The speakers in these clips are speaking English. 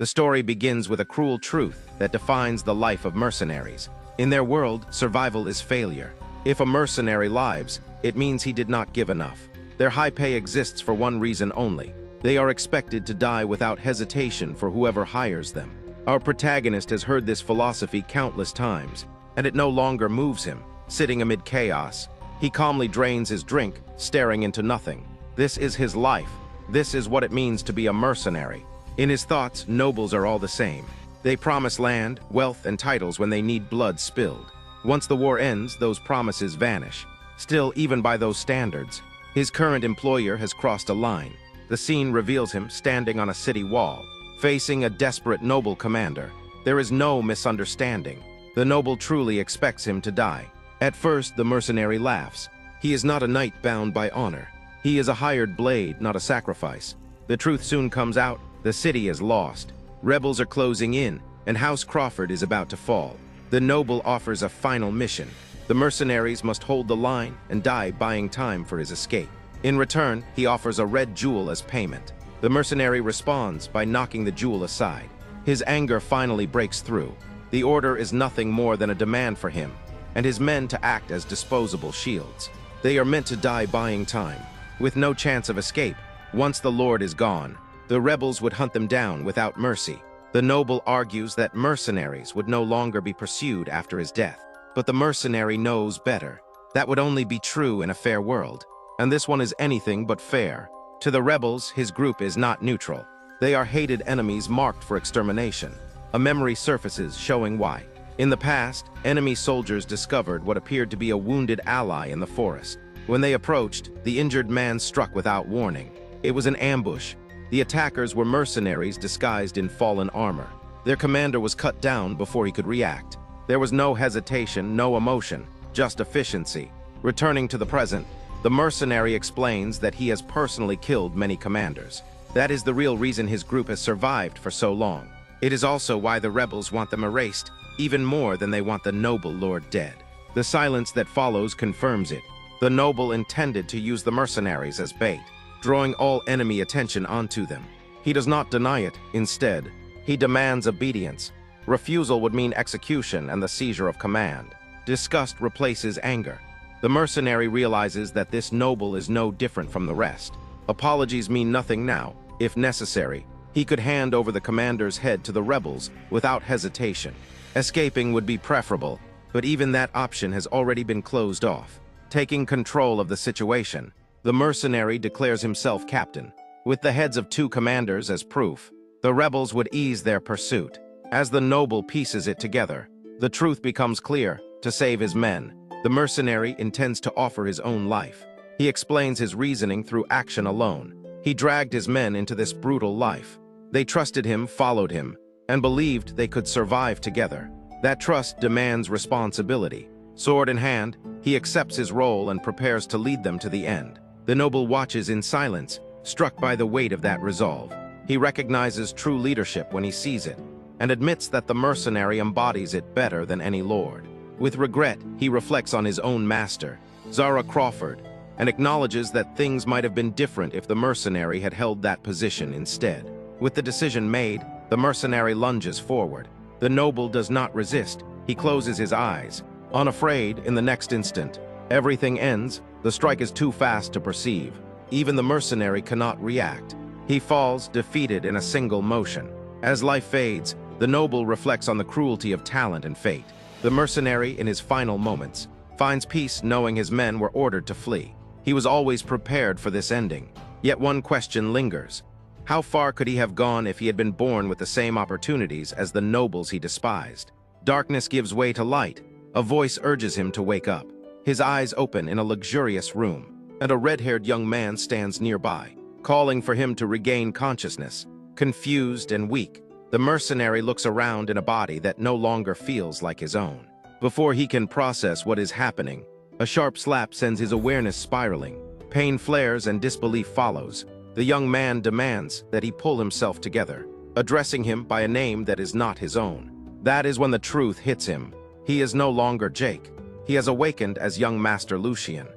The story begins with a cruel truth that defines the life of mercenaries. In their world, survival is failure. If a mercenary lives, it means he did not give enough. Their high pay exists for one reason only. They are expected to die without hesitation for whoever hires them. Our protagonist has heard this philosophy countless times, and it no longer moves him. Sitting amid chaos, he calmly drains his drink, staring into nothing. This is his life. This is what it means to be a mercenary. In his thoughts, nobles are all the same. They promise land, wealth, and titles when they need blood spilled. Once the war ends, those promises vanish. Still, even by those standards, his current employer has crossed a line. The scene reveals him standing on a city wall, facing a desperate noble commander. There is no misunderstanding. The noble truly expects him to die. At first, the mercenary laughs. He is not a knight bound by honor. He is a hired blade, not a sacrifice. The truth soon comes out. The city is lost. Rebels are closing in, and House Crawford is about to fall. The noble offers a final mission. The mercenaries must hold the line and die buying time for his escape. In return, he offers a red jewel as payment. The mercenary responds by knocking the jewel aside. His anger finally breaks through. The order is nothing more than a demand for him and his men to act as disposable shields. They are meant to die buying time, with no chance of escape. Once the Lord is gone, the rebels would hunt them down without mercy. The noble argues that mercenaries would no longer be pursued after his death. But the mercenary knows better. That would only be true in a fair world, and this one is anything but fair. To the rebels, his group is not neutral. They are hated enemies marked for extermination. A memory surfaces showing why. In the past, enemy soldiers discovered what appeared to be a wounded ally in the forest. When they approached, the injured man struck without warning. It was an ambush. The attackers were mercenaries disguised in fallen armor. Their commander was cut down before he could react. There was no hesitation, no emotion, just efficiency. Returning to the present, the mercenary explains that he has personally killed many commanders. That is the real reason his group has survived for so long. It is also why the rebels want them erased, even more than they want the noble lord dead. The silence that follows confirms it. The noble intended to use the mercenaries as bait, drawing all enemy attention onto them. He does not deny it. Instead, he demands obedience. Refusal would mean execution and the seizure of command. Disgust replaces anger. The mercenary realizes that this noble is no different from the rest. Apologies mean nothing now. If necessary, he could hand over the commander's head to the rebels without hesitation. Escaping would be preferable, but even that option has already been closed off. Taking control of the situation, the mercenary declares himself captain. With the heads of 2 commanders as proof, the rebels would ease their pursuit. As the noble pieces it together, the truth becomes clear. To save his men, the mercenary intends to offer his own life. He explains his reasoning through action alone. He dragged his men into this brutal life. They trusted him, followed him, and believed they could survive together. That trust demands responsibility. Sword in hand, he accepts his role and prepares to lead them to the end. The noble watches in silence, struck by the weight of that resolve. He recognizes true leadership when he sees it, and admits that the mercenary embodies it better than any lord. With regret, he reflects on his own master, Zara Crawford, and acknowledges that things might have been different if the mercenary had held that position instead. With the decision made, the mercenary lunges forward. The noble does not resist. He closes his eyes, unafraid. In the next instant, everything ends. The strike is too fast to perceive. Even the mercenary cannot react. He falls, defeated in a single motion. As life fades, the noble reflects on the cruelty of talent and fate. The mercenary, in his final moments, finds peace knowing his men were ordered to flee. He was always prepared for this ending. Yet one question lingers. How far could he have gone if he had been born with the same opportunities as the nobles he despised? Darkness gives way to light. A voice urges him to wake up. His eyes open in a luxurious room, and a red-haired young man stands nearby, calling for him to regain consciousness. Confused and weak, the mercenary looks around in a body that no longer feels like his own. Before he can process what is happening, a sharp slap sends his awareness spiraling. Pain flares and disbelief follows. The young man demands that he pull himself together, addressing him by a name that is not his own. That is when the truth hits him. He is no longer Jake. He has awakened as young Master Lucian.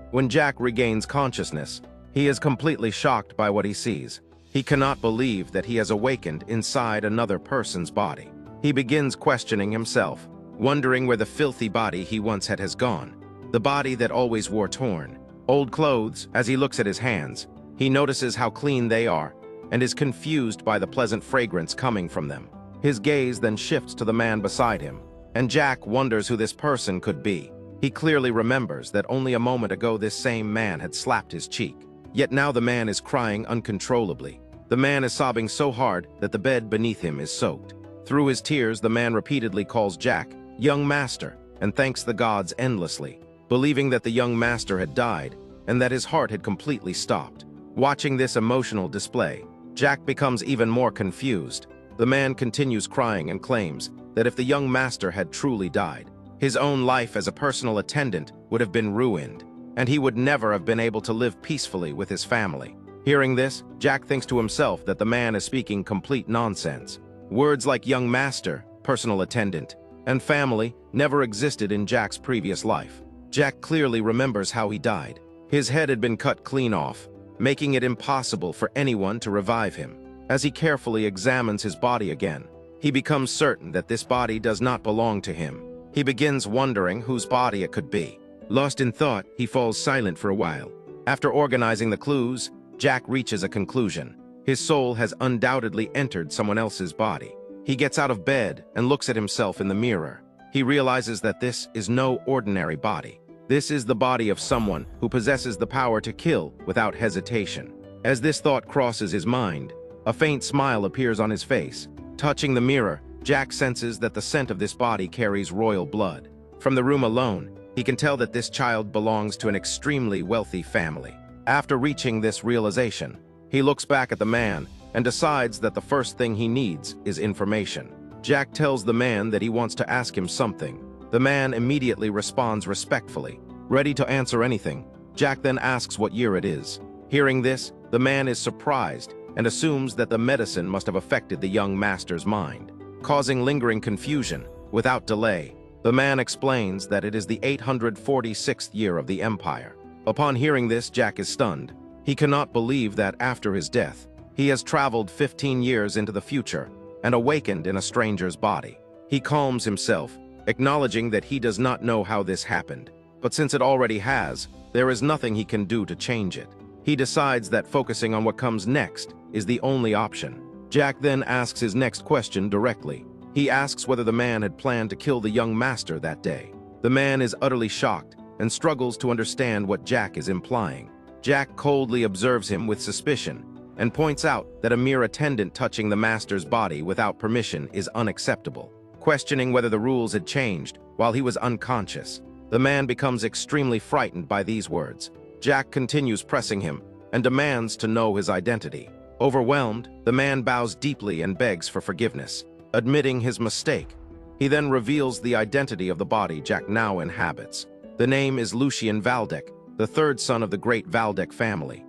When Jack regains consciousness, he is completely shocked by what he sees. He cannot believe that he has awakened inside another person's body. He begins questioning himself, wondering where the filthy body he once had has gone. The body that always wore torn, old clothes. As he looks at his hands, he notices how clean they are and is confused by the pleasant fragrance coming from them. His gaze then shifts to the man beside him, and Jack wonders who this person could be. He clearly remembers that only a moment ago this same man had slapped his cheek. Yet now the man is crying uncontrollably. The man is sobbing so hard that the bed beneath him is soaked. Through his tears, the man repeatedly calls Jack young master and thanks the gods endlessly, believing that the young master had died and that his heart had completely stopped. Watching this emotional display, Jack becomes even more confused. The man continues crying and claims that if the young master had truly died, his own life as a personal attendant would have been ruined, and he would never have been able to live peacefully with his family. Hearing this, Jack thinks to himself that the man is speaking complete nonsense. Words like young master, personal attendant, and family never existed in Jack's previous life. Jack clearly remembers how he died. His head had been cut clean off, making it impossible for anyone to revive him. As he carefully examines his body again, he becomes certain that this body does not belong to him. He begins wondering whose body it could be. Lost in thought, he falls silent for a while. After organizing the clues, Jack reaches a conclusion. His soul has undoubtedly entered someone else's body. He gets out of bed and looks at himself in the mirror. He realizes that this is no ordinary body. This is the body of someone who possesses the power to kill without hesitation. As this thought crosses his mind, a faint smile appears on his face. Touching the mirror, Jack senses that the scent of this body carries royal blood. From the room alone, he can tell that this child belongs to an extremely wealthy family. After reaching this realization, he looks back at the man and decides that the first thing he needs is information. Jack tells the man that he wants to ask him something. The man immediately responds respectfully, ready to answer anything. Jack then asks what year it is. Hearing this, the man is surprised and assumes that the medicine must have affected the young master's mind, causing lingering confusion. Without delay, the man explains that it is the 846th year of the Empire. Upon hearing this, Jack is stunned. He cannot believe that after his death, he has traveled 15 years into the future and awakened in a stranger's body. He calms himself, acknowledging that he does not know how this happened. But since it already has, there is nothing he can do to change it. He decides that focusing on what comes next is the only option. Jack then asks his next question directly. He asks whether the man had planned to kill the young master that day. The man is utterly shocked and struggles to understand what Jack is implying. Jack coldly observes him with suspicion and points out that a mere attendant touching the master's body without permission is unacceptable. Questioning whether the rules had changed while he was unconscious, the man becomes extremely frightened by these words. Jack continues pressing him and demands to know his identity. Overwhelmed, the man bows deeply and begs for forgiveness, admitting his mistake. He then reveals the identity of the body Jack now inhabits. The name is Lucien Valdec, the third son of the great Valdec family.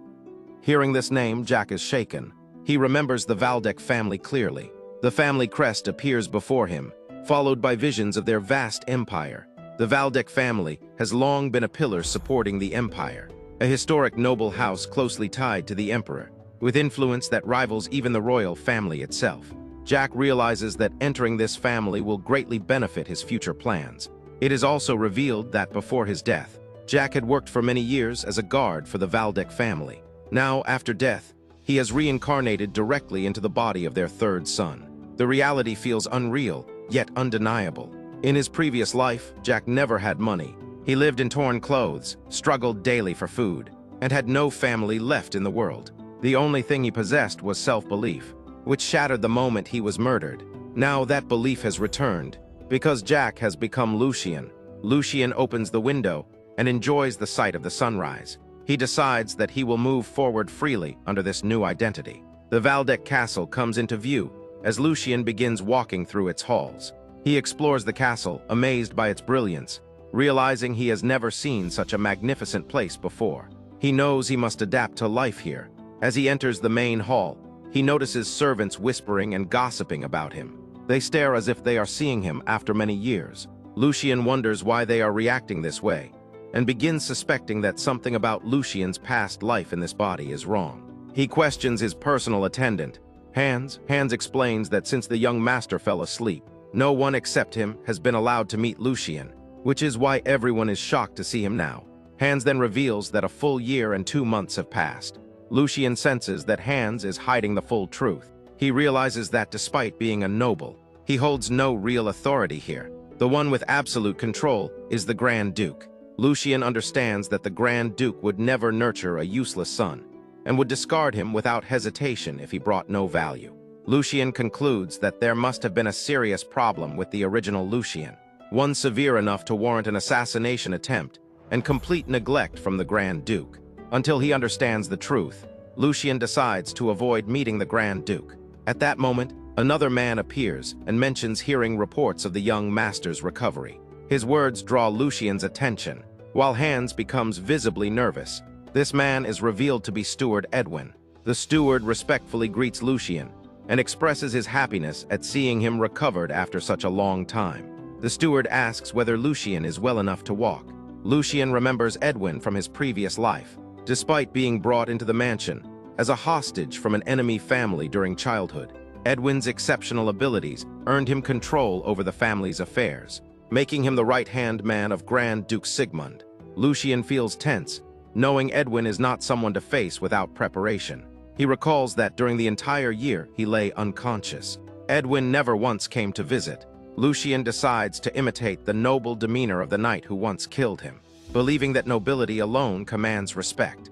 Hearing this name, Jack is shaken. He remembers the Valdec family clearly. The family crest appears before him, followed by visions of their vast empire. The Valdec family has long been a pillar supporting the empire, a historic noble house closely tied to the emperor, with influence that rivals even the royal family itself. Jack realizes that entering this family will greatly benefit his future plans. It is also revealed that before his death, Jack had worked for many years as a guard for the Valdec family. Now, after death, he has reincarnated directly into the body of their third son. The reality feels unreal, yet undeniable. In his previous life, Jack never had money. He lived in torn clothes, struggled daily for food, and had no family left in the world. The only thing he possessed was self-belief, which shattered the moment he was murdered. Now that belief has returned, because Jack has become Lucien. Lucien opens the window and enjoys the sight of the sunrise. He decides that he will move forward freely under this new identity. The Valdec castle comes into view as Lucien begins walking through its halls. He explores the castle, amazed by its brilliance, realizing he has never seen such a magnificent place before. He knows he must adapt to life here. As he enters the main hall, he notices servants whispering and gossiping about him. They stare as if they are seeing him after many years. Lucien wonders why they are reacting this way, and begins suspecting that something about Lucien's past life in this body is wrong. He questions his personal attendant, Hans. Hans explains that since the young master fell asleep, no one except him has been allowed to meet Lucien, which is why everyone is shocked to see him now. Hans then reveals that a full year and 2 months have passed. Lucien senses that Hans is hiding the full truth. He realizes that despite being a noble, he holds no real authority here. The one with absolute control is the Grand Duke. Lucien understands that the Grand Duke would never nurture a useless son, and would discard him without hesitation if he brought no value. Lucien concludes that there must have been a serious problem with the original Lucien, one severe enough to warrant an assassination attempt and complete neglect from the Grand Duke. Until he understands the truth, Lucien decides to avoid meeting the Grand Duke. At that moment, another man appears and mentions hearing reports of the young master's recovery. His words draw Lucien's attention, while Hans becomes visibly nervous. This man is revealed to be Steward Edwin. The steward respectfully greets Lucien and expresses his happiness at seeing him recovered after such a long time. The steward asks whether Lucien is well enough to walk. Lucien remembers Edwin from his previous life, despite being brought into the mansion as a hostage from an enemy family during childhood. Edwin's exceptional abilities earned him control over the family's affairs, making him the right-hand man of Grand Duke Sigmund. Lucien feels tense, knowing Edwin is not someone to face without preparation. He recalls that during the entire year he lay unconscious. Edwin never once came to visit. Lucien decides to imitate the noble demeanor of the knight who once killed him, believing that nobility alone commands respect.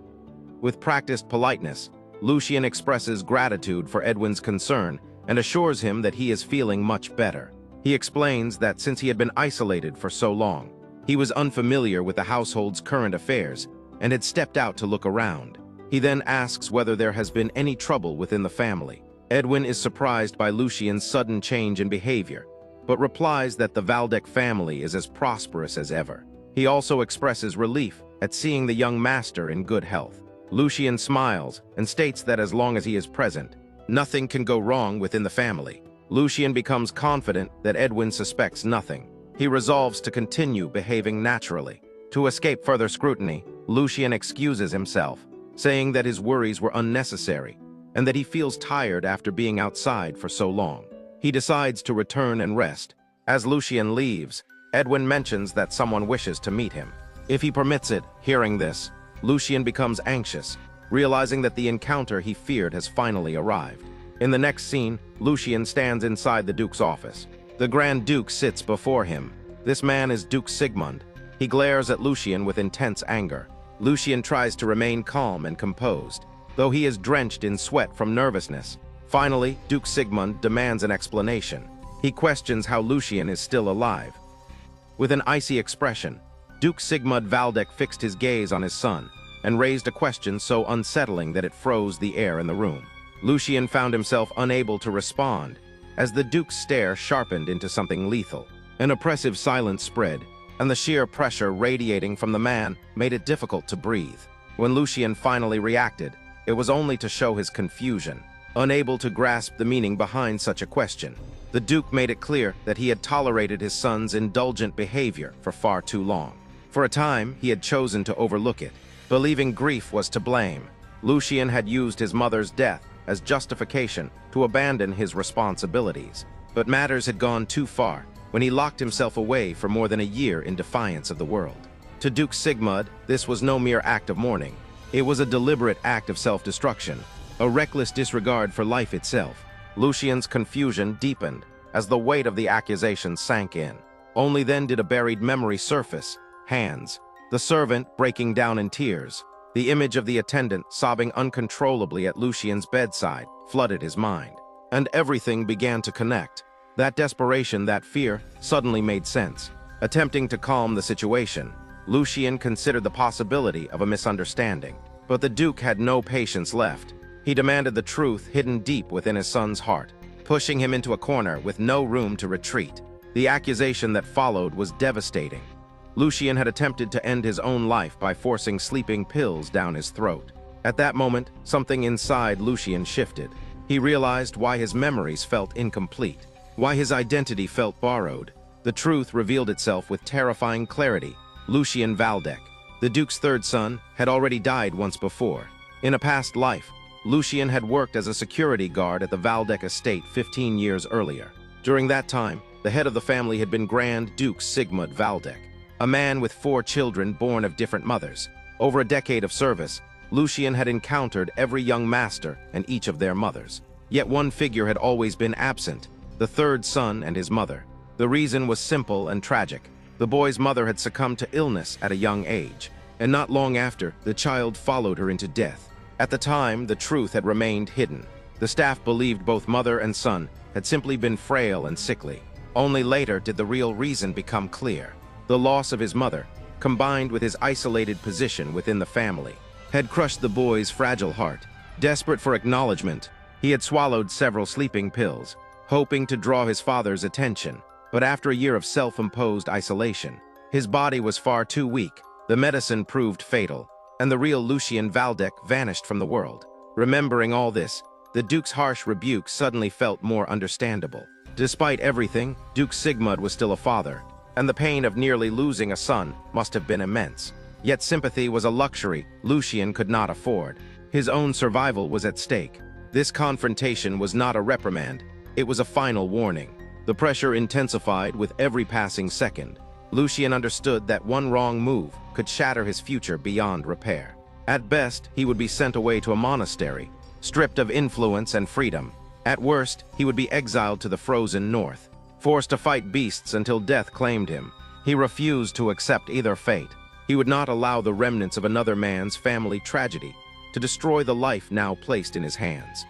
With practiced politeness, Lucien expresses gratitude for Edwin's concern and assures him that he is feeling much better. He explains that since he had been isolated for so long, he was unfamiliar with the household's current affairs and had stepped out to look around. He then asks whether there has been any trouble within the family. Edwin is surprised by Lucien's sudden change in behavior, but replies that the Valdec family is as prosperous as ever. He also expresses relief at seeing the young master in good health. Lucien smiles and states that as long as he is present, nothing can go wrong within the family. Lucien becomes confident that Edwin suspects nothing. He resolves to continue behaving naturally. To escape further scrutiny, Lucien excuses himself, saying that his worries were unnecessary and that he feels tired after being outside for so long. He decides to return and rest. As Lucien leaves, Edwin mentions that someone wishes to meet him. If he permits it, hearing this, Lucien becomes anxious, realizing that the encounter he feared has finally arrived. In the next scene, Lucien stands inside the Duke's office. The Grand Duke sits before him. This man is Duke Sigmund. He glares at Lucien with intense anger. Lucien tries to remain calm and composed, though he is drenched in sweat from nervousness. Finally, Duke Sigmund demands an explanation. He questions how Lucien is still alive. With an icy expression, Duke Sigmund Valdec fixed his gaze on his son and raised a question so unsettling that it froze the air in the room. Lucien found himself unable to respond as the Duke's stare sharpened into something lethal. An oppressive silence spread, and the sheer pressure radiating from the man made it difficult to breathe. When Lucien finally reacted, it was only to show his confusion. Unable to grasp the meaning behind such a question, the Duke made it clear that he had tolerated his son's indulgent behavior for far too long. For a time, he had chosen to overlook it, believing grief was to blame. Lucien had used his mother's death as justification to abandon his responsibilities. But matters had gone too far when he locked himself away for more than a year in defiance of the world. To Duke Sigmund, this was no mere act of mourning. It was a deliberate act of self-destruction, a reckless disregard for life itself. Lucien's confusion deepened as the weight of the accusation sank in. Only then did a buried memory surface. Hans, the servant, breaking down in tears. The image of the attendant sobbing uncontrollably at Lucien's bedside flooded his mind, and everything began to connect. That desperation, that fear, suddenly made sense. Attempting to calm the situation, Lucien considered the possibility of a misunderstanding. But the Duke had no patience left. He demanded the truth hidden deep within his son's heart, pushing him into a corner with no room to retreat. The accusation that followed was devastating. Lucien had attempted to end his own life by forcing sleeping pills down his throat. At that moment, something inside Lucien shifted. He realized why his memories felt incomplete, why his identity felt borrowed. The truth revealed itself with terrifying clarity. Lucien Valdec, the Duke's third son, had already died once before. In a past life, Lucien had worked as a security guard at the Valdec estate 15 years earlier. During that time, the head of the family had been Grand Duke Sigmund Valdec, a man with 4 children born of different mothers. Over a decade of service, Lucien had encountered every young master and each of their mothers. Yet one figure had always been absent, the third son and his mother. The reason was simple and tragic. The boy's mother had succumbed to illness at a young age, and not long after, the child followed her into death. At the time, the truth had remained hidden. The staff believed both mother and son had simply been frail and sickly. Only later did the real reason become clear. The loss of his mother, combined with his isolated position within the family, had crushed the boy's fragile heart. Desperate for acknowledgement, he had swallowed several sleeping pills, hoping to draw his father's attention. But after a year of self-imposed isolation, his body was far too weak. The medicine proved fatal, and the real Lucien Valdec vanished from the world. Remembering all this, the Duke's harsh rebuke suddenly felt more understandable. Despite everything, Duke Sigmund was still a father, and the pain of nearly losing a son must have been immense. Yet sympathy was a luxury Lucien could not afford. His own survival was at stake. This confrontation was not a reprimand, it was a final warning. The pressure intensified with every passing second. Lucien understood that one wrong move could shatter his future beyond repair. At best, he would be sent away to a monastery, stripped of influence and freedom. At worst, he would be exiled to the frozen north, forced to fight beasts until death claimed him. He refused to accept either fate. He would not allow the remnants of another man's family tragedy to destroy the life now placed in his hands.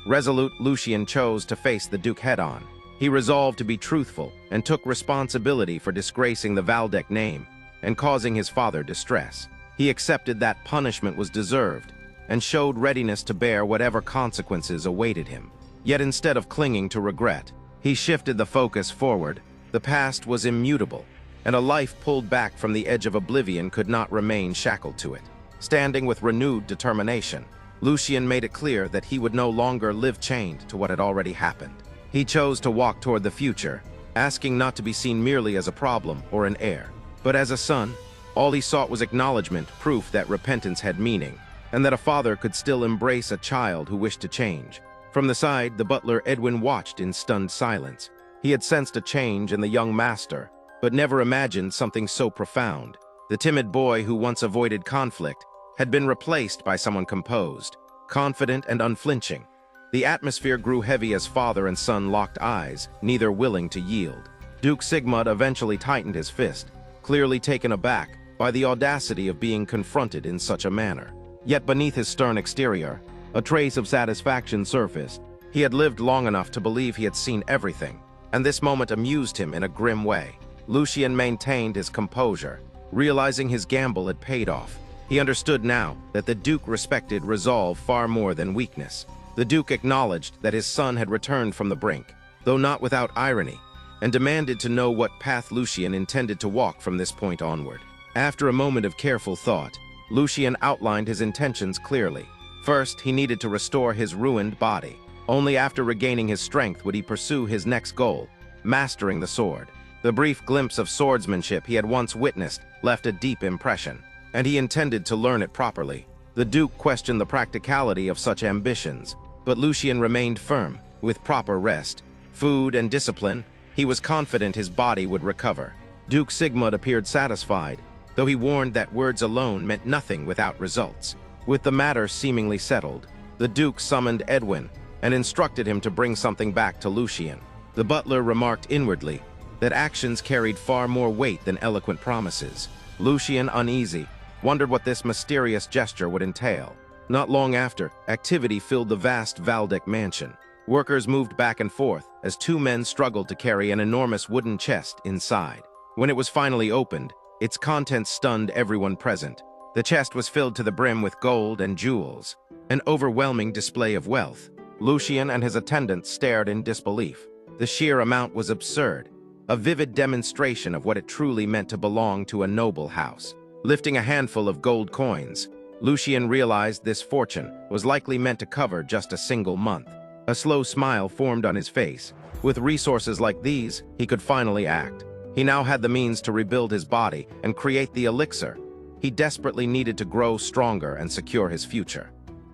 Resolute, Lucien chose to face the Duke head-on. He resolved to be truthful and took responsibility for disgracing the Valdec name and causing his father distress. He accepted that punishment was deserved and showed readiness to bear whatever consequences awaited him. Yet instead of clinging to regret, he shifted the focus forward. The past was immutable, and a life pulled back from the edge of oblivion could not remain shackled to it. Standing with renewed determination, Lucien made it clear that he would no longer live chained to what had already happened. He chose to walk toward the future, asking not to be seen merely as a problem or an heir, but as a son. All he sought was acknowledgement, proof that repentance had meaning, and that a father could still embrace a child who wished to change. From the side, the butler Edwin watched in stunned silence. He had sensed a change in the young master, but never imagined something so profound. The timid boy who once avoided conflict had been replaced by someone composed, confident and unflinching. The atmosphere grew heavy as father and son locked eyes, neither willing to yield. Duke Sigmund eventually tightened his fist, clearly taken aback by the audacity of being confronted in such a manner. Yet beneath his stern exterior, a trace of satisfaction surfaced. He had lived long enough to believe he had seen everything, and this moment amused him in a grim way. Lucien maintained his composure, realizing his gamble had paid off. He understood now that the Duke respected resolve far more than weakness. The Duke acknowledged that his son had returned from the brink, though not without irony, and demanded to know what path Lucien intended to walk from this point onward. After a moment of careful thought, Lucien outlined his intentions clearly. First, he needed to restore his ruined body. Only after regaining his strength would he pursue his next goal, mastering the sword. The brief glimpse of swordsmanship he had once witnessed left a deep impression, and he intended to learn it properly. The Duke questioned the practicality of such ambitions, but Lucien remained firm. With proper rest, food, and discipline, he was confident his body would recover. Duke Sigmund appeared satisfied, though he warned that words alone meant nothing without results. With the matter seemingly settled, the Duke summoned Edwin and instructed him to bring something back to Lucien. The butler remarked inwardly that actions carried far more weight than eloquent promises. Lucien, uneasy, wondered what this mysterious gesture would entail. Not long after, activity filled the vast Valdec mansion. Workers moved back and forth as 2 men struggled to carry an enormous wooden chest inside. When it was finally opened, its contents stunned everyone present. The chest was filled to the brim with gold and jewels, an overwhelming display of wealth. Lucien and his attendants stared in disbelief. The sheer amount was absurd, a vivid demonstration of what it truly meant to belong to a noble house. Lifting a handful of gold coins, Lucien realized this fortune was likely meant to cover just a single month. A slow smile formed on his face. With resources like these, he could finally act. He now had the means to rebuild his body and create the elixir. He desperately needed to grow stronger and secure his future.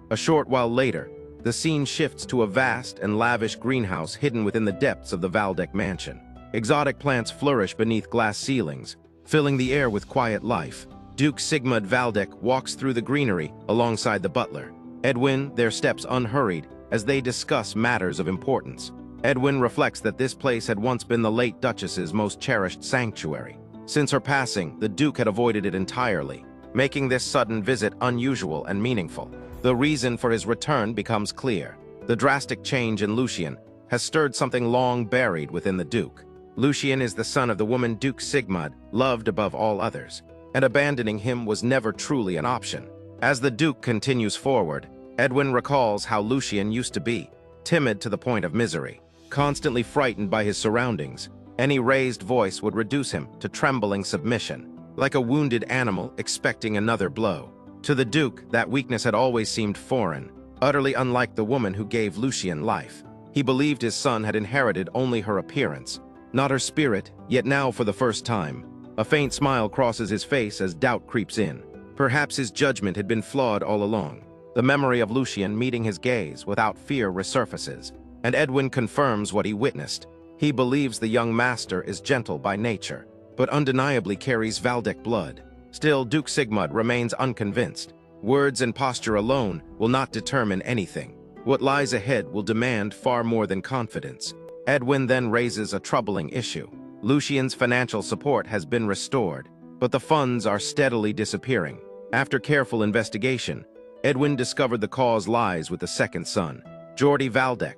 A short while later, the scene shifts to a vast and lavish greenhouse hidden within the depths of the Valdec mansion. Exotic plants flourish beneath glass ceilings, filling the air with quiet life. Duke Sigmund Valdec walks through the greenery alongside the butler. Edwin, their steps unhurried, as they discuss matters of importance. Edwin reflects that this place had once been the late Duchess's most cherished sanctuary. Since her passing, the Duke had avoided it entirely, making this sudden visit unusual and meaningful. The reason for his return becomes clear. The drastic change in Lucien has stirred something long buried within the Duke. Lucien is the son of the woman Duke Sigmund, loved above all others, and abandoning him was never truly an option. As the Duke continues forward, Edwin recalls how Lucien used to be, timid to the point of misery, constantly frightened by his surroundings. Any raised voice would reduce him to trembling submission, like a wounded animal expecting another blow. To the Duke, that weakness had always seemed foreign, utterly unlike the woman who gave Lucien life. He believed his son had inherited only her appearance, not her spirit, yet now for the first time, a faint smile crosses his face as doubt creeps in. Perhaps his judgment had been flawed all along. The memory of Lucien meeting his gaze without fear resurfaces, and Edwin confirms what he witnessed. He believes the young master is gentle by nature, but undeniably carries Valdec blood. Still, Duke Sigmund remains unconvinced. Words and posture alone will not determine anything. What lies ahead will demand far more than confidence. Edwin then raises a troubling issue. Lucien's financial support has been restored, but the funds are steadily disappearing. After careful investigation, Edwin discovered the cause lies with the second son, Jordi Valdec.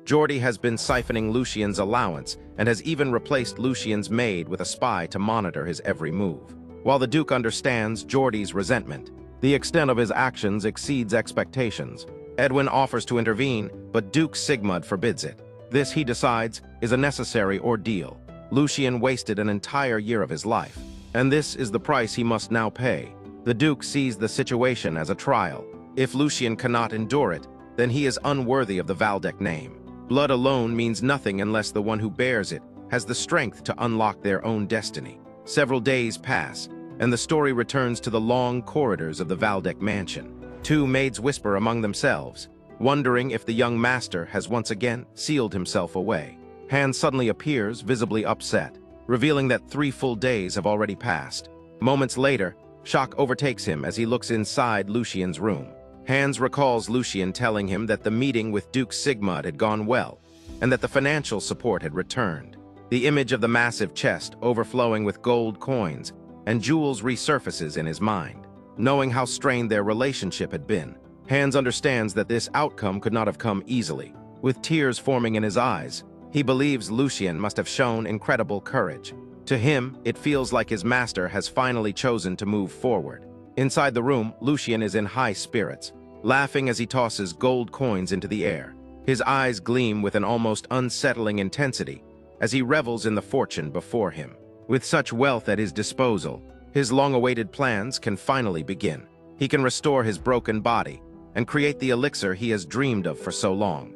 Jordi has been siphoning Lucien's allowance and has even replaced Lucien's maid with a spy to monitor his every move. While the Duke understands Jordi's resentment, the extent of his actions exceeds expectations. Edwin offers to intervene, but Duke Sigmund forbids it. This, he decides, is a necessary ordeal. Lucien wasted an entire year of his life, and this is the price he must now pay. The Duke sees the situation as a trial. If Lucien cannot endure it, then he is unworthy of the Valdec name. Blood alone means nothing unless the one who bears it has the strength to unlock their own destiny. Several days pass, and the story returns to the long corridors of the Valdec mansion. Two maids whisper among themselves, wondering if the young master has once again sealed himself away. Hans suddenly appears, visibly upset, revealing that 3 full days have already passed. Moments later, shock overtakes him as he looks inside Lucien's room. Hans recalls Lucien telling him that the meeting with Duke Sigmund had gone well, and that the financial support had returned. The image of the massive chest overflowing with gold coins and jewels resurfaces in his mind. Knowing how strained their relationship had been, Hans understands that this outcome could not have come easily. With tears forming in his eyes, he believes Lucien must have shown incredible courage. To him, it feels like his master has finally chosen to move forward. Inside the room, Lucien is in high spirits, laughing as he tosses gold coins into the air. His eyes gleam with an almost unsettling intensity as he revels in the fortune before him. With such wealth at his disposal, his long-awaited plans can finally begin. He can restore his broken body and create the elixir he has dreamed of for so long.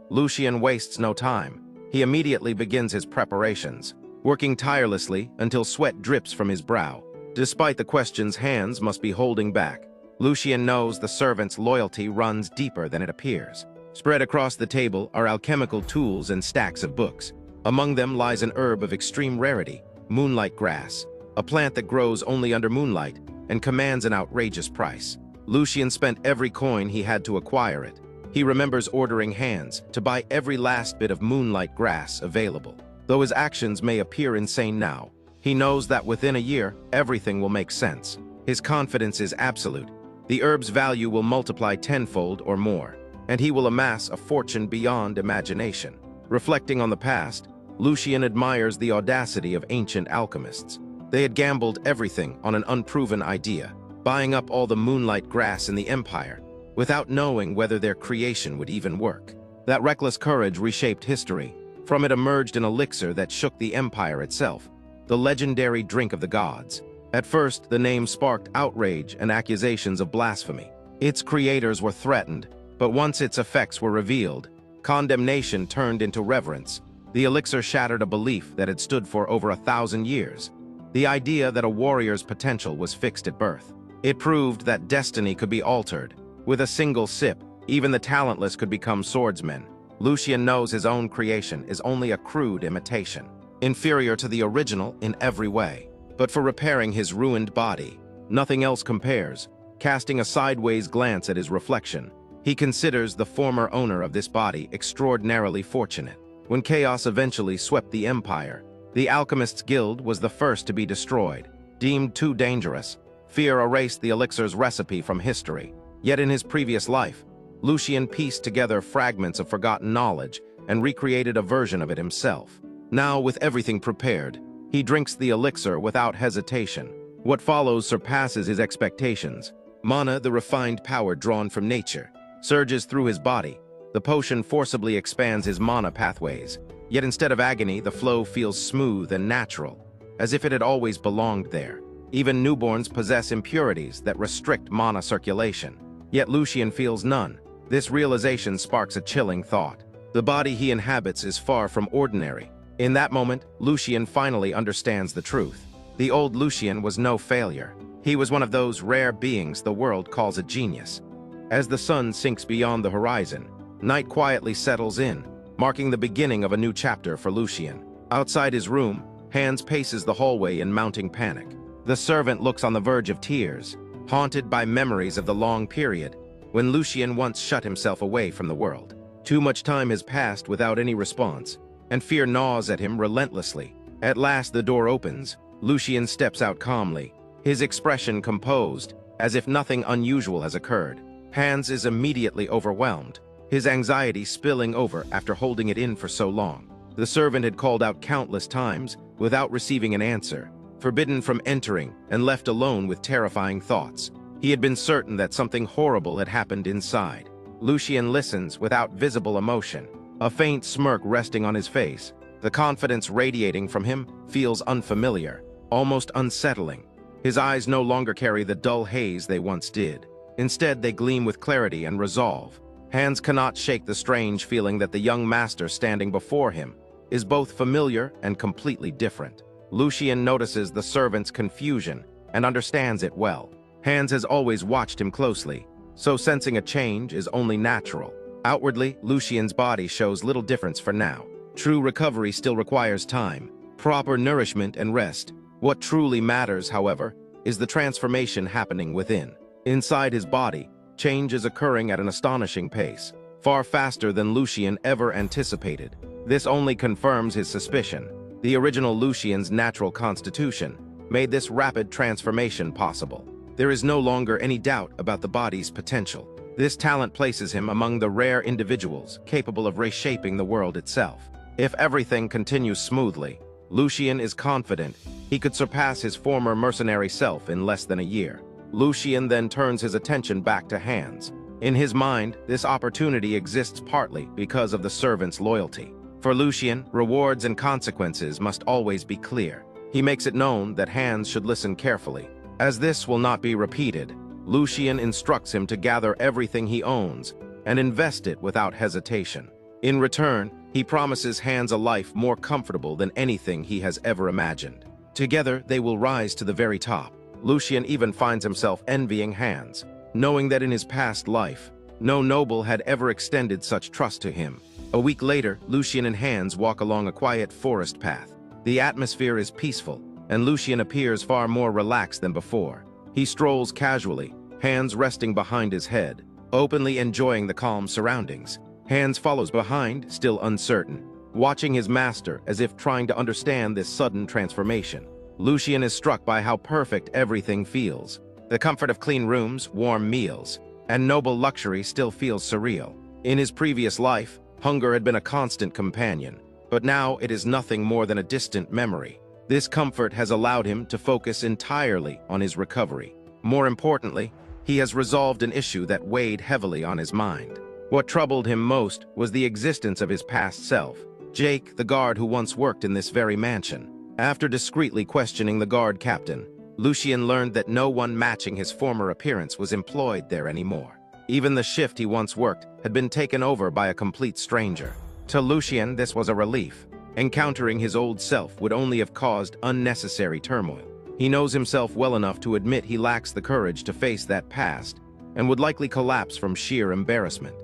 Lucien wastes no time. He immediately begins his preparations, working tirelessly until sweat drips from his brow. Despite the questions Hans must be holding back, Lucien knows the servant's loyalty runs deeper than it appears. Spread across the table are alchemical tools and stacks of books. Among them lies an herb of extreme rarity, moonlight grass, a plant that grows only under moonlight and commands an outrageous price. Lucien spent every coin he had to acquire it. He remembers ordering Hans to buy every last bit of moonlight grass available. Though his actions may appear insane now, he knows that within a year, everything will make sense. His confidence is absolute. The herb's value will multiply tenfold or more, and he will amass a fortune beyond imagination. Reflecting on the past, Lucien admires the audacity of ancient alchemists. They had gambled everything on an unproven idea, buying up all the moonlight grass in the empire, without knowing whether their creation would even work. That reckless courage reshaped history. From it emerged an elixir that shook the empire itself, the legendary drink of the gods. At first, the name sparked outrage and accusations of blasphemy. Its creators were threatened, but once its effects were revealed, condemnation turned into reverence. The elixir shattered a belief that had stood for over 1,000 years, the idea that a warrior's potential was fixed at birth. It proved that destiny could be altered, With a single sip, even the talentless could become swordsmen. Lucian knows his own creation is only a crude imitation, inferior to the original in every way. But for repairing his ruined body, nothing else compares. Casting a sideways glance at his reflection, he considers the former owner of this body extraordinarily fortunate. When chaos eventually swept the Empire, the Alchemists' Guild was the first to be destroyed. Deemed too dangerous, fear erased the elixir's recipe from history. Yet in his previous life, Lucian pieced together fragments of forgotten knowledge and recreated a version of it himself. Now, with everything prepared, he drinks the elixir without hesitation. What follows surpasses his expectations. Mana, the refined power drawn from nature, surges through his body. The potion forcibly expands his mana pathways. Yet instead of agony, the flow feels smooth and natural, as if it had always belonged there. Even newborns possess impurities that restrict mana circulation. Yet Lucian feels none. This realization sparks a chilling thought. The body he inhabits is far from ordinary. In that moment, Lucian finally understands the truth. The old Lucian was no failure. He was one of those rare beings the world calls a genius. As the sun sinks beyond the horizon, night quietly settles in, marking the beginning of a new chapter for Lucian. Outside his room, Hans paces the hallway in mounting panic. The servant looks on the verge of tears, haunted by memories of the long period when Lucian once shut himself away from the world. Too much time has passed without any response, and fear gnaws at him relentlessly. At last the door opens. Lucian steps out calmly, his expression composed, as if nothing unusual has occurred. Hans is immediately overwhelmed, his anxiety spilling over after holding it in for so long. The servant had called out countless times without receiving an answer, forbidden from entering and left alone with terrifying thoughts. He had been certain that something horrible had happened inside. Lucian listens without visible emotion, a faint smirk resting on his face. The confidence radiating from him feels unfamiliar, almost unsettling. His eyes no longer carry the dull haze they once did. Instead, they gleam with clarity and resolve. Hans cannot shake the strange feeling that the young master standing before him is both familiar and completely different. Lucian notices the servant's confusion and understands it well. Hans has always watched him closely, so sensing a change is only natural. Outwardly, Lucian's body shows little difference for now. True recovery still requires time, proper nourishment and rest. What truly matters, however, is the transformation happening within. Inside his body, change is occurring at an astonishing pace, far faster than Lucian ever anticipated. This only confirms his suspicion. The original Lucian's natural constitution made this rapid transformation possible. There is no longer any doubt about the body's potential. This talent places him among the rare individuals capable of reshaping the world itself. If everything continues smoothly, Lucian is confident he could surpass his former mercenary self in less than a year. Lucian then turns his attention back to Hans. In his mind, this opportunity exists partly because of the servant's loyalty. For Lucian, rewards and consequences must always be clear. He makes it known that Hans should listen carefully. As this will not be repeated, Lucian instructs him to gather everything he owns and invest it without hesitation. In return, he promises Hans a life more comfortable than anything he has ever imagined. Together, they will rise to the very top. Lucian even finds himself envying Hans, knowing that in his past life, no noble had ever extended such trust to him. A week later, Lucian and Hans walk along a quiet forest path. The atmosphere is peaceful, and Lucian appears far more relaxed than before. He strolls casually, Hans resting behind his head, openly enjoying the calm surroundings. Hans follows behind, still uncertain, watching his master as if trying to understand this sudden transformation. Lucian is struck by how perfect everything feels. The comfort of clean rooms, warm meals, and noble luxury still feels surreal. In his previous life, hunger had been a constant companion, but now it is nothing more than a distant memory. This comfort has allowed him to focus entirely on his recovery. More importantly, he has resolved an issue that weighed heavily on his mind. What troubled him most was the existence of his past self, Jake, the guard who once worked in this very mansion. After discreetly questioning the guard captain, Lucian learned that no one matching his former appearance was employed there anymore. Even the shift he once worked had been taken over by a complete stranger. To Lucian, this was a relief. Encountering his old self would only have caused unnecessary turmoil. He knows himself well enough to admit he lacks the courage to face that past, and would likely collapse from sheer embarrassment.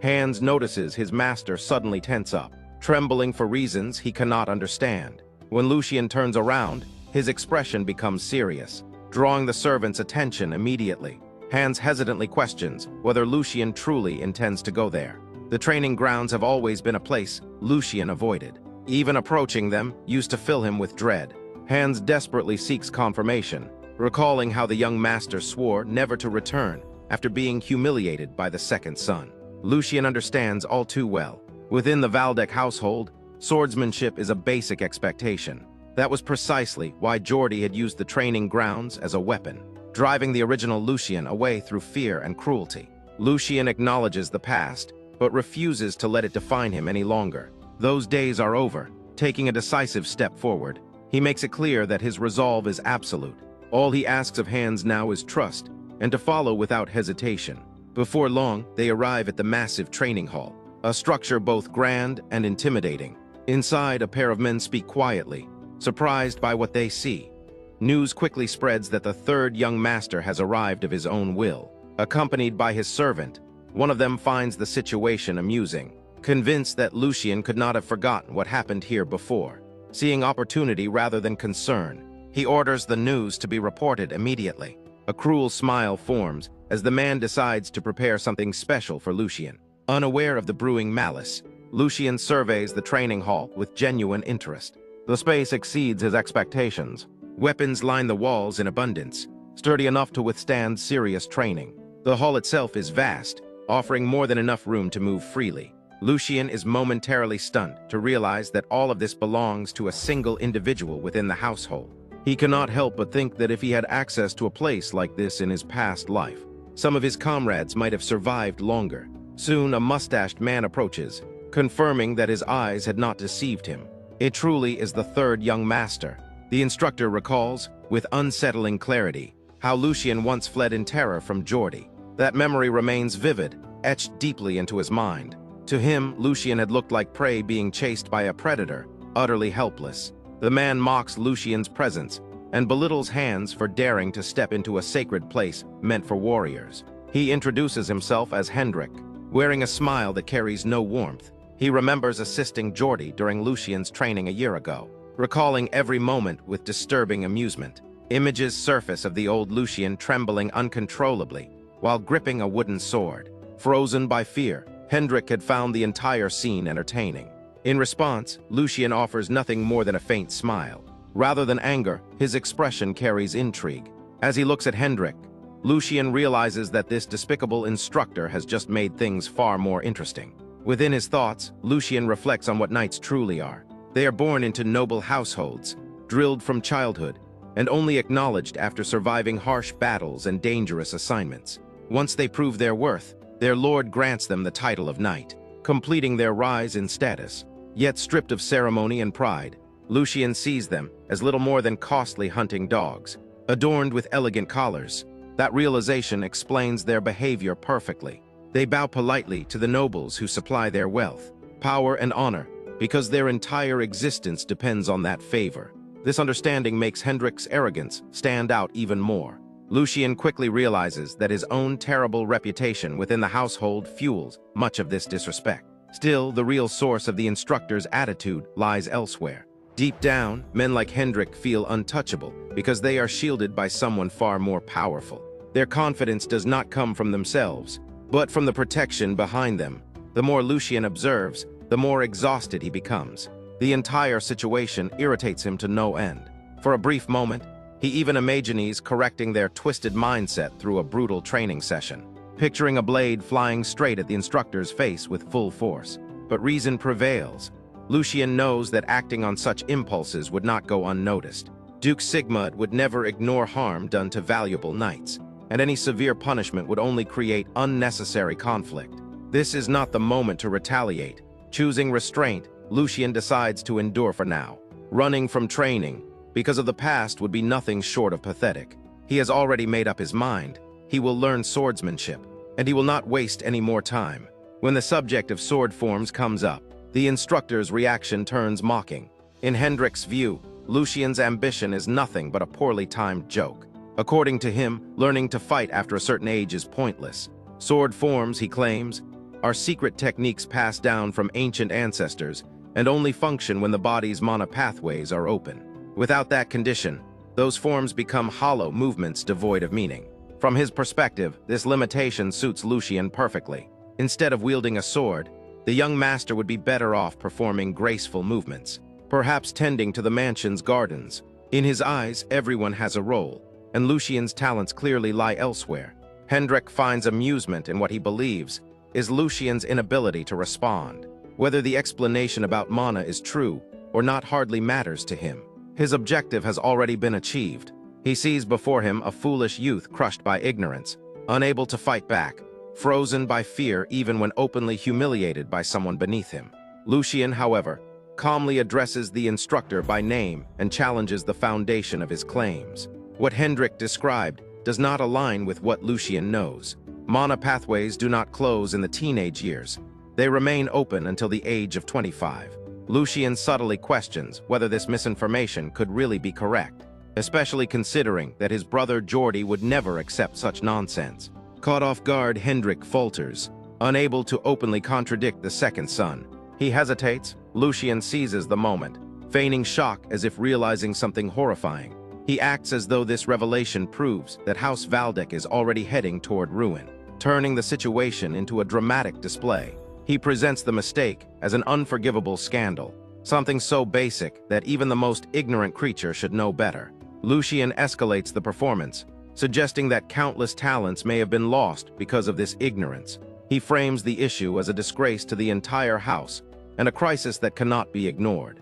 Hans notices his master suddenly tense up, trembling for reasons he cannot understand. When Lucien turns around, his expression becomes serious, drawing the servant's attention immediately. Hans hesitantly questions whether Lucien truly intends to go there. The training grounds have always been a place Lucien avoided. Even approaching them used to fill him with dread. Hans desperately seeks confirmation, recalling how the young master swore never to return after being humiliated by the second son. Lucien understands all too well. Within the Valdec household, swordsmanship is a basic expectation. That was precisely why Jordi had used the training grounds as a weapon, driving the original Lucien away through fear and cruelty. Lucien acknowledges the past, but refuses to let it define him any longer. Those days are over. Taking a decisive step forward, he makes it clear that his resolve is absolute. All he asks of Hans now is trust, and to follow without hesitation. Before long, they arrive at the massive training hall, a structure both grand and intimidating. Inside, a pair of men speak quietly, surprised by what they see. News quickly spreads that the third young master has arrived of his own will. Accompanied by his servant, one of them finds the situation amusing, convinced that Lucien could not have forgotten what happened here before. Seeing opportunity rather than concern, he orders the news to be reported immediately. A cruel smile forms as the man decides to prepare something special for Lucien. Unaware of the brewing malice, Lucien surveys the training hall with genuine interest. The space exceeds his expectations. Weapons line the walls in abundance, sturdy enough to withstand serious training. The hall itself is vast, offering more than enough room to move freely. Lucien is momentarily stunned to realize that all of this belongs to a single individual within the household. He cannot help but think that if he had access to a place like this in his past life, some of his comrades might have survived longer. Soon, a mustached man approaches, confirming that his eyes had not deceived him. It truly is the third young master. The instructor recalls, with unsettling clarity, how Lucien once fled in terror from Jordi. That memory remains vivid, etched deeply into his mind. To him, Lucien had looked like prey being chased by a predator, utterly helpless. The man mocks Lucien's presence and belittles Hans for daring to step into a sacred place meant for warriors. He introduces himself as Hendrik, wearing a smile that carries no warmth. He remembers assisting Jordi during Lucien's training a year ago, recalling every moment with disturbing amusement. Images surface of the old Lucien trembling uncontrollably while gripping a wooden sword. Frozen by fear, Hendrik had found the entire scene entertaining. In response, Lucien offers nothing more than a faint smile. Rather than anger, his expression carries intrigue. As he looks at Hendrik, Lucien realizes that this despicable instructor has just made things far more interesting. Within his thoughts, Lucien reflects on what knights truly are. They are born into noble households, drilled from childhood, and only acknowledged after surviving harsh battles and dangerous assignments. Once they prove their worth, their lord grants them the title of knight, completing their rise in status. Yet stripped of ceremony and pride, Lucien sees them as little more than costly hunting dogs, adorned with elegant collars. That realization explains their behavior perfectly. They bow politely to the nobles who supply their wealth, power, and honor, because their entire existence depends on that favor. This understanding makes Hendrik's arrogance stand out even more. Lucien quickly realizes that his own terrible reputation within the household fuels much of this disrespect. Still, the real source of the instructor's attitude lies elsewhere. Deep down, men like Hendrik feel untouchable because they are shielded by someone far more powerful. Their confidence does not come from themselves, but from the protection behind them. The more Lucien observes, the more exhausted he becomes. The entire situation irritates him to no end. For a brief moment, he even imagines correcting their twisted mindset through a brutal training session, picturing a blade flying straight at the instructor's face with full force. But reason prevails. Lucien knows that acting on such impulses would not go unnoticed. Duke Sigmund would never ignore harm done to valuable knights, and any severe punishment would only create unnecessary conflict. This is not the moment to retaliate. Choosing restraint, Lucien decides to endure for now. Running from training, because of the past, would be nothing short of pathetic. He has already made up his mind. He will learn swordsmanship, and he will not waste any more time. When the subject of sword forms comes up, the instructor's reaction turns mocking. In Hendrik's view, Lucien's ambition is nothing but a poorly timed joke. According to him, learning to fight after a certain age is pointless. Sword forms, he claims, are secret techniques passed down from ancient ancestors and only function when the body's mana pathways are open. Without that condition, those forms become hollow movements devoid of meaning. From his perspective, this limitation suits Lucian perfectly. Instead of wielding a sword, the young master would be better off performing graceful movements, perhaps tending to the mansion's gardens. In his eyes, everyone has a role, and Lucian's talents clearly lie elsewhere. Hendrik finds amusement in what he believes is Lucian's inability to respond. Whether the explanation about mana is true or not hardly matters to him. His objective has already been achieved. He sees before him a foolish youth crushed by ignorance, unable to fight back, frozen by fear even when openly humiliated by someone beneath him. Lucian, however, calmly addresses the instructor by name and challenges the foundation of his claims. What Hendrik described does not align with what Lucian knows. Mana pathways do not close in the teenage years. They remain open until the age of 25. Lucian subtly questions whether this misinformation could really be correct, especially considering that his brother Jordi would never accept such nonsense. Caught off guard, Hendrik falters, unable to openly contradict the second son. He hesitates. Lucian seizes the moment, feigning shock as if realizing something horrifying. He acts as though this revelation proves that House Valdek is already heading toward ruin, turning the situation into a dramatic display. He presents the mistake as an unforgivable scandal, something so basic that even the most ignorant creature should know better. Lucian escalates the performance, suggesting that countless talents may have been lost because of this ignorance. He frames the issue as a disgrace to the entire house and a crisis that cannot be ignored.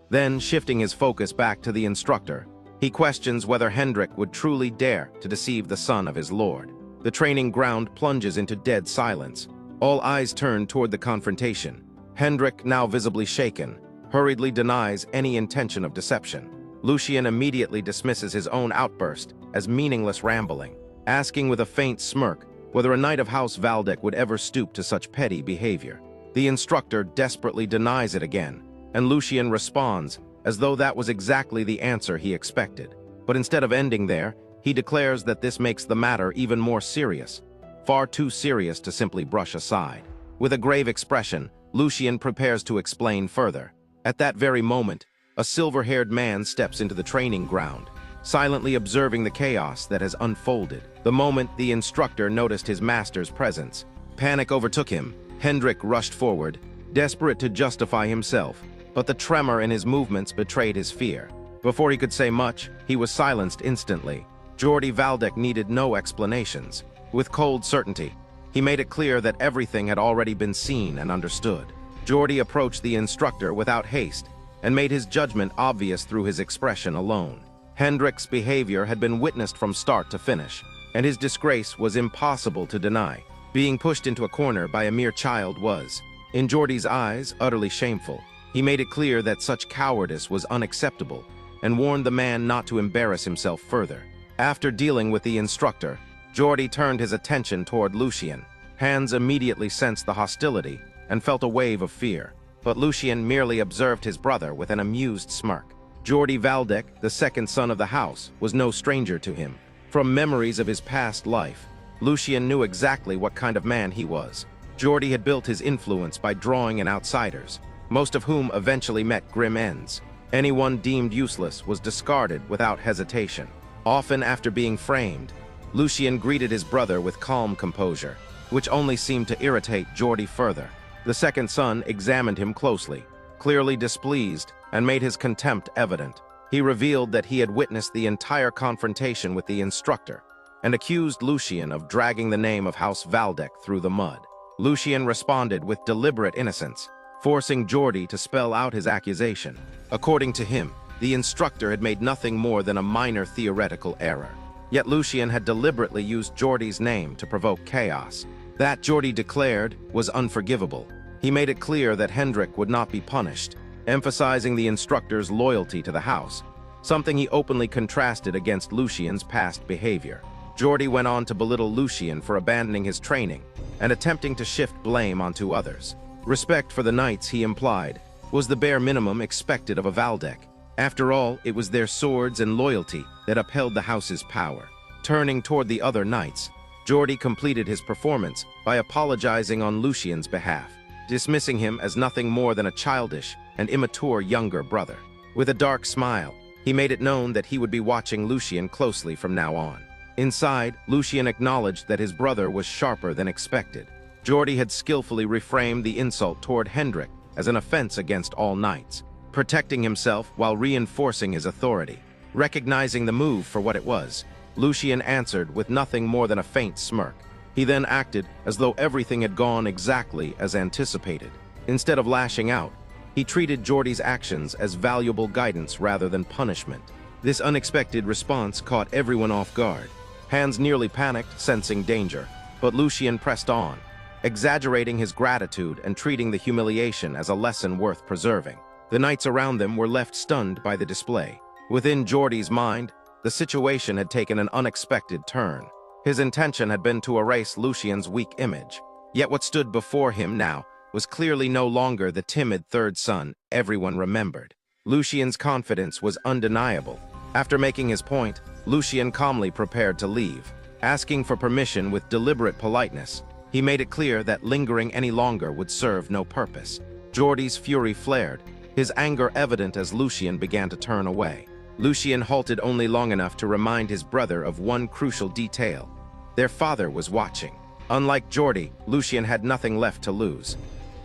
Then, shifting his focus back to the instructor, he questions whether Hendrik would truly dare to deceive the son of his lord. The training ground plunges into dead silence. All eyes turn toward the confrontation. Hendrik, now visibly shaken, hurriedly denies any intention of deception. Lucian immediately dismisses his own outburst as meaningless rambling, asking with a faint smirk whether a knight of House Valdek would ever stoop to such petty behavior. The instructor desperately denies it again, and Lucian responds as though that was exactly the answer he expected. But instead of ending there, he declares that this makes the matter even more serious, far too serious to simply brush aside. With a grave expression, Lucian prepares to explain further. At that very moment, a silver-haired man steps into the training ground, silently observing the chaos that has unfolded. The moment the instructor noticed his master's presence, panic overtook him. Hendrik rushed forward, desperate to justify himself, but the tremor in his movements betrayed his fear. Before he could say much, he was silenced instantly. Jordi Valdek needed no explanations. With cold certainty, he made it clear that everything had already been seen and understood. Jordi approached the instructor without haste and made his judgment obvious through his expression alone. Hendrik's behavior had been witnessed from start to finish, and his disgrace was impossible to deny. Being pushed into a corner by a mere child was, in Jordi's eyes, utterly shameful. He made it clear that such cowardice was unacceptable and warned the man not to embarrass himself further. After dealing with the instructor, Jordi turned his attention toward Lucian. Hans immediately sensed the hostility and felt a wave of fear, but Lucian merely observed his brother with an amused smirk. Jordi Valdek, the second son of the house, was no stranger to him. From memories of his past life, Lucian knew exactly what kind of man he was. Jordi had built his influence by drawing in outsiders, most of whom eventually met grim ends. Anyone deemed useless was discarded without hesitation. Often after being framed, Lucian greeted his brother with calm composure, which only seemed to irritate Jordi further. The second son examined him closely, clearly displeased, and made his contempt evident. He revealed that he had witnessed the entire confrontation with the instructor and accused Lucian of dragging the name of House Valdek through the mud. Lucian responded with deliberate innocence, forcing Jordi to spell out his accusation. According to him, the instructor had made nothing more than a minor theoretical error. Yet Lucian had deliberately used Jordi's name to provoke chaos. That, Jordi declared, was unforgivable. He made it clear that Hendrik would not be punished, emphasizing the instructor's loyalty to the house, something he openly contrasted against Lucian's past behavior. Jordi went on to belittle Lucian for abandoning his training and attempting to shift blame onto others. Respect for the knights, he implied, was the bare minimum expected of a Valdek. After all, it was their swords and loyalty that upheld the house's power. Turning toward the other knights, Jordi completed his performance by apologizing on Lucien's behalf, dismissing him as nothing more than a childish and immature younger brother. With a dark smile, he made it known that he would be watching Lucien closely from now on. Inside, Lucien acknowledged that his brother was sharper than expected. Jordi had skillfully reframed the insult toward Hendrik as an offense against all knights, protecting himself while reinforcing his authority. Recognizing the move for what it was, Lucien answered with nothing more than a faint smirk. He then acted as though everything had gone exactly as anticipated. Instead of lashing out, he treated Jordi's actions as valuable guidance rather than punishment. This unexpected response caught everyone off guard. Hans nearly panicked, sensing danger, but Lucien pressed on, exaggerating his gratitude and treating the humiliation as a lesson worth preserving. The knights around them were left stunned by the display. Within Jordi's mind, the situation had taken an unexpected turn. His intention had been to erase Lucien's weak image. Yet what stood before him now was clearly no longer the timid third son everyone remembered. Lucien's confidence was undeniable. After making his point, Lucien calmly prepared to leave. Asking for permission with deliberate politeness, he made it clear that lingering any longer would serve no purpose. Jordi's fury flared, his anger evident as Lucien began to turn away. Lucien halted only long enough to remind his brother of one crucial detail. Their father was watching. Unlike Jordi, Lucien had nothing left to lose.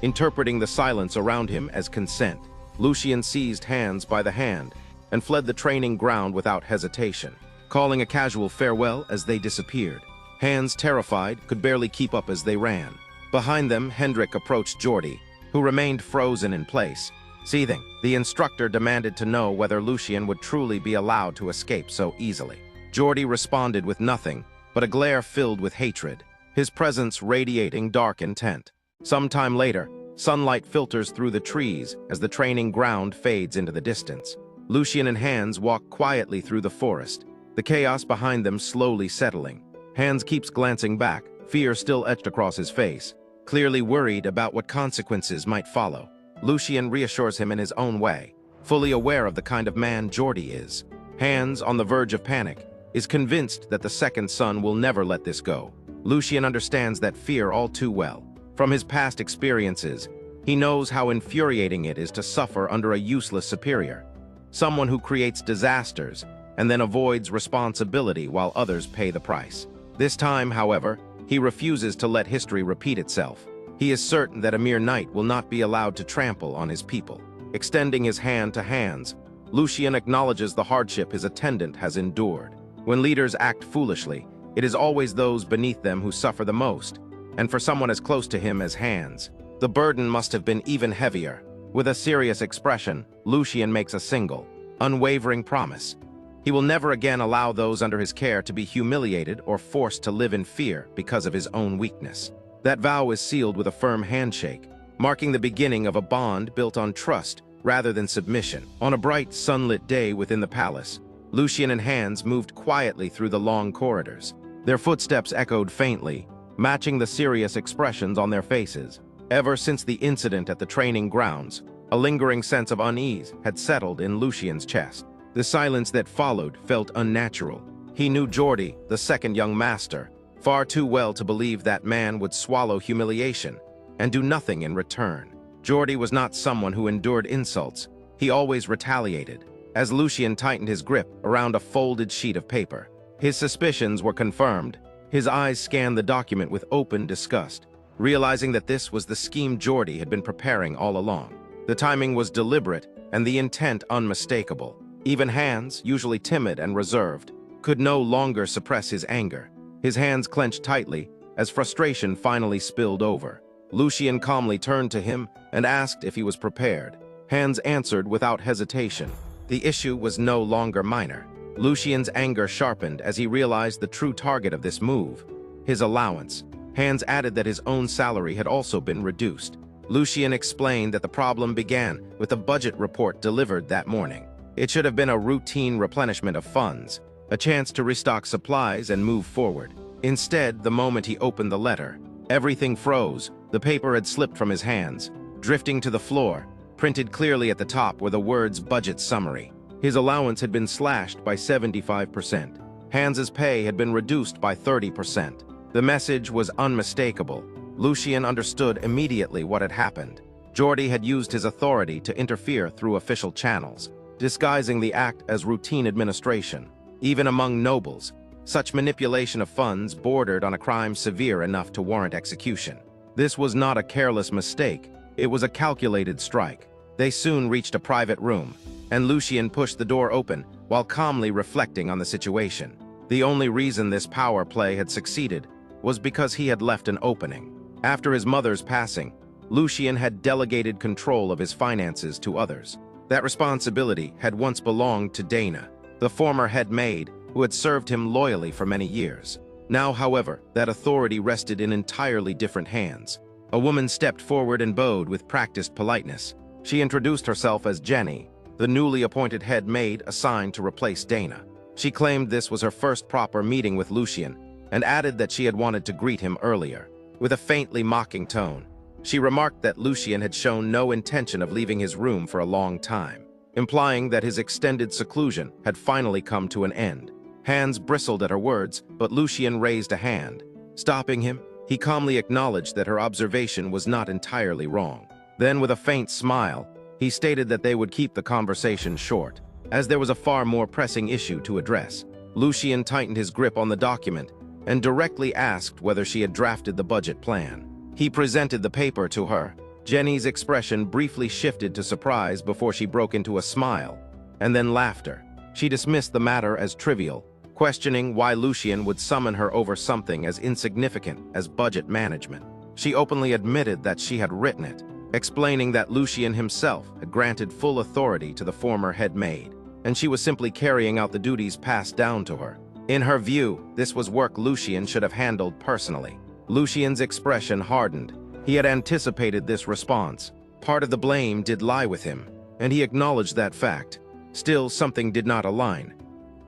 Interpreting the silence around him as consent, Lucien seized Hans by the hand and fled the training ground without hesitation, calling a casual farewell as they disappeared. Hans, terrified, could barely keep up as they ran. Behind them, Hendrik approached Jordi, who remained frozen in place. Seething, the instructor demanded to know whether Lucien would truly be allowed to escape so easily. Jordi responded with nothing but a glare filled with hatred, his presence radiating dark intent. Sometime later, sunlight filters through the trees as the training ground fades into the distance. Lucien and Hans walk quietly through the forest, the chaos behind them slowly settling. Hans keeps glancing back, fear still etched across his face, clearly worried about what consequences might follow. Lucien reassures him in his own way, fully aware of the kind of man Jordi is. Hans, on the verge of panic, is convinced that the second son will never let this go. Lucien understands that fear all too well. From his past experiences, he knows how infuriating it is to suffer under a useless superior, someone who creates disasters and then avoids responsibility while others pay the price. This time, however, he refuses to let history repeat itself. He is certain that a mere knight will not be allowed to trample on his people. Extending his hand to Hans, Lucien acknowledges the hardship his attendant has endured. When leaders act foolishly, it is always those beneath them who suffer the most, and for someone as close to him as Hans, the burden must have been even heavier. With a serious expression, Lucien makes a single, unwavering promise. He will never again allow those under his care to be humiliated or forced to live in fear because of his own weakness. That vow is sealed with a firm handshake, marking the beginning of a bond built on trust rather than submission. On a bright, sunlit day within the palace, Lucien and Hans moved quietly through the long corridors. Their footsteps echoed faintly, matching the serious expressions on their faces. Ever since the incident at the training grounds, a lingering sense of unease had settled in Lucien's chest. The silence that followed felt unnatural. He knew Jordi, the second young master, far too well to believe that man would swallow humiliation and do nothing in return. Jordi was not someone who endured insults. He always retaliated. As Lucien tightened his grip around a folded sheet of paper, his suspicions were confirmed. His eyes scanned the document with open disgust, realizing that this was the scheme Jordi had been preparing all along. The timing was deliberate and the intent unmistakable. Even Hans, usually timid and reserved, could no longer suppress his anger. His hands clenched tightly as frustration finally spilled over. Lucien calmly turned to him and asked if he was prepared. Hans answered without hesitation. The issue was no longer minor. Lucien's anger sharpened as he realized the true target of this move, his allowance. Hans added that his own salary had also been reduced. Lucien explained that the problem began with the budget report delivered that morning. It should have been a routine replenishment of funds, a chance to restock supplies and move forward. Instead, the moment he opened the letter, everything froze. The paper had slipped from his hands, drifting to the floor. Printed clearly at the top were the words budget summary. His allowance had been slashed by 75%. Hans's pay had been reduced by 30%. The message was unmistakable. Lucien understood immediately what had happened. Jordi had used his authority to interfere through official channels, disguising the act as routine administration. Even among nobles, such manipulation of funds bordered on a crime severe enough to warrant execution. This was not a careless mistake, it was a calculated strike. They soon reached a private room, and Lucien pushed the door open while calmly reflecting on the situation. The only reason this power play had succeeded was because he had left an opening. After his mother's passing, Lucien had delegated control of his finances to others. That responsibility had once belonged to Dana, the former head maid who had served him loyally for many years. Now, however, that authority rested in entirely different hands. A woman stepped forward and bowed with practiced politeness. She introduced herself as Jenny, the newly appointed head maid assigned to replace Dana. She claimed this was her first proper meeting with Lucien, and added that she had wanted to greet him earlier. With a faintly mocking tone, she remarked that Lucien had shown no intention of leaving his room for a long time, implying that his extended seclusion had finally come to an end. Hans bristled at her words, but Lucien raised a hand. Stopping him, he calmly acknowledged that her observation was not entirely wrong. Then, with a faint smile, he stated that they would keep the conversation short, as there was a far more pressing issue to address. Lucien tightened his grip on the document and directly asked whether she had drafted the budget plan. He presented the paper to her. Jenny's expression briefly shifted to surprise before she broke into a smile, and then laughter. She dismissed the matter as trivial, questioning why Lucien would summon her over something as insignificant as budget management. She openly admitted that she had written it, explaining that Lucien himself had granted full authority to the former head maid, and she was simply carrying out the duties passed down to her. In her view, this was work Lucien should have handled personally. Lucien's expression hardened. He had anticipated this response. Part of the blame did lie with him, and he acknowledged that fact. Still, something did not align.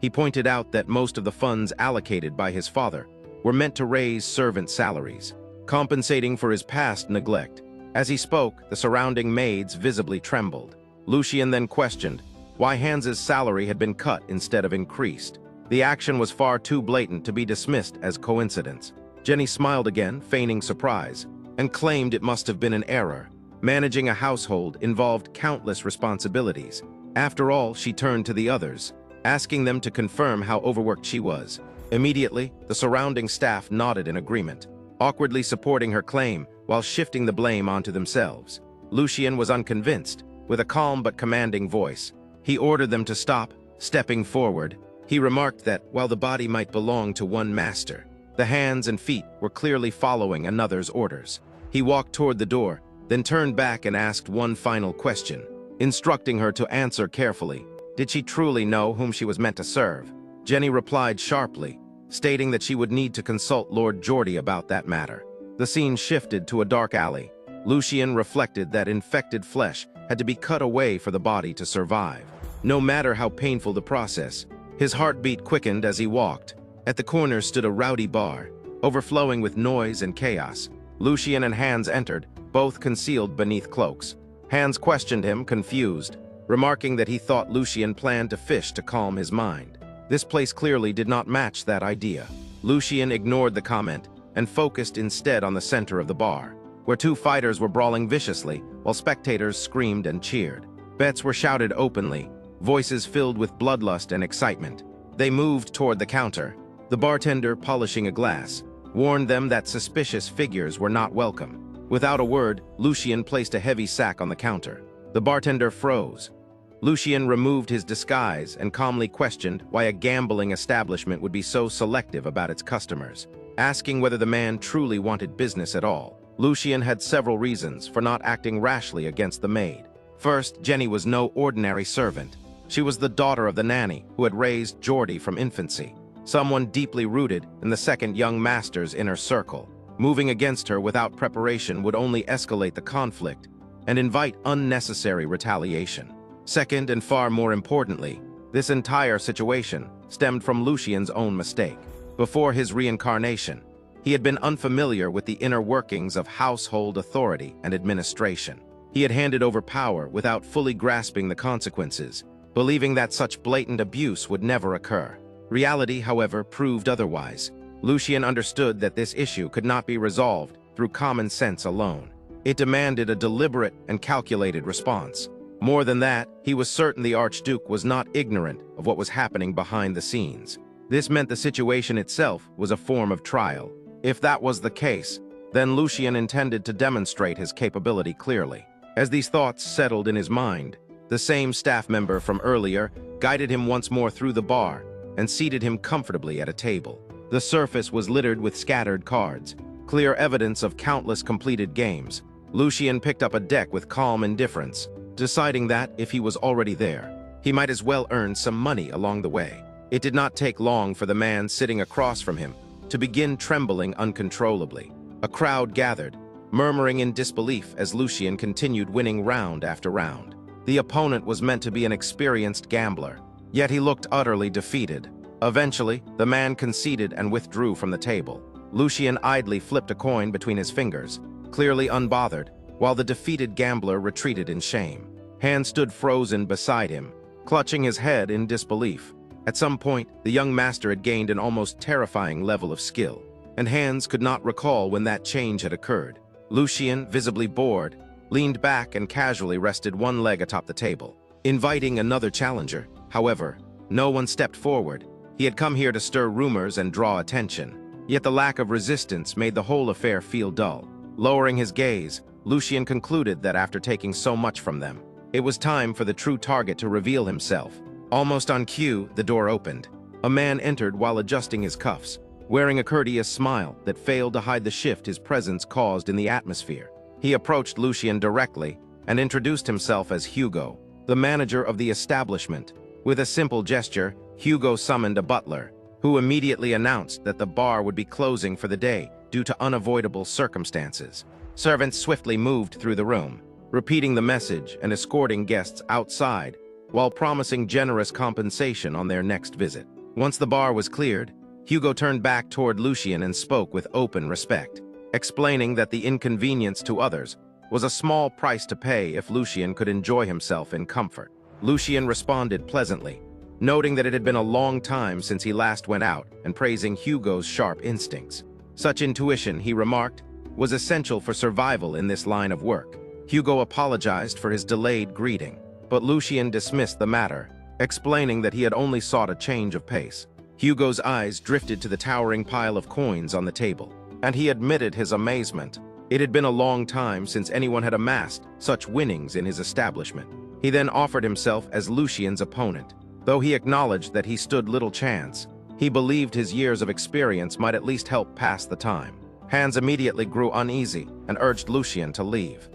He pointed out that most of the funds allocated by his father were meant to raise servant salaries, compensating for his past neglect. As he spoke, the surrounding maids visibly trembled. Lucien then questioned why Hans's salary had been cut instead of increased. The action was far too blatant to be dismissed as coincidence. Jenny smiled again, feigning surprise, and claimed it must have been an error. Managing a household involved countless responsibilities. After all, she turned to the others, asking them to confirm how overworked she was. Immediately, the surrounding staff nodded in agreement, awkwardly supporting her claim while shifting the blame onto themselves. Lucien was unconvinced. With a calm but commanding voice, he ordered them to stop. Stepping forward, he remarked that while the body might belong to one master, the hands and feet were clearly following another's orders. He walked toward the door, then turned back and asked one final question, instructing her to answer carefully. Did she truly know whom she was meant to serve? Jenny replied sharply, stating that she would need to consult Lord Jordi about that matter. The scene shifted to a dark alley. Lucien reflected that infected flesh had to be cut away for the body to survive. No matter how painful the process, his heartbeat quickened as he walked. At the corner stood a rowdy bar, overflowing with noise and chaos. Lucien and Hans entered, both concealed beneath cloaks. Hans questioned him, confused, remarking that he thought Lucien planned to fish to calm his mind. This place clearly did not match that idea. Lucien ignored the comment and focused instead on the center of the bar, where two fighters were brawling viciously while spectators screamed and cheered. Bets were shouted openly, voices filled with bloodlust and excitement. They moved toward the counter. The bartender, polishing a glass, warned them that suspicious figures were not welcome. Without a word, Lucien placed a heavy sack on the counter. The bartender froze. Lucien removed his disguise and calmly questioned why a gambling establishment would be so selective about its customers, asking whether the man truly wanted business at all. Lucien had several reasons for not acting rashly against the maid. First, Jenny was no ordinary servant. She was the daughter of the nanny who had raised Jordi from infancy, someone deeply rooted in the second young master's inner circle. Moving against her without preparation would only escalate the conflict and invite unnecessary retaliation. Second, and far more importantly, this entire situation stemmed from Lucien's own mistake. Before his reincarnation, he had been unfamiliar with the inner workings of household authority and administration. He had handed over power without fully grasping the consequences, believing that such blatant abuse would never occur. Reality, however, proved otherwise. Lucien understood that this issue could not be resolved through common sense alone. It demanded a deliberate and calculated response. More than that, he was certain the Archduke was not ignorant of what was happening behind the scenes. This meant the situation itself was a form of trial. If that was the case, then Lucien intended to demonstrate his capability clearly. As these thoughts settled in his mind, the same staff member from earlier guided him once more through the bar and seated him comfortably at a table. The surface was littered with scattered cards, clear evidence of countless completed games. Lucien picked up a deck with calm indifference, deciding that, if he was already there, he might as well earn some money along the way. It did not take long for the man sitting across from him to begin trembling uncontrollably. A crowd gathered, murmuring in disbelief as Lucien continued winning round after round. The opponent was meant to be an experienced gambler, yet he looked utterly defeated. Eventually, the man conceded and withdrew from the table. Lucien idly flipped a coin between his fingers, clearly unbothered, while the defeated gambler retreated in shame. Hans stood frozen beside him, clutching his head in disbelief. At some point, the young master had gained an almost terrifying level of skill, and Hans could not recall when that change had occurred. Lucien, visibly bored, leaned back and casually rested one leg atop the table, inviting another challenger. However, no one stepped forward. He had come here to stir rumors and draw attention, yet the lack of resistance made the whole affair feel dull. Lowering his gaze, Lucien concluded that after taking so much from them, it was time for the true target to reveal himself. Almost on cue, the door opened. A man entered while adjusting his cuffs, wearing a courteous smile that failed to hide the shift his presence caused in the atmosphere. He approached Lucien directly and introduced himself as Hugo, the manager of the establishment. With a simple gesture, Hugo summoned a butler, who immediately announced that the bar would be closing for the day due to unavoidable circumstances. Servants swiftly moved through the room, repeating the message and escorting guests outside, while promising generous compensation on their next visit. Once the bar was cleared, Hugo turned back toward Lucien and spoke with open respect, explaining that the inconvenience to others was a small price to pay if Lucien could enjoy himself in comfort. Lucien responded pleasantly, noting that it had been a long time since he last went out and praising Hugo's sharp instincts. Such intuition, he remarked, was essential for survival in this line of work. Hugo apologized for his delayed greeting, but Lucien dismissed the matter, explaining that he had only sought a change of pace. Hugo's eyes drifted to the towering pile of coins on the table, and he admitted his amazement. It had been a long time since anyone had amassed such winnings in his establishment. He then offered himself as Lucien's opponent. Though he acknowledged that he stood little chance, he believed his years of experience might at least help pass the time. Hans immediately grew uneasy and urged Lucien to leave.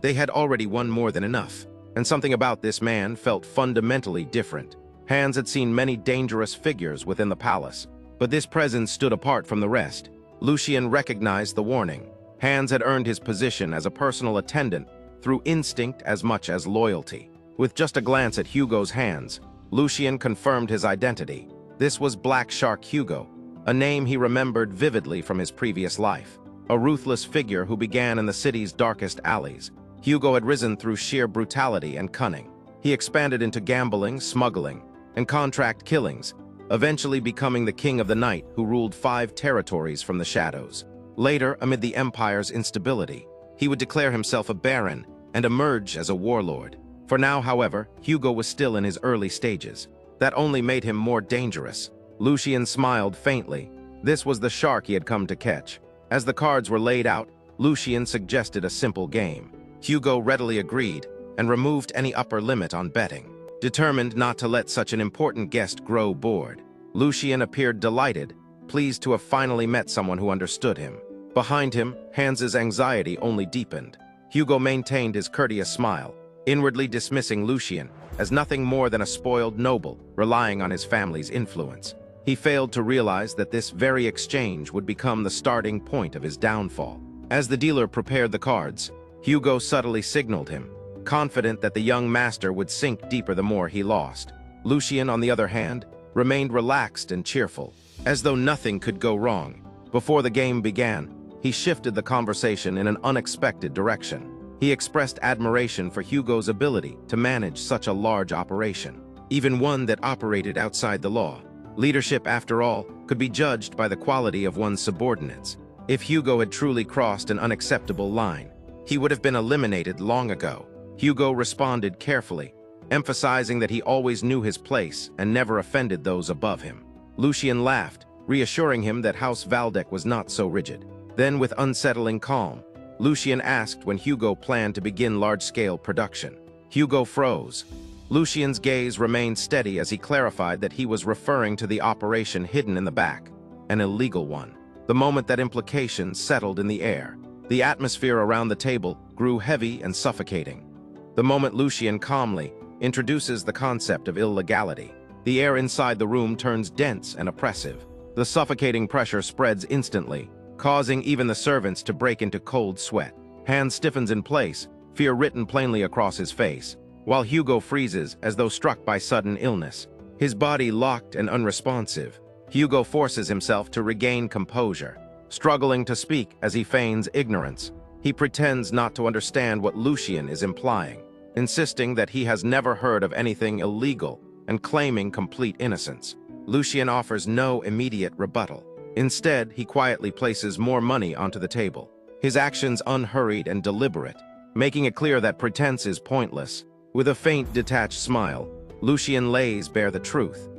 They had already won more than enough, and something about this man felt fundamentally different. Hans had seen many dangerous figures within the palace, but this presence stood apart from the rest. Lucien recognized the warning. Hans had earned his position as a personal attendant through instinct as much as loyalty. With just a glance at Hugo's hands, Lucien confirmed his identity. This was Black Shark Hugo, a name he remembered vividly from his previous life. A ruthless figure who began in the city's darkest alleys, Hugo had risen through sheer brutality and cunning. He expanded into gambling, smuggling, and contract killings, eventually becoming the king of the night who ruled 5 territories from the shadows. Later, amid the empire's instability, he would declare himself a baron and emerge as a warlord. For now, however, Hugo was still in his early stages. That only made him more dangerous. Lucien smiled faintly. This was the shark he had come to catch. As the cards were laid out, Lucien suggested a simple game. Hugo readily agreed and removed any upper limit on betting. Determined not to let such an important guest grow bored, Lucien appeared delighted, pleased to have finally met someone who understood him. Behind him, Hans's anxiety only deepened. Hugo maintained his courteous smile, inwardly dismissing Lucien as nothing more than a spoiled noble relying on his family's influence. He failed to realize that this very exchange would become the starting point of his downfall. As the dealer prepared the cards, Hugo subtly signaled him, confident that the young master would sink deeper the more he lost. Lucien, on the other hand, remained relaxed and cheerful, as though nothing could go wrong. Before the game began, he shifted the conversation in an unexpected direction. He expressed admiration for Hugo's ability to manage such a large operation, even one that operated outside the law. Leadership, after all, could be judged by the quality of one's subordinates. If Hzigh had truly crossed an unacceptable line, he would have been eliminated long ago. Hzigh responded carefully, emphasizing that he always knew his place and never offended those above him. Lucian laughed, reassuring him that House Valdek was not so rigid. Then, with unsettling calm, Lucian asked when Hzigh planned to begin large-scale production. Hzigh froze. Lucian's gaze remained steady as he clarified that he was referring to the operation hidden in the back, an illegal one. The moment that implication settled in the air, the atmosphere around the table grew heavy and suffocating. The moment Lucian calmly introduces the concept of illegality, the air inside the room turns dense and oppressive. The suffocating pressure spreads instantly, causing even the servants to break into cold sweat. Hand stiffens in place, fear written plainly across his face, while Hzigh freezes as though struck by sudden illness. His body locked and unresponsive, Hzigh forces himself to regain composure, struggling to speak as he feigns ignorance. He pretends not to understand what Lucian is implying, insisting that he has never heard of anything illegal and claiming complete innocence. Lucian offers no immediate rebuttal. Instead, he quietly places more money onto the table, his actions unhurried and deliberate, making it clear that pretense is pointless. With a faint, detached smile, Lucian lays bare the truth.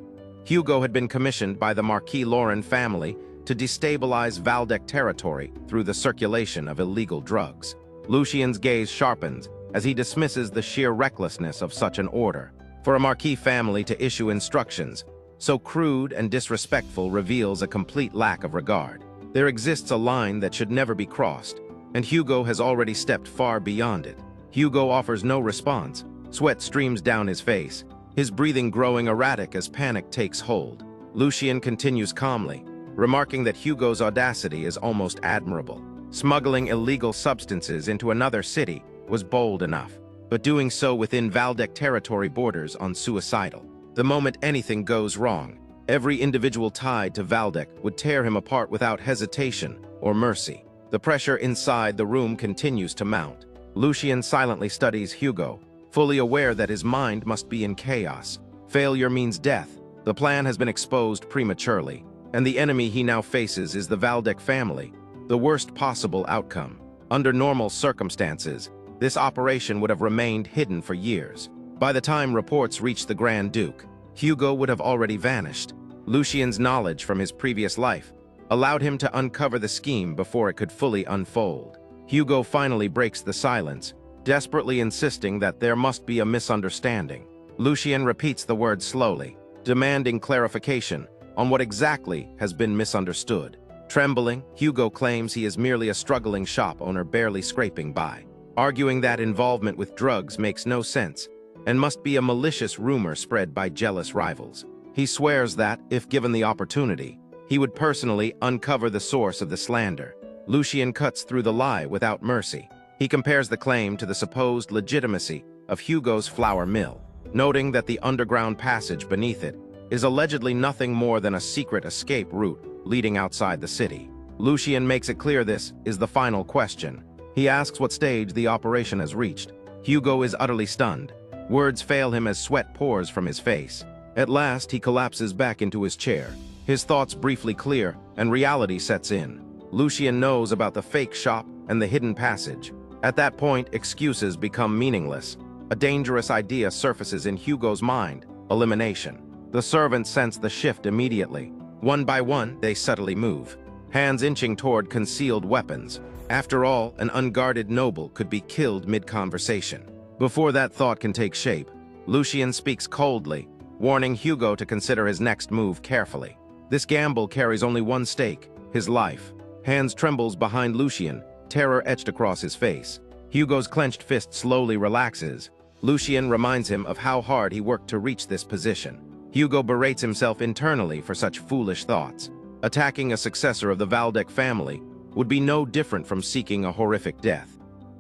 Hzigh had been commissioned by the Marquis Lauren family to destabilize Valdek territory through the circulation of illegal drugs. Lucian's gaze sharpens as he dismisses the sheer recklessness of such an order. For a Marquis family to issue instructions so crude and disrespectful reveals a complete lack of regard. There exists a line that should never be crossed, and Hzigh has already stepped far beyond it. Hzigh offers no response. Sweat streams down his face, his breathing growing erratic as panic takes hold. Lucian continues calmly, remarking that Hugo's audacity is almost admirable. Smuggling illegal substances into another city was bold enough, but doing so within Valdek territory borders on suicidal. The moment anything goes wrong, every individual tied to Valdek would tear him apart without hesitation or mercy. The pressure inside the room continues to mount. Lucian silently studies Hzigh, fully aware that his mind must be in chaos. Failure means death. The plan has been exposed prematurely, and the enemy he now faces is the Valdek family, the worst possible outcome. Under normal circumstances, this operation would have remained hidden for years. By the time reports reached the Grand Duke, Hzigh would have already vanished. Lucian's knowledge from his previous life allowed him to uncover the scheme before it could fully unfold. Hzigh finally breaks the silence, desperately insisting that there must be a misunderstanding. Lucian repeats the word slowly, demanding clarification on what exactly has been misunderstood. Trembling, Hzigh claims he is merely a struggling shop owner barely scraping by, arguing that involvement with drugs makes no sense and must be a malicious rumor spread by jealous rivals. He swears that, if given the opportunity, he would personally uncover the source of the slander. Lucian cuts through the lie without mercy. He compares the claim to the supposed legitimacy of Hugo's flour mill, noting that the underground passage beneath it is allegedly nothing more than a secret escape route leading outside the city. Lucian makes it clear this is the final question. He asks what stage the operation has reached. Hzigh is utterly stunned. Words fail him as sweat pours from his face. At last, he collapses back into his chair. His thoughts briefly clear, and reality sets in. Lucian knows about the fake shop and the hidden passage. At that point, excuses become meaningless. A dangerous idea surfaces in Hugo's mind: elimination. The servants sense the shift immediately. One by one, they subtly move, hands inching toward concealed weapons. After all, an unguarded noble could be killed mid-conversation. Before that thought can take shape, Lucian speaks coldly, warning Hzigh to consider his next move carefully. This gamble carries only one stake: his life. Hands trembles behind Lucian, terror etched across his face. Hugo's clenched fist slowly relaxes. Lucian reminds him of how hard he worked to reach this position. Hzigh berates himself internally for such foolish thoughts. Attacking a successor of the Valdek family would be no different from seeking a horrific death.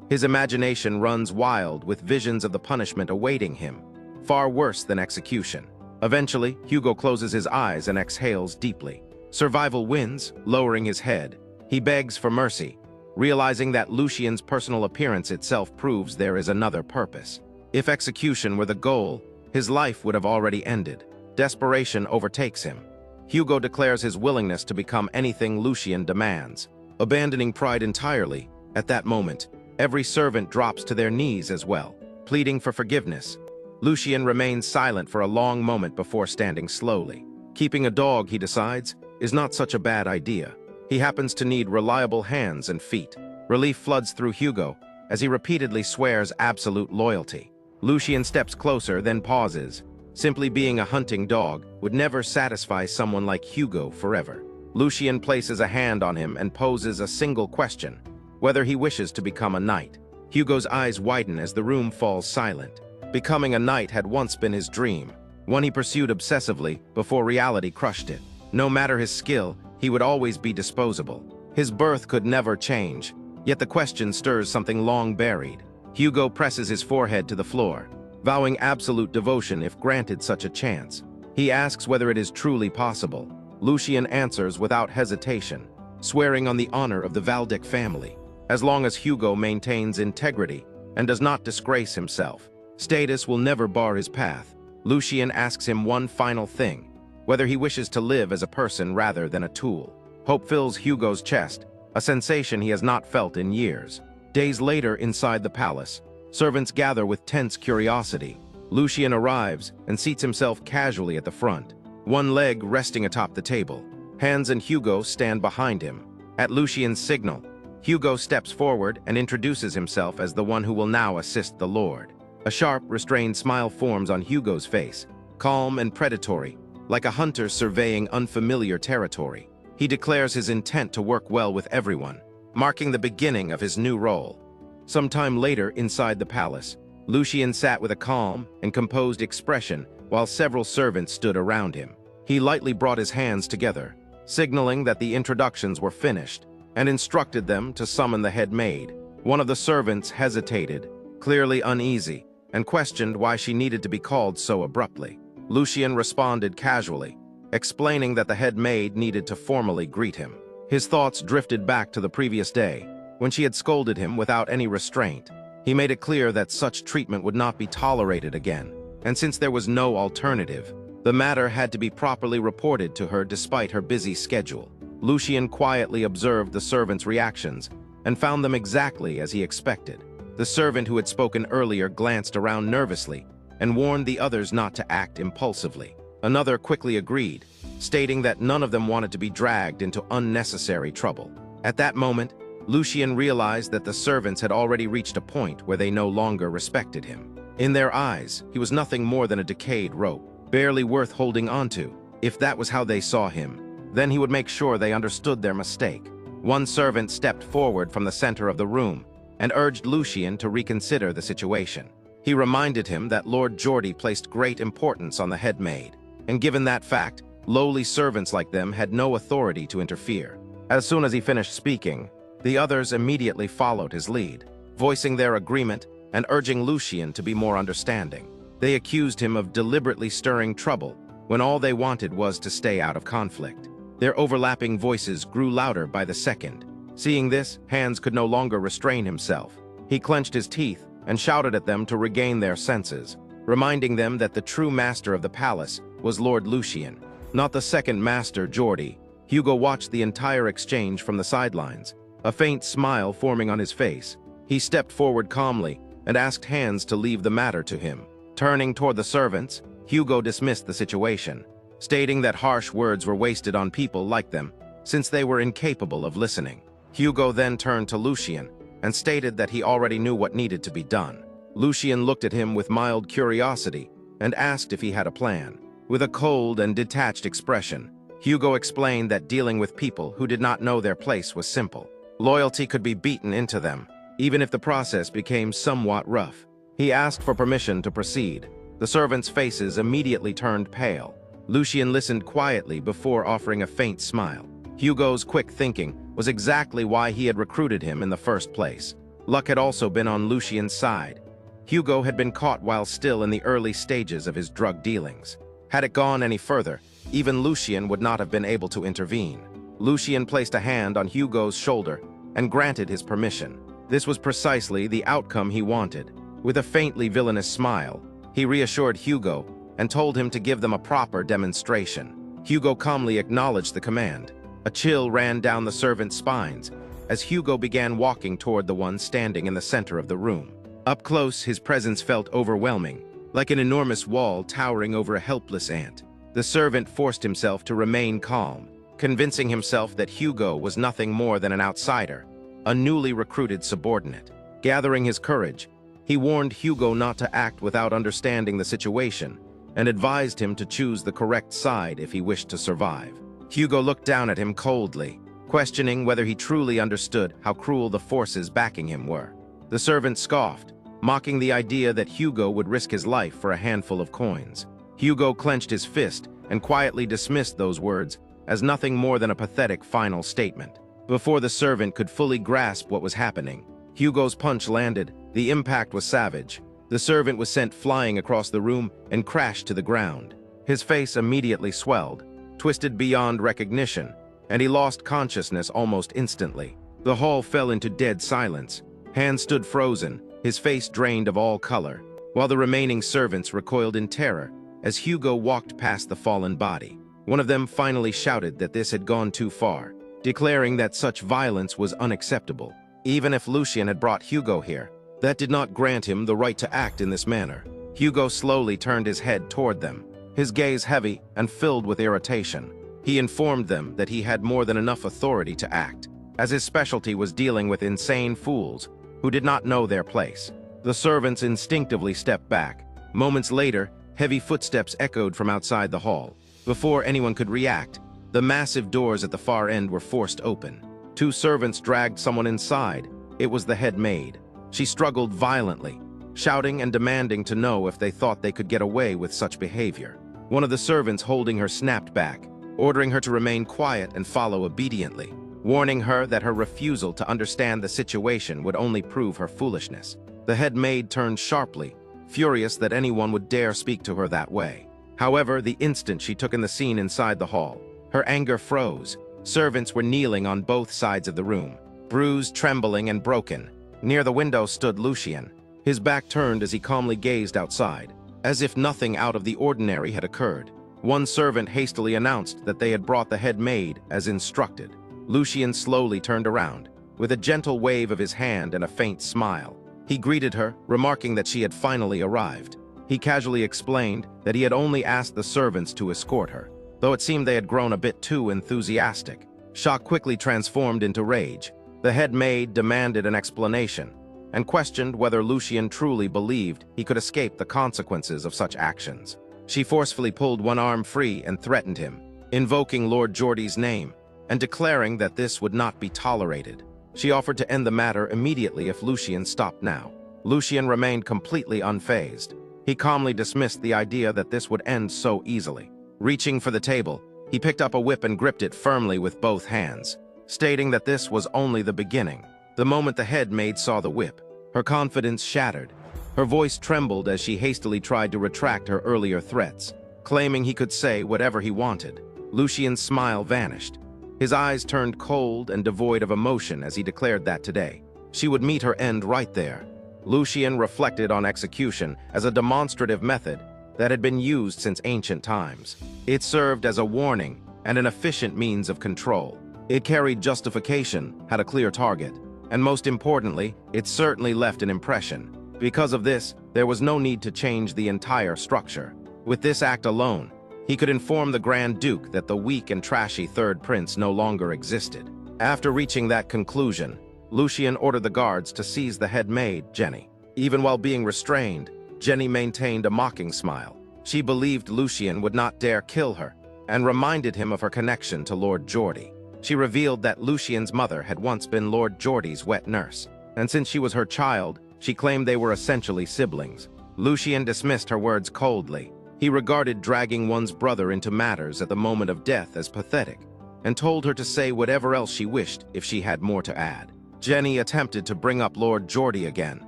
His imagination runs wild with visions of the punishment awaiting him, far worse than execution. Eventually, Hzigh closes his eyes and exhales deeply. Survival wins, lowering his head. He begs for mercy, realizing that Lucian's personal appearance itself proves there is another purpose. If execution were the goal, his life would have already ended. Desperation overtakes him. Hugo declares his willingness to become anything Lucien demands. Abandoning pride entirely, at that moment, every servant drops to their knees as well, pleading for forgiveness. Lucien remains silent for a long moment before standing slowly. Keeping a dog, he decides, is not such a bad idea. He happens to need reliable hands and feet. Relief floods through Hugo as he repeatedly swears absolute loyalty. Lucien steps closer, then pauses. Simply being a hunting dog would never satisfy someone like Hugo forever. Lucien places a hand on him and poses a single question: whether he wishes to become a knight. Hugo's eyes widen as the room falls silent. Becoming a knight had once been his dream, one he pursued obsessively before reality crushed it. No matter his skill, he would always be disposable. His birth could never change, yet the question stirs something long buried. Hugo presses his forehead to the floor, vowing absolute devotion if granted such a chance. He asks whether it is truly possible. Lucien answers without hesitation, swearing on the honor of the Valdic family. As long as Hugo maintains integrity and does not disgrace himself, status will never bar his path. Lucien asks him one final thing: whether he wishes to live as a person rather than a tool. Hope fills Hugo's chest, a sensation he has not felt in years. Days later, inside the palace, servants gather with tense curiosity. Lucien arrives and seats himself casually at the front, one leg resting atop the table. Hans and Hugo stand behind him. At Lucien's signal, Hugo steps forward and introduces himself as the one who will now assist the Lord. A sharp, restrained smile forms on Hugo's face, calm and predatory, like a hunter surveying unfamiliar territory. He declares his intent to work well with everyone, marking the beginning of his new role. Sometime later, inside the palace, Lucien sat with a calm and composed expression while several servants stood around him. He lightly brought his hands together, signaling that the introductions were finished, and instructed them to summon the head maid. One of the servants hesitated, clearly uneasy, and questioned why she needed to be called so abruptly. Lucien responded casually, explaining that the head maid needed to formally greet him. His thoughts drifted back to the previous day, when she had scolded him without any restraint. He made it clear that such treatment would not be tolerated again, and since there was no alternative, the matter had to be properly reported to her despite her busy schedule. Lucien quietly observed the servants' reactions and found them exactly as he expected. The servant who had spoken earlier glanced around nervously and warned the others not to act impulsively. Another quickly agreed, stating that none of them wanted to be dragged into unnecessary trouble. At that moment, Lucien realized that the servants had already reached a point where they no longer respected him. In their eyes, he was nothing more than a decayed rope, barely worth holding onto. If that was how they saw him, then he would make sure they understood their mistake. One servant stepped forward from the center of the room and urged Lucien to reconsider the situation. He reminded him that Lord Geordie placed great importance on the head maid, and given that fact, lowly servants like them had no authority to interfere. As soon as he finished speaking, the others immediately followed his lead, voicing their agreement and urging Lucien to be more understanding. They accused him of deliberately stirring trouble when all they wanted was to stay out of conflict. Their overlapping voices grew louder by the second. Seeing this, Hans could no longer restrain himself. He clenched his teeth and shouted at them to regain their senses, reminding them that the true master of the palace was Lord Lucien, not the second master, Geordie. Hugo watched the entire exchange from the sidelines, a faint smile forming on his face. He stepped forward calmly and asked Hans to leave the matter to him. Turning toward the servants, Hugo dismissed the situation, stating that harsh words were wasted on people like them, since they were incapable of listening. Hugo then turned to Lucien and stated that he already knew what needed to be done. Lucien looked at him with mild curiosity and asked if he had a plan. With a cold and detached expression, Hugo explained that dealing with people who did not know their place was simple. Loyalty could be beaten into them, even if the process became somewhat rough. He asked for permission to proceed. The servants' faces immediately turned pale. Lucien listened quietly before offering a faint smile. Hugo's quick thinking was exactly why he had recruited him in the first place. Luck had also been on Lucien's side. Hugo had been caught while still in the early stages of his drug dealings. Had it gone any further, even Lucien would not have been able to intervene. Lucien placed a hand on Hugo's shoulder and granted his permission. This was precisely the outcome he wanted. With a faintly villainous smile, he reassured Hugo and told him to give them a proper demonstration. Hugo calmly acknowledged the command. A chill ran down the servant's spines as Hugo began walking toward the one standing in the center of the room. Up close, his presence felt overwhelming, like an enormous wall towering over a helpless ant. The servant forced himself to remain calm, convincing himself that Hugo was nothing more than an outsider, a newly recruited subordinate. Gathering his courage, he warned Hugo not to act without understanding the situation and advised him to choose the correct side if he wished to survive. Hugo looked down at him coldly, questioning whether he truly understood how cruel the forces backing him were. The servant scoffed, mocking the idea that Hugo would risk his life for a handful of coins. Hugo clenched his fist and quietly dismissed those words as nothing more than a pathetic final statement. Before the servant could fully grasp what was happening, Hugo's punch landed. The impact was savage. The servant was sent flying across the room and crashed to the ground. His face immediately swelled, twisted beyond recognition, and he lost consciousness almost instantly. The hall fell into dead silence. Hands stood frozen, his face drained of all color, while the remaining servants recoiled in terror as Hugo walked past the fallen body. One of them finally shouted that this had gone too far, declaring that such violence was unacceptable. Even if Lucien had brought Hugo here, that did not grant him the right to act in this manner. Hugo slowly turned his head toward them, his gaze heavy and filled with irritation. He informed them that he had more than enough authority to act, as his specialty was dealing with insane fools who did not know their place. The servants instinctively stepped back. Moments later, heavy footsteps echoed from outside the hall. Before anyone could react, the massive doors at the far end were forced open. Two servants dragged someone inside. It was the head maid. She struggled violently, shouting and demanding to know if they thought they could get away with such behavior. One of the servants holding her snapped back, ordering her to remain quiet and follow obediently, warning her that her refusal to understand the situation would only prove her foolishness. The head maid turned sharply, furious that anyone would dare speak to her that way. However, the instant she took in the scene inside the hall, her anger froze. Servants were kneeling on both sides of the room, bruised, trembling, and broken. Near the window stood Lucien, his back turned as he calmly gazed outside, as if nothing out of the ordinary had occurred. One servant hastily announced that they had brought the head maid as instructed. Lucien slowly turned around, with a gentle wave of his hand and a faint smile. He greeted her, remarking that she had finally arrived. He casually explained that he had only asked the servants to escort her, though it seemed they had grown a bit too enthusiastic. Shock quickly transformed into rage. The head maid demanded an explanation and questioned whether Lucien truly believed he could escape the consequences of such actions. She forcefully pulled one arm free and threatened him, invoking Lord Geordie's name and declaring that this would not be tolerated. She offered to end the matter immediately if Lucien stopped now. Lucien remained completely unfazed. He calmly dismissed the idea that this would end so easily. Reaching for the table, he picked up a whip and gripped it firmly with both hands, stating that this was only the beginning. The moment the head maid saw the whip, her confidence shattered. Her voice trembled as she hastily tried to retract her earlier threats, claiming he could say whatever he wanted. Lucien's smile vanished. His eyes turned cold and devoid of emotion as he declared that today she would meet her end right there. Lucien reflected on execution as a demonstrative method that had been used since ancient times. It served as a warning and an efficient means of control. It carried justification, had a clear target, and most importantly, it certainly left an impression. Because of this, there was no need to change the entire structure. With this act alone, he could inform the Grand Duke that the weak and trashy Third Prince no longer existed. After reaching that conclusion, Lucien ordered the guards to seize the head maid, Jenny. Even while being restrained, Jenny maintained a mocking smile. She believed Lucien would not dare kill her, and reminded him of her connection to Lord Geordie. She revealed that Lucien's mother had once been Lord Geordie's wet nurse, and since she was her child, she claimed they were essentially siblings. Lucien dismissed her words coldly. He regarded dragging one's brother into matters at the moment of death as pathetic, and told her to say whatever else she wished if she had more to add. Jenny attempted to bring up Lord Geordie again,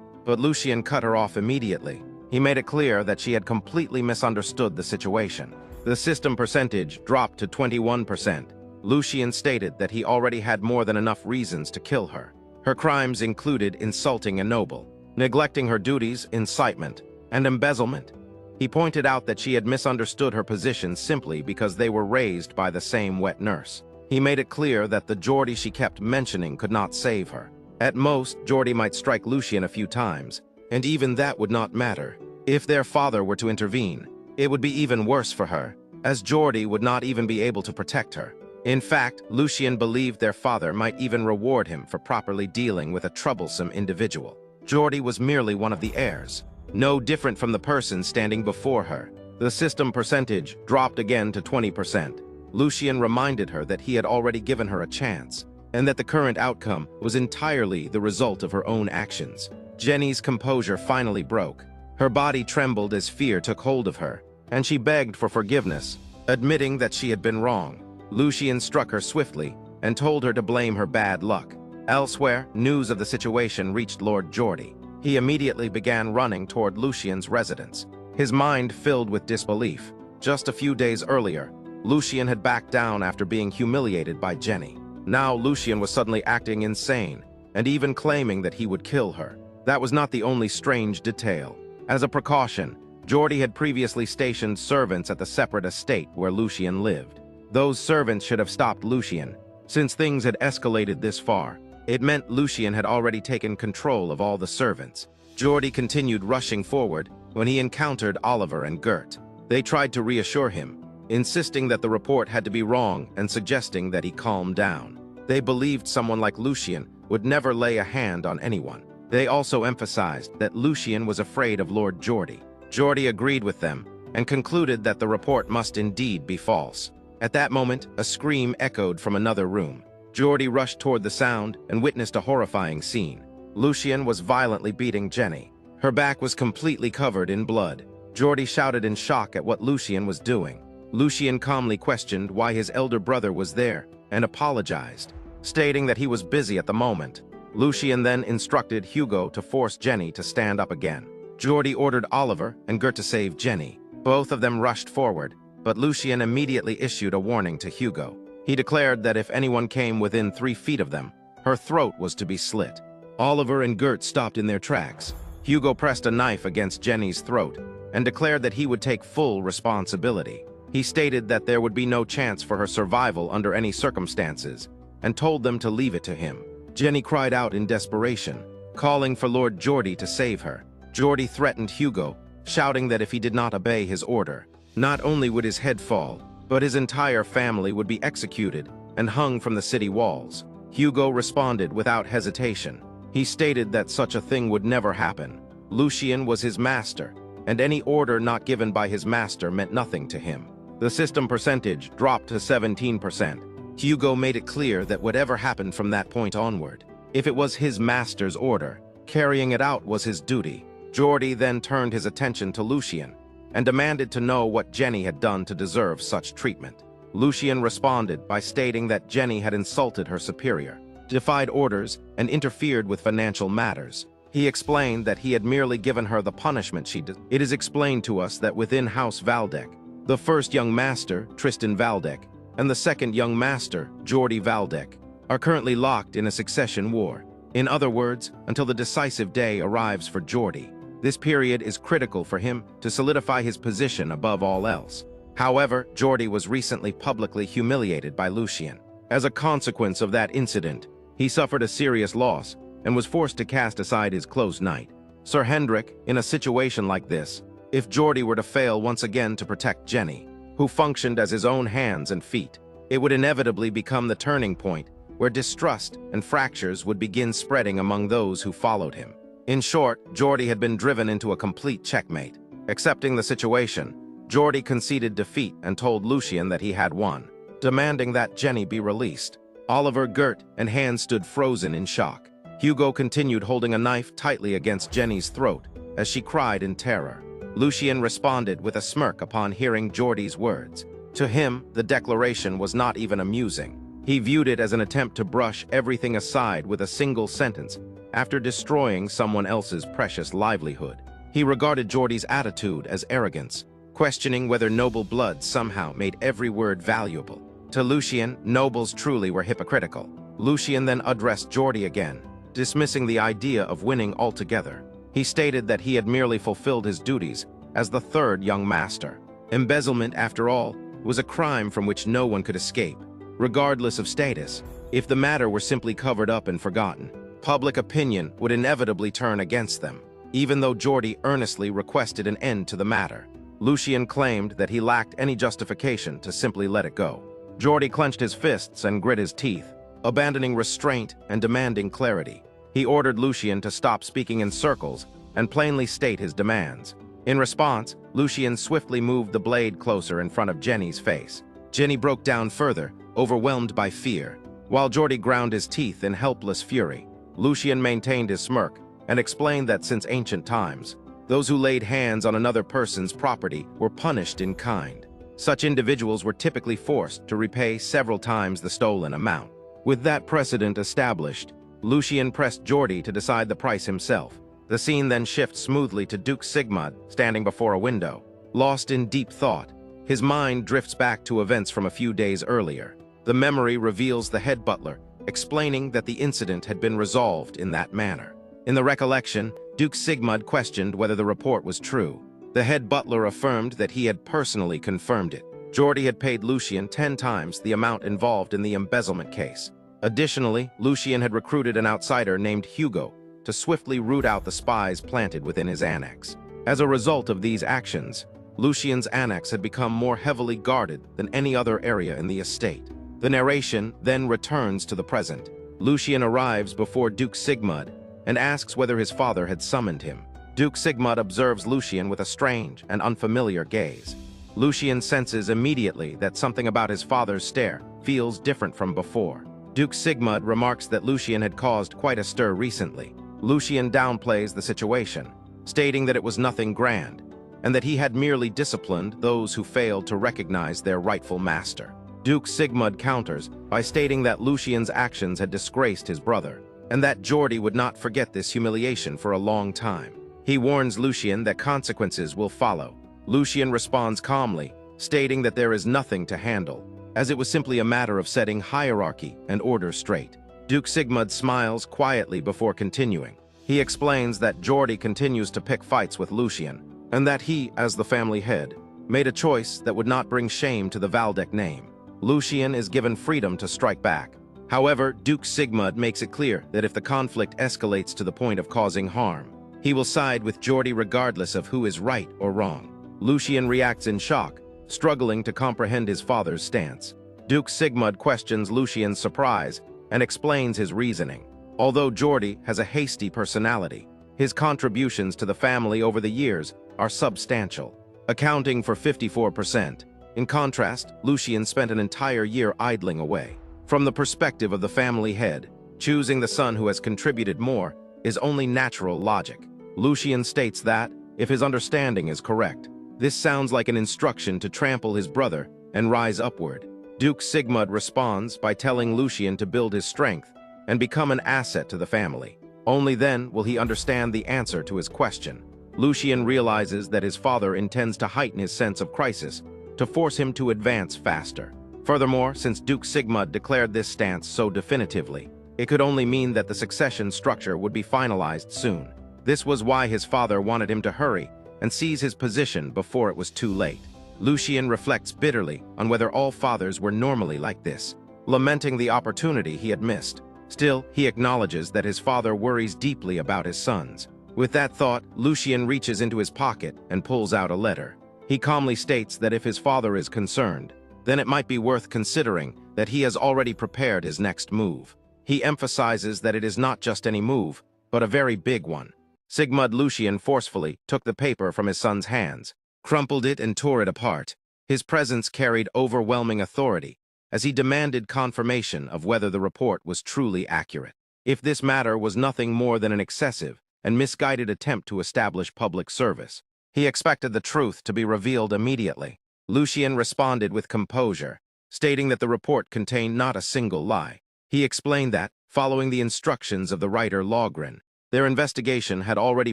but Lucien cut her off immediately. He made it clear that she had completely misunderstood the situation. The system percentage dropped to 21%. Lucien stated that he already had more than enough reasons to kill her. Her crimes included insulting a noble, neglecting her duties, incitement, and embezzlement. He pointed out that she had misunderstood her position simply because they were raised by the same wet nurse. He made it clear that the Geordie she kept mentioning could not save her. At most, Geordie might strike Lucien a few times, and even that would not matter. If their father were to intervene, it would be even worse for her, as Geordie would not even be able to protect her. In fact, Lucien believed their father might even reward him for properly dealing with a troublesome individual. Geordie was merely one of the heirs, no different from the person standing before her. The system percentage dropped again to 20%. Lucien reminded her that he had already given her a chance, and that the current outcome was entirely the result of her own actions. Jenny's composure finally broke. Her body trembled as fear took hold of her, and she begged for forgiveness, admitting that she had been wrong. Lucien struck her swiftly and told her to blame her bad luck. Elsewhere, news of the situation reached Lord Geordie. He immediately began running toward Lucien's residence, his mind filled with disbelief. Just a few days earlier, Lucien had backed down after being humiliated by Jenny. Now Lucien was suddenly acting insane, and even claiming that he would kill her. That was not the only strange detail. As a precaution, Geordie had previously stationed servants at the separate estate where Lucien lived. Those servants should have stopped Lucien. Since things had escalated this far, it meant Lucien had already taken control of all the servants. Geordie continued rushing forward when he encountered Oliver and Gert. They tried to reassure him, insisting that the report had to be wrong and suggesting that he calm down. They believed someone like Lucien would never lay a hand on anyone. They also emphasized that Lucien was afraid of Lord Geordie. Geordie agreed with them and concluded that the report must indeed be false. At that moment, a scream echoed from another room. Geordie rushed toward the sound and witnessed a horrifying scene. Lucien was violently beating Jenny. Her back was completely covered in blood. Geordie shouted in shock at what Lucien was doing. Lucien calmly questioned why his elder brother was there and apologized, stating that he was busy at the moment. Lucien then instructed Hugo to force Jenny to stand up again. Geordie ordered Oliver and Gert to save Jenny. Both of them rushed forward, but Lucien immediately issued a warning to Hugo. He declared that if anyone came within 3 feet of them, her throat was to be slit. Oliver and Gert stopped in their tracks. Hugo pressed a knife against Jenny's throat and declared that he would take full responsibility. He stated that there would be no chance for her survival under any circumstances and told them to leave it to him. Jenny cried out in desperation, calling for Lord Geordie to save her. Geordie threatened Hugo, shouting that if he did not obey his order, not only would his head fall, but his entire family would be executed and hung from the city walls. Hugo responded without hesitation. He stated that such a thing would never happen. Lucien was his master, and any order not given by his master meant nothing to him. The system percentage dropped to 17%. Hugo made it clear that whatever happened from that point onward, if it was his master's order, carrying it out was his duty. Geordie then turned his attention to Lucien and demanded to know what Jenny had done to deserve such treatment. Lucien responded by stating that Jenny had insulted her superior, defied orders, and interfered with financial matters. He explained that he had merely given her the punishment she did. It is explained to us that within House Valdec, the first young master, Tristan Valdec, and the second young master, Geordie Valdec, are currently locked in a succession war. In other words, until the decisive day arrives for Geordie. This period is critical for him to solidify his position above all else. However, Geordie was recently publicly humiliated by Lucien. As a consequence of that incident, he suffered a serious loss and was forced to cast aside his closed knight. Sir Hendrik, in a situation like this, if Geordie were to fail once again to protect Jenny, who functioned as his own hands and feet, it would inevitably become the turning point where distrust and fractures would begin spreading among those who followed him. In short, Geordie had been driven into a complete checkmate. Accepting the situation, Geordie conceded defeat and told Lucien that he had won, demanding that Jenny be released. Oliver, Gert, and Hans stood frozen in shock. Hugo continued holding a knife tightly against Jenny's throat as she cried in terror. Lucien responded with a smirk upon hearing Geordie's words. To him, the declaration was not even amusing. He viewed it as an attempt to brush everything aside with a single sentence after destroying someone else's precious livelihood. He regarded Geordie's attitude as arrogance, questioning whether noble blood somehow made every word valuable. To Lucien, nobles truly were hypocritical. Lucien then addressed Geordie again, dismissing the idea of winning altogether. He stated that he had merely fulfilled his duties as the third young master. Embezzlement, after all, was a crime from which no one could escape, regardless of status. If the matter were simply covered up and forgotten, public opinion would inevitably turn against them. Even though Geordie earnestly requested an end to the matter, Lucien claimed that he lacked any justification to simply let it go. Geordie clenched his fists and grit his teeth, abandoning restraint and demanding clarity. He ordered Lucien to stop speaking in circles and plainly state his demands. In response, Lucien swiftly moved the blade closer in front of Jenny's face. Jenny broke down further, overwhelmed by fear. While Geordie ground his teeth in helpless fury, Lucien maintained his smirk and explained that since ancient times, those who laid hands on another person's property were punished in kind. Such individuals were typically forced to repay several times the stolen amount. With that precedent established, Lucien pressed Geordie to decide the price himself. The scene then shifts smoothly to Duke Sigmund standing before a window. Lost in deep thought, his mind drifts back to events from a few days earlier. The memory reveals the head butler, explaining that the incident had been resolved in that manner. In the recollection, Duke Sigmund questioned whether the report was true. The head butler affirmed that he had personally confirmed it. Geordie had paid Lucien 10 times the amount involved in the embezzlement case. Additionally, Lucien had recruited an outsider named Hugo to swiftly root out the spies planted within his annex. As a result of these actions, Lucien's annex had become more heavily guarded than any other area in the estate. The narration then returns to the present. Lucien arrives before Duke Sigmund and asks whether his father had summoned him. Duke Sigmund observes Lucien with a strange and unfamiliar gaze. Lucien senses immediately that something about his father's stare feels different from before. Duke Sigmund remarks that Lucien had caused quite a stir recently. Lucien downplays the situation, stating that it was nothing grand, and that he had merely disciplined those who failed to recognize their rightful master. Duke Sigmund counters by stating that Lucien's actions had disgraced his brother, and that Geordie would not forget this humiliation for a long time. He warns Lucien that consequences will follow. Lucien responds calmly, stating that there is nothing to handle, as it was simply a matter of setting hierarchy and order straight. Duke Sigmund smiles quietly before continuing. He explains that Geordie continues to pick fights with Lucien, and that he, as the family head, made a choice that would not bring shame to the Valdec name. Lucien is given freedom to strike back. However, Duke Sigmund makes it clear that if the conflict escalates to the point of causing harm, he will side with Geordie regardless of who is right or wrong. Lucien reacts in shock, struggling to comprehend his father's stance. Duke Sigmund questions Lucien's surprise and explains his reasoning. Although Geordie has a hasty personality, his contributions to the family over the years are substantial, accounting for 54%. In contrast, Lucien spent an entire year idling away. From the perspective of the family head, choosing the son who has contributed more is only natural logic. Lucien states that, if his understanding is correct, this sounds like an instruction to trample his brother and rise upward. Duke Sigmund responds by telling Lucien to build his strength and become an asset to the family. Only then will he understand the answer to his question. Lucien realizes that his father intends to heighten his sense of crisis, to force him to advance faster. Furthermore, since Duke Sigmund declared this stance so definitively, it could only mean that the succession structure would be finalized soon. This was why his father wanted him to hurry and seize his position before it was too late. Lucien reflects bitterly on whether all fathers were normally like this, lamenting the opportunity he had missed. Still, he acknowledges that his father worries deeply about his sons. With that thought, Lucien reaches into his pocket and pulls out a letter. He calmly states that if his father is concerned, then it might be worth considering that he has already prepared his next move. He emphasizes that it is not just any move, but a very big one. Sigmund Lucien forcefully took the paper from his son's hands, crumpled it and tore it apart. His presence carried overwhelming authority, as he demanded confirmation of whether the report was truly accurate. If this matter was nothing more than an excessive and misguided attempt to establish public service, he expected the truth to be revealed immediately. Lucien responded with composure, stating that the report contained not a single lie. He explained that, following the instructions of the writer Logren, their investigation had already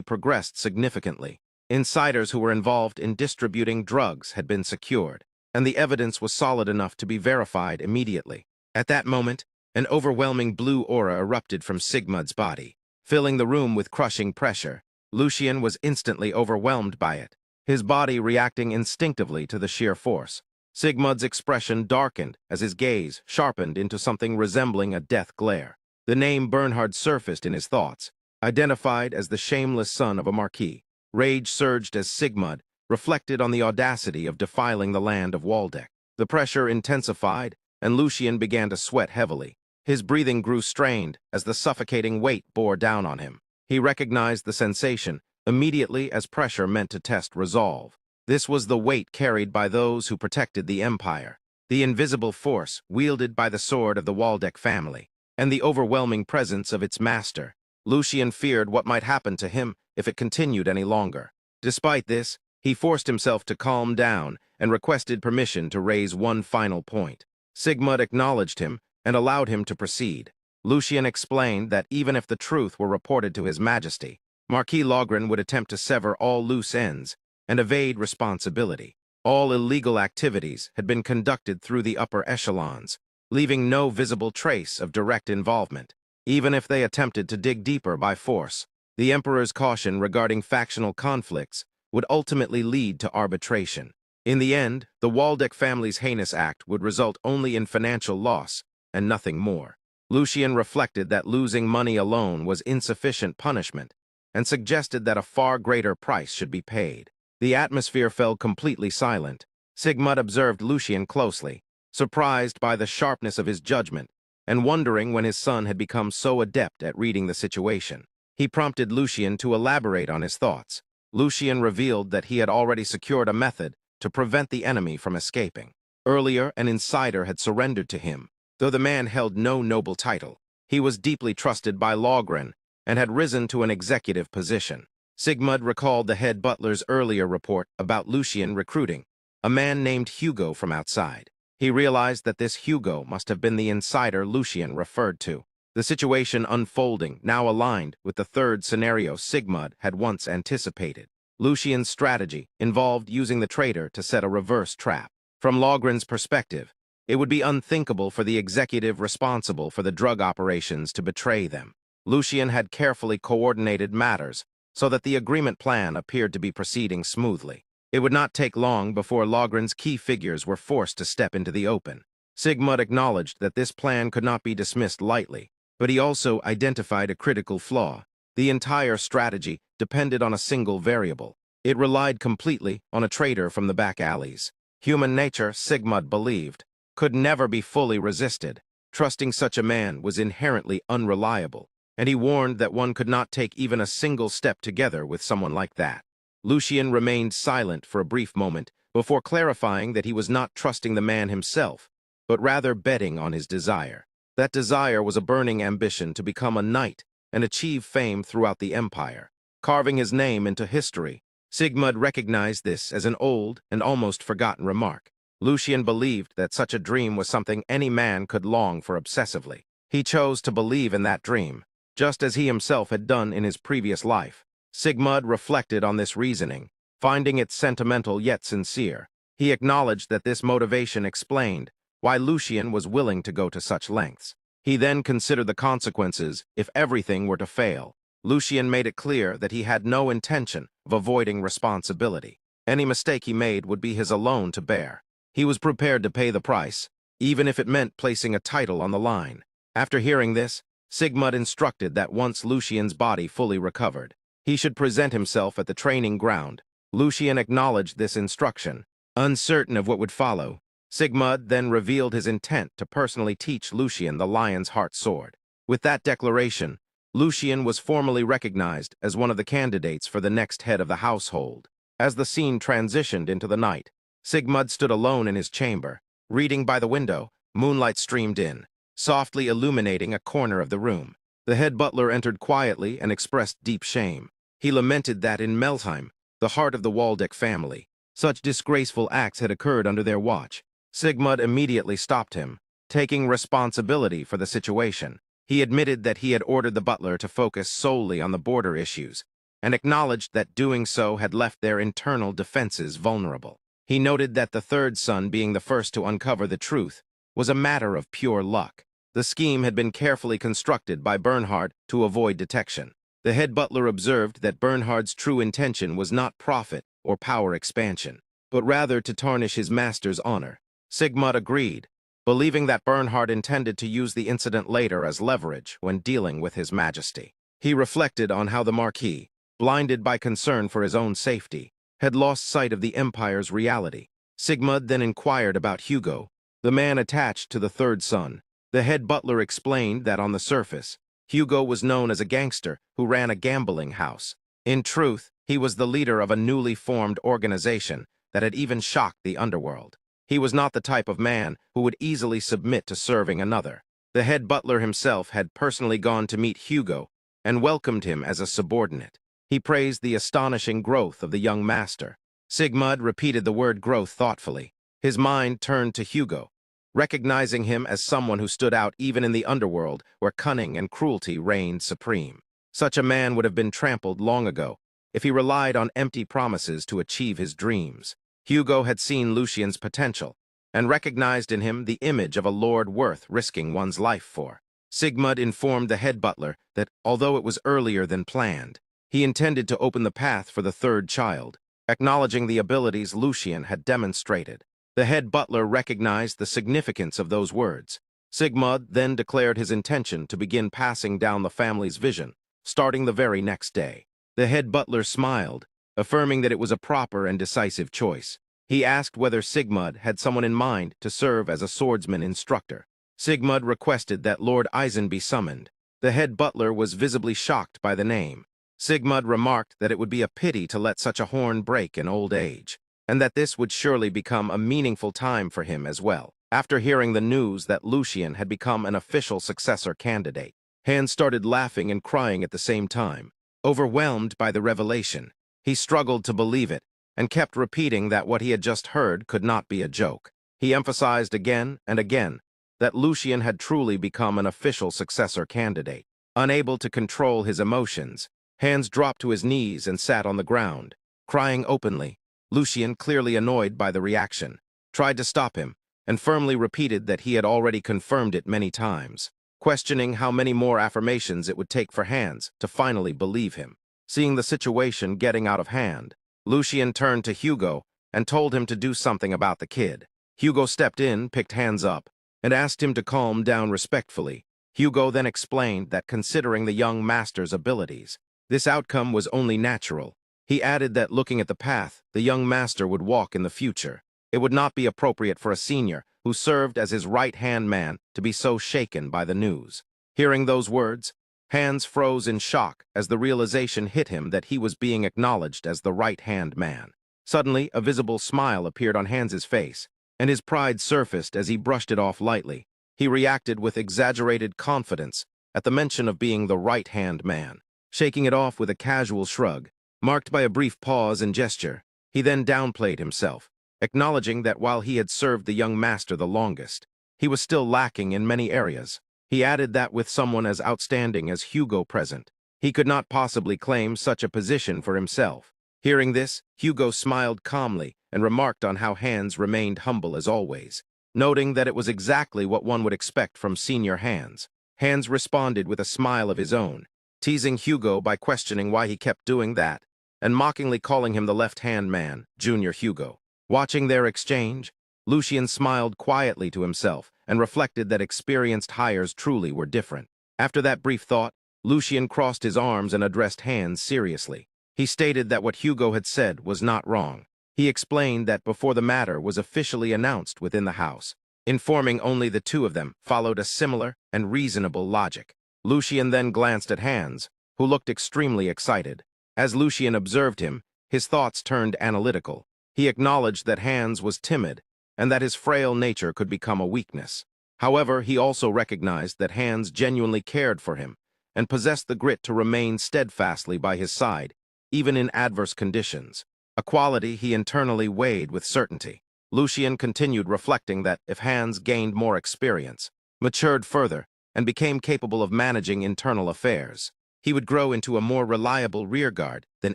progressed significantly. Insiders who were involved in distributing drugs had been secured, and the evidence was solid enough to be verified immediately. At that moment, an overwhelming blue aura erupted from Sigmund's body, filling the room with crushing pressure. Lucien was instantly overwhelmed by it. his body reacting instinctively to the sheer force. Sigmund's expression darkened as his gaze sharpened into something resembling a death glare. The name Bernhard surfaced in his thoughts, identified as the shameless son of a marquis. Rage surged as Sigmund reflected on the audacity of defiling the land of Waldeck. The pressure intensified, and Lucian began to sweat heavily. His breathing grew strained as the suffocating weight bore down on him. He recognized the sensation immediately as pressure meant to test resolve. This was the weight carried by those who protected the Empire, the invisible force wielded by the sword of the Waldeck family, and the overwhelming presence of its master. Lucian feared what might happen to him if it continued any longer. Despite this, he forced himself to calm down and requested permission to raise one final point. Sigmund acknowledged him and allowed him to proceed. Lucian explained that even if the truth were reported to His Majesty, Marquis Logren would attempt to sever all loose ends and evade responsibility. All illegal activities had been conducted through the upper echelons, leaving no visible trace of direct involvement. Even if they attempted to dig deeper by force, the Emperor's caution regarding factional conflicts would ultimately lead to arbitration. In the end, the Waldeck family's heinous act would result only in financial loss and nothing more. Lucian reflected that losing money alone was insufficient punishment and suggested that a far greater price should be paid. The atmosphere fell completely silent. Sigmund observed Lucian closely, surprised by the sharpness of his judgment and wondering when his son had become so adept at reading the situation. He prompted Lucian to elaborate on his thoughts. Lucian revealed that he had already secured a method to prevent the enemy from escaping. Earlier, an insider had surrendered to him. Though the man held no noble title, he was deeply trusted by Logren and had risen to an executive position. Sigmund recalled the head butler's earlier report about Lucian recruiting a man named Hugo from outside. He realized that this Hugo must have been the insider Lucian referred to. The situation unfolding now aligned with the third scenario Sigmund had once anticipated. Lucian's strategy involved using the traitor to set a reverse trap. From Logren's perspective, it would be unthinkable for the executive responsible for the drug operations to betray them. Lucian had carefully coordinated matters so that the agreement plan appeared to be proceeding smoothly. It would not take long before Logren's key figures were forced to step into the open. Sigmund acknowledged that this plan could not be dismissed lightly, but he also identified a critical flaw. The entire strategy depended on a single variable. It relied completely on a traitor from the back alleys. Human nature, Sigmund believed, could never be fully resisted. Trusting such a man was inherently unreliable, and he warned that one could not take even a single step together with someone like that. Lucian remained silent for a brief moment before clarifying that he was not trusting the man himself, but rather betting on his desire. That desire was a burning ambition to become a knight and achieve fame throughout the empire, carving his name into history. Sigmund recognized this as an old and almost forgotten remark. Lucian believed that such a dream was something any man could long for obsessively. He chose to believe in that dream, just as he himself had done in his previous life. Sigmund reflected on this reasoning, finding it sentimental yet sincere. He acknowledged that this motivation explained why Lucian was willing to go to such lengths. He then considered the consequences if everything were to fail. Lucian made it clear that he had no intention of avoiding responsibility. Any mistake he made would be his alone to bear. He was prepared to pay the price, even if it meant placing a title on the line. After hearing this, Sigmund instructed that once Lucian's body fully recovered, he should present himself at the training ground. Lucian acknowledged this instruction. Uncertain of what would follow, Sigmund then revealed his intent to personally teach Lucian the Lion's Heart sword. With that declaration, Lucian was formally recognized as one of the candidates for the next head of the household. As the scene transitioned into the night, Sigmund stood alone in his chamber. Reading by the window, moonlight streamed in, softly illuminating a corner of the room. The head butler entered quietly and expressed deep shame. He lamented that in Meltheim, the heart of the Waldeck family, such disgraceful acts had occurred under their watch. Sigmund immediately stopped him, taking responsibility for the situation. He admitted that he had ordered the butler to focus solely on the border issues, and acknowledged that doing so had left their internal defenses vulnerable. He noted that the third son being the first to uncover the truth was a matter of pure luck. The scheme had been carefully constructed by Bernhard to avoid detection. The head butler observed that Bernhard's true intention was not profit, or power expansion, but rather to tarnish his master's honor. Sigmund agreed, believing that Bernhard intended to use the incident later as leverage when dealing with his majesty. He reflected on how the Marquis, blinded by concern for his own safety, had lost sight of the Empire's reality. Sigmund then inquired about Hugo, the man attached to the third son. The head butler explained that on the surface, Hugo was known as a gangster who ran a gambling house. In truth, he was the leader of a newly formed organization that had even shocked the underworld. He was not the type of man who would easily submit to serving another. The head butler himself had personally gone to meet Hugo and welcomed him as a subordinate. He praised the astonishing growth of the young master. Sigmund repeated the word growth thoughtfully. His mind turned to Hugo, recognizing him as someone who stood out even in the underworld where cunning and cruelty reigned supreme. Such a man would have been trampled long ago if he relied on empty promises to achieve his dreams. Hugo had seen Lucien's potential and recognized in him the image of a lord worth risking one's life for. Sigmund informed the head butler that, although it was earlier than planned, he intended to open the path for the third child, acknowledging the abilities Lucien had demonstrated. The head butler recognized the significance of those words. Sigmund then declared his intention to begin passing down the family's vision, starting the very next day. The head butler smiled, affirming that it was a proper and decisive choice. He asked whether Sigmund had someone in mind to serve as a swordsman instructor. Sigmund requested that Lord Eisen be summoned. The head butler was visibly shocked by the name. Sigmund remarked that it would be a pity to let such a horn break in old age, and that this would surely become a meaningful time for him as well. After hearing the news that Lucien had become an official successor candidate, Hans started laughing and crying at the same time. Overwhelmed by the revelation, he struggled to believe it and kept repeating that what he had just heard could not be a joke. He emphasized again and again that Lucien had truly become an official successor candidate. Unable to control his emotions, Hans dropped to his knees and sat on the ground, crying openly. Lucien, clearly annoyed by the reaction, tried to stop him and firmly repeated that he had already confirmed it many times, questioning how many more affirmations it would take for Hans to finally believe him. Seeing the situation getting out of hand, Lucien turned to Hugo and told him to do something about the kid. Hugo stepped in, picked Hans up, and asked him to calm down respectfully. Hugo then explained that considering the young master's abilities, this outcome was only natural. He added that looking at the path the young master would walk in the future, it would not be appropriate for a senior who served as his right-hand man to be so shaken by the news. Hearing those words, Hans froze in shock as the realization hit him that he was being acknowledged as the right-hand man. Suddenly, a visible smile appeared on Hans's face, and his pride surfaced as he brushed it off lightly. He reacted with exaggerated confidence at the mention of being the right-hand man, shaking it off with a casual shrug, marked by a brief pause and gesture. He then downplayed himself, acknowledging that while he had served the young master the longest, he was still lacking in many areas. He added that with someone as outstanding as Hugo present, he could not possibly claim such a position for himself. Hearing this, Hugo smiled calmly and remarked on how Hans remained humble as always, noting that it was exactly what one would expect from senior Hans. Hans responded with a smile of his own, teasing Hugo by questioning why he kept doing that, and mockingly calling him the left-hand man, Junior Hugo. Watching their exchange, Lucien smiled quietly to himself and reflected that experienced hires truly were different. After that brief thought, Lucien crossed his arms and addressed Hans seriously. He stated that what Hugo had said was not wrong. He explained that before the matter was officially announced within the house, informing only the two of them followed a similar and reasonable logic. Lucien then glanced at Hans, who looked extremely excited. As Lucien observed him, his thoughts turned analytical. He acknowledged that Hans was timid and that his frail nature could become a weakness. However, he also recognized that Hans genuinely cared for him and possessed the grit to remain steadfastly by his side, even in adverse conditions, a quality he internally weighed with certainty. Lucien continued reflecting that if Hans gained more experience, matured further, and became capable of managing internal affairs, he would grow into a more reliable rearguard than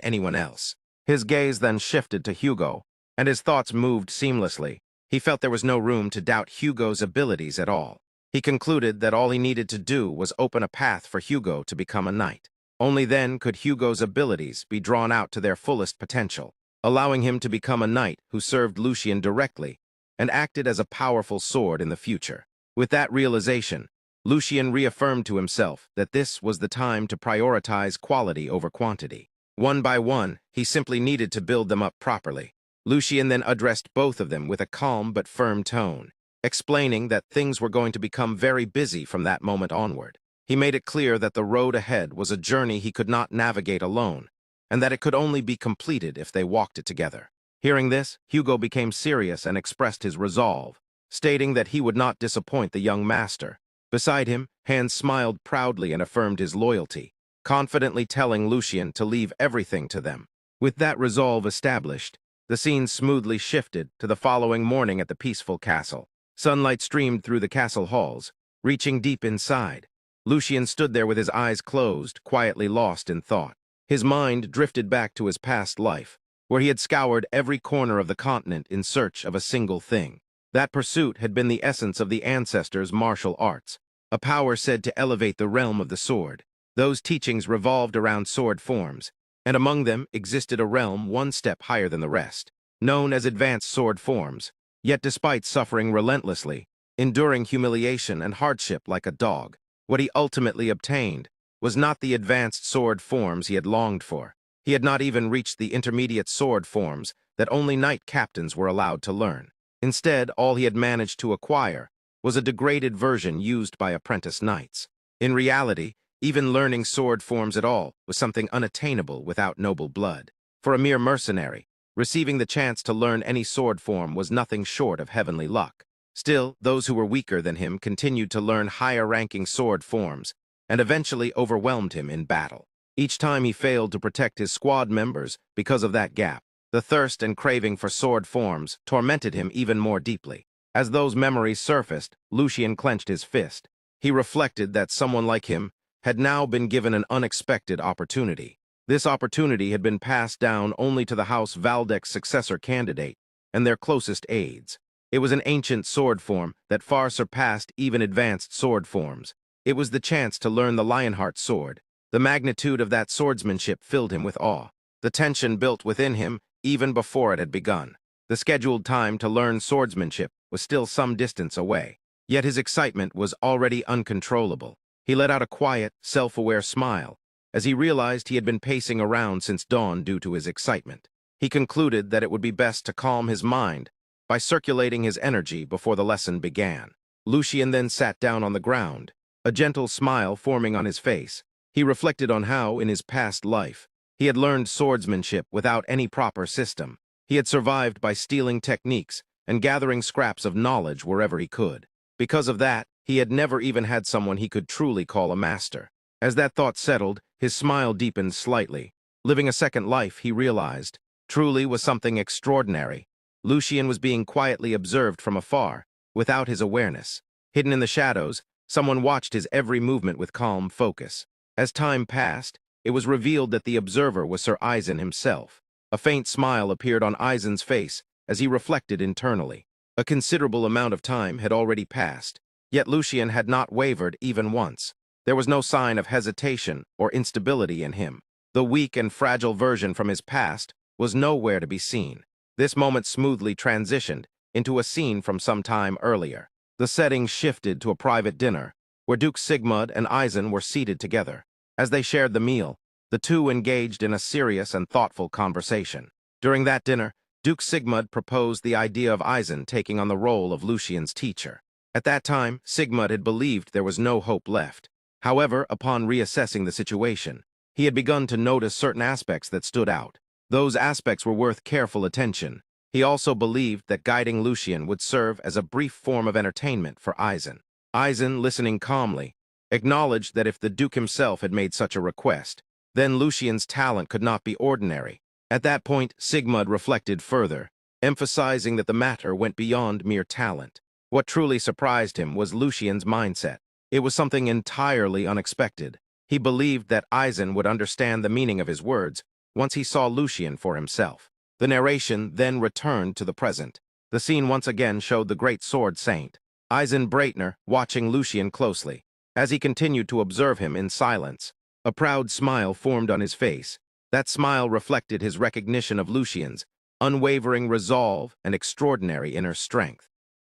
anyone else. His gaze then shifted to Hugo, and his thoughts moved seamlessly. He felt there was no room to doubt Hugo's abilities at all. He concluded that all he needed to do was open a path for Hugo to become a knight. Only then could Hugo's abilities be drawn out to their fullest potential. allowing him to become a knight who served Lucian directly and acted as a powerful sword in the future. With that realization, Lucian reaffirmed to himself that this was the time to prioritize quality over quantity. One by one, he simply needed to build them up properly. Lucian then addressed both of them with a calm but firm tone, explaining that things were going to become very busy from that moment onward. He made it clear that the road ahead was a journey he could not navigate alone, and that it could only be completed if they walked it together. Hearing this, Hugo became serious and expressed his resolve, stating that he would not disappoint the young master. Beside him, Hans smiled proudly and affirmed his loyalty, confidently telling Lucian to leave everything to them. With that resolve established, the scene smoothly shifted to the following morning at the peaceful castle. Sunlight streamed through the castle halls, reaching deep inside. Lucian stood there with his eyes closed, quietly lost in thought. His mind drifted back to his past life, where he had scoured every corner of the continent in search of a single thing. That pursuit had been the essence of the ancestors' martial arts, a power said to elevate the realm of the sword. Those teachings revolved around sword forms, and among them existed a realm one step higher than the rest, known as advanced sword forms. Yet despite suffering relentlessly, enduring humiliation and hardship like a dog, what he ultimately obtained was not the advanced sword forms he had longed for. He had not even reached the intermediate sword forms that only knight captains were allowed to learn. Instead, all he had managed to acquire was a degraded version used by apprentice knights. In reality, even learning sword forms at all was something unattainable without noble blood. For a mere mercenary, receiving the chance to learn any sword form was nothing short of heavenly luck. Still, those who were weaker than him continued to learn higher-ranking sword forms and eventually overwhelmed him in battle. Each time he failed to protect his squad members because of that gap, the thirst and craving for sword forms tormented him even more deeply. As those memories surfaced, Lucian clenched his fist. He reflected that someone like him had now been given an unexpected opportunity. This opportunity had been passed down only to the House Valdec's successor candidate and their closest aides. It was an ancient sword form that far surpassed even advanced sword forms. It was the chance to learn the Lionheart sword. The magnitude of that swordsmanship filled him with awe. The tension built within him even before it had begun. The scheduled time to learn swordsmanship was still some distance away, yet his excitement was already uncontrollable. He let out a quiet, self-aware smile as he realized he had been pacing around since dawn due to his excitement. He concluded that it would be best to calm his mind by circulating his energy before the lesson began. Lucian then sat down on the ground, a gentle smile forming on his face. He reflected on how, in his past life, he had learned swordsmanship without any proper system. He had survived by stealing techniques and gathering scraps of knowledge wherever he could. Because of that, he had never even had someone he could truly call a master. As that thought settled, his smile deepened slightly. Living a second life, he realized, truly was something extraordinary. Lucian was being quietly observed from afar, without his awareness. Hidden in the shadows, someone watched his every movement with calm focus. As time passed, it was revealed that the observer was Sir Eisen himself. A faint smile appeared on Eisen's face as he reflected internally. A considerable amount of time had already passed, yet Lucian had not wavered even once. There was no sign of hesitation or instability in him. The weak and fragile version from his past was nowhere to be seen. This moment smoothly transitioned into a scene from some time earlier. The setting shifted to a private dinner, where Duke Sigmund and Eisen were seated together. As they shared the meal, the two engaged in a serious and thoughtful conversation. During that dinner, Duke Sigmund proposed the idea of Eisen taking on the role of Lucian's teacher. At that time, Sigmund had believed there was no hope left. However, upon reassessing the situation, he had begun to notice certain aspects that stood out. Those aspects were worth careful attention. He also believed that guiding Lucian would serve as a brief form of entertainment for Eisen. Eisen, listening calmly, acknowledged that if the Duke himself had made such a request, then Lucian's talent could not be ordinary. At that point, Sigmund reflected further, emphasizing that the matter went beyond mere talent. What truly surprised him was Lucian's mindset. It was something entirely unexpected. He believed that Eisen would understand the meaning of his words once he saw Lucian for himself. The narration then returned to the present. The scene once again showed the great sword saint, Eisen Breitner, watching Lucian closely. As he continued to observe him in silence, a proud smile formed on his face. That smile reflected his recognition of Lucian's unwavering resolve, and extraordinary inner strength.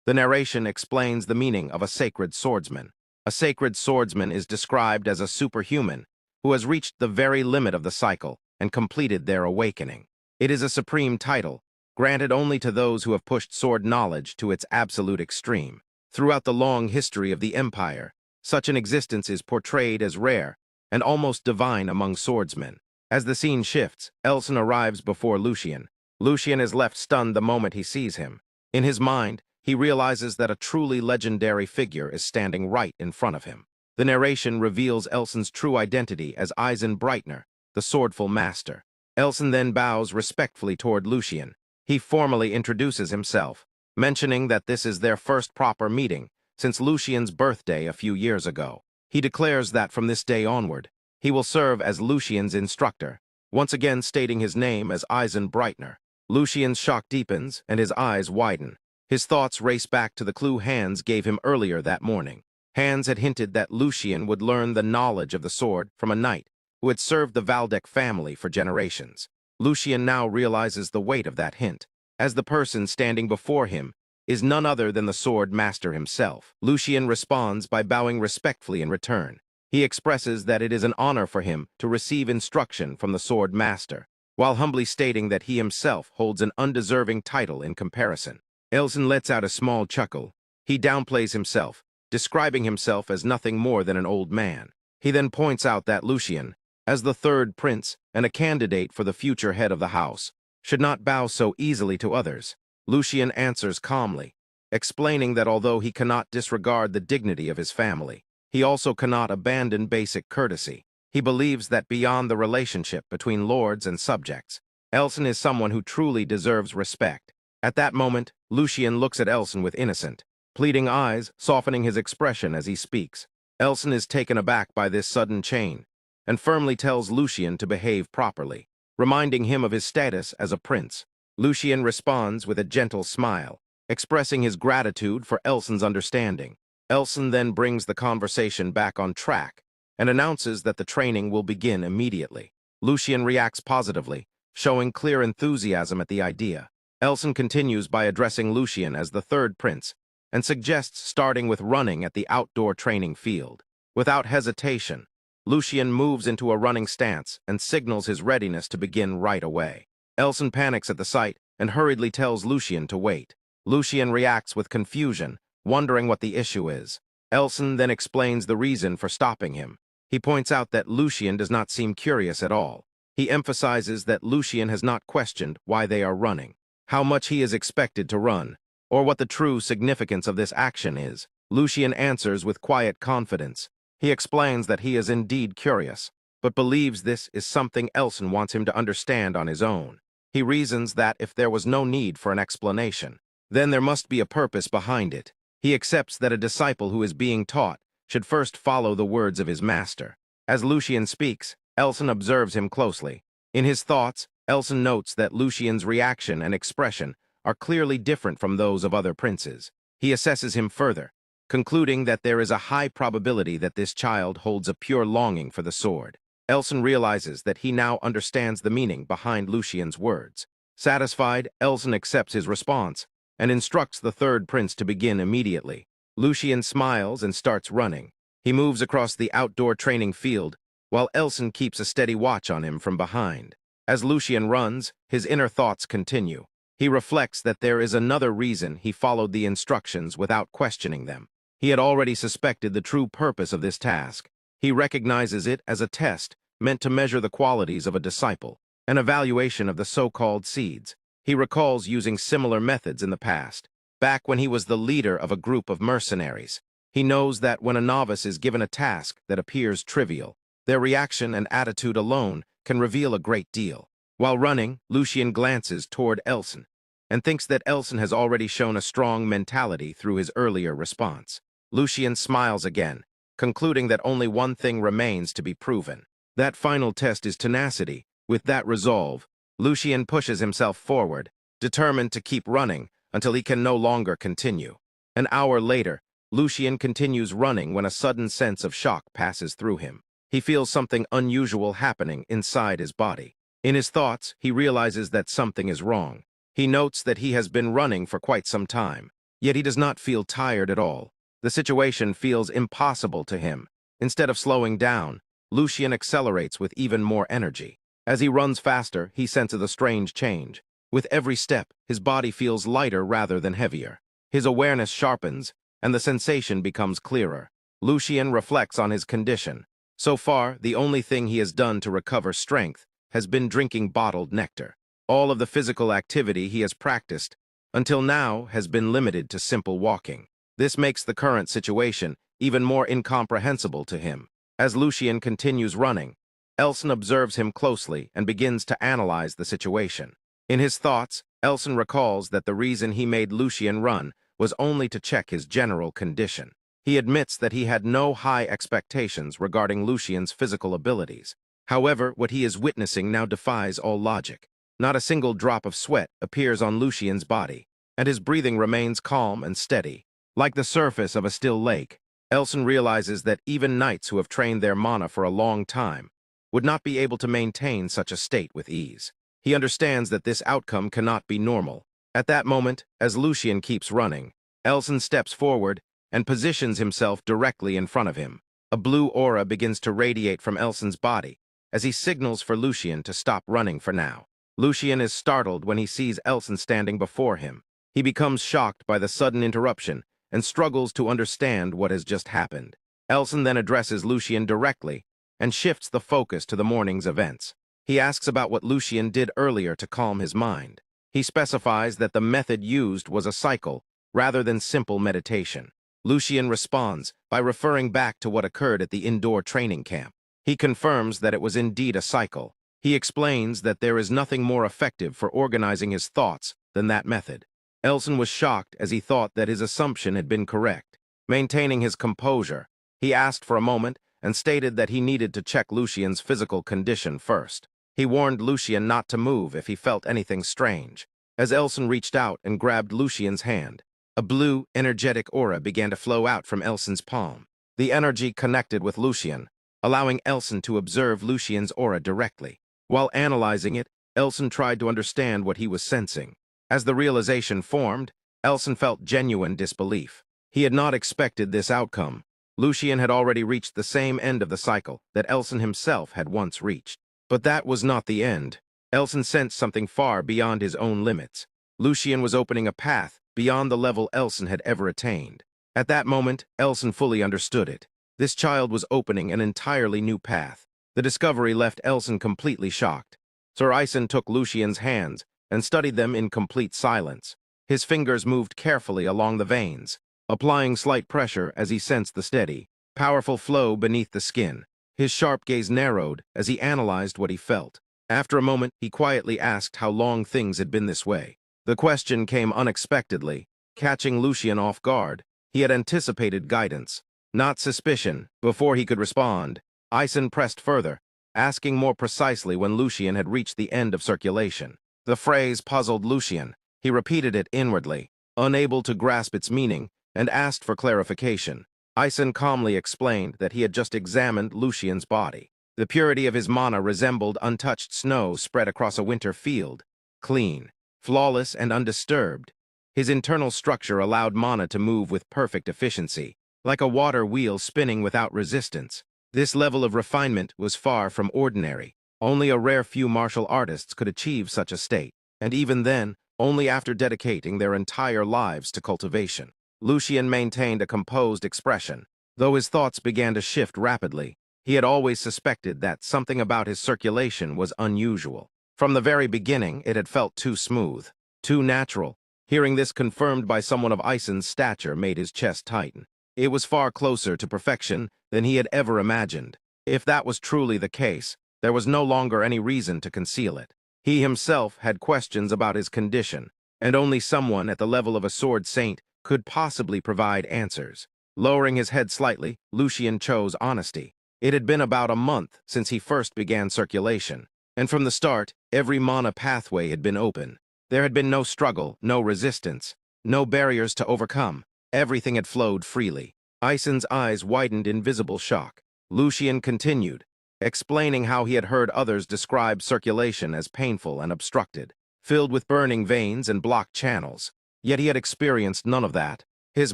The narration explains the meaning of a sacred swordsman. A sacred swordsman is described as a superhuman who has reached the very limit of the cycle and completed their awakening. It is a supreme title, granted only to those who have pushed sword knowledge to its absolute extreme. Throughout the long history of the Empire, such an existence is portrayed as rare and almost divine among swordsmen. As the scene shifts, Elson arrives before Lucian. Lucian is left stunned the moment he sees him. In his mind, he realizes that a truly legendary figure is standing right in front of him. The narration reveals Elson's true identity as Eisen Breitner, the swordful master. Elson then bows respectfully toward Lucian. He formally introduces himself, mentioning that this is their first proper meeting since Lucian's birthday a few years ago. He declares that from this day onward, he will serve as Lucian's instructor, once again stating his name as Eisen Breitner. Lucian's shock deepens and his eyes widen. His thoughts race back to the clue Hans gave him earlier that morning. Hans had hinted that Lucian would learn the knowledge of the sword from a knight who had served the Valdek family for generations. Lucian now realizes the weight of that hint, as the person standing before him is none other than the sword master himself. Lucian responds by bowing respectfully in return. He expresses that it is an honor for him to receive instruction from the sword master, while humbly stating that he himself holds an undeserving title in comparison. Elson lets out a small chuckle. He downplays himself, describing himself as nothing more than an old man. He then points out that Lucian, as the third prince and a candidate for the future head of the house, should not bow so easily to others. Lucian answers calmly, explaining that although he cannot disregard the dignity of his family, he also cannot abandon basic courtesy. He believes that beyond the relationship between lords and subjects, Elson is someone who truly deserves respect. At that moment, Lucian looks at Elson with innocent, pleading eyes, softening his expression as he speaks. Elson is taken aback by this sudden change, and firmly tells Lucian to behave properly, reminding him of his status as a prince. Lucian responds with a gentle smile, expressing his gratitude for Elson's understanding. Elson then brings the conversation back on track and announces that the training will begin immediately. Lucian reacts positively, showing clear enthusiasm at the idea. Elson continues by addressing Lucian as the third prince and suggests starting with running at the outdoor training field. Without hesitation, Lucian moves into a running stance and signals his readiness to begin right away. Elson panics at the sight and hurriedly tells Lucian to wait. Lucian reacts with confusion, wondering what the issue is. Elson then explains the reason for stopping him. He points out that Lucian does not seem curious at all. He emphasizes that Lucian has not questioned why they are running, how much he is expected to run, or what the true significance of this action is. Lucian answers with quiet confidence. He explains that he is indeed curious, but believes this is something Elson wants him to understand on his own. He reasons that if there was no need for an explanation, then there must be a purpose behind it. He accepts that a disciple who is being taught should first follow the words of his master. As Lucian speaks, Elson observes him closely. In his thoughts, Elson notes that Lucian's reaction and expression are clearly different from those of other princes. He assesses him further, concluding that there is a high probability that this child holds a pure longing for the sword. Elson realizes that he now understands the meaning behind Lucian's words. Satisfied, Elson accepts his response and instructs the third prince to begin immediately. Lucian smiles and starts running. He moves across the outdoor training field, while Elson keeps a steady watch on him from behind. As Lucian runs, his inner thoughts continue. He reflects that there is another reason he followed the instructions without questioning them. He had already suspected the true purpose of this task. He recognizes it as a test meant to measure the qualities of a disciple, an evaluation of the so-called seeds. He recalls using similar methods in the past, back when he was the leader of a group of mercenaries. He knows that when a novice is given a task that appears trivial, their reaction and attitude alone can reveal a great deal. While running, Lucian glances toward Elson and thinks that Elson has already shown a strong mentality through his earlier response. Lucian smiles again, concluding that only one thing remains to be proven. That final test is tenacity. With that resolve, Lucian pushes himself forward, determined to keep running until he can no longer continue. An hour later, Lucian continues running when a sudden sense of shock passes through him. He feels something unusual happening inside his body. In his thoughts, he realizes that something is wrong. He notes that he has been running for quite some time, yet he does not feel tired at all. The situation feels impossible to him. Instead of slowing down, Lucian accelerates with even more energy. As he runs faster, he senses a strange change. With every step, his body feels lighter rather than heavier. His awareness sharpens, and the sensation becomes clearer. Lucian reflects on his condition. So far, the only thing he has done to recover strength has been drinking bottled nectar. All of the physical activity he has practiced until now has been limited to simple walking. This makes the current situation even more incomprehensible to him. As Lucian continues running, Elson observes him closely and begins to analyze the situation. In his thoughts, Elson recalls that the reason he made Lucian run was only to check his general condition. He admits that he had no high expectations regarding Lucian's physical abilities. However, what he is witnessing now defies all logic. Not a single drop of sweat appears on Lucian's body, and his breathing remains calm and steady. Like the surface of a still lake, Elson realizes that even knights who have trained their mana for a long time would not be able to maintain such a state with ease. He understands that this outcome cannot be normal. At that moment, as Lucian keeps running, Elson steps forward and positions himself directly in front of him. A blue aura begins to radiate from Elson's body as he signals for Lucian to stop running for now. Lucian is startled when he sees Elson standing before him. He becomes shocked by the sudden interruption and struggles to understand what has just happened. Elson then addresses Lucian directly and shifts the focus to the morning's events. He asks about what Lucian did earlier to calm his mind. He specifies that the method used was a cycle rather than simple meditation. Lucian responds by referring back to what occurred at the indoor training camp. He confirms that it was indeed a cycle. He explains that there is nothing more effective for organizing his thoughts than that method. Elson was shocked as he thought that his assumption had been correct. Maintaining his composure, he asked for a moment and stated that he needed to check Lucian's physical condition first. He warned Lucian not to move if he felt anything strange. As Elson reached out and grabbed Lucian's hand, a blue, energetic aura began to flow out from Elson's palm. The energy connected with Lucian, allowing Elson to observe Lucian's aura directly. While analyzing it, Elson tried to understand what he was sensing. As the realization formed, Elson felt genuine disbelief. He had not expected this outcome. Lucian had already reached the same end of the cycle that Elson himself had once reached. But that was not the end. Elson sensed something far beyond his own limits. Lucian was opening a path beyond the level Elson had ever attained. At that moment, Elson fully understood it. This child was opening an entirely new path. The discovery left Elson completely shocked. Sir Ison took Lucian's hands and studied them in complete silence. His fingers moved carefully along the veins, applying slight pressure as he sensed the steady, powerful flow beneath the skin. His sharp gaze narrowed as he analyzed what he felt. After a moment, he quietly asked how long things had been this way. The question came unexpectedly, catching Lucian off guard. He had anticipated guidance, not suspicion. Before he could respond, Ison pressed further, asking more precisely when Lucian had reached the end of circulation. The phrase puzzled Lucian. He repeated it inwardly, unable to grasp its meaning, and asked for clarification. Ison calmly explained that he had just examined Lucian's body. The purity of his mana resembled untouched snow spread across a winter field, clean, flawless, and undisturbed. His internal structure allowed mana to move with perfect efficiency, like a water wheel spinning without resistance. This level of refinement was far from ordinary. Only a rare few martial artists could achieve such a state, and even then, only after dedicating their entire lives to cultivation. Lucian maintained a composed expression. Though his thoughts began to shift rapidly, he had always suspected that something about his circulation was unusual. From the very beginning, it had felt too smooth, too natural. Hearing this confirmed by someone of Ison's stature made his chest tighten. It was far closer to perfection than he had ever imagined. If that was truly the case, there was no longer any reason to conceal it. He himself had questions about his condition, and only someone at the level of a sword saint could possibly provide answers. Lowering his head slightly, Lucian chose honesty. It had been about a month since he first began circulation, and from the start, every mana pathway had been open. There had been no struggle, no resistance, no barriers to overcome. Everything had flowed freely. Ison's eyes widened in visible shock. Lucian continued, explaining how he had heard others describe circulation as painful and obstructed. filled with burning veins and blocked channels. Yet he had experienced none of that. His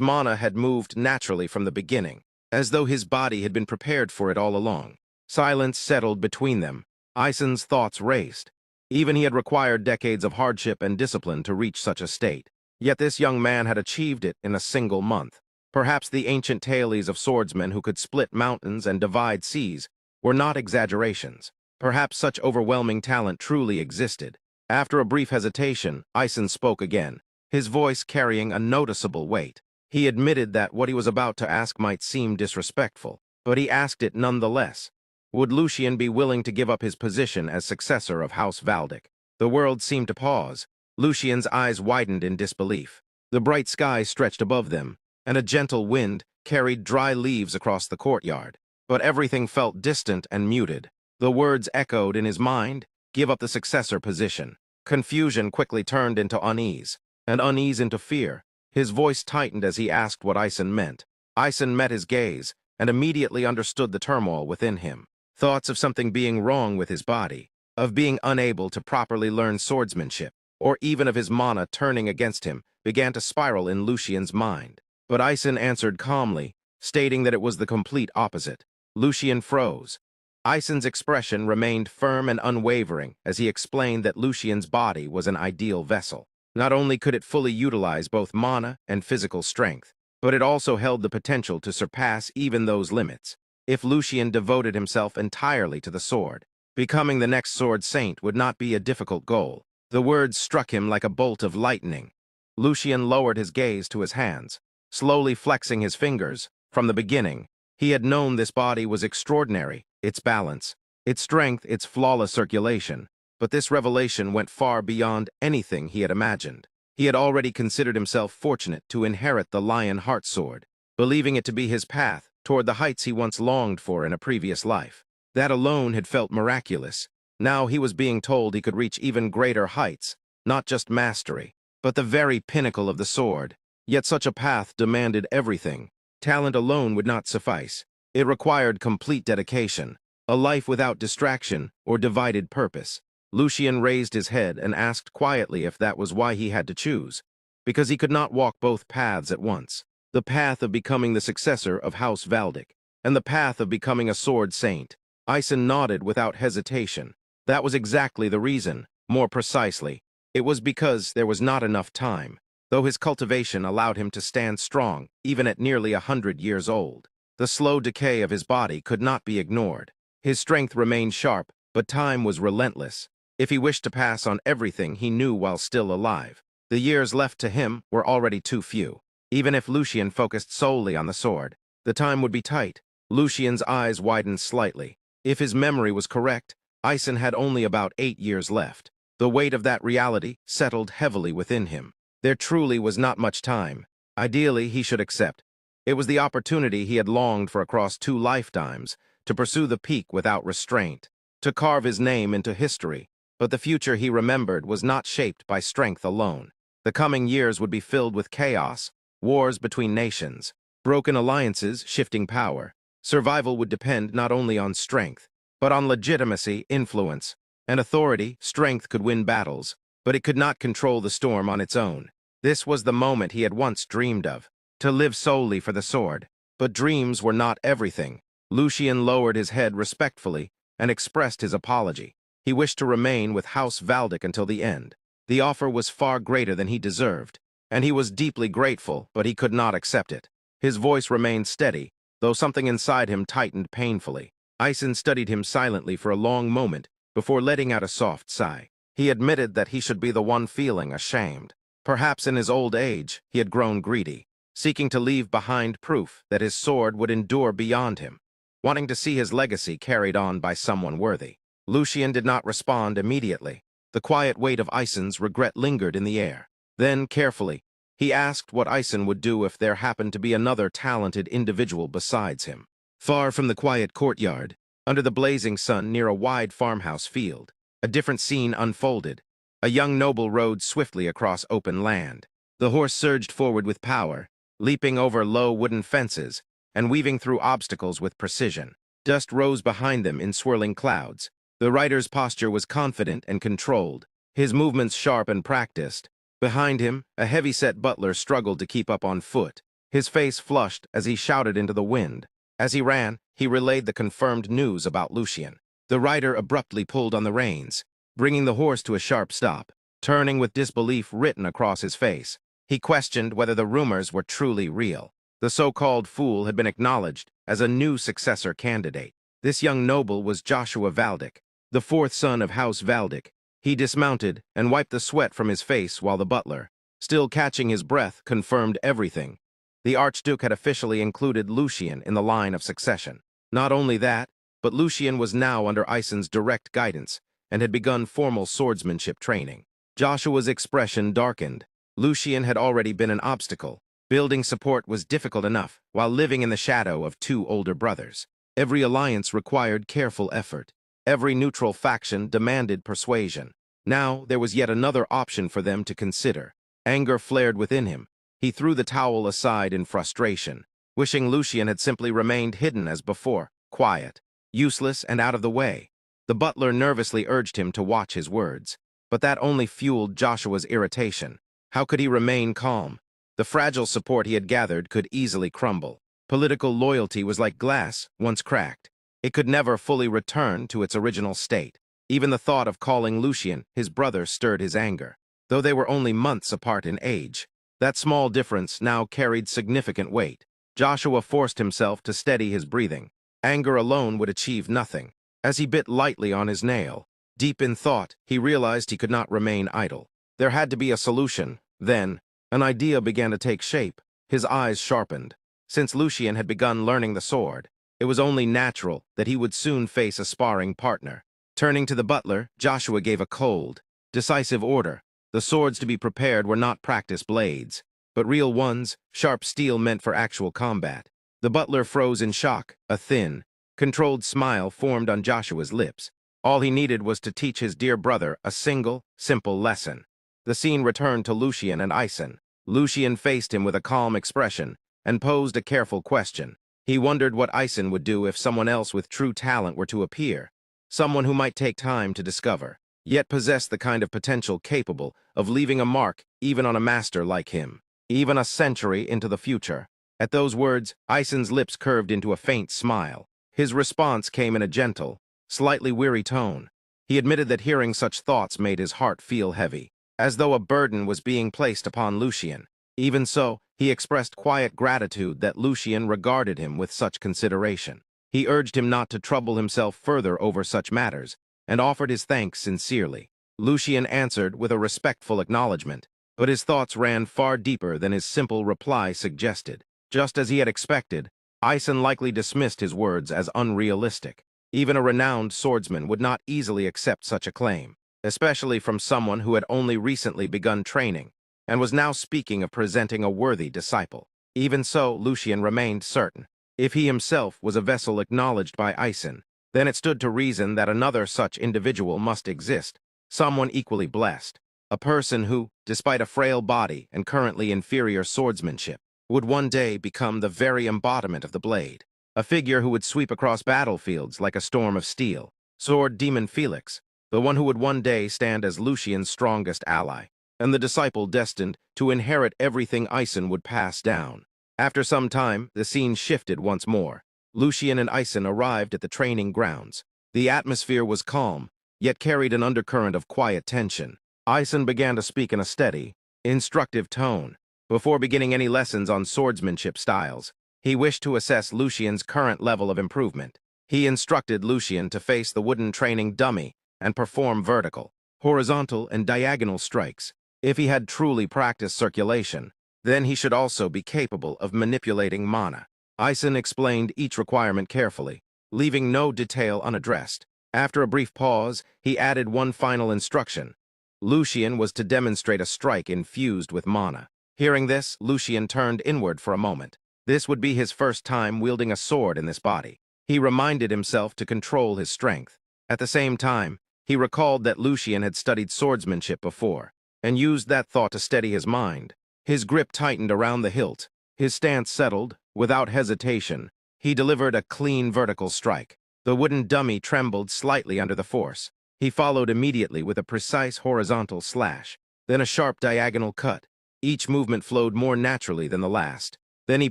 mana had moved naturally from the beginning, as though his body had been prepared for it all along. Silence settled between them. Isen's thoughts raced. Even he had required decades of hardship and discipline to reach such a state. Yet this young man had achieved it in a single month. Perhaps the ancient tales of swordsmen who could split mountains and divide seas were not exaggerations. Perhaps such overwhelming talent truly existed. After a brief hesitation, Isen spoke again, his voice carrying a noticeable weight. He admitted that what he was about to ask might seem disrespectful, but he asked it nonetheless. Would Lucian be willing to give up his position as successor of House Valdic? The world seemed to pause. Lucian's eyes widened in disbelief. The bright sky stretched above them, and a gentle wind carried dry leaves across the courtyard. But everything felt distant and muted. The words echoed in his mind, "Give up the successor position." Confusion quickly turned into unease, and unease into fear. His voice tightened as he asked what Isen meant. Isen met his gaze, and immediately understood the turmoil within him. Thoughts of something being wrong with his body, of being unable to properly learn swordsmanship, or even of his mana turning against him, began to spiral in Lucian's mind. But Isen answered calmly, stating that it was the complete opposite. Lucian froze. Isen's expression remained firm and unwavering as he explained that Lucian's body was an ideal vessel. Not only could it fully utilize both mana and physical strength, but it also held the potential to surpass even those limits. If Lucian devoted himself entirely to the sword, becoming the next sword saint would not be a difficult goal. The words struck him like a bolt of lightning. Lucian lowered his gaze to his hands, slowly flexing his fingers. From the beginning, he had known this body was extraordinary, its balance, its strength, its flawless circulation. But this revelation went far beyond anything he had imagined. He had already considered himself fortunate to inherit the Lion Heart Sword, believing it to be his path toward the heights he once longed for in a previous life. That alone had felt miraculous. Now he was being told he could reach even greater heights, not just mastery, but the very pinnacle of the sword. Yet such a path demanded everything. Talent alone would not suffice. It required complete dedication, a life without distraction or divided purpose. Lucian raised his head and asked quietly if that was why he had to choose. Because he could not walk both paths at once. The path of becoming the successor of House Valdic, and the path of becoming a sword saint. Isen nodded without hesitation. That was exactly the reason. More precisely, it was because there was not enough time. Though his cultivation allowed him to stand strong, even at nearly 100 years old, the slow decay of his body could not be ignored. His strength remained sharp, but time was relentless. If he wished to pass on everything he knew while still alive, the years left to him were already too few. Even if Lucian focused solely on the sword, the time would be tight. Lucian's eyes widened slightly. If his memory was correct, Isen had only about 8 years left. The weight of that reality settled heavily within him. There truly was not much time. Ideally, he should accept. It was the opportunity he had longed for across 2 lifetimes, to pursue the peak without restraint, to carve his name into history. But the future he remembered was not shaped by strength alone. The coming years would be filled with chaos, wars between nations, broken alliances, shifting power. Survival would depend not only on strength, but on legitimacy, influence, and authority. Strength could win battles, but it could not control the storm on its own. This was the moment he had once dreamed of, to live solely for the sword. But dreams were not everything. Lucian lowered his head respectfully and expressed his apology. He wished to remain with House Valdic until the end. The offer was far greater than he deserved, and he was deeply grateful, but he could not accept it. His voice remained steady, though something inside him tightened painfully. Isen studied him silently for a long moment before letting out a soft sigh. He admitted that he should be the one feeling ashamed. Perhaps in his old age, he had grown greedy, seeking to leave behind proof that his sword would endure beyond him, wanting to see his legacy carried on by someone worthy. Lucian did not respond immediately. The quiet weight of Isen's regret lingered in the air. Then, carefully, he asked what Isen would do if there happened to be another talented individual besides him. Far from the quiet courtyard, under the blazing sun near a wide farmhouse field, a different scene unfolded. A young noble rode swiftly across open land. The horse surged forward with power, leaping over low wooden fences and weaving through obstacles with precision. Dust rose behind them in swirling clouds. The rider's posture was confident and controlled, his movements sharp and practiced. Behind him, a heavy-set butler struggled to keep up on foot. His face flushed as he shouted into the wind. As he ran, he relayed the confirmed news about Lucian. The rider abruptly pulled on the reins, bringing the horse to a sharp stop, turning with disbelief written across his face. He questioned whether the rumors were truly real. The so-called fool had been acknowledged as a new successor candidate. This young noble was Joshua Valdick, the fourth son of House Valdick. He dismounted and wiped the sweat from his face while the butler, still catching his breath, confirmed everything. The Archduke had officially included Lucian in the line of succession. Not only that, but Lucian was now under Isen's direct guidance and had begun formal swordsmanship training. Joshua's expression darkened. Lucian had already been an obstacle. Building support was difficult enough while living in the shadow of two older brothers. Every alliance required careful effort. Every neutral faction demanded persuasion. Now there was yet another option for them to consider. Anger flared within him. He threw the towel aside in frustration, wishing Lucian had simply remained hidden as before, quiet, useless, and out of the way. The butler nervously urged him to watch his words, but that only fueled Joshua's irritation. How could he remain calm? The fragile support he had gathered could easily crumble. Political loyalty was like glass, once cracked. It could never fully return to its original state. Even the thought of calling Lucian his brother stirred his anger. Though they were only months apart in age, that small difference now carried significant weight. Joshua forced himself to steady his breathing. Anger alone would achieve nothing. As he bit lightly on his nail, deep in thought, he realized he could not remain idle. There had to be a solution. Then, an idea began to take shape. His eyes sharpened. Since Lucian had begun learning the sword, it was only natural that he would soon face a sparring partner. Turning to the butler, Joshua gave a cold, decisive order. The swords to be prepared were not practice blades, but real ones, sharp steel meant for actual combat. The butler froze in shock. A thin, controlled smile formed on Joshua's lips. All he needed was to teach his dear brother a single, simple lesson. The scene returned to Lucian and Isen. Lucian faced him with a calm expression and posed a careful question. He wondered what Isen would do if someone else with true talent were to appear, someone who might take time to discover, yet possess the kind of potential capable of leaving a mark even on a master like him, even a century into the future. At those words, Isen's lips curved into a faint smile. His response came in a gentle, slightly weary tone. He admitted that hearing such thoughts made his heart feel heavy, as though a burden was being placed upon Lucian. Even so, he expressed quiet gratitude that Lucian regarded him with such consideration. He urged him not to trouble himself further over such matters, and offered his thanks sincerely. Lucian answered with a respectful acknowledgement, but his thoughts ran far deeper than his simple reply suggested. Just as he had expected, Isen likely dismissed his words as unrealistic. Even a renowned swordsman would not easily accept such a claim, especially from someone who had only recently begun training and was now speaking of presenting a worthy disciple. Even so, Lucian remained certain. If he himself was a vessel acknowledged by Isen, then it stood to reason that another such individual must exist, someone equally blessed, a person who, despite a frail body and currently inferior swordsmanship, would one day become the very embodiment of the blade, a figure who would sweep across battlefields like a storm of steel. Sword Demon Felix, the one who would one day stand as Lucian's strongest ally, and the disciple destined to inherit everything Isen would pass down. After some time, the scene shifted once more. Lucian and Isen arrived at the training grounds. The atmosphere was calm, yet carried an undercurrent of quiet tension. Isen began to speak in a steady, instructive tone. Before beginning any lessons on swordsmanship styles, he wished to assess Lucian's current level of improvement. He instructed Lucian to face the wooden training dummy and perform vertical, horizontal, and diagonal strikes. If he had truly practiced circulation, then he should also be capable of manipulating mana. Isen explained each requirement carefully, leaving no detail unaddressed. After a brief pause, he added one final instruction. Lucian was to demonstrate a strike infused with mana. Hearing this, Lucian turned inward for a moment. This would be his first time wielding a sword in this body. He reminded himself to control his strength. At the same time, he recalled that Lucian had studied swordsmanship before, and used that thought to steady his mind. His grip tightened around the hilt. His stance settled. Without hesitation, he delivered a clean vertical strike. The wooden dummy trembled slightly under the force. He followed immediately with a precise horizontal slash, then a sharp diagonal cut. Each movement flowed more naturally than the last. Then he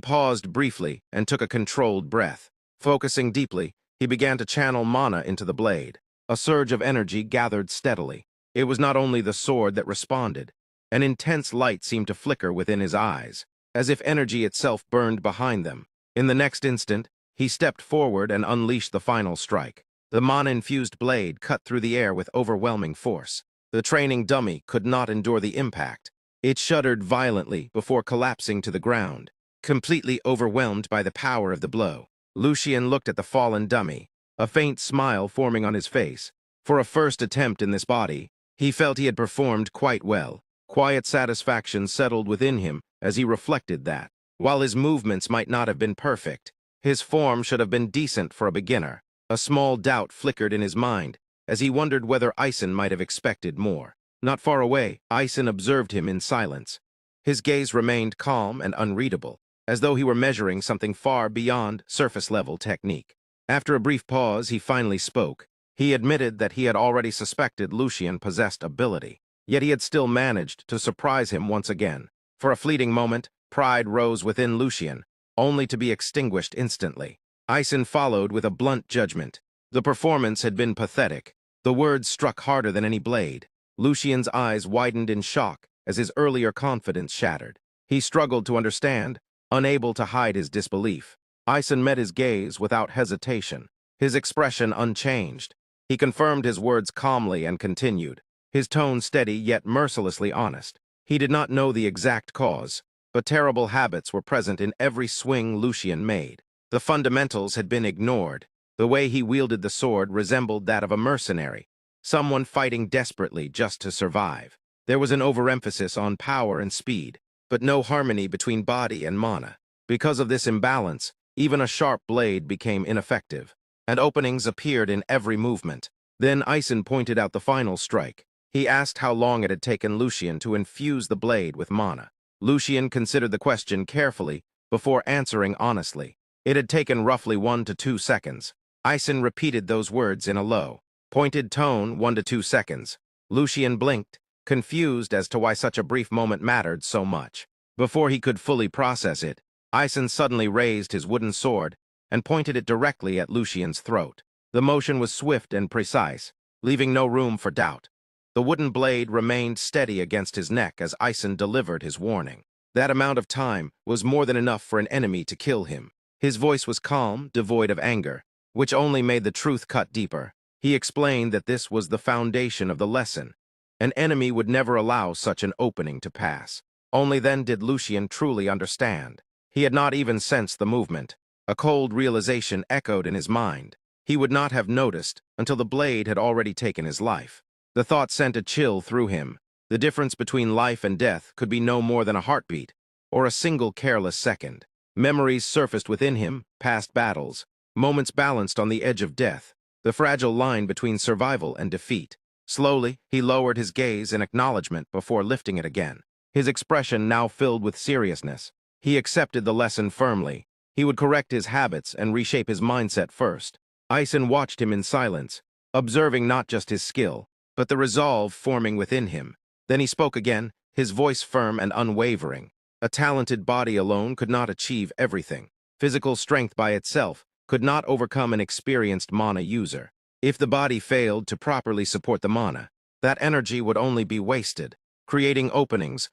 paused briefly and took a controlled breath. Focusing deeply, he began to channel mana into the blade. A surge of energy gathered steadily. It was not only the sword that responded. An intense light seemed to flicker within his eyes, as if energy itself burned behind them. In the next instant, he stepped forward and unleashed the final strike. The mana-infused blade cut through the air with overwhelming force. The training dummy could not endure the impact. It shuddered violently before collapsing to the ground, completely overwhelmed by the power of the blow. Lucian looked at the fallen dummy, a faint smile forming on his face. For a first attempt in this body, he felt he had performed quite well. Quiet satisfaction settled within him as he reflected that, while his movements might not have been perfect, his form should have been decent for a beginner. A small doubt flickered in his mind as he wondered whether Ison might have expected more. Not far away, Ison observed him in silence. His gaze remained calm and unreadable, as though he were measuring something far beyond surface-level technique. After a brief pause, he finally spoke. He admitted that he had already suspected Lucian possessed ability, yet he had still managed to surprise him once again. For a fleeting moment, pride rose within Lucian, only to be extinguished instantly. Ison followed with a blunt judgment. The performance had been pathetic. The words struck harder than any blade. Lucian's eyes widened in shock as his earlier confidence shattered. He struggled to understand, unable to hide his disbelief. Ison met his gaze without hesitation, his expression unchanged. He confirmed his words calmly and continued, his tone steady yet mercilessly honest. He did not know the exact cause, but terrible habits were present in every swing Lucian made. The fundamentals had been ignored. The way he wielded the sword resembled that of a mercenary, someone fighting desperately just to survive. There was an overemphasis on power and speed, but no harmony between body and mana. Because of this imbalance, even a sharp blade became ineffective, and openings appeared in every movement. Then Ison pointed out the final strike. He asked how long it had taken Lucian to infuse the blade with mana. Lucian considered the question carefully before answering honestly. It had taken roughly 1 to 2 seconds. Ison repeated those words in a low, pointed tone, 1 to 2 seconds. Lucian blinked, confused as to why such a brief moment mattered so much. Before he could fully process it, Ison suddenly raised his wooden sword and pointed it directly at Lucian's throat. The motion was swift and precise, leaving no room for doubt. The wooden blade remained steady against his neck as Ison delivered his warning. That amount of time was more than enough for an enemy to kill him. His voice was calm, devoid of anger, which only made the truth cut deeper. He explained that this was the foundation of the lesson. An enemy would never allow such an opening to pass. Only then did Lucian truly understand. He had not even sensed the movement. A cold realization echoed in his mind. He would not have noticed until the blade had already taken his life. The thought sent a chill through him. The difference between life and death could be no more than a heartbeat, or a single careless second. Memories surfaced within him, past battles, moments balanced on the edge of death, the fragile line between survival and defeat. Slowly, he lowered his gaze in acknowledgement before lifting it again. His expression now filled with seriousness. He accepted the lesson firmly. He would correct his habits and reshape his mindset first. Ison watched him in silence, observing not just his skill, but the resolve forming within him. Then he spoke again, his voice firm and unwavering. A talented body alone could not achieve everything. Physical strength by itself could not overcome an experienced mana user. If the body failed to properly support the mana, that energy would only be wasted, creating openings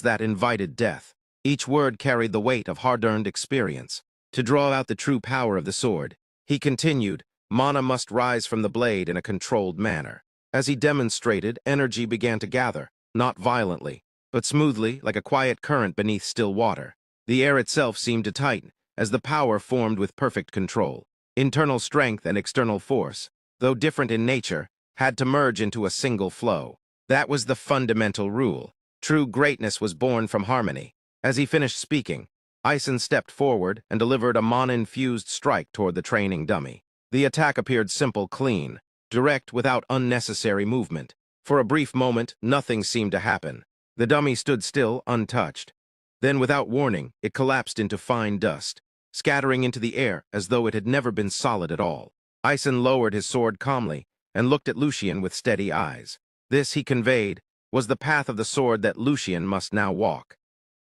that invited death. Each word carried the weight of hard-earned experience. To draw out the true power of the sword, he continued, mana must rise from the blade in a controlled manner. As he demonstrated, energy began to gather, not violently, but smoothly like a quiet current beneath still water. The air itself seemed to tighten, as the power formed with perfect control. Internal strength and external force, though different in nature, had to merge into a single flow. That was the fundamental rule. True greatness was born from harmony. As he finished speaking, Ison stepped forward and delivered a mana-infused strike toward the training dummy. The attack appeared simple, clean, direct without unnecessary movement. For a brief moment, nothing seemed to happen. The dummy stood still, untouched. Then, without warning, it collapsed into fine dust, scattering into the air as though it had never been solid at all. Ison lowered his sword calmly and looked at Lucian with steady eyes. This, he conveyed, was the path of the sword that Lucian must now walk.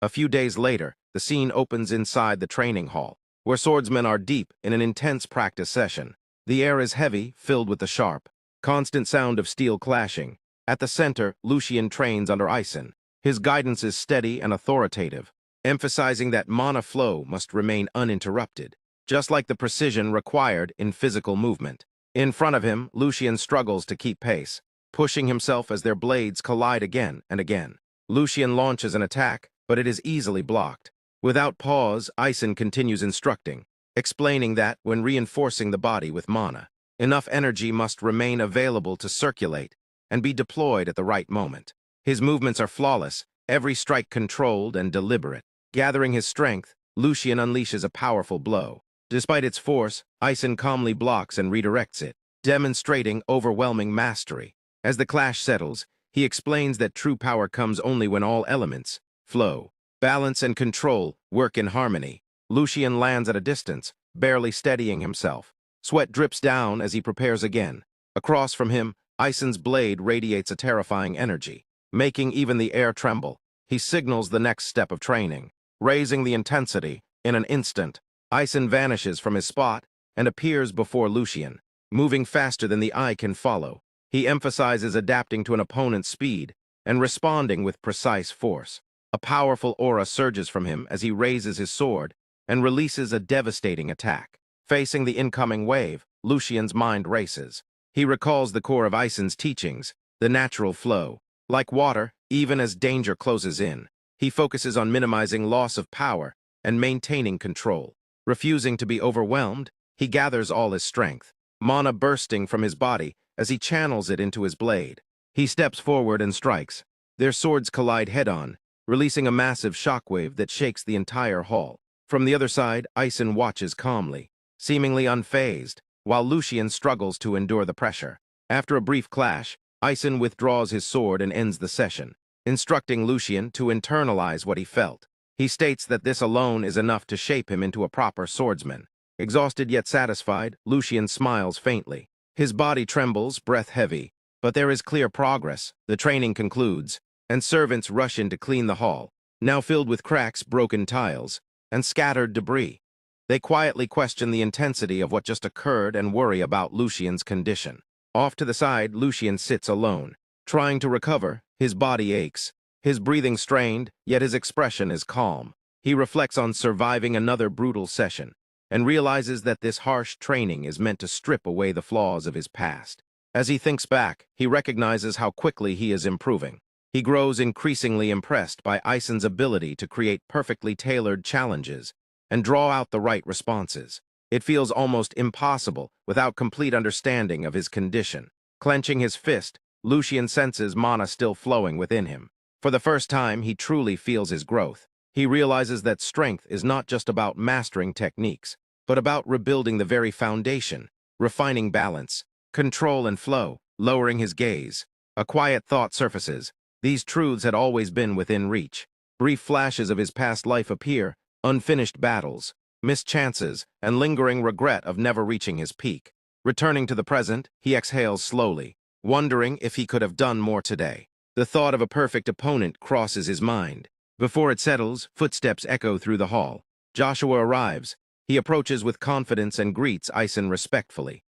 A few days later, the scene opens inside the training hall, where swordsmen are deep in an intense practice session. The air is heavy, filled with the sharp, constant sound of steel clashing. At the center, Lucian trains under Isen. His guidance is steady and authoritative, emphasizing that mana flow must remain uninterrupted, just like the precision required in physical movement. In front of him, Lucian struggles to keep pace, pushing himself as their blades collide again and again. Lucian launches an attack, but it is easily blocked. Without pause, Isen continues instructing, explaining that, when reinforcing the body with mana, enough energy must remain available to circulate and be deployed at the right moment. His movements are flawless, every strike controlled and deliberate. Gathering his strength, Lucian unleashes a powerful blow. Despite its force, Isen calmly blocks and redirects it, demonstrating overwhelming mastery. As the clash settles, he explains that true power comes only when all elements, flow, balance, and control work in harmony. Lucian lands at a distance, barely steadying himself. Sweat drips down as he prepares again. Across from him, Isen's blade radiates a terrifying energy, making even the air tremble. He signals the next step of training, raising the intensity. In an instant, Isen vanishes from his spot and appears before Lucian, moving faster than the eye can follow. He emphasizes adapting to an opponent's speed and responding with precise force. A powerful aura surges from him as he raises his sword and releases a devastating attack. Facing the incoming wave, Lucian's mind races. He recalls the core of Isen's teachings, the natural flow. Like water, even as danger closes in, he focuses on minimizing loss of power and maintaining control. Refusing to be overwhelmed, he gathers all his strength, mana bursting from his body as he channels it into his blade. He steps forward and strikes. Their swords collide head-on, releasing a massive shockwave that shakes the entire hall. From the other side, Isen watches calmly, seemingly unfazed, while Lucian struggles to endure the pressure. After a brief clash, Isen withdraws his sword and ends the session, instructing Lucian to internalize what he felt. He states that this alone is enough to shape him into a proper swordsman. Exhausted yet satisfied, Lucian smiles faintly. His body trembles, breath heavy, but there is clear progress. The training concludes, and servants rush in to clean the hall, now filled with cracks, broken tiles, and scattered debris. They quietly question the intensity of what just occurred and worry about Lucian's condition. Off to the side, Lucian sits alone, trying to recover. His body aches, his breathing strained, yet his expression is calm. He reflects on surviving another brutal session and realizes that this harsh training is meant to strip away the flaws of his past. As he thinks back, he recognizes how quickly he is improving. He grows increasingly impressed by Isen's ability to create perfectly tailored challenges and draw out the right responses. It feels almost impossible without complete understanding of his condition. Clenching his fist, Lucian senses mana still flowing within him. For the first time, he truly feels his growth. He realizes that strength is not just about mastering techniques, but about rebuilding the very foundation, refining balance, control, and flow. Lowering his gaze, a quiet thought surfaces. These truths had always been within reach. Brief flashes of his past life appear, unfinished battles, missed chances, and lingering regret of never reaching his peak. Returning to the present, he exhales slowly, wondering if he could have done more today. The thought of a perfect opponent crosses his mind. Before it settles, footsteps echo through the hall. Joshua arrives. He approaches with confidence and greets Isen respectfully.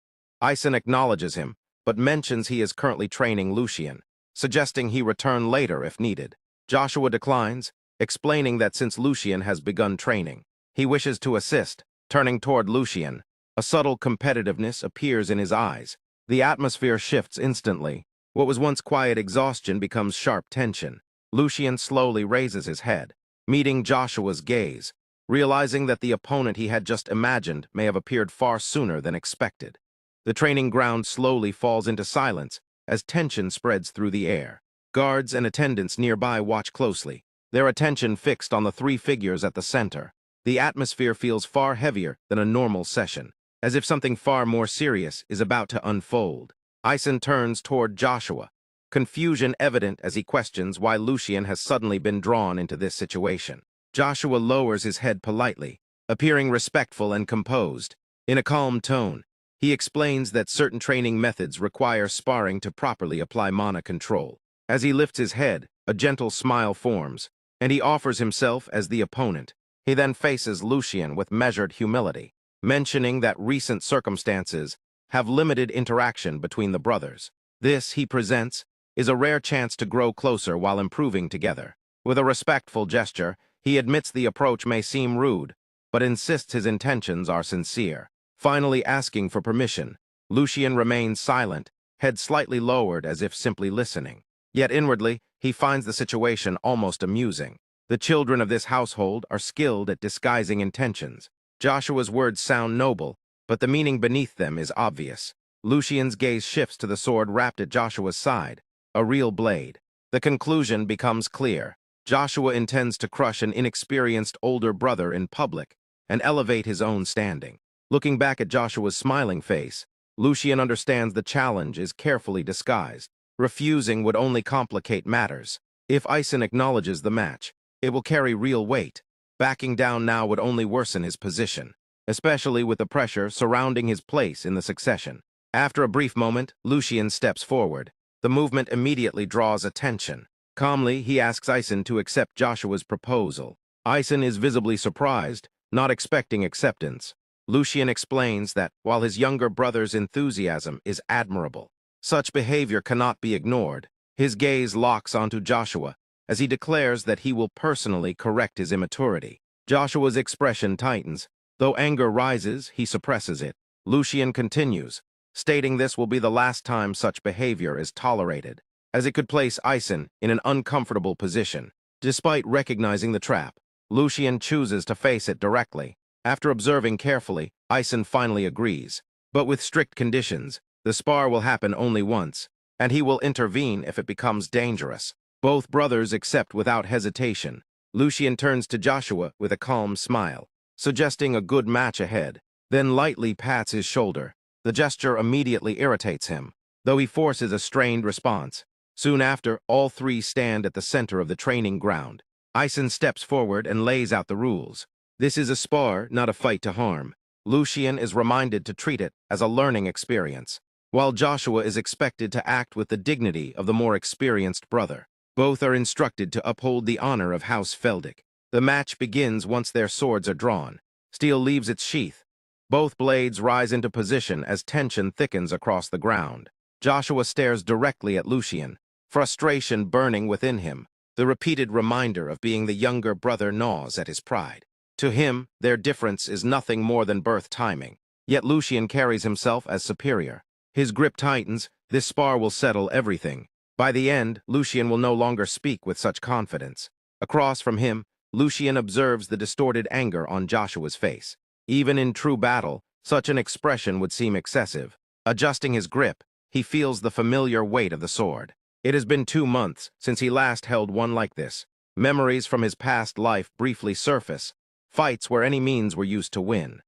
Isen acknowledges him, but mentions he is currently training Lucian, suggesting he return later if needed. Joshua declines, explaining that since Lucian has begun training, he wishes to assist. Turning toward Lucian, a subtle competitiveness appears in his eyes. The atmosphere shifts instantly. What was once quiet exhaustion becomes sharp tension. Lucian slowly raises his head, meeting Joshua's gaze, realizing that the opponent he had just imagined may have appeared far sooner than expected. The training ground slowly falls into silence as tension spreads through the air. Guards and attendants nearby watch closely, their attention fixed on the three figures at the center. The atmosphere feels far heavier than a normal session, as if something far more serious is about to unfold. Isen turns toward Joshua, confusion evident as he questions why Lucian has suddenly been drawn into this situation. Joshua lowers his head politely, appearing respectful and composed. In a calm tone, He explains that certain training methods require sparring to properly apply mana control. As he lifts his head, a gentle smile forms, and he offers himself as the opponent. He then faces Lucian with measured humility, mentioning that recent circumstances have limited interaction between the brothers. This, he presents, is a rare chance to grow closer while improving together. With a respectful gesture, he admits the approach may seem rude, but insists his intentions are sincere. Finally asking for permission, Lucian remains silent, head slightly lowered as if simply listening. Yet inwardly, he finds the situation almost amusing. The children of this household are skilled at disguising intentions. Joshua's words sound noble, but the meaning beneath them is obvious. Lucian's gaze shifts to the sword wrapped at Joshua's side, a real blade. The conclusion becomes clear. Joshua intends to crush an inexperienced older brother in public and elevate his own standing. Looking back at Joshua's smiling face, Lucian understands the challenge is carefully disguised. Refusing would only complicate matters. If Ison acknowledges the match, it will carry real weight. Backing down now would only worsen his position, especially with the pressure surrounding his place in the succession. After a brief moment, Lucian steps forward. The movement immediately draws attention. Calmly, he asks Ison to accept Joshua's proposal. Ison is visibly surprised, not expecting acceptance. Lucian explains that, while his younger brother's enthusiasm is admirable, such behavior cannot be ignored. His gaze locks onto Joshua as he declares that he will personally correct his immaturity. Joshua's expression tightens. Though anger rises, he suppresses it. Lucian continues, stating this will be the last time such behavior is tolerated, as it could place Ison in an uncomfortable position. Despite recognizing the trap, Lucian chooses to face it directly. After observing carefully, Ison finally agrees, but with strict conditions. The spar will happen only once, and he will intervene if it becomes dangerous. Both brothers accept without hesitation. Lucian turns to Joshua with a calm smile, suggesting a good match ahead, then lightly pats his shoulder. The gesture immediately irritates him, though he forces a strained response. Soon after, all three stand at the center of the training ground. Ison steps forward and lays out the rules. This is a spar, not a fight to harm. Lucian is reminded to treat it as a learning experience, while Joshua is expected to act with the dignity of the more experienced brother. Both are instructed to uphold the honor of House Feldic. The match begins once their swords are drawn. Steel leaves its sheath. Both blades rise into position as tension thickens across the ground. Joshua stares directly at Lucian, frustration burning within him. The repeated reminder of being the younger brother gnaws at his pride. To him, their difference is nothing more than birth timing. Yet Lucian carries himself as superior. His grip tightens. This spar will settle everything. By the end, Lucian will no longer speak with such confidence. Across from him, Lucian observes the distorted anger on Joshua's face. Even in true battle, such an expression would seem excessive. Adjusting his grip, he feels the familiar weight of the sword. It has been 2 months since he last held one like this. Memories from his past life briefly surface, fights where any means were used to win.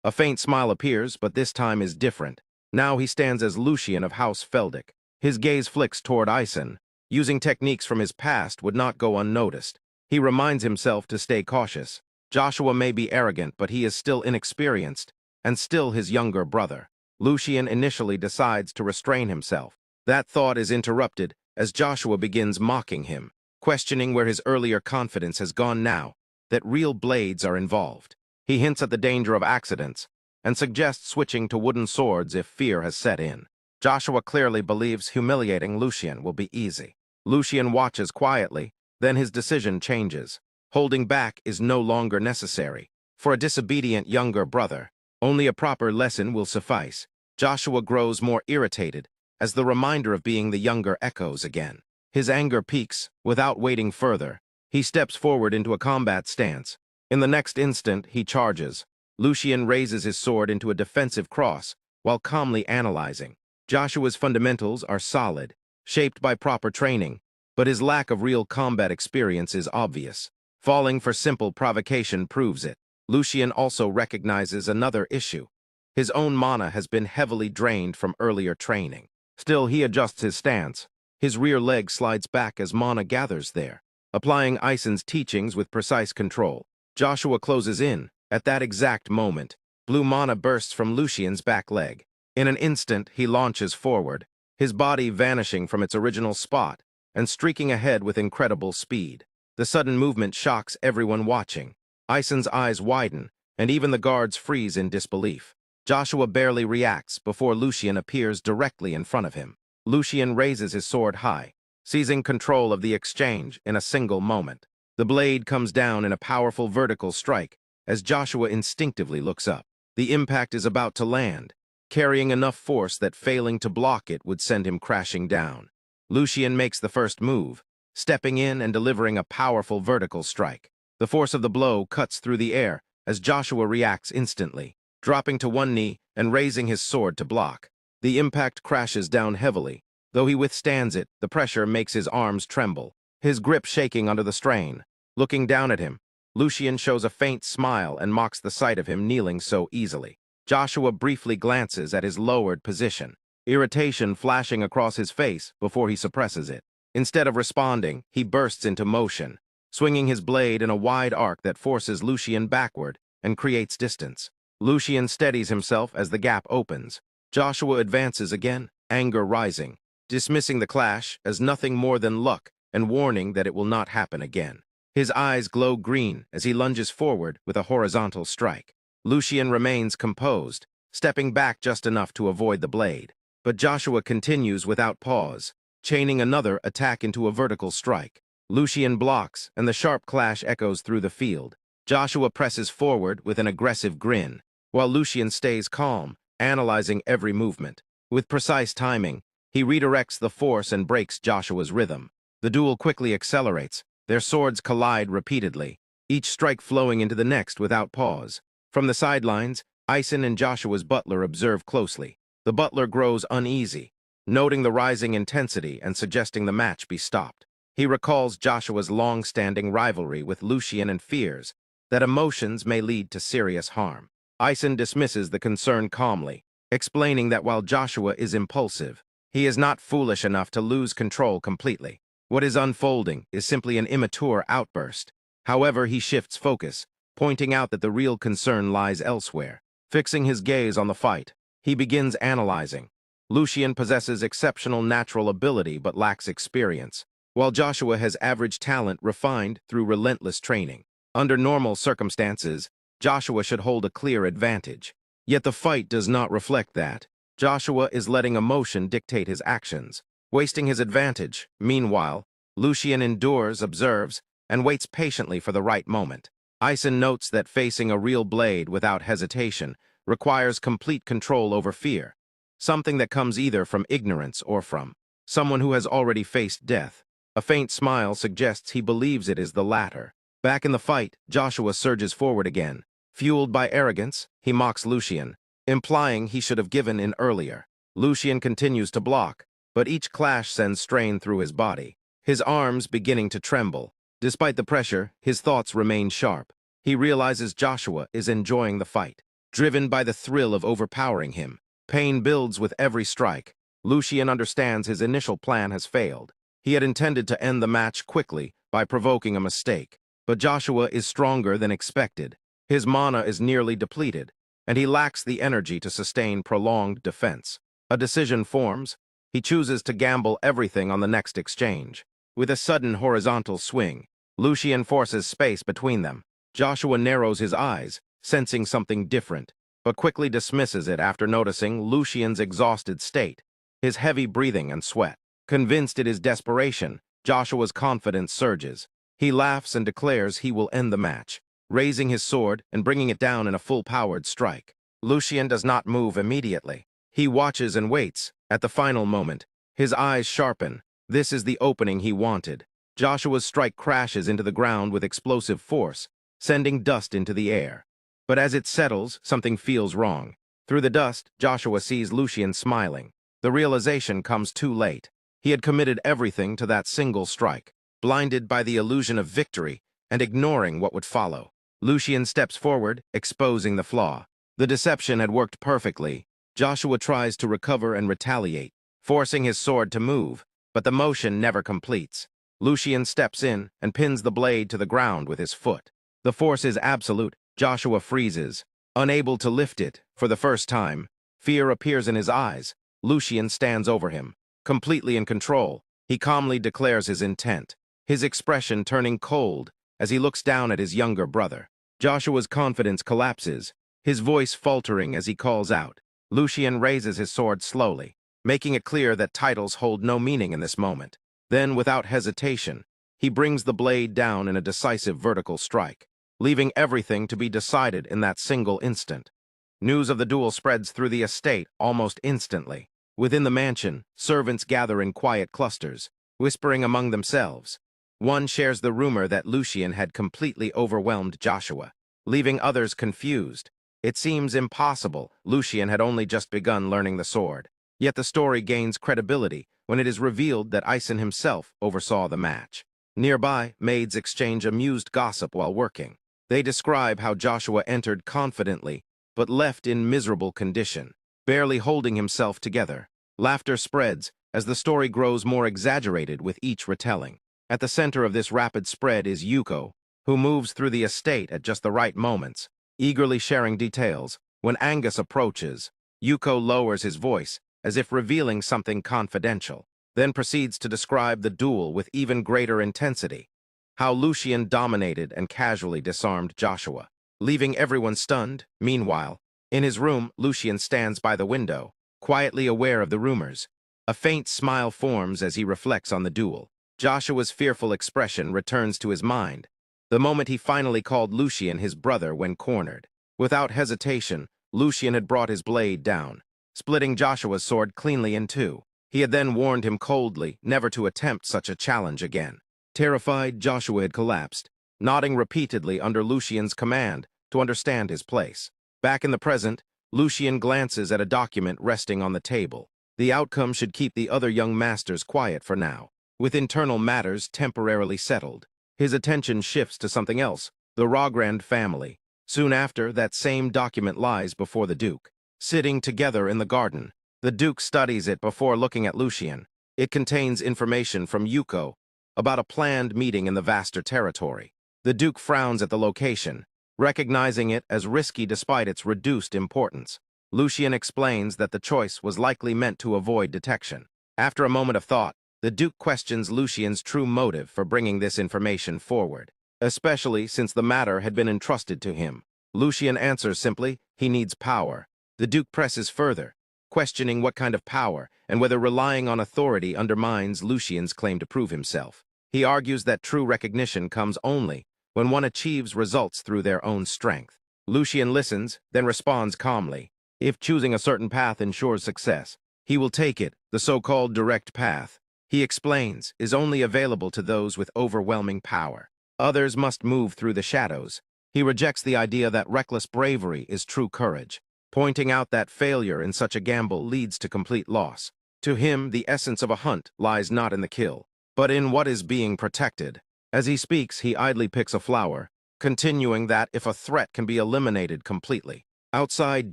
A faint smile appears, but this time is different. Now he stands as Lucian of House Feldic. His gaze flicks toward Ison. Using techniques from his past would not go unnoticed. He reminds himself to stay cautious. Joshua may be arrogant, but he is still inexperienced, and still his younger brother. Lucian initially decides to restrain himself. That thought is interrupted as Joshua begins mocking him, questioning where his earlier confidence has gone now that real blades are involved. He hints at the danger of accidents and suggests switching to wooden swords if fear has set in. Joshua clearly believes humiliating Lucian will be easy. Lucian watches quietly, then his decision changes. Holding back is no longer necessary. For a disobedient younger brother, only a proper lesson will suffice. Joshua grows more irritated as the reminder of being the younger echoes again. His anger peaks. Without waiting further, he steps forward into a combat stance. In the next instant, he charges. Lucian raises his sword into a defensive cross while calmly analyzing. Joshua's fundamentals are solid, shaped by proper training, but his lack of real combat experience is obvious. Falling for simple provocation proves it. Lucian also recognizes another issue. His own mana has been heavily drained from earlier training. Still, he adjusts his stance. His rear leg slides back as mana gathers there. Applying Ison's teachings with precise control, Joshua closes in. At that exact moment, blue mana bursts from Lucian's back leg. In an instant, he launches forward, his body vanishing from its original spot and streaking ahead with incredible speed. The sudden movement shocks everyone watching. Aisen's eyes widen, and even the guards freeze in disbelief. Joshua barely reacts before Lucian appears directly in front of him. Lucian raises his sword high, seizing control of the exchange in a single moment. The blade comes down in a powerful vertical strike as Joshua instinctively looks up. The impact is about to land, carrying enough force that failing to block it would send him crashing down. Lucian makes the first move, stepping in and delivering a powerful vertical strike. The force of the blow cuts through the air as Joshua reacts instantly, dropping to one knee and raising his sword to block. The impact crashes down heavily. Though he withstands it, the pressure makes his arms tremble, his grip shaking under the strain. Looking down at him, Lucian shows a faint smile and mocks the sight of him kneeling so easily. Joshua briefly glances at his lowered position, irritation flashing across his face before he suppresses it. Instead of responding, he bursts into motion, swinging his blade in a wide arc that forces Lucian backward and creates distance. Lucian steadies himself as the gap opens. Joshua advances again, anger rising, dismissing the clash as nothing more than luck and warning that it will not happen again. His eyes glow green as he lunges forward with a horizontal strike. Lucian remains composed, stepping back just enough to avoid the blade. But Joshua continues without pause, chaining another attack into a vertical strike. Lucian blocks, and the sharp clash echoes through the field. Joshua presses forward with an aggressive grin, while Lucian stays calm, analyzing every movement. With precise timing, he redirects the force and breaks Joshua's rhythm. The duel quickly accelerates. Their swords collide repeatedly, each strike flowing into the next without pause. From the sidelines, Aisen and Joshua's butler observe closely. The butler grows uneasy, noting the rising intensity and suggesting the match be stopped. He recalls Joshua's long-standing rivalry with Lucian and fears that emotions may lead to serious harm. Aisen dismisses the concern calmly, explaining that while Joshua is impulsive, he is not foolish enough to lose control completely. What is unfolding is simply an immature outburst. However, he shifts focus, pointing out that the real concern lies elsewhere. Fixing his gaze on the fight, he begins analyzing. Lucian possesses exceptional natural ability but lacks experience, while Joshua has average talent refined through relentless training. Under normal circumstances, Joshua should hold a clear advantage. Yet the fight does not reflect that. Joshua is letting emotion dictate his actions, wasting his advantage. Meanwhile, Lucian endures, observes, and waits patiently for the right moment. Aisen notes that facing a real blade without hesitation requires complete control over fear, something that comes either from ignorance or from someone who has already faced death. A faint smile suggests he believes it is the latter. Back in the fight, Joshua surges forward again. Fueled by arrogance, he mocks Lucian, implying he should have given in earlier. Lucian continues to block, but each clash sends strain through his body, his arms beginning to tremble. Despite the pressure, his thoughts remain sharp. He realizes Joshua is enjoying the fight, driven by the thrill of overpowering him. Pain builds with every strike. Lucian understands his initial plan has failed. He had intended to end the match quickly by provoking a mistake, but Joshua is stronger than expected. His mana is nearly depleted, and he lacks the energy to sustain prolonged defense. A decision forms. He chooses to gamble everything on the next exchange. With a sudden horizontal swing, Lucian forces space between them. Joshua narrows his eyes, sensing something different, but quickly dismisses it after noticing Lucian's exhausted state, his heavy breathing and sweat. Convinced it is desperation, Joshua's confidence surges. He laughs and declares he will end the match, raising his sword and bringing it down in a full-powered strike. Lucian does not move immediately. He watches and waits. At the final moment, his eyes sharpen. This is the opening he wanted. Joshua's strike crashes into the ground with explosive force, sending dust into the air. But as it settles, something feels wrong. Through the dust, Joshua sees Lucian smiling. The realization comes too late. He had committed everything to that single strike, blinded by the illusion of victory and ignoring what would follow. Lucian steps forward, exposing the flaw. The deception had worked perfectly. Joshua tries to recover and retaliate, forcing his sword to move, but the motion never completes. Lucian steps in and pins the blade to the ground with his foot. The force is absolute. Joshua freezes, unable to lift it for the first time. Fear appears in his eyes. Lucian stands over him. Completely in control, he calmly declares his intent, his expression turning cold as he looks down at his younger brother. Joshua's confidence collapses, his voice faltering as he calls out. Lucian raises his sword slowly, making it clear that titles hold no meaning in this moment. Then, without hesitation, he brings the blade down in a decisive vertical strike, leaving everything to be decided in that single instant. News of the duel spreads through the estate almost instantly. Within the mansion, servants gather in quiet clusters, whispering among themselves. One shares the rumor that Lucian had completely overwhelmed Joshua, leaving others confused. It seems impossible. Lucian had only just begun learning the sword. Yet the story gains credibility when it is revealed that Ison himself oversaw the match. Nearby, maids exchange amused gossip while working. They describe how Joshua entered confidently, but left in miserable condition, barely holding himself together. Laughter spreads as the story grows more exaggerated with each retelling. At the center of this rapid spread is Yuko, who moves through the estate at just the right moments, eagerly sharing details. When Angus approaches, Yuko lowers his voice, as if revealing something confidential, then proceeds to describe the duel with even greater intensity. How Lucian dominated and casually disarmed Joshua, leaving everyone stunned. Meanwhile, in his room, Lucian stands by the window, quietly aware of the rumors. A faint smile forms as he reflects on the duel. Joshua's fearful expression returns to his mind, the moment he finally called Lucian his brother when cornered. Without hesitation, Lucian had brought his blade down, splitting Joshua's sword cleanly in two. He had then warned him coldly never to attempt such a challenge again. Terrified, Joshua had collapsed, nodding repeatedly under Lucian's command to understand his place. Back in the present, Lucian glances at a document resting on the table. The outcome should keep the other young masters quiet for now. With internal matters temporarily settled, his attention shifts to something else, the Rogrand family. Soon after, that same document lies before the Duke. Sitting together in the garden, the Duke studies it before looking at Lucian. It contains information from Yuko about a planned meeting in the vaster territory. The Duke frowns at the location, recognizing it as risky despite its reduced importance. Lucian explains that the choice was likely meant to avoid detection. After a moment of thought, the Duke questions Lucian's true motive for bringing this information forward, especially since the matter had been entrusted to him. Lucian answers simply, he needs power. The Duke presses further, questioning what kind of power and whether relying on authority undermines Lucian's claim to prove himself. He argues that true recognition comes only when one achieves results through their own strength. Lucian listens, then responds calmly. If choosing a certain path ensures success, he will take it. The so-called direct path, he explains, is only available to those with overwhelming power. Others must move through the shadows. He rejects the idea that reckless bravery is true courage, pointing out that failure in such a gamble leads to complete loss. To him, the essence of a hunt lies not in the kill, but in what is being protected. As he speaks, he idly picks a flower, continuing that if a threat can be eliminated completely, outside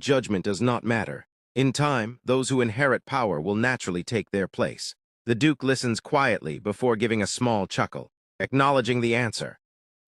judgment does not matter. In time, those who inherit power will naturally take their place. The Duke listens quietly before giving a small chuckle, acknowledging the answer.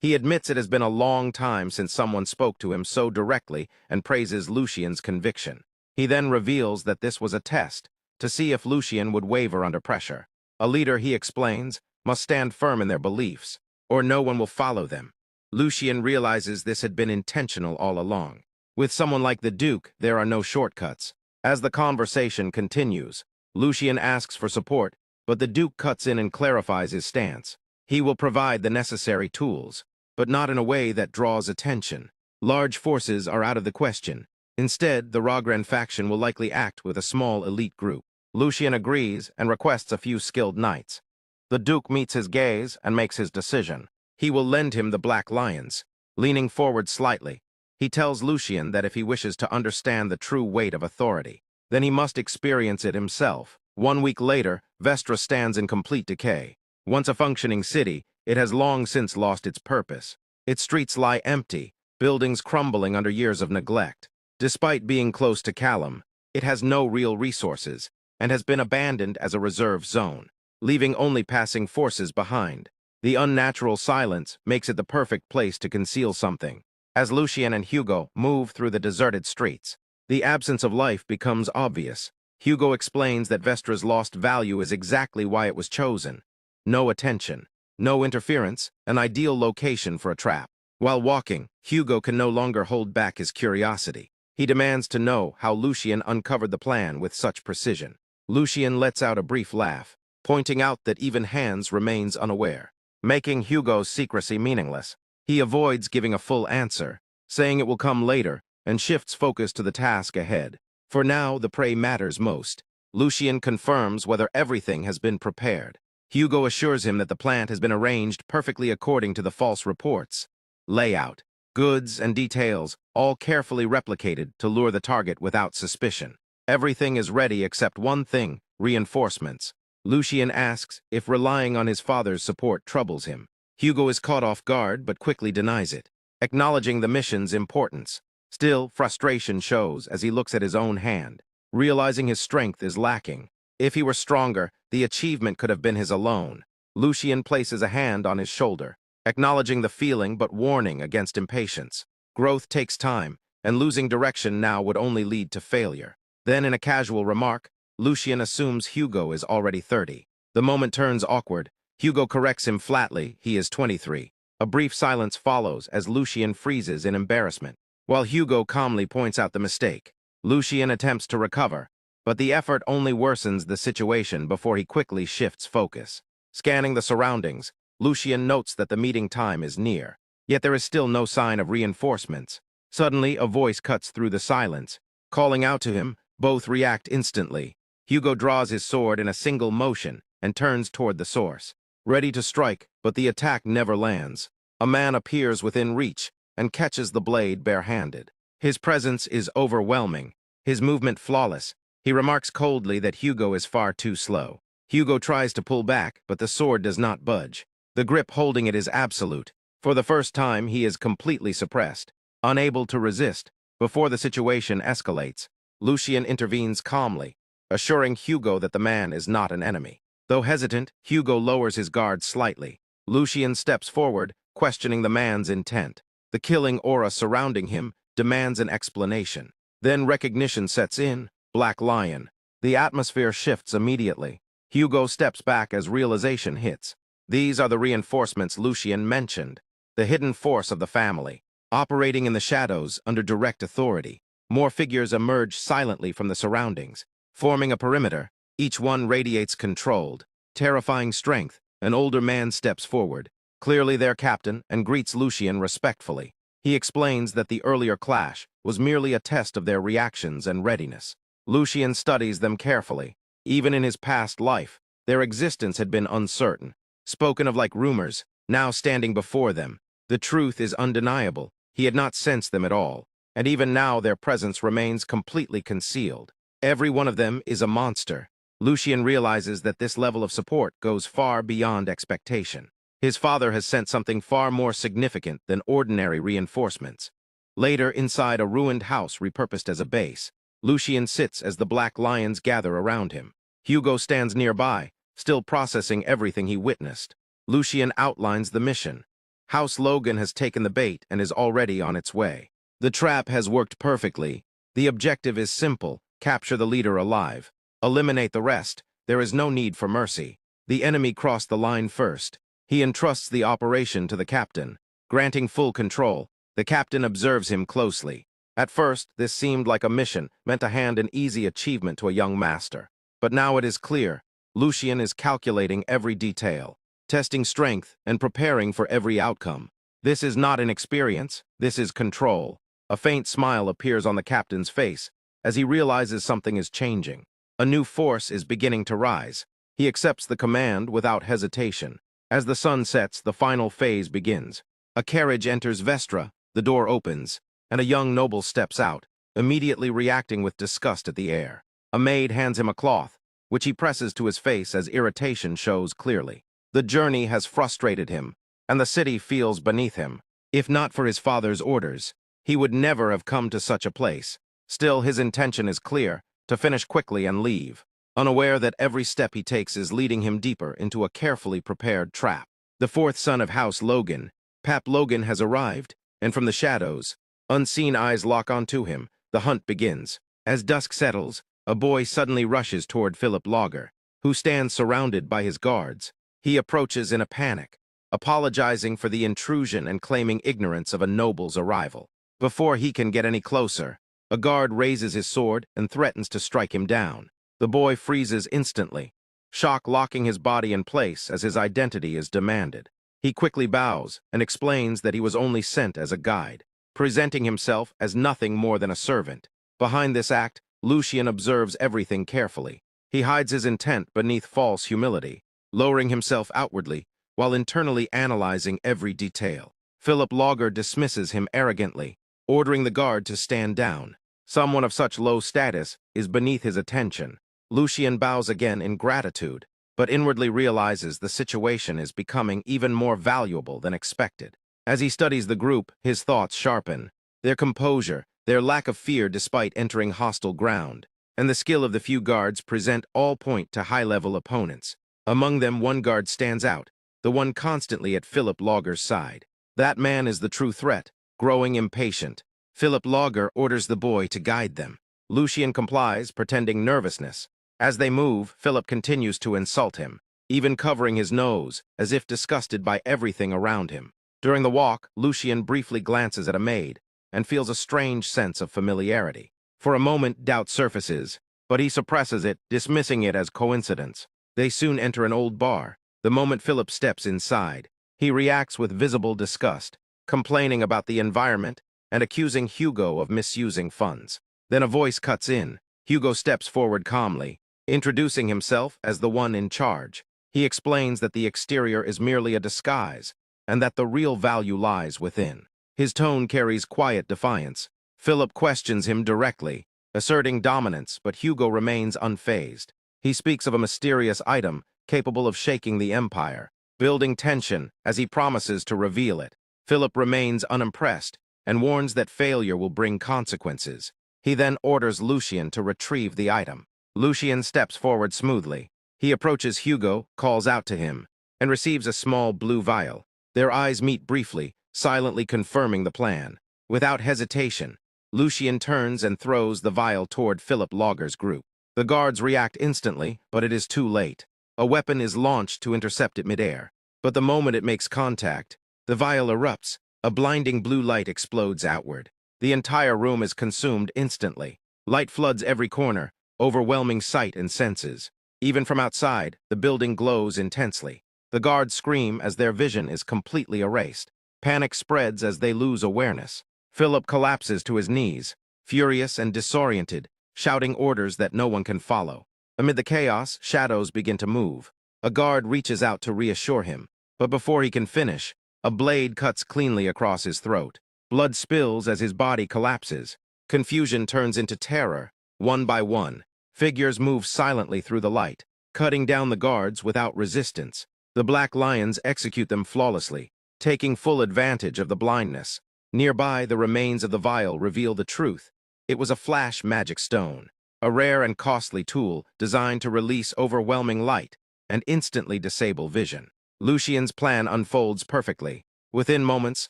He admits it has been a long time since someone spoke to him so directly and praises Lucian's conviction. He then reveals that this was a test, to see if Lucian would waver under pressure. A leader, he explains, must stand firm in their beliefs, or no one will follow them. Lucian realizes this had been intentional all along. With someone like the Duke, there are no shortcuts. As the conversation continues, Lucian asks for support, but the Duke cuts in and clarifies his stance. He will provide the necessary tools, but not in a way that draws attention. Large forces are out of the question. Instead, the Rogrand faction will likely act with a small elite group. Lucian agrees and requests a few skilled knights. The Duke meets his gaze and makes his decision. He will lend him the Black Lions. Leaning forward slightly, he tells Lucian that if he wishes to understand the true weight of authority, then he must experience it himself. 1 week later, Vestra stands in complete decay. Once a functioning city, it has long since lost its purpose. Its streets lie empty, buildings crumbling under years of neglect. Despite being close to Callum, it has no real resources and has been abandoned as a reserve zone, leaving only passing forces behind. The unnatural silence makes it the perfect place to conceal something. As Lucian and Hugo move through the deserted streets, The absence of life becomes obvious. Hugo explains that Vestra's lost value is exactly why it was chosen. No attention, no interference, an ideal location for a trap. While walking, Hugo can no longer hold back his curiosity. He demands to know how Lucien uncovered the plan with such precision. Lucien lets out a brief laugh, pointing out that even Hans remains unaware, making Hugo's secrecy meaningless. He avoids giving a full answer, saying it will come later, and shifts focus to the task ahead. For now, the prey matters most. Lucien confirms whether everything has been prepared. Hugo assures him that the plant has been arranged perfectly according to the false reports. Layout, goods, and details, all carefully replicated to lure the target without suspicion. Everything is ready except one thing: reinforcements. Lucien asks if relying on his father's support troubles him. Hugo is caught off guard but quickly denies it, acknowledging the mission's importance. Still, frustration shows as he looks at his own hand, realizing his strength is lacking. If he were stronger, the achievement could have been his alone. Lucien places a hand on his shoulder, acknowledging the feeling but warning against impatience. Growth takes time, and losing direction now would only lead to failure. Then, in a casual remark, Lucien assumes Hugo is already 30. The moment turns awkward. Hugo corrects him flatly, he is 23. A brief silence follows as Lucien freezes in embarrassment, while Hugo calmly points out the mistake. Lucien attempts to recover, but the effort only worsens the situation before he quickly shifts focus. Scanning the surroundings, Lucien notes that the meeting time is near, yet there is still no sign of reinforcements. Suddenly, a voice cuts through the silence, calling out to him. Both react instantly. Hugo draws his sword in a single motion and turns toward the source, ready to strike, but the attack never lands. A man appears within reach and catches the blade barehanded. His presence is overwhelming, his movement flawless. He remarks coldly that Hugo is far too slow. Hugo tries to pull back, but the sword does not budge. The grip holding it is absolute. For the first time, he is completely suppressed, unable to resist. Before the situation escalates, Lucien intervenes calmly, assuring Hugo that the man is not an enemy. Though hesitant, Hugo lowers his guard slightly. Lucien steps forward, questioning the man's intent. The killing aura surrounding him demands an explanation. Then recognition sets in. Black Lion. The atmosphere shifts immediately. Hugo steps back as realization hits. These are the reinforcements Lucien mentioned, the hidden force of the family, operating in the shadows under direct authority. More figures emerge silently from the surroundings, forming a perimeter. Each one radiates controlled, terrifying strength. An older man steps forward, clearly their captain, and greets Lucien respectfully. He explains that the earlier clash was merely a test of their reactions and readiness. Lucien studies them carefully. Even in his past life, their existence had been uncertain, spoken of like rumors. Now standing before them, the truth is undeniable. He had not sensed them at all, and even now their presence remains completely concealed. Every one of them is a monster. Lucien realizes that this level of support goes far beyond expectation. His father has sent something far more significant than ordinary reinforcements. Later, inside a ruined house repurposed as a base, Lucien sits as the Black Lions gather around him. Hugo stands nearby, still processing everything he witnessed. Lucien outlines the mission. House Logan has taken the bait and is already on its way. The trap has worked perfectly. The objective is simple: capture the leader alive. Eliminate the rest. There is no need for mercy. The enemy crossed the line first. He entrusts the operation to the captain, granting full control. The captain observes him closely. At first, this seemed like a mission meant to hand an easy achievement to a young master. But now it is clear. Lucien is calculating every detail, testing strength and preparing for every outcome. This is not inexperience, this is control. A faint smile appears on the captain's face as he realizes something is changing. A new force is beginning to rise. He accepts the command without hesitation. As the sun sets, the final phase begins. A carriage enters Vestra, the door opens, and a young noble steps out, immediately reacting with disgust at the air. A maid hands him a cloth, which he presses to his face as irritation shows clearly. The journey has frustrated him, and the city feels beneath him. If not for his father's orders, he would never have come to such a place. Still, his intention is clear: to finish quickly and leave, unaware that every step he takes is leading him deeper into a carefully prepared trap. The fourth son of House Logan, Pap Logan, has arrived, and from the shadows, unseen eyes lock onto him. The hunt begins. As dusk settles, a boy suddenly rushes toward Philip Logger, who stands surrounded by his guards. He approaches in a panic, apologizing for the intrusion and claiming ignorance of a noble's arrival. Before he can get any closer, a guard raises his sword and threatens to strike him down. The boy freezes instantly, shock locking his body in place as his identity is demanded. He quickly bows and explains that he was only sent as a guide, presenting himself as nothing more than a servant. Behind this act, Lucian observes everything carefully. He hides his intent beneath false humility, lowering himself outwardly while internally analyzing every detail. Philip Logger dismisses him arrogantly, ordering the guard to stand down. Someone of such low status is beneath his attention. Lucian bows again in gratitude, but inwardly realizes the situation is becoming even more valuable than expected. As he studies the group, his thoughts sharpen. Their composure, their lack of fear despite entering hostile ground, and the skill of the few guards present all point to high-level opponents. Among them, one guard stands out, the one constantly at Philip Logger's side. That man is the true threat, growing impatient. Philip Logger orders the boy to guide them. Lucian complies, pretending nervousness. As they move, Philip continues to insult him, even covering his nose, as if disgusted by everything around him. During the walk, Lucian briefly glances at a maid and feels a strange sense of familiarity. For a moment, doubt surfaces, but he suppresses it, dismissing it as coincidence. They soon enter an old bar. The moment Philip steps inside, he reacts with visible disgust, complaining about the environment and accusing Hugo of misusing funds. Then a voice cuts in. Hugo steps forward calmly, introducing himself as the one in charge. He explains that the exterior is merely a disguise, and that the real value lies within. His tone carries quiet defiance. Philip questions him directly, asserting dominance, but Hugo remains unfazed. He speaks of a mysterious item capable of shaking the empire, building tension as he promises to reveal it. Philip remains unimpressed and warns that failure will bring consequences. He then orders Lucian to retrieve the item. Lucian steps forward smoothly. He approaches Hugo, calls out to him, and receives a small blue vial. Their eyes meet briefly, silently confirming the plan. Without hesitation, Lucian turns and throws the vial toward Philip Logger's group. The guards react instantly, but it is too late. A weapon is launched to intercept it midair. But the moment it makes contact, the vial erupts. A blinding blue light explodes outward. The entire room is consumed instantly. Light floods every corner, overwhelming sight and senses. Even from outside, the building glows intensely. The guards scream as their vision is completely erased. Panic spreads as they lose awareness. Philip collapses to his knees, furious and disoriented, shouting orders that no one can follow. Amid the chaos, shadows begin to move. A guard reaches out to reassure him, but before he can finish, a blade cuts cleanly across his throat. Blood spills as his body collapses. Confusion turns into terror. One by one, figures move silently through the light, cutting down the guards without resistance. The Black Lions execute them flawlessly, taking full advantage of the blindness. Nearby, the remains of the vial reveal the truth. It was a flash magic stone, a rare and costly tool designed to release overwhelming light and instantly disable vision. Lucian's plan unfolds perfectly. Within moments,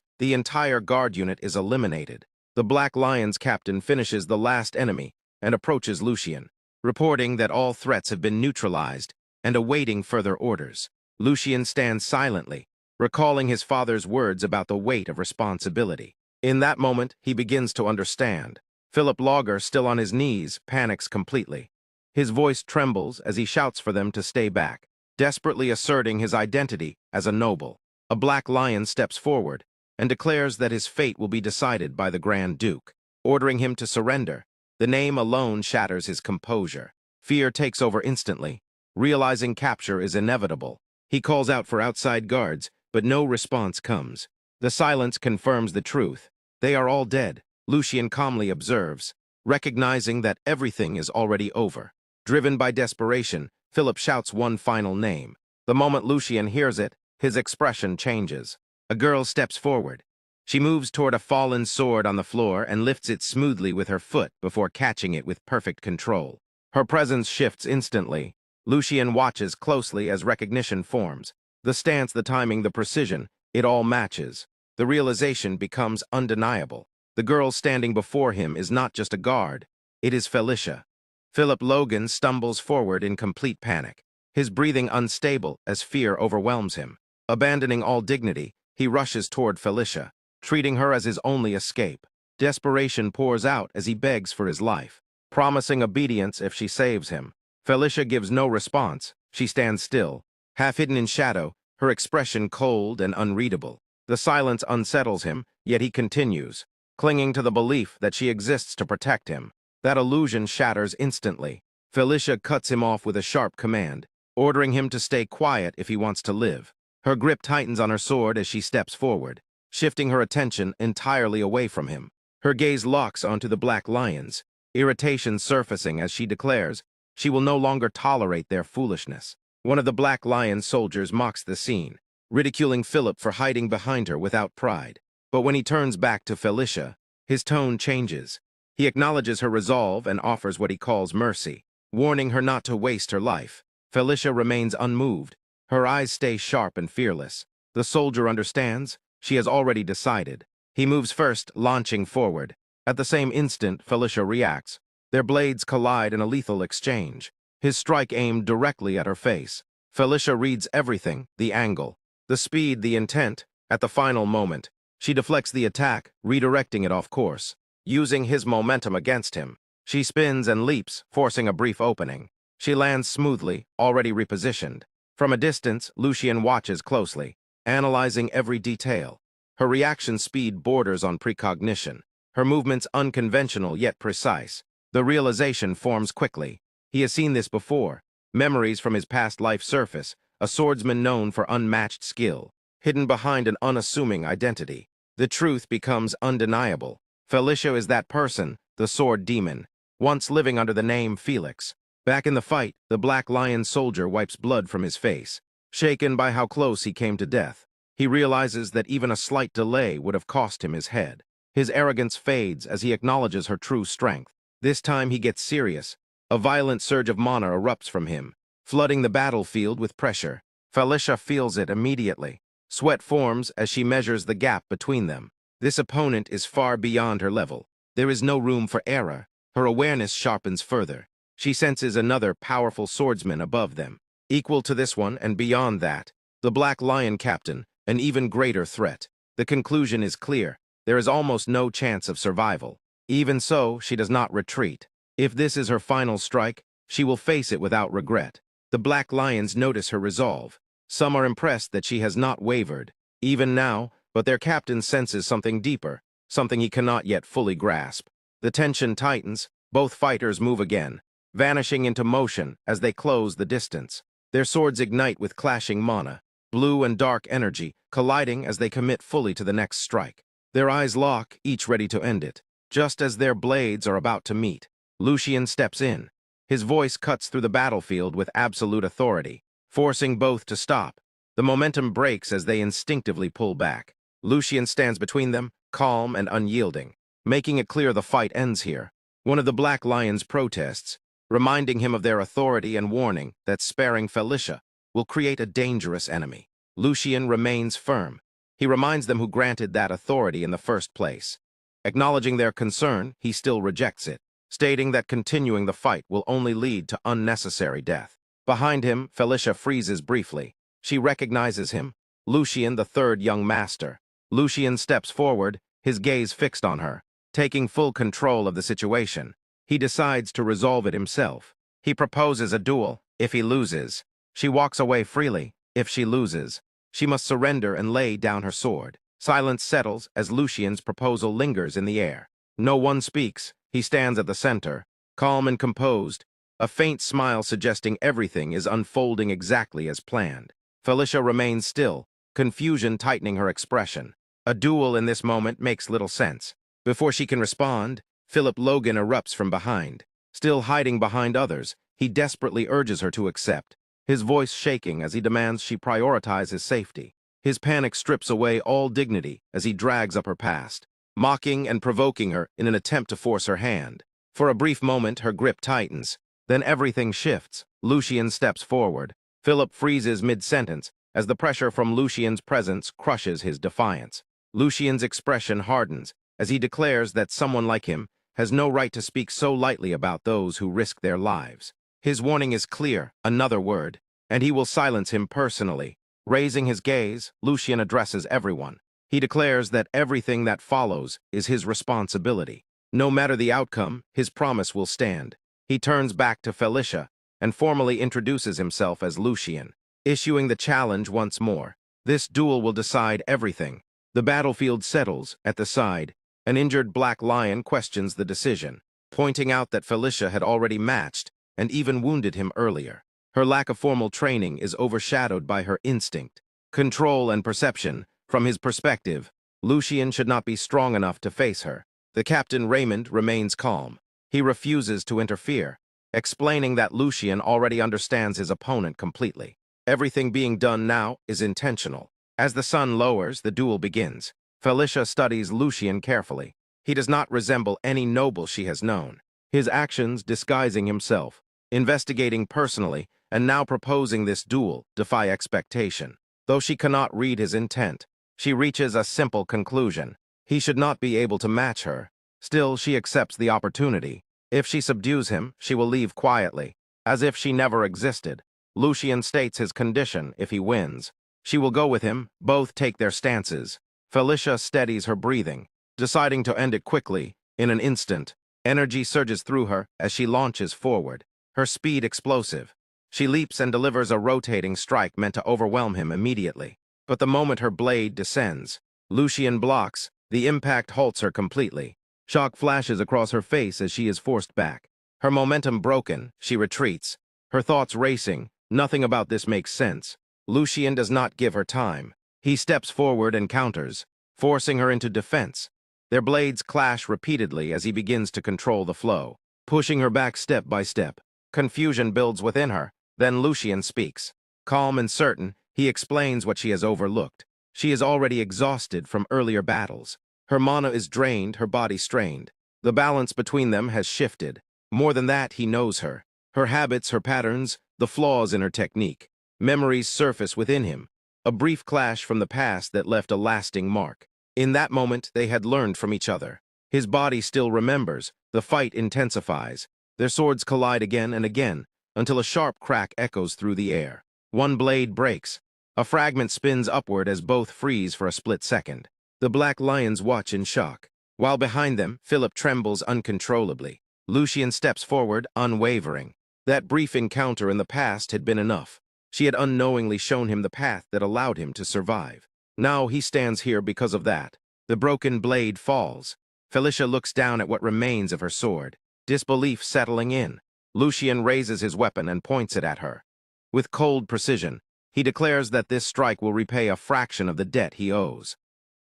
the entire guard unit is eliminated. The Black Lion's captain finishes the last enemy and approaches Lucian, reporting that all threats have been neutralized and awaiting further orders. Lucian stands silently, recalling his father's words about the weight of responsibility. In that moment, he begins to understand. Philip Logger, still on his knees, panics completely. His voice trembles as he shouts for them to stay back, desperately asserting his identity as a noble. A Black Lion steps forward and declares that his fate will be decided by the Grand Duke, ordering him to surrender. The name alone shatters his composure. Fear takes over instantly. Realizing capture is inevitable, he calls out for outside guards, but no response comes. The silence confirms the truth. They are all dead, Lucian calmly observes, recognizing that everything is already over. Driven by desperation, Philip shouts one final name. The moment Lucian hears it, his expression changes. A girl steps forward. She moves toward a fallen sword on the floor and lifts it smoothly with her foot before catching it with perfect control. Her presence shifts instantly. Lucian watches closely as recognition forms. The stance, the timing, the precision, it all matches. The realization becomes undeniable. The girl standing before him is not just a guard. It is Felicia. Philip Logan stumbles forward in complete panic, his breathing unstable as fear overwhelms him. Abandoning all dignity, he rushes toward Felicia, treating her as his only escape. Desperation pours out as he begs for his life, promising obedience if she saves him. Felicia gives no response. She stands still, half hidden in shadow, her expression cold and unreadable. The silence unsettles him, yet he continues, clinging to the belief that she exists to protect him. That illusion shatters instantly. Felicia cuts him off with a sharp command, ordering him to stay quiet if he wants to live. Her grip tightens on her sword as she steps forward, shifting her attention entirely away from him. Her gaze locks onto the black lions, irritation surfacing as she declares she will no longer tolerate their foolishness. One of the black lion soldiers mocks the scene, ridiculing Philip for hiding behind her without pride. But when he turns back to Felicia, his tone changes. He acknowledges her resolve and offers what he calls mercy, warning her not to waste her life. Felicia remains unmoved. Her eyes stay sharp and fearless. The soldier understands. She has already decided. He moves first, launching forward. At the same instant, Felicia reacts. Their blades collide in a lethal exchange, his strike aimed directly at her face. Felicia reads everything, the angle, the speed, the intent. At the final moment, she deflects the attack, redirecting it off course. Using his momentum against him, she spins and leaps, forcing a brief opening. She lands smoothly, already repositioned. From a distance, Lucian watches closely, analyzing every detail. Her reaction speed borders on precognition, her movements unconventional yet precise. The realization forms quickly. He has seen this before. Memories from his past life surface, a swordsman known for unmatched skill, hidden behind an unassuming identity. The truth becomes undeniable. Felicia is that person, the sword demon, once living under the name Felix. Back in the fight, the black lion soldier wipes blood from his face, shaken by how close he came to death. He realizes that even a slight delay would have cost him his head. His arrogance fades as he acknowledges her true strength. This time he gets serious. A violent surge of mana erupts from him, flooding the battlefield with pressure. Felicia feels it immediately. Sweat forms as she measures the gap between them. This opponent is far beyond her level. There is no room for error. Her awareness sharpens further. She senses another powerful swordsman above them, equal to this one and beyond that. The Black Lion Captain, an even greater threat. The conclusion is clear. There is almost no chance of survival. Even so, she does not retreat. If this is her final strike, she will face it without regret. The Black Lions notice her resolve. Some are impressed that she has not wavered, even now, but their captain senses something deeper, something he cannot yet fully grasp. The tension tightens, both fighters move again, vanishing into motion as they close the distance. Their swords ignite with clashing mana, blue and dark energy, colliding as they commit fully to the next strike. Their eyes lock, each ready to end it. Just as their blades are about to meet, Lucian steps in. His voice cuts through the battlefield with absolute authority, forcing both to stop. The momentum breaks as they instinctively pull back. Lucian stands between them, calm and unyielding, making it clear the fight ends here. One of the Black Lions protests, reminding him of their authority and warning that sparing Felicia will create a dangerous enemy. Lucian remains firm. He reminds them who granted that authority in the first place. Acknowledging their concern, he still rejects it, stating that continuing the fight will only lead to unnecessary death. Behind him, Felicia freezes briefly. She recognizes him, Lucian, the third young master. Lucian steps forward, his gaze fixed on her, taking full control of the situation. He decides to resolve it himself. He proposes a duel. If he loses, she walks away freely. If she loses, she must surrender and lay down her sword. Silence settles as Lucian's proposal lingers in the air. No one speaks. He stands at the center, calm and composed, a faint smile suggesting everything is unfolding exactly as planned. Felicia remains still, confusion tightening her expression. A duel in this moment makes little sense. Before she can respond, Philip Logan erupts from behind. Still hiding behind others, he desperately urges her to accept, his voice shaking as he demands she prioritize his safety. His panic strips away all dignity as he drags up her past, mocking and provoking her in an attempt to force her hand. For a brief moment, her grip tightens. Then everything shifts. Lucian steps forward. Philip freezes mid-sentence as the pressure from Lucian's presence crushes his defiance. Lucian's expression hardens, as he declares that someone like him has no right to speak so lightly about those who risk their lives. His warning is clear, another word, and he will silence him personally. Raising his gaze, Lucian addresses everyone. He declares that everything that follows is his responsibility. No matter the outcome, his promise will stand. He turns back to Felicia and formally introduces himself as Lucian, issuing the challenge once more. This duel will decide everything. The battlefield settles. At the side, an injured black lion questions the decision, pointing out that Felicia had already matched and even wounded him earlier. Her lack of formal training is overshadowed by her instinct, control, and perception. From his perspective, Lucian should not be strong enough to face her. The captain, Raymond, remains calm. He refuses to interfere, explaining that Lucian already understands his opponent completely. Everything being done now is intentional. As the sun lowers, the duel begins. Felicia studies Lucian carefully. He does not resemble any noble she has known. His actions disguising himself, investigating personally, and now proposing this duel defy expectation. Though she cannot read his intent, she reaches a simple conclusion. He should not be able to match her. Still, she accepts the opportunity. If she subdues him, she will leave quietly, as if she never existed. Lucian states his condition if he wins. She will go with him, both take their stances. Felicia steadies her breathing, deciding to end it quickly. In an instant, energy surges through her as she launches forward, her speed explosive. She leaps and delivers a rotating strike meant to overwhelm him immediately. But the moment her blade descends, Lucian blocks. The impact halts her completely. Shock flashes across her face as she is forced back. Her momentum broken, she retreats, her thoughts racing. Nothing about this makes sense. Lucian does not give her time. He steps forward and counters, forcing her into defense. Their blades clash repeatedly as he begins to control the flow, pushing her back step by step. Confusion builds within her. Then Lucian speaks. Calm and certain, he explains what she has overlooked. She is already exhausted from earlier battles. Her mana is drained, her body strained. The balance between them has shifted. More than that, he knows her. Her habits, her patterns, the flaws in her technique. Memories surface within him. A brief clash from the past that left a lasting mark. In that moment, they had learned from each other. His body still remembers. The fight intensifies. Their swords collide again and again, until a sharp crack echoes through the air. One blade breaks. A fragment spins upward as both freeze for a split second. The black lions watch in shock. While behind them, Philip trembles uncontrollably. Lucian steps forward, unwavering. That brief encounter in the past had been enough. She had unknowingly shown him the path that allowed him to survive. Now he stands here because of that. The broken blade falls. Felicia looks down at what remains of her sword, disbelief settling in. Lucian raises his weapon and points it at her. With cold precision, he declares that this strike will repay a fraction of the debt he owes.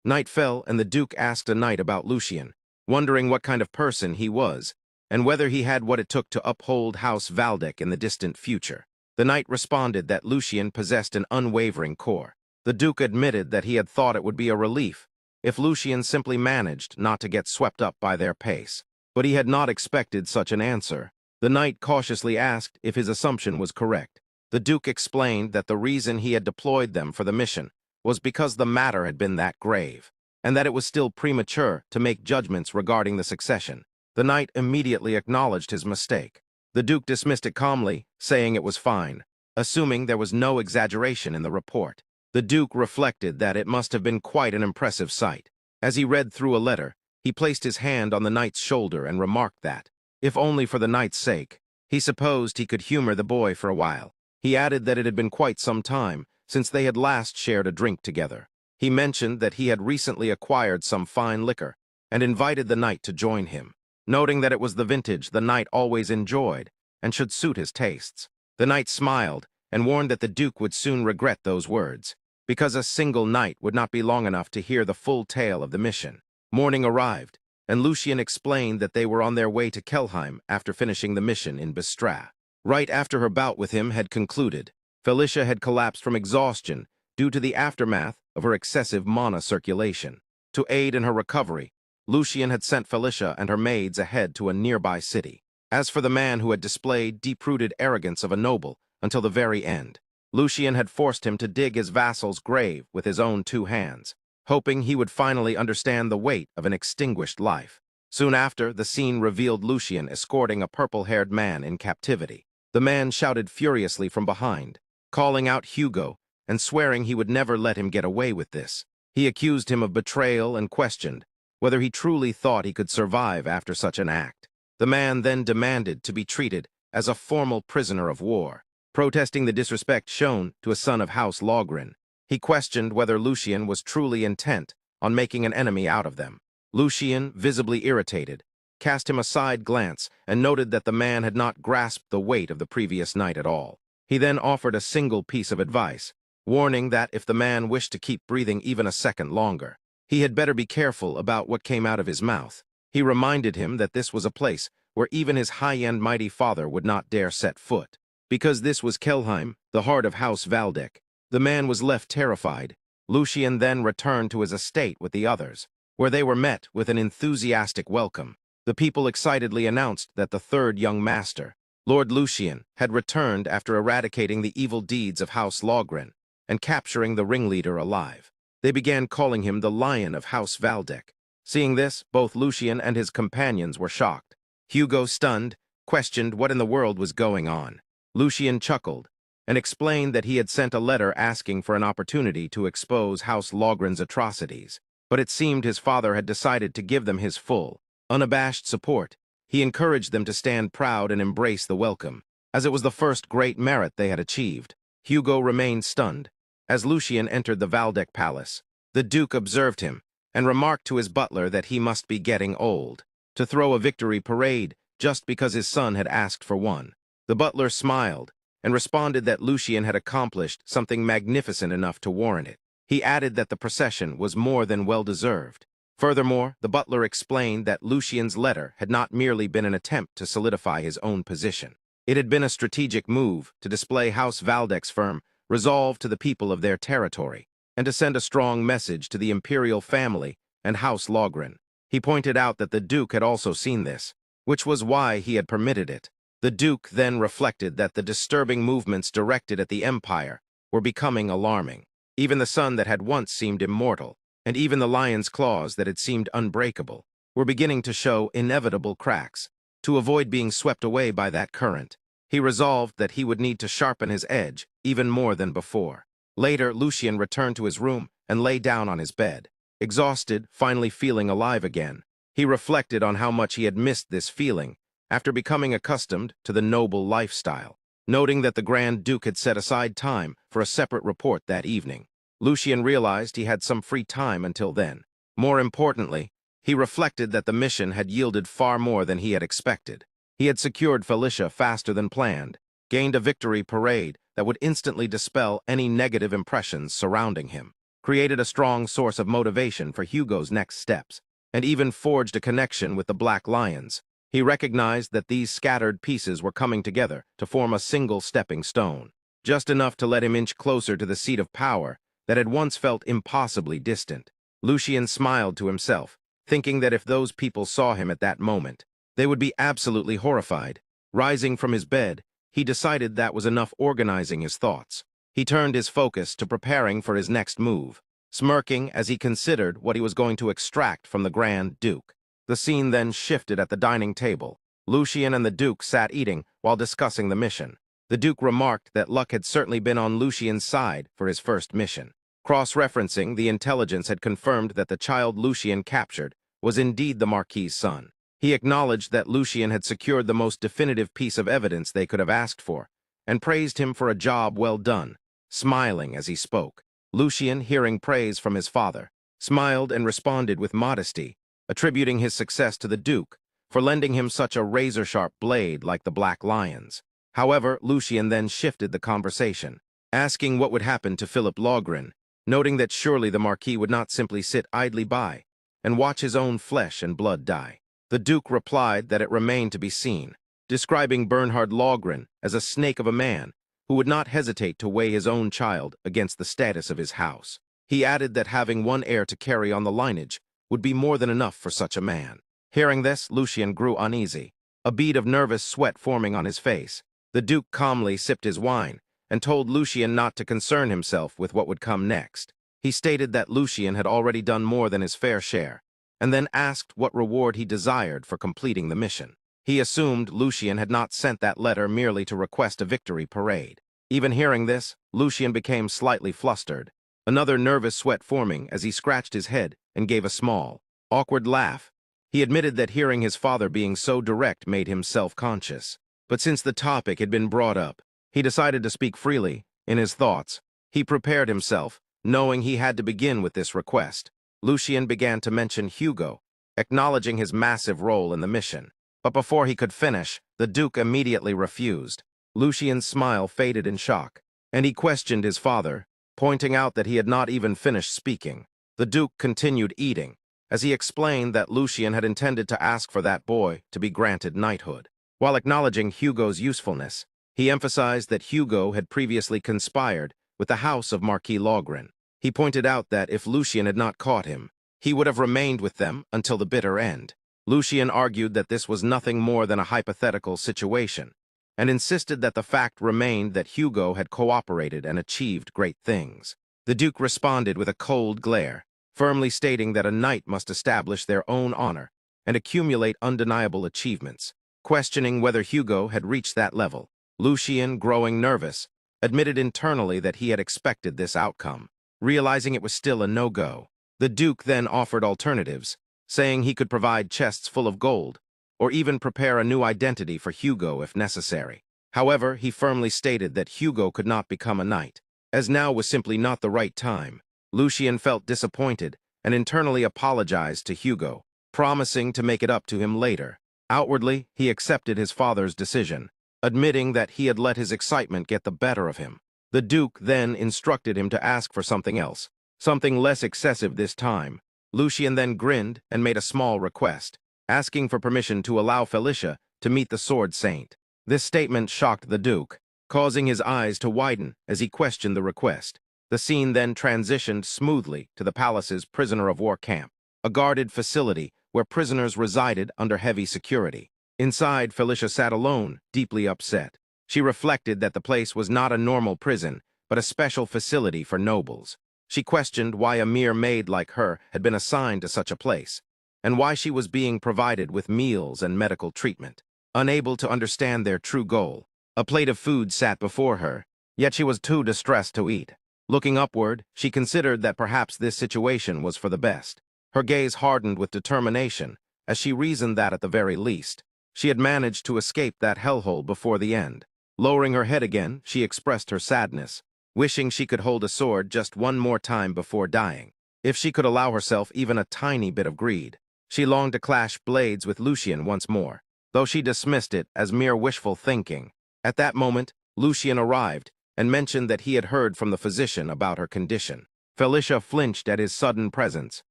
Night fell, and the Duke asked a knight about Lucian, wondering what kind of person he was, and whether he had what it took to uphold House Valdek in the distant future. The knight responded that Lucian possessed an unwavering core. The Duke admitted that he had thought it would be a relief if Lucian simply managed not to get swept up by their pace. But he had not expected such an answer. The knight cautiously asked if his assumption was correct. The Duke explained that the reason he had deployed them for the mission was because the matter had been that grave, and that it was still premature to make judgments regarding the succession. The knight immediately acknowledged his mistake. The Duke dismissed it calmly, saying it was fine, assuming there was no exaggeration in the report. The Duke reflected that it must have been quite an impressive sight. As he read through a letter, he placed his hand on the knight's shoulder and remarked that, if only for the knight's sake, he supposed he could humor the boy for a while. He added that it had been quite some time since they had last shared a drink together. He mentioned that he had recently acquired some fine liquor and invited the knight to join him, noting that it was the vintage the knight always enjoyed and should suit his tastes. The knight smiled and warned that the Duke would soon regret those words, because a single night would not be long enough to hear the full tale of the mission. Morning arrived, and Lucian explained that they were on their way to Kelheim after finishing the mission in Bistra. Right after her bout with him had concluded, Felicia had collapsed from exhaustion due to the aftermath of her excessive mana circulation. To aid in her recovery, Lucian had sent Felicia and her maids ahead to a nearby city. As for the man who had displayed deep-rooted arrogance of a noble until the very end, Lucian had forced him to dig his vassal's grave with his own 2 hands. hoping he would finally understand the weight of an extinguished life. Soon after, the scene revealed Lucien escorting a purple-haired man in captivity. The man shouted furiously from behind, calling out Hugo and swearing he would never let him get away with this. He accused him of betrayal and questioned whether he truly thought he could survive after such an act. The man then demanded to be treated as a formal prisoner of war, protesting the disrespect shown to a son of House Logren. He questioned whether Lucien was truly intent on making an enemy out of them. Lucien, visibly irritated, cast him a side glance and noted that the man had not grasped the weight of the previous night at all. He then offered a single piece of advice, warning that if the man wished to keep breathing even a second longer, he had better be careful about what came out of his mouth. He reminded him that this was a place where even his high-end mighty father would not dare set foot. Because this was Kelheim, the heart of House Valdek, the man was left terrified. Lucien then returned to his estate with the others, where they were met with an enthusiastic welcome. The people excitedly announced that the third young master, Lord Lucien, had returned after eradicating the evil deeds of House Logren and capturing the ringleader alive. They began calling him the Lion of House Valdek. Seeing this, both Lucien and his companions were shocked. Hugo, stunned, questioned what in the world was going on. Lucien chuckled and explained that he had sent a letter asking for an opportunity to expose House Logren's atrocities, but it seemed his father had decided to give them his full, unabashed support. He encouraged them to stand proud and embrace the welcome, as it was the first great merit they had achieved. Hugo remained stunned. As Lucien entered the Valdek palace, the Duke observed him and remarked to his butler that he must be getting old to throw a victory parade just because his son had asked for one. The butler smiled and responded that Lucien had accomplished something magnificent enough to warrant it. He added that the procession was more than well-deserved. Furthermore, the butler explained that Lucien's letter had not merely been an attempt to solidify his own position. It had been a strategic move to display House Valdek's firm resolve to the people of their territory, and to send a strong message to the imperial family and House Logren. He pointed out that the Duke had also seen this, which was why he had permitted it. The Duke then reflected that the disturbing movements directed at the Empire were becoming alarming. Even the sun that had once seemed immortal, and even the lion's claws that had seemed unbreakable, were beginning to show inevitable cracks. To avoid being swept away by that current, he resolved that he would need to sharpen his edge even more than before. Later, Lucien returned to his room and lay down on his bed. Exhausted, finally feeling alive again, he reflected on how much he had missed this feeling after becoming accustomed to the noble lifestyle. Noting that the Grand Duke had set aside time for a separate report that evening, Lucien realized he had some free time until then. More importantly, he reflected that the mission had yielded far more than he had expected. He had secured Felicia faster than planned, gained a victory parade that would instantly dispel any negative impressions surrounding him, created a strong source of motivation for Hugo's next steps, and even forged a connection with the Black Lions. He recognized that these scattered pieces were coming together to form a single stepping stone, just enough to let him inch closer to the seat of power that had once felt impossibly distant. Lucien smiled to himself, thinking that if those people saw him at that moment, they would be absolutely horrified. Rising from his bed, he decided that was enough organizing his thoughts. He turned his focus to preparing for his next move, smirking as he considered what he was going to extract from the Grand Duke. The scene then shifted at the dining table. Lucien and the Duke sat eating while discussing the mission. The Duke remarked that luck had certainly been on Lucien's side for his first mission. Cross-referencing, the intelligence had confirmed that the child Lucien captured was indeed the Marquis's son. He acknowledged that Lucien had secured the most definitive piece of evidence they could have asked for, and praised him for a job well done, smiling as he spoke. Lucien, hearing praise from his father, smiled and responded with modesty, attributing his success to the Duke for lending him such a razor-sharp blade like the Black Lion's. However, Lucien then shifted the conversation, asking what would happen to Philip Logren, noting that surely the Marquis would not simply sit idly by and watch his own flesh and blood die. The Duke replied that it remained to be seen, describing Bernhard Logren as a snake of a man who would not hesitate to weigh his own child against the status of his house. He added that having one heir to carry on the lineage would be more than enough for such a man. Hearing this, Lucien grew uneasy, a bead of nervous sweat forming on his face. The Duke calmly sipped his wine and told Lucien not to concern himself with what would come next. He stated that Lucian had already done more than his fair share, and then asked what reward he desired for completing the mission. He assumed Lucian had not sent that letter merely to request a victory parade. Even hearing this, Lucian became slightly flustered, another nervous sweat forming as he scratched his head and gave a small, awkward laugh. He admitted that hearing his father being so direct made him self-conscious. But since the topic had been brought up, he decided to speak freely. In his thoughts, he prepared himself, knowing he had to begin with this request. Lucian began to mention Hugo, acknowledging his massive role in the mission. But before he could finish, the Duke immediately refused. Lucian's smile faded in shock, and he questioned his father, pointing out that he had not even finished speaking. The Duke continued eating, as he explained that Lucian had intended to ask for that boy to be granted knighthood. While acknowledging Hugo's usefulness, he emphasized that Hugo had previously conspired with the house of Marquis Logren. He pointed out that if Lucian had not caught him, he would have remained with them until the bitter end. Lucian argued that this was nothing more than a hypothetical situation, and insisted that the fact remained that Hugo had cooperated and achieved great things. The Duke responded with a cold glare, firmly stating that a knight must establish their own honor and accumulate undeniable achievements. Questioning whether Hugo had reached that level, Lucian, growing nervous, admitted internally that he had expected this outcome. Realizing it was still a no-go, the Duke then offered alternatives, saying he could provide chests full of gold, or even prepare a new identity for Hugo if necessary. However, he firmly stated that Hugo could not become a knight, as now was simply not the right time. Lucian felt disappointed and internally apologized to Hugo, promising to make it up to him later. Outwardly, he accepted his father's decision, admitting that he had let his excitement get the better of him. The Duke then instructed him to ask for something else, something less excessive this time. Lucian then grinned and made a small request, asking for permission to allow Felicia to meet the Sword Saint. This statement shocked the Duke, causing his eyes to widen as he questioned the request. The scene then transitioned smoothly to the palace's prisoner-of-war camp, a guarded facility where prisoners resided under heavy security. Inside, Felicia sat alone, deeply upset. She reflected that the place was not a normal prison, but a special facility for nobles. She questioned why a mere maid like her had been assigned to such a place, and why she was being provided with meals and medical treatment. Unable to understand their true goal, a plate of food sat before her, yet she was too distressed to eat. Looking upward, she considered that perhaps this situation was for the best. Her gaze hardened with determination, as she reasoned that at the very least, she had managed to escape that hellhole before the end. Lowering her head again, she expressed her sadness, wishing she could hold a sword just one more time before dying. If she could allow herself even a tiny bit of greed, she longed to clash blades with Lucian once more, though she dismissed it as mere wishful thinking. At that moment, Lucian arrived and mentioned that he had heard from the physician about her condition. Felicia flinched at his sudden presence.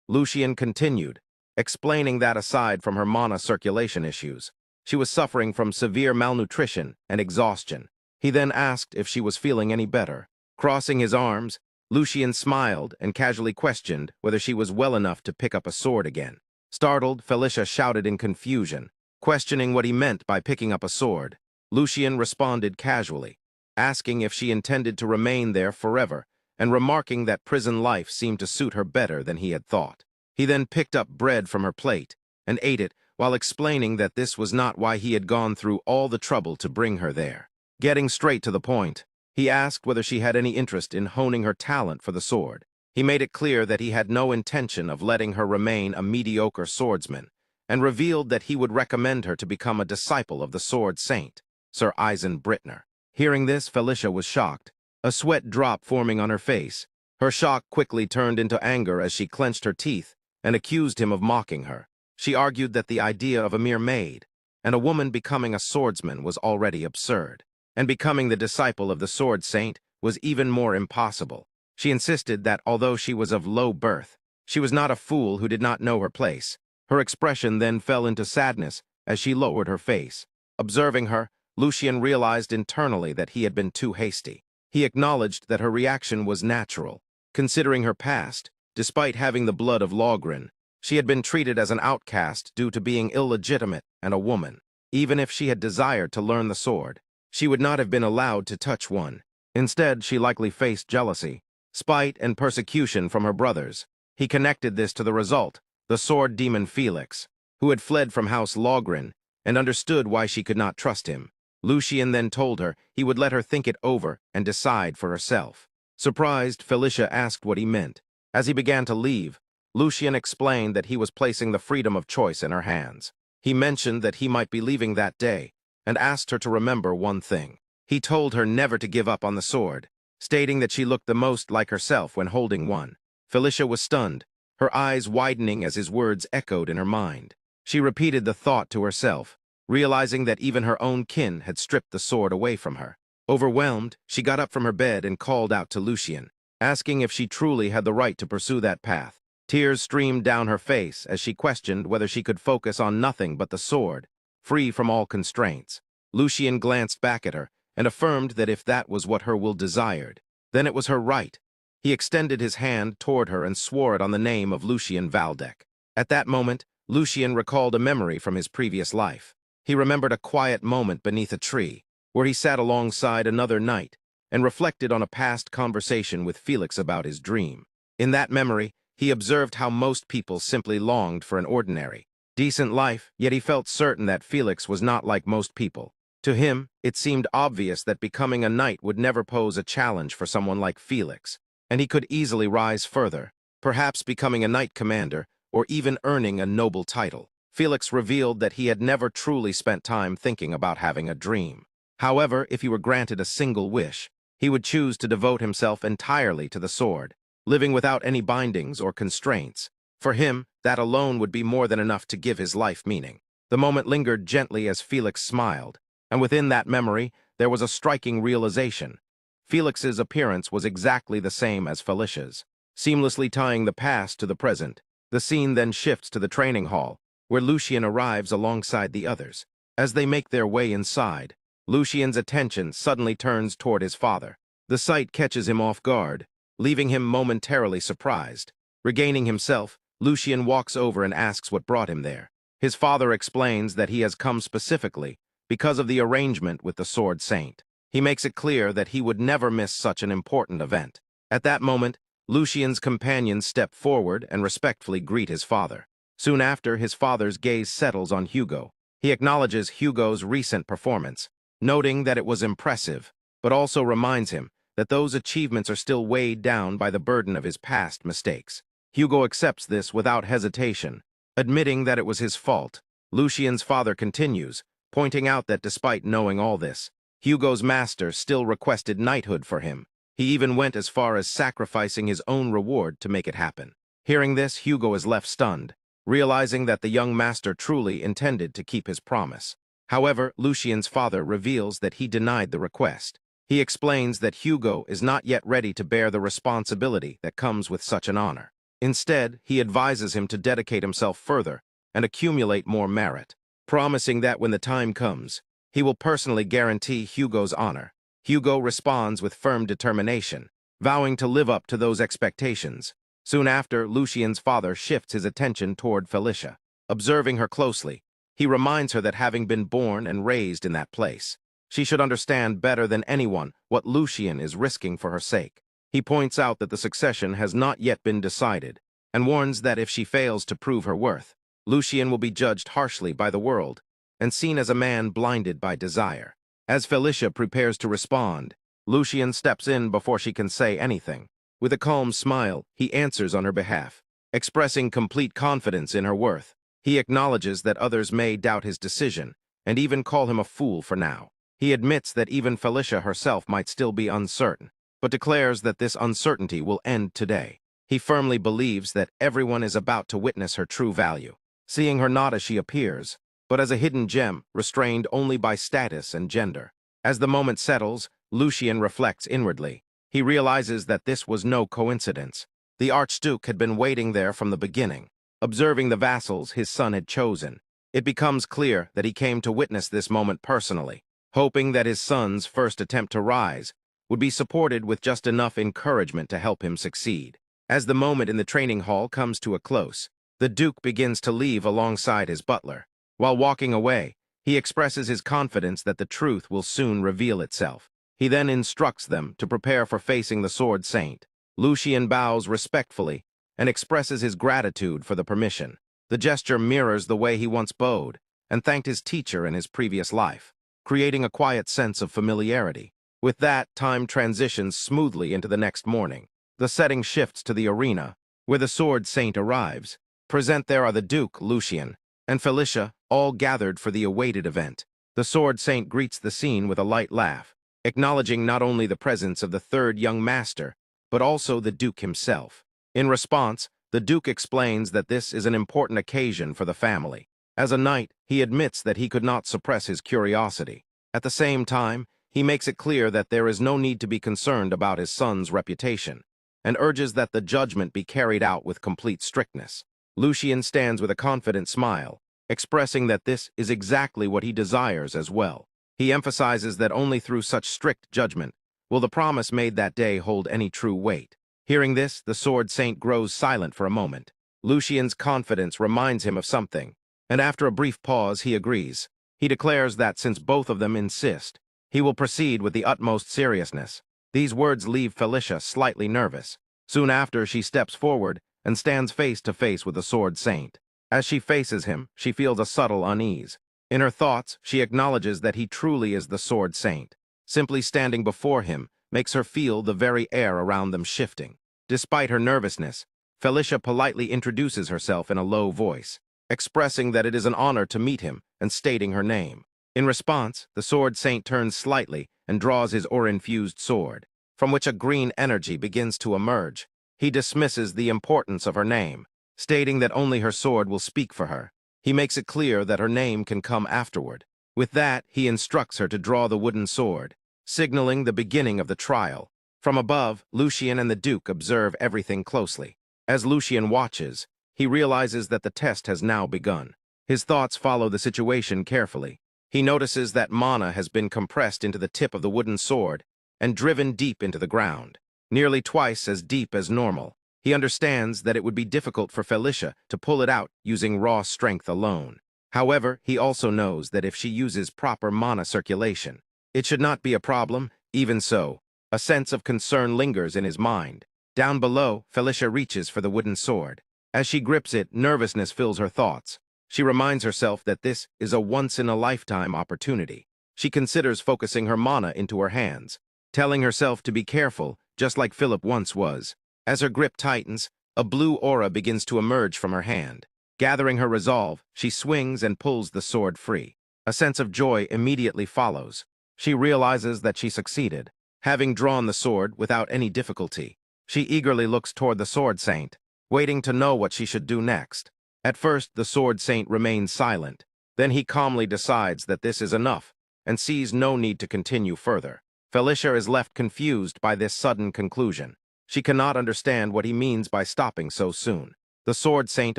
Lucian continued, explaining that aside from her mana circulation issues, she was suffering from severe malnutrition and exhaustion. He then asked if she was feeling any better. Crossing his arms, Lucian smiled and casually questioned whether she was well enough to pick up a sword again. Startled, Felicia shouted in confusion, questioning what he meant by picking up a sword. Lucian responded casually, asking if she intended to remain there forever, and remarking that prison life seemed to suit her better than he had thought. He then picked up bread from her plate and ate it while explaining that this was not why he had gone through all the trouble to bring her there. Getting straight to the point, he asked whether she had any interest in honing her talent for the sword. He made it clear that he had no intention of letting her remain a mediocre swordsman, and revealed that he would recommend her to become a disciple of the Sword Saint, Sir Eisen Brittner. Hearing this, Felicia was shocked, a sweat drop forming on her face. Her shock quickly turned into anger as she clenched her teeth and accused him of mocking her. She argued that the idea of a mere maid and a woman becoming a swordsman was already absurd, and becoming the disciple of the Sword Saint was even more impossible. She insisted that although she was of low birth, she was not a fool who did not know her place. Her expression then fell into sadness as she lowered her face. Observing her, Lucian realized internally that he had been too hasty. He acknowledged that her reaction was natural, considering her past. Despite having the blood of Logren, she had been treated as an outcast due to being illegitimate and a woman. Even if she had desired to learn the sword, she would not have been allowed to touch one. Instead, she likely faced jealousy, spite and persecution from her brothers. He connected this to the result, the sword demon Felix, who had fled from House Logrin, and understood why she could not trust him. Lucian then told her he would let her think it over and decide for herself. Surprised, Felicia asked what he meant. As he began to leave, Lucian explained that he was placing the freedom of choice in her hands. He mentioned that he might be leaving that day, and asked her to remember one thing. He told her never to give up on the sword, stating that she looked the most like herself when holding one. Felicia was stunned, her eyes widening as his words echoed in her mind. She repeated the thought to herself, realizing that even her own kin had stripped the sword away from her. Overwhelmed, she got up from her bed and called out to Lucian, asking if she truly had the right to pursue that path. Tears streamed down her face as she questioned whether she could focus on nothing but the sword, free from all constraints. Lucian glanced back at her and affirmed that if that was what her will desired, then it was her right. He extended his hand toward her and swore it on the name of Lucian Valdek. At that moment, Lucian recalled a memory from his previous life. He remembered a quiet moment beneath a tree, where he sat alongside another knight and reflected on a past conversation with Felix about his dream. In that memory, he observed how most people simply longed for an ordinary, decent life, yet he felt certain that Felix was not like most people. To him, it seemed obvious that becoming a knight would never pose a challenge for someone like Felix, and he could easily rise further, perhaps becoming a knight commander or even earning a noble title. Felix revealed that he had never truly spent time thinking about having a dream. However, if he were granted a single wish, he would choose to devote himself entirely to the sword, living without any bindings or constraints. For him, that alone would be more than enough to give his life meaning. The moment lingered gently as Felix smiled, and within that memory, there was a striking realization. Felix's appearance was exactly the same as Felicia's, seamlessly tying the past to the present. The scene then shifts to the training hall, where Lucian arrives alongside the others. As they make their way inside, Lucian's attention suddenly turns toward his father. The sight catches him off guard, leaving him momentarily surprised. Regaining himself, Lucian walks over and asks what brought him there. His father explains that he has come specifically because of the arrangement with the Sword Saint. He makes it clear that he would never miss such an important event. At that moment, Lucian's companions step forward and respectfully greet his father. Soon after, his father's gaze settles on Hugo. He acknowledges Hugo's recent performance, noting that it was impressive, but also reminds him that those achievements are still weighed down by the burden of his past mistakes. Hugo accepts this without hesitation, admitting that it was his fault. Lucian's father continues, pointing out that despite knowing all this, Hugo's master still requested knighthood for him. He even went as far as sacrificing his own reward to make it happen. Hearing this, Hugo is left stunned, realizing that the young master truly intended to keep his promise. However, Lucian's father reveals that he denied the request. He explains that Hugo is not yet ready to bear the responsibility that comes with such an honor. Instead, he advises him to dedicate himself further and accumulate more merit, promising that when the time comes, he will personally guarantee Hugo's honor. Hugo responds with firm determination, vowing to live up to those expectations. Soon after, Lucian's father shifts his attention toward Felicia. Observing her closely, he reminds her that having been born and raised in that place, she should understand better than anyone what Lucian is risking for her sake. He points out that the succession has not yet been decided, and warns that if she fails to prove her worth, Lucian will be judged harshly by the world and seen as a man blinded by desire. As Felicia prepares to respond, Lucian steps in before she can say anything. With a calm smile, he answers on her behalf, expressing complete confidence in her worth. He acknowledges that others may doubt his decision and even call him a fool for now. He admits that even Felicia herself might still be uncertain, but declares that this uncertainty will end today. He firmly believes that everyone is about to witness her true value, seeing her not as she appears, but as a hidden gem restrained only by status and gender. As the moment settles, Lucian reflects inwardly. He realizes that this was no coincidence. The Archduke had been waiting there from the beginning, observing the vassals his son had chosen. It becomes clear that he came to witness this moment personally, hoping that his son's first attempt to rise would be supported with just enough encouragement to help him succeed. As the moment in the training hall comes to a close, the Duke begins to leave alongside his butler. While walking away, he expresses his confidence that the truth will soon reveal itself. He then instructs them to prepare for facing the Sword Saint. Lucian bows respectfully and expresses his gratitude for the permission. The gesture mirrors the way he once bowed and thanked his teacher in his previous life, creating a quiet sense of familiarity. With that, time transitions smoothly into the next morning. The setting shifts to the arena, where the Sword Saint arrives. Present there are the Duke, Lucian, and Felicia, all gathered for the awaited event. The Sword Saint greets the scene with a light laugh, acknowledging not only the presence of the third young master, but also the Duke himself. In response, the Duke explains that this is an important occasion for the family. As a knight, he admits that he could not suppress his curiosity. At the same time, he makes it clear that there is no need to be concerned about his son's reputation, and urges that the judgment be carried out with complete strictness. Lucian stands with a confident smile, expressing that this is exactly what he desires as well. He emphasizes that only through such strict judgment will the promise made that day hold any true weight. Hearing this, the Sword Saint grows silent for a moment. Lucian's confidence reminds him of something, and after a brief pause, he agrees. He declares that since both of them insist, he will proceed with the utmost seriousness. These words leave Felicia slightly nervous. Soon after, she steps forward and stands face to face with the Sword Saint. As she faces him, she feels a subtle unease. In her thoughts, she acknowledges that he truly is the Sword Saint. Simply standing before him makes her feel the very air around them shifting. Despite her nervousness, Felicia politely introduces herself in a low voice, expressing that it is an honor to meet him and stating her name. In response, the Sword Saint turns slightly and draws his aura-infused sword, from which a green energy begins to emerge. He dismisses the importance of her name, stating that only her sword will speak for her. He makes it clear that her name can come afterward. With that, he instructs her to draw the wooden sword, signaling the beginning of the trial. From above, Lucian and the Duke observe everything closely. As Lucian watches, he realizes that the test has now begun. His thoughts follow the situation carefully. He notices that mana has been compressed into the tip of the wooden sword and driven deep into the ground, nearly twice as deep as normal. He understands that it would be difficult for Felicia to pull it out using raw strength alone. However, he also knows that if she uses proper mana circulation, it should not be a problem. Even so, a sense of concern lingers in his mind. Down below, Felicia reaches for the wooden sword. As she grips it, nervousness fills her thoughts. She reminds herself that this is a once-in-a-lifetime opportunity. She considers focusing her mana into her hands, telling herself to be careful, just like Philip once was. As her grip tightens, a blue aura begins to emerge from her hand. Gathering her resolve, she swings and pulls the sword free. A sense of joy immediately follows. She realizes that she succeeded, having drawn the sword without any difficulty. She eagerly looks toward the Sword Saint, waiting to know what she should do next. At first, the Sword Saint remains silent. Then he calmly decides that this is enough and sees no need to continue further. Felicia is left confused by this sudden conclusion. She cannot understand what he means by stopping so soon. The Sword Saint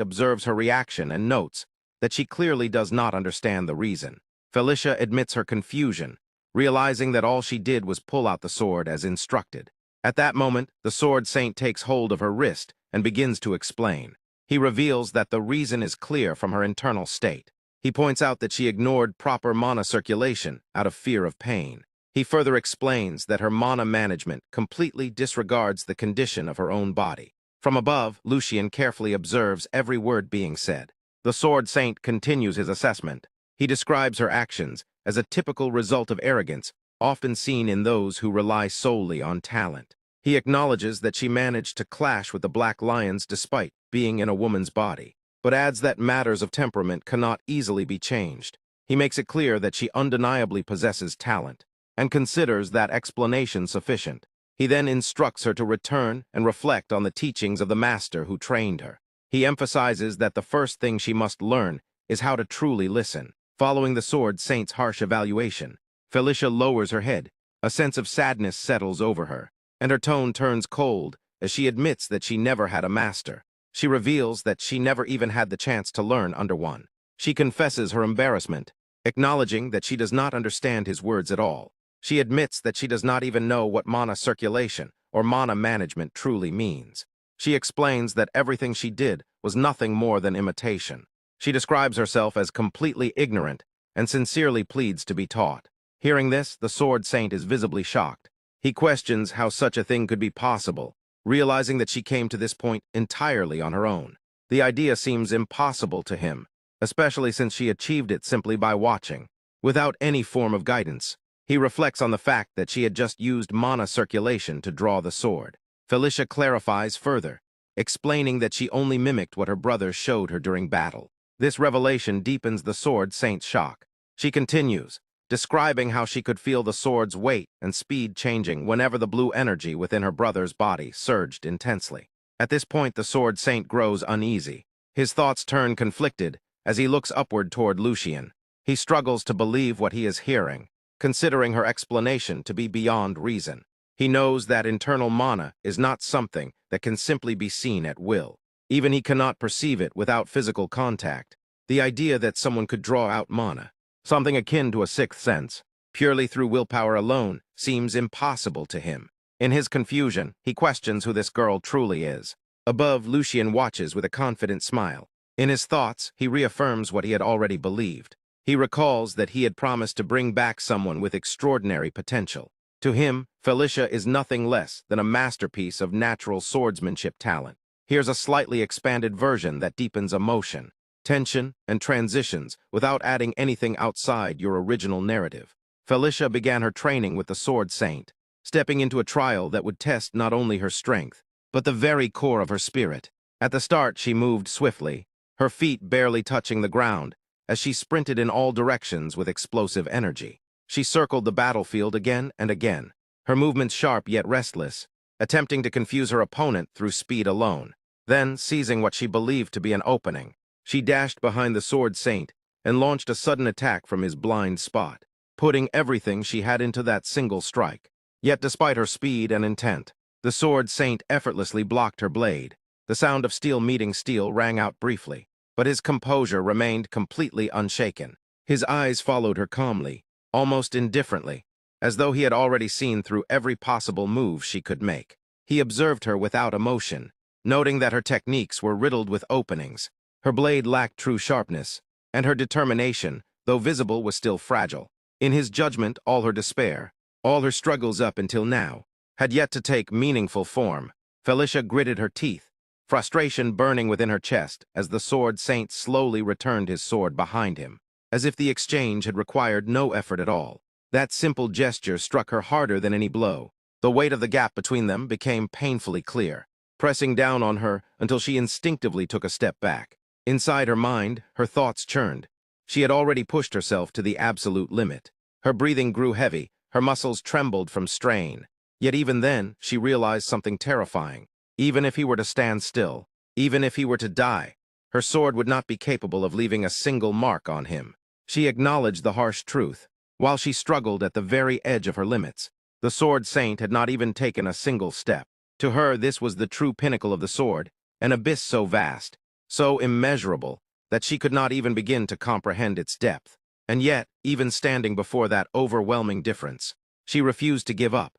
observes her reaction and notes that she clearly does not understand the reason. Felicia admits her confusion, realizing that all she did was pull out the sword as instructed. At that moment, the Sword Saint takes hold of her wrist and begins to explain. He reveals that the reason is clear from her internal state. He points out that she ignored proper mana circulation out of fear of pain. He further explains that her mana management completely disregards the condition of her own body. From above, Lucian carefully observes every word being said. The Sword Saint continues his assessment. He describes her actions as a typical result of arrogance, often seen in those who rely solely on talent. He acknowledges that she managed to clash with the Black Lions despite being in a woman's body, but adds that matters of temperament cannot easily be changed. He makes it clear that she undeniably possesses talent, and considers that explanation sufficient. He then instructs her to return and reflect on the teachings of the master who trained her. He emphasizes that the first thing she must learn is how to truly listen. Following the Sword Saint's harsh evaluation, Felicia lowers her head. A sense of sadness settles over her, and her tone turns cold as she admits that she never had a master. She reveals that she never even had the chance to learn under one. She confesses her embarrassment, acknowledging that she does not understand his words at all. She admits that she does not even know what mana circulation or mana management truly means. She explains that everything she did was nothing more than imitation. She describes herself as completely ignorant and sincerely pleads to be taught. Hearing this, the Sword Saint is visibly shocked. He questions how such a thing could be possible, realizing that she came to this point entirely on her own. The idea seems impossible to him, especially since she achieved it simply by watching, without any form of guidance. He reflects on the fact that she had just used mana circulation to draw the sword. Felicia clarifies further, explaining that she only mimicked what her brother showed her during battle. This revelation deepens the sword saint's shock. She continues, describing how she could feel the sword's weight and speed changing whenever the blue energy within her brother's body surged intensely. At this point, the sword saint grows uneasy. His thoughts turn conflicted as he looks upward toward Lucian. He struggles to believe what he is hearing, considering her explanation to be beyond reason. He knows that internal mana is not something that can simply be seen at will. Even he cannot perceive it without physical contact. The idea that someone could draw out mana, something akin to a sixth sense, purely through willpower alone, seems impossible to him. In his confusion, he questions who this girl truly is. Above, Lucian watches with a confident smile. In his thoughts, he reaffirms what he had already believed. He recalls that he had promised to bring back someone with extraordinary potential. To him, Felicia is nothing less than a masterpiece of natural swordsmanship talent. Here's a slightly expanded version that deepens emotion, tension, and transitions without adding anything outside your original narrative. Felicia began her training with the Sword Saint, stepping into a trial that would test not only her strength, but the very core of her spirit. At the start, she moved swiftly, her feet barely touching the ground, as she sprinted in all directions with explosive energy. She circled the battlefield again and again, her movements sharp yet restless, attempting to confuse her opponent through speed alone. Then, seizing what she believed to be an opening, she dashed behind the Sword Saint and launched a sudden attack from his blind spot, putting everything she had into that single strike. Yet despite her speed and intent, the Sword Saint effortlessly blocked her blade. The sound of steel meeting steel rang out briefly, but his composure remained completely unshaken. His eyes followed her calmly, almost indifferently, as though he had already seen through every possible move she could make. He observed her without emotion, noting that her techniques were riddled with openings. Her blade lacked true sharpness, and her determination, though visible, was still fragile. In his judgment, all her despair, all her struggles up until now, had yet to take meaningful form. Felicia gritted her teeth, frustration burning within her chest as the Sword Saint slowly returned his sword behind him, as if the exchange had required no effort at all. That simple gesture struck her harder than any blow. The weight of the gap between them became painfully clear, pressing down on her until she instinctively took a step back. Inside her mind, her thoughts churned. She had already pushed herself to the absolute limit. Her breathing grew heavy, her muscles trembled from strain. Yet even then, she realized something terrifying. Even if he were to stand still, even if he were to die, her sword would not be capable of leaving a single mark on him. She acknowledged the harsh truth. While she struggled at the very edge of her limits, the Sword Saint had not even taken a single step. To her, this was the true pinnacle of the sword, an abyss so vast, so immeasurable, that she could not even begin to comprehend its depth. And yet, even standing before that overwhelming difference, she refused to give up.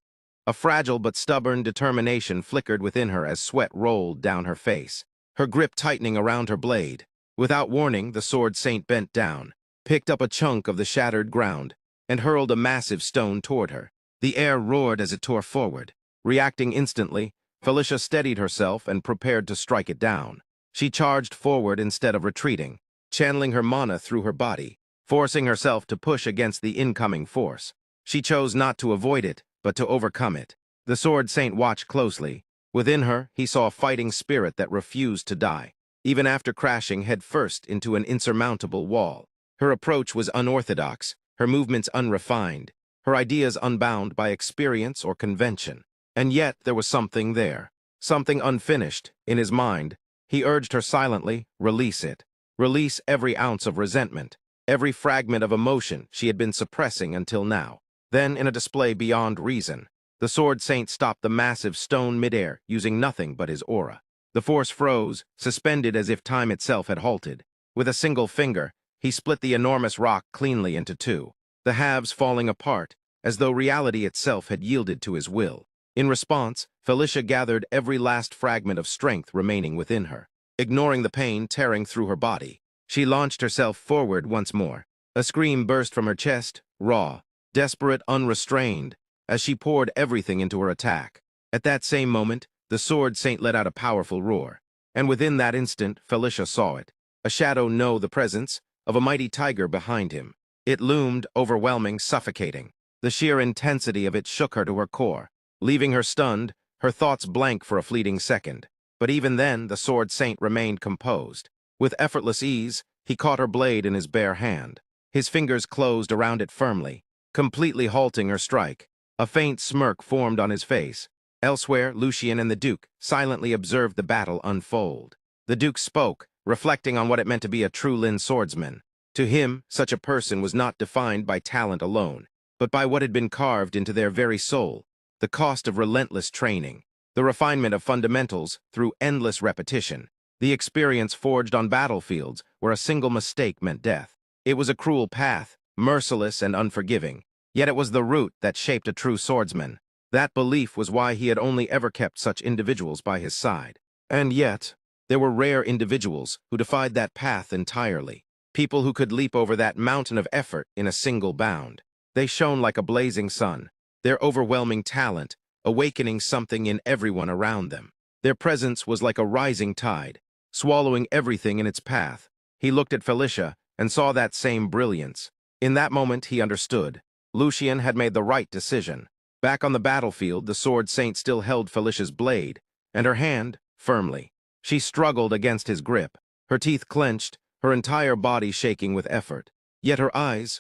A fragile but stubborn determination flickered within her as sweat rolled down her face, her grip tightening around her blade. Without warning, the Sword Saint bent down, picked up a chunk of the shattered ground, and hurled a massive stone toward her. The air roared as it tore forward. Reacting instantly, Felicia steadied herself and prepared to strike it down. She charged forward instead of retreating, channeling her mana through her body, forcing herself to push against the incoming force. She chose not to avoid it, but to overcome it. The Sword Saint watched closely. Within her, he saw a fighting spirit that refused to die, even after crashing headfirst into an insurmountable wall. Her approach was unorthodox, her movements unrefined, her ideas unbound by experience or convention. And yet there was something there, something unfinished. In his mind, he urged her silently, release it. Release every ounce of resentment, every fragment of emotion she had been suppressing until now. Then, in a display beyond reason, the Sword Saint stopped the massive stone midair, using nothing but his aura. The force froze, suspended as if time itself had halted. With a single finger, he split the enormous rock cleanly into two, the halves falling apart, as though reality itself had yielded to his will. In response, Felicia gathered every last fragment of strength remaining within her. Ignoring the pain tearing through her body, she launched herself forward once more. A scream burst from her chest, raw, desperate, unrestrained, as she poured everything into her attack. At that same moment, The sword saint let out a powerful roar, and within that instant, Felicia saw it. A shadow know the presence of a mighty tiger behind him. It loomed, overwhelming, suffocating. The sheer intensity of it shook her to her core, leaving her stunned, her thoughts blank for a fleeting second. But even then, the sword saint remained composed. With effortless ease, he caught her blade in his bare hand. His fingers closed around it firmly, completely halting her strike. A faint smirk formed on his face. Elsewhere, Lucien and the Duke silently observed the battle unfold. The Duke spoke, reflecting on what it meant to be a true Lin swordsman. To him, such a person was not defined by talent alone, but by what had been carved into their very soul, the cost of relentless training, the refinement of fundamentals through endless repetition, the experience forged on battlefields where a single mistake meant death. It was a cruel path, merciless and unforgiving, yet it was the root that shaped a true swordsman. That belief was why he had only ever kept such individuals by his side. And yet, there were rare individuals who defied that path entirely, people who could leap over that mountain of effort in a single bound. They shone like a blazing sun, their overwhelming talent awakening something in everyone around them. Their presence was like a rising tide, swallowing everything in its path. He looked at Felicia and saw that same brilliance. In that moment, he understood. Lucien had made the right decision. Back on the battlefield, the sword saint still held Felicia's blade, and her hand firmly. She struggled against his grip, her teeth clenched, her entire body shaking with effort. Yet her eyes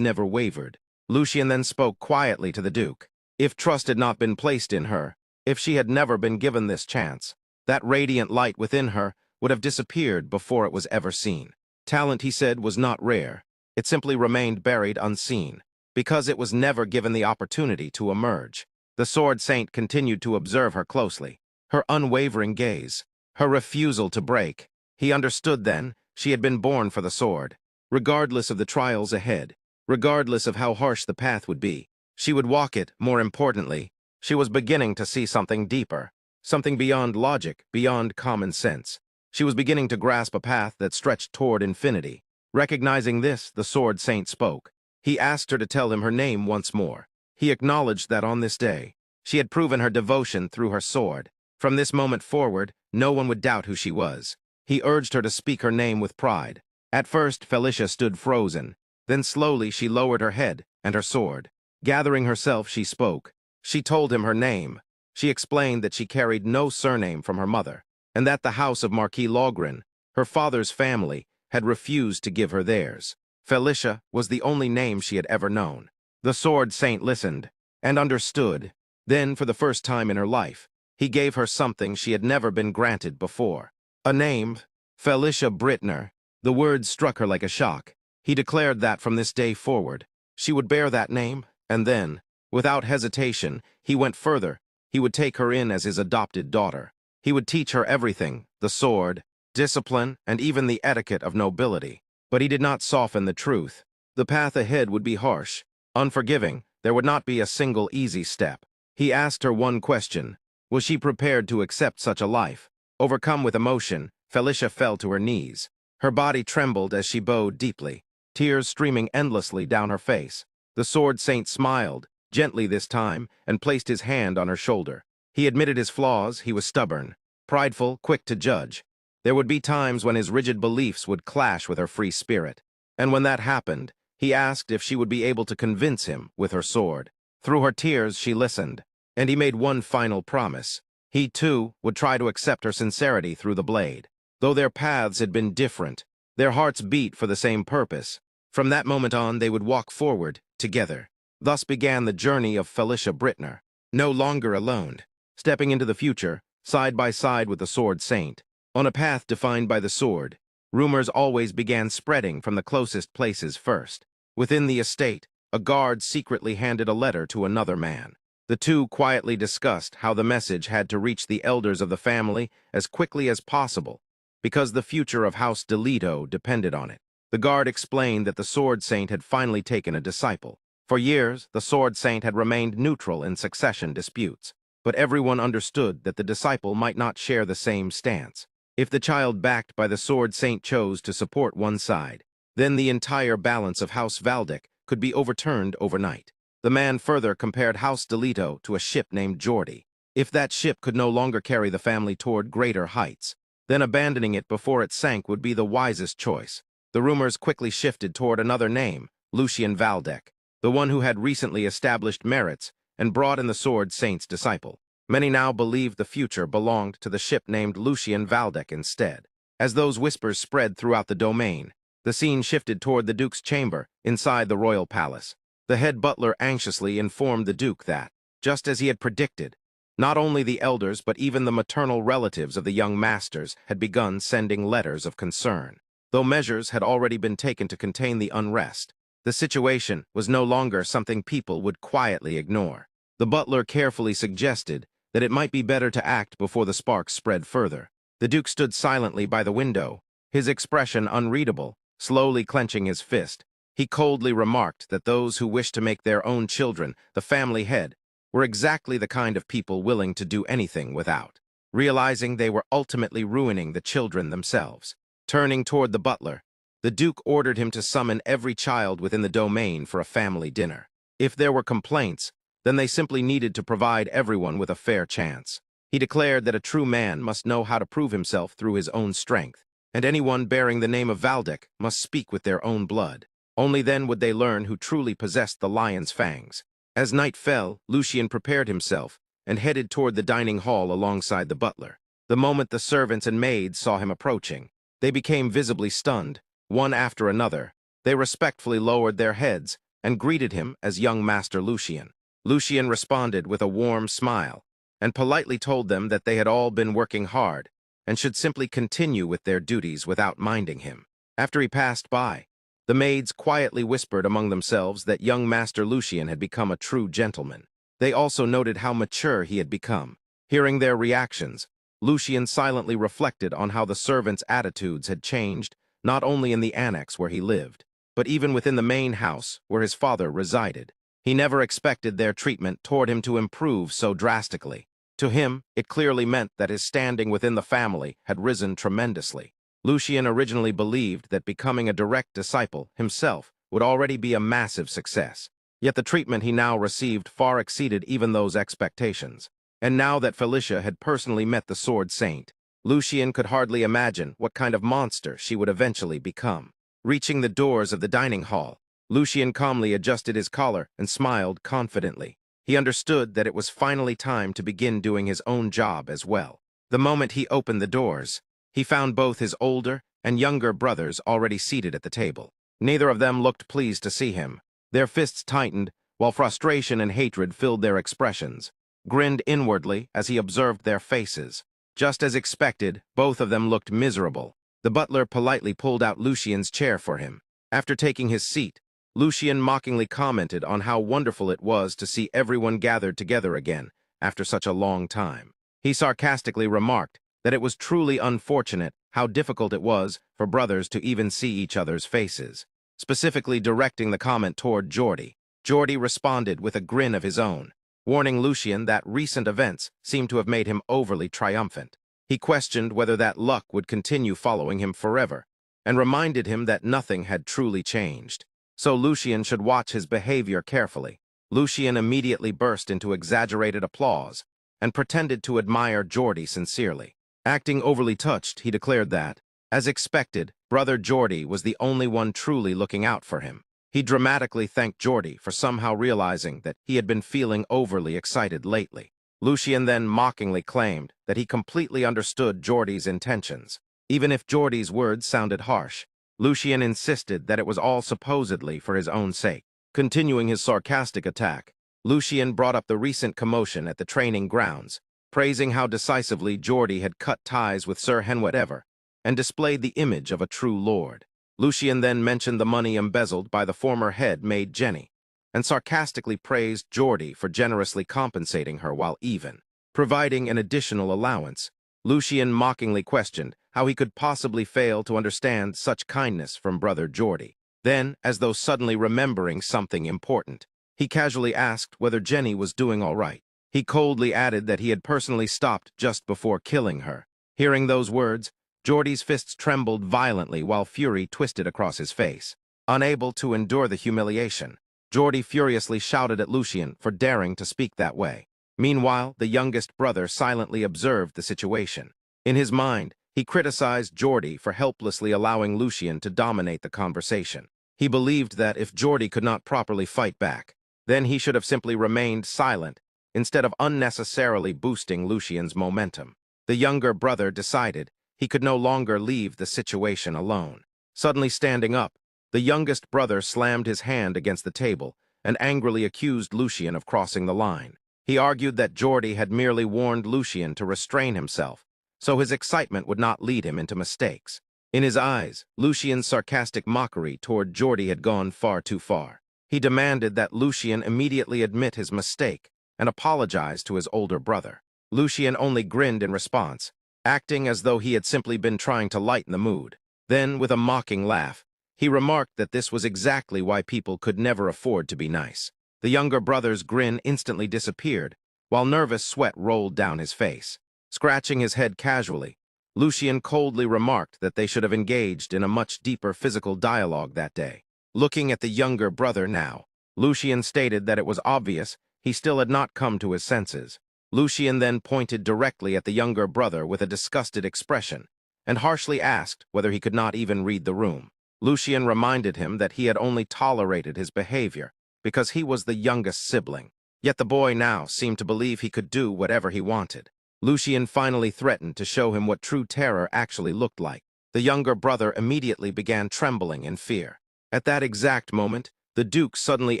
never wavered. Lucien then spoke quietly to the Duke. If trust had not been placed in her, if she had never been given this chance, that radiant light within her would have disappeared before it was ever seen. Talent, he said, was not rare. It simply remained buried unseen, because it was never given the opportunity to emerge. The sword saint continued to observe her closely, her unwavering gaze, her refusal to break. He understood then she had been born for the sword. Regardless of the trials ahead, regardless of how harsh the path would be, she would walk it. More importantly, she was beginning to see something deeper, something beyond logic, beyond common sense. She was beginning to grasp a path that stretched toward infinity. Recognizing this, the sword saint spoke. He asked her to tell him her name once more. He acknowledged that on this day, she had proven her devotion through her sword. From this moment forward, no one would doubt who she was. He urged her to speak her name with pride. At first, Felicia stood frozen. Then slowly she lowered her head and her sword. Gathering herself, she spoke. She told him her name. She explained that she carried no surname from her mother, and that the house of Marquis Logren, her father's family, had refused to give her theirs. Felicia was the only name she had ever known. The sword saint listened and understood. Then, for the first time in her life, he gave her something she had never been granted before. A name, Felicia Brittner. The words struck her like a shock. He declared that from this day forward, she would bear that name, and then, without hesitation, he went further. He would take her in as his adopted daughter. He would teach her everything, the sword, discipline, and even the etiquette of nobility. But he did not soften the truth. The path ahead would be harsh, unforgiving. There would not be a single easy step. He asked her one question. Was she prepared to accept such a life? Overcome with emotion, Felicia fell to her knees. Her body trembled as she bowed deeply, tears streaming endlessly down her face. The sword saint smiled, gently this time, and placed his hand on her shoulder. He admitted his flaws. He was stubborn, prideful, quick to judge. There would be times when his rigid beliefs would clash with her free spirit. And when that happened, he asked if she would be able to convince him with her sword. Through her tears, she listened, and he made one final promise. He, too, would try to accept her sincerity through the blade. Though their paths had been different, their hearts beat for the same purpose. From that moment on, they would walk forward, together. Thus began the journey of Felicia Brittner, no longer alone, stepping into the future, side by side with the sword saint. On a path defined by the sword, rumors always began spreading from the closest places first. Within the estate, a guard secretly handed a letter to another man. The two quietly discussed how the message had to reach the elders of the family as quickly as possible, because the future of House Delito depended on it. The guard explained that the sword saint had finally taken a disciple. For years, the sword saint had remained neutral in succession disputes, but everyone understood that the disciple might not share the same stance. If the child backed by the sword saint chose to support one side, then the entire balance of House Valdic could be overturned overnight. The man further compared House Delito to a ship named Geordie. If that ship could no longer carry the family toward greater heights, then abandoning it before it sank would be the wisest choice. The rumors quickly shifted toward another name, Lucian Valdec, the one who had recently established merits and brought in the Sword Saint's disciple. Many now believed the future belonged to the ship named Lucian Valdec instead. As those whispers spread throughout the domain, the scene shifted toward the Duke's chamber inside the royal palace. The head butler anxiously informed the Duke that, just as he had predicted, not only the elders but even the maternal relatives of the young masters had begun sending letters of concern. Though measures had already been taken to contain the unrest, the situation was no longer something people would quietly ignore. The butler carefully suggested that it might be better to act before the sparks spread further. The Duke stood silently by the window, his expression unreadable, slowly clenching his fist. He coldly remarked that those who wished to make their own children the family head were exactly the kind of people willing to do anything without, realizing they were ultimately ruining the children themselves. Turning toward the butler, the Duke ordered him to summon every child within the domain for a family dinner. If there were complaints, then they simply needed to provide everyone with a fair chance. He declared that a true man must know how to prove himself through his own strength, and anyone bearing the name of Valdec must speak with their own blood. Only then would they learn who truly possessed the lion's fangs. As night fell, Lucian prepared himself and headed toward the dining hall alongside the butler. The moment the servants and maids saw him approaching, they became visibly stunned. One after another, they respectfully lowered their heads and greeted him as young Master Lucian. Lucian responded with a warm smile and politely told them that they had all been working hard and should simply continue with their duties without minding him. After he passed by, the maids quietly whispered among themselves that young Master Lucian had become a true gentleman. They also noted how mature he had become. Hearing their reactions, Lucian silently reflected on how the servants' attitudes had changed, not only in the annex where he lived, but even within the main house where his father resided. He never expected their treatment toward him to improve so drastically. To him, it clearly meant that his standing within the family had risen tremendously. Lucian originally believed that becoming a direct disciple himself would already be a massive success. Yet the treatment he now received far exceeded even those expectations. And now that Felicia had personally met the Sword Saint, Lucian could hardly imagine what kind of monster she would eventually become. Reaching the doors of the dining hall, Lucian calmly adjusted his collar and smiled confidently. He understood that it was finally time to begin doing his own job as well. The moment he opened the doors, he found both his older and younger brothers already seated at the table. Neither of them looked pleased to see him. Their fists tightened, while frustration and hatred filled their expressions. Grinned inwardly as he observed their faces. Just as expected, both of them looked miserable. The butler politely pulled out Lucian's chair for him. After taking his seat, Lucian mockingly commented on how wonderful it was to see everyone gathered together again after such a long time. He sarcastically remarked that it was truly unfortunate how difficult it was for brothers to even see each other's faces, specifically directing the comment toward Geordie. Geordie responded with a grin of his own, warning Lucian that recent events seemed to have made him overly triumphant. He questioned whether that luck would continue following him forever, and reminded him that nothing had truly changed. So Lucian should watch his behavior carefully. Lucian immediately burst into exaggerated applause and pretended to admire Geordie sincerely. Acting overly touched, he declared that, as expected, brother Geordie was the only one truly looking out for him. He dramatically thanked Geordie for somehow realizing that he had been feeling overly excited lately. Lucian then mockingly claimed that he completely understood Geordie's intentions. Even if Geordie's words sounded harsh, Lucian insisted that it was all supposedly for his own sake. Continuing his sarcastic attack, Lucian brought up the recent commotion at the training grounds, praising how decisively Geordie had cut ties with Sir Henwet Ever and displayed the image of a true lord. Lucian then mentioned the money embezzled by the former head maid Jenny, and sarcastically praised Geordie for generously compensating her while even providing an additional allowance. Lucian mockingly questioned how he could possibly fail to understand such kindness from brother Geordie. Then, as though suddenly remembering something important, he casually asked whether Jenny was doing all right. He coldly added that he had personally stopped just before killing her. Hearing those words, Geordie's fists trembled violently while fury twisted across his face. Unable to endure the humiliation, Geordie furiously shouted at Lucian for daring to speak that way. Meanwhile, the youngest brother silently observed the situation. In his mind, he criticized Geordie for helplessly allowing Lucien to dominate the conversation. He believed that if Geordie could not properly fight back, then he should have simply remained silent instead of unnecessarily boosting Lucien's momentum. The younger brother decided he could no longer leave the situation alone. Suddenly standing up, the youngest brother slammed his hand against the table and angrily accused Lucien of crossing the line. He argued that Geordie had merely warned Lucien to restrain himself, so his excitement would not lead him into mistakes. In his eyes, Lucien's sarcastic mockery toward Geordie had gone far too far. He demanded that Lucien immediately admit his mistake and apologize to his older brother. Lucien only grinned in response, acting as though he had simply been trying to lighten the mood. Then, with a mocking laugh, he remarked that this was exactly why people could never afford to be nice. The younger brother's grin instantly disappeared, while nervous sweat rolled down his face. Scratching his head casually, Lucien coldly remarked that they should have engaged in a much deeper physical dialogue that day. Looking at the younger brother now, Lucien stated that it was obvious he still had not come to his senses. Lucien then pointed directly at the younger brother with a disgusted expression and harshly asked whether he could not even read the room. Lucien reminded him that he had only tolerated his behavior because he was the youngest sibling. Yet the boy now seemed to believe he could do whatever he wanted. Lucien finally threatened to show him what true terror actually looked like. The younger brother immediately began trembling in fear. At that exact moment, the Duke suddenly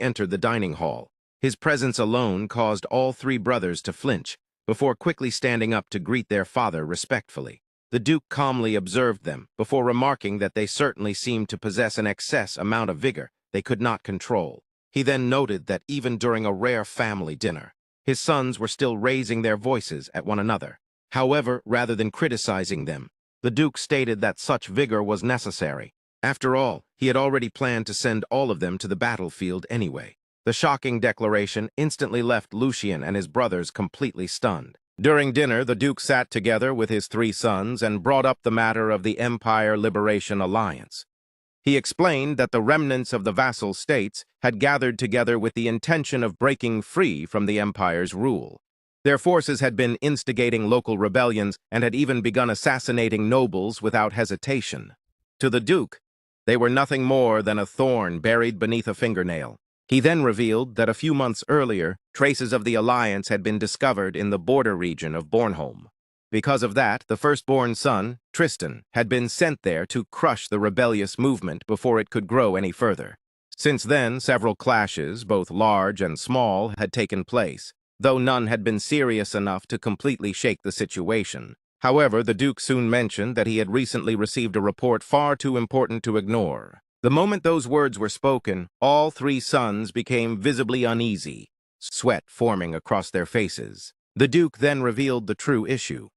entered the dining hall. His presence alone caused all three brothers to flinch, before quickly standing up to greet their father respectfully. The Duke calmly observed them, before remarking that they certainly seemed to possess an excess amount of vigor they could not control. He then noted that even during a rare family dinner, his sons were still raising their voices at one another. However, rather than criticizing them, the Duke stated that such vigor was necessary. After all, he had already planned to send all of them to the battlefield anyway. The shocking declaration instantly left Lucien and his brothers completely stunned. During dinner, the Duke sat together with his three sons and brought up the matter of the Empire Liberation Alliance. He explained that the remnants of the vassal states had gathered together with the intention of breaking free from the Empire's rule. Their forces had been instigating local rebellions and had even begun assassinating nobles without hesitation. To the Duke, they were nothing more than a thorn buried beneath a fingernail. He then revealed that a few months earlier, traces of the alliance had been discovered in the border region of Bornholm. Because of that, the firstborn son, Tristan, had been sent there to crush the rebellious movement before it could grow any further. Since then, several clashes, both large and small, had taken place, though none had been serious enough to completely shake the situation. However, the Duke soon mentioned that he had recently received a report far too important to ignore. The moment those words were spoken, all three sons became visibly uneasy, sweat forming across their faces. The Duke then revealed the true issue.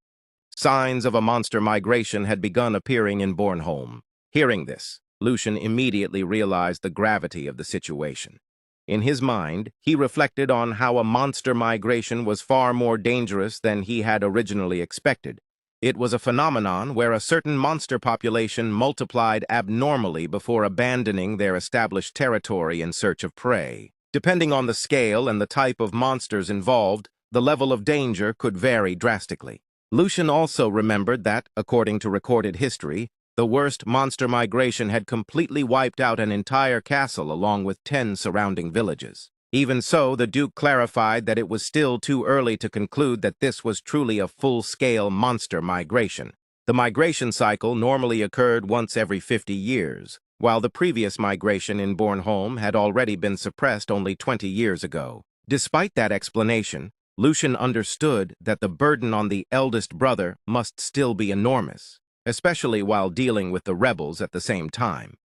Signs of a monster migration had begun appearing in Bornholm. Hearing this, Lucien immediately realized the gravity of the situation. In his mind, he reflected on how a monster migration was far more dangerous than he had originally expected. It was a phenomenon where a certain monster population multiplied abnormally before abandoning their established territory in search of prey. Depending on the scale and the type of monsters involved, the level of danger could vary drastically. Lucien also remembered that, according to recorded history, the worst monster migration had completely wiped out an entire castle along with 10 surrounding villages. Even so, the Duke clarified that it was still too early to conclude that this was truly a full-scale monster migration. The migration cycle normally occurred once every 50 years, while the previous migration in Bornholm had already been suppressed only 20 years ago. Despite that explanation, Lucien understood that the burden on the eldest brother must still be enormous, especially while dealing with the rebels at the same time.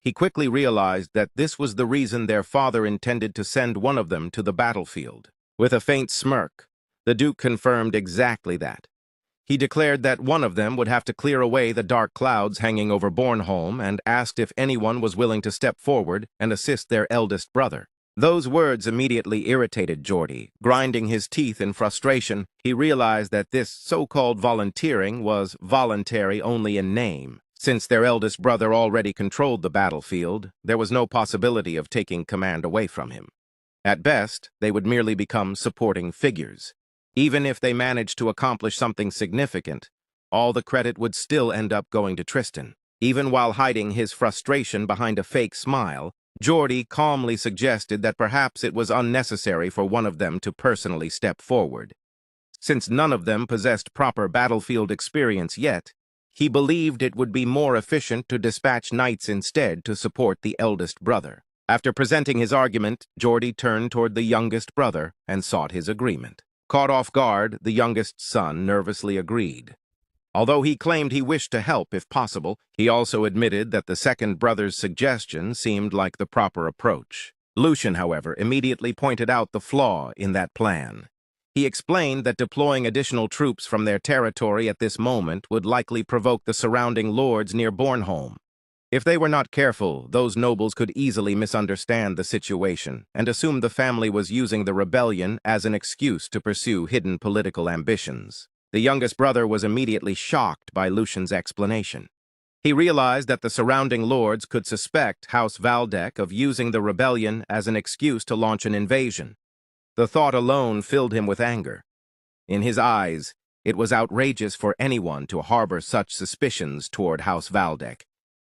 He quickly realized that this was the reason their father intended to send one of them to the battlefield. With a faint smirk, the Duke confirmed exactly that. He declared that one of them would have to clear away the dark clouds hanging over Bornholm and asked if anyone was willing to step forward and assist their eldest brother. Those words immediately irritated Geordie. Grinding his teeth in frustration, he realized that this so-called volunteering was voluntary only in name. Since their eldest brother already controlled the battlefield, there was no possibility of taking command away from him. At best, they would merely become supporting figures. Even if they managed to accomplish something significant, all the credit would still end up going to Tristan. Even while hiding his frustration behind a fake smile, Geordie calmly suggested that perhaps it was unnecessary for one of them to personally step forward. Since none of them possessed proper battlefield experience yet, he believed it would be more efficient to dispatch knights instead to support the eldest brother. After presenting his argument, Geordie turned toward the youngest brother and sought his agreement. Caught off guard, the youngest son nervously agreed. Although he claimed he wished to help if possible, he also admitted that the second brother's suggestion seemed like the proper approach. Lucian, however, immediately pointed out the flaw in that plan. He explained that deploying additional troops from their territory at this moment would likely provoke the surrounding lords near Bornholm. If they were not careful, those nobles could easily misunderstand the situation and assume the family was using the rebellion as an excuse to pursue hidden political ambitions. The youngest brother was immediately shocked by Lucian's explanation. He realized that the surrounding lords could suspect House Valdek of using the rebellion as an excuse to launch an invasion. The thought alone filled him with anger. In his eyes, it was outrageous for anyone to harbor such suspicions toward House Valdek.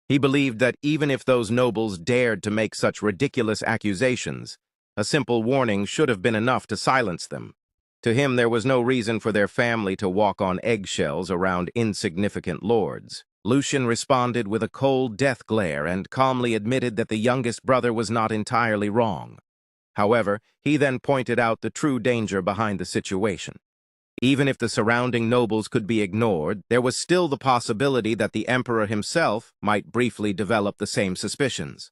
He believed that even if those nobles dared to make such ridiculous accusations, a simple warning should have been enough to silence them. To him, there was no reason for their family to walk on eggshells around insignificant lords. Lucian responded with a cold death glare and calmly admitted that the youngest brother was not entirely wrong. However, he then pointed out the true danger behind the situation. Even if the surrounding nobles could be ignored, there was still the possibility that the emperor himself might briefly develop the same suspicions.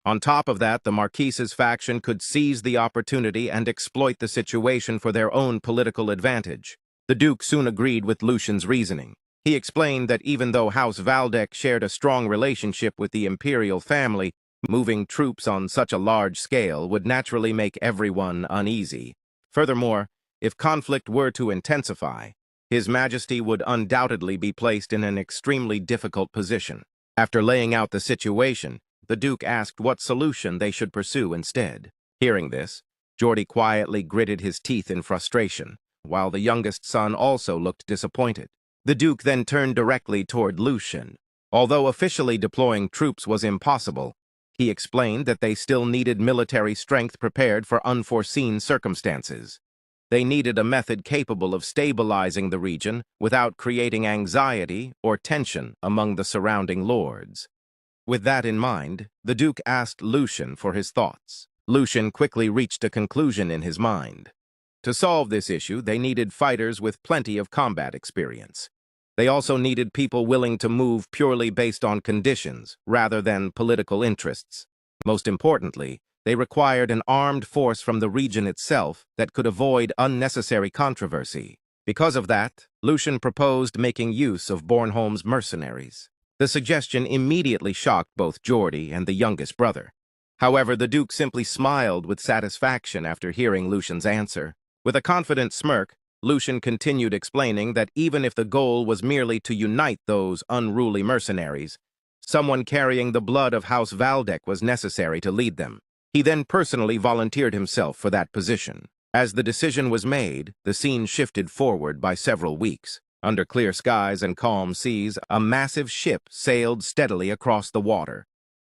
On top of that, the Marquise's faction could seize the opportunity and exploit the situation for their own political advantage. The Duke soon agreed with Lucian's reasoning. He explained that even though House Valdek shared a strong relationship with the imperial family, moving troops on such a large scale would naturally make everyone uneasy. Furthermore, if conflict were to intensify, His Majesty would undoubtedly be placed in an extremely difficult position. After laying out the situation, the Duke asked what solution they should pursue instead. Hearing this, Geordie quietly gritted his teeth in frustration, while the youngest son also looked disappointed. The Duke then turned directly toward Lucian. Although officially deploying troops was impossible, he explained that they still needed military strength prepared for unforeseen circumstances. They needed a method capable of stabilizing the region without creating anxiety or tension among the surrounding lords. With that in mind, the Duke asked Lucian for his thoughts. Lucian quickly reached a conclusion in his mind. To solve this issue, they needed fighters with plenty of combat experience. They also needed people willing to move purely based on conditions, rather than political interests. Most importantly, they required an armed force from the region itself that could avoid unnecessary controversy. Because of that, Lucian proposed making use of Bornholm's mercenaries. The suggestion immediately shocked both Geordie and the youngest brother. However, the Duke simply smiled with satisfaction after hearing Lucian's answer. With a confident smirk, Lucian continued explaining that even if the goal was merely to unite those unruly mercenaries, someone carrying the blood of House Valdek was necessary to lead them. He then personally volunteered himself for that position. As the decision was made, the scene shifted forward by several weeks. Under clear skies and calm seas, a massive ship sailed steadily across the water.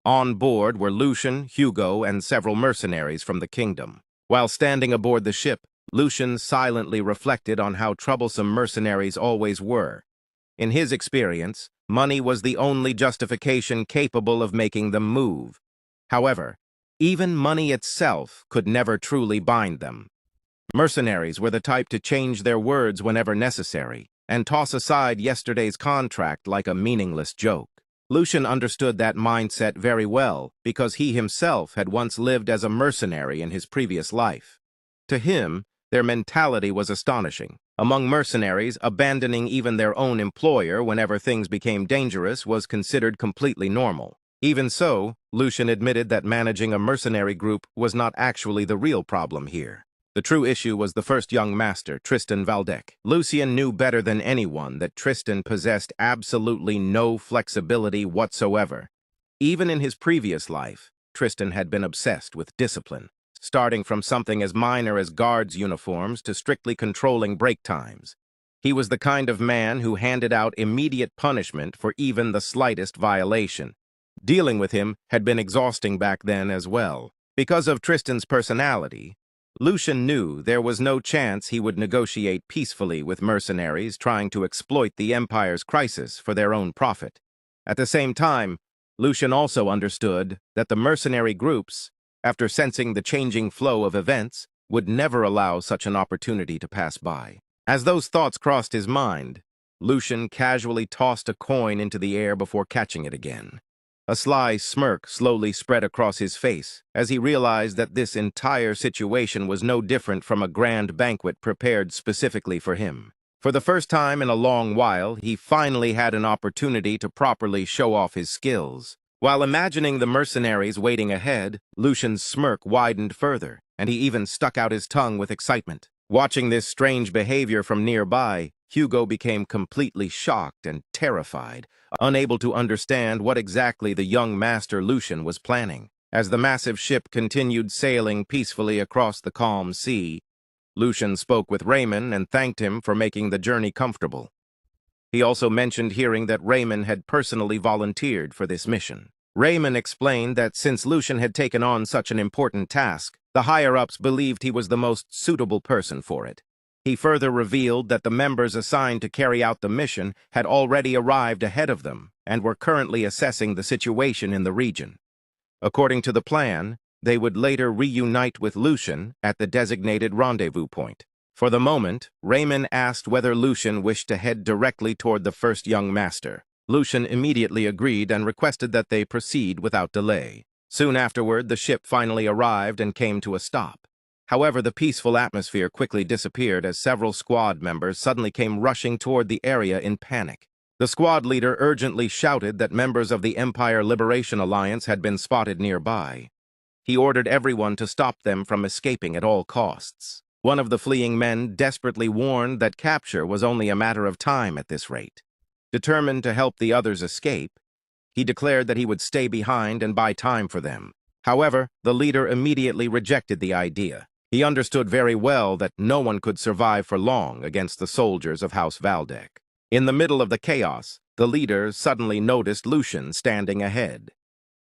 On board were Lucian, Hugo, and several mercenaries from the kingdom. While standing aboard the ship, Lucian silently reflected on how troublesome mercenaries always were. In his experience, money was the only justification capable of making them move. However, even money itself could never truly bind them. Mercenaries were the type to change their words whenever necessary, and toss aside yesterday's contract like a meaningless joke. Lucian understood that mindset very well because he himself had once lived as a mercenary in his previous life. To him, their mentality was astonishing. Among mercenaries, abandoning even their own employer whenever things became dangerous was considered completely normal. Even so, Lucian admitted that managing a mercenary group was not actually the real problem here. The true issue was the first young master, Tristan Valdek. Lucian knew better than anyone that Tristan possessed absolutely no flexibility whatsoever. Even in his previous life, Tristan had been obsessed with discipline. starting from something as minor as guards' uniforms to strictly controlling break times. He was the kind of man who handed out immediate punishment for even the slightest violation. Dealing with him had been exhausting back then as well. Because of Tristan's personality, Lucian knew there was no chance he would negotiate peacefully with mercenaries trying to exploit the Empire's crisis for their own profit. At the same time, Lucian also understood that the mercenary groups, after sensing the changing flow of events, would never allow such an opportunity to pass by. As those thoughts crossed his mind, Lucian casually tossed a coin into the air before catching it again. A sly smirk slowly spread across his face as he realized that this entire situation was no different from a grand banquet prepared specifically for him. For the first time in a long while, he finally had an opportunity to properly show off his skills. While imagining the mercenaries waiting ahead, Lucian's smirk widened further, and he even stuck out his tongue with excitement. Watching this strange behavior from nearby, Hugo became completely shocked and terrified, unable to understand what exactly the young master Lucian was planning. As the massive ship continued sailing peacefully across the calm sea, Lucian spoke with Raymond and thanked him for making the journey comfortable. He also mentioned hearing that Raymond had personally volunteered for this mission. Raymond explained that since Lucian had taken on such an important task, the higher-ups believed he was the most suitable person for it. He further revealed that the members assigned to carry out the mission had already arrived ahead of them and were currently assessing the situation in the region. According to the plan, they would later reunite with Lucian at the designated rendezvous point. For the moment, Raymond asked whether Lucian wished to head directly toward the first young master. Lucian immediately agreed and requested that they proceed without delay. Soon afterward, the ship finally arrived and came to a stop. However, the peaceful atmosphere quickly disappeared as several squad members suddenly came rushing toward the area in panic. The squad leader urgently shouted that members of the Empire Liberation Alliance had been spotted nearby. He ordered everyone to stop them from escaping at all costs. One of the fleeing men desperately warned that capture was only a matter of time at this rate. Determined to help the others escape, he declared that he would stay behind and buy time for them. However, the leader immediately rejected the idea. He understood very well that no one could survive for long against the soldiers of House Valdek. In the middle of the chaos, the leader suddenly noticed Lucian standing ahead.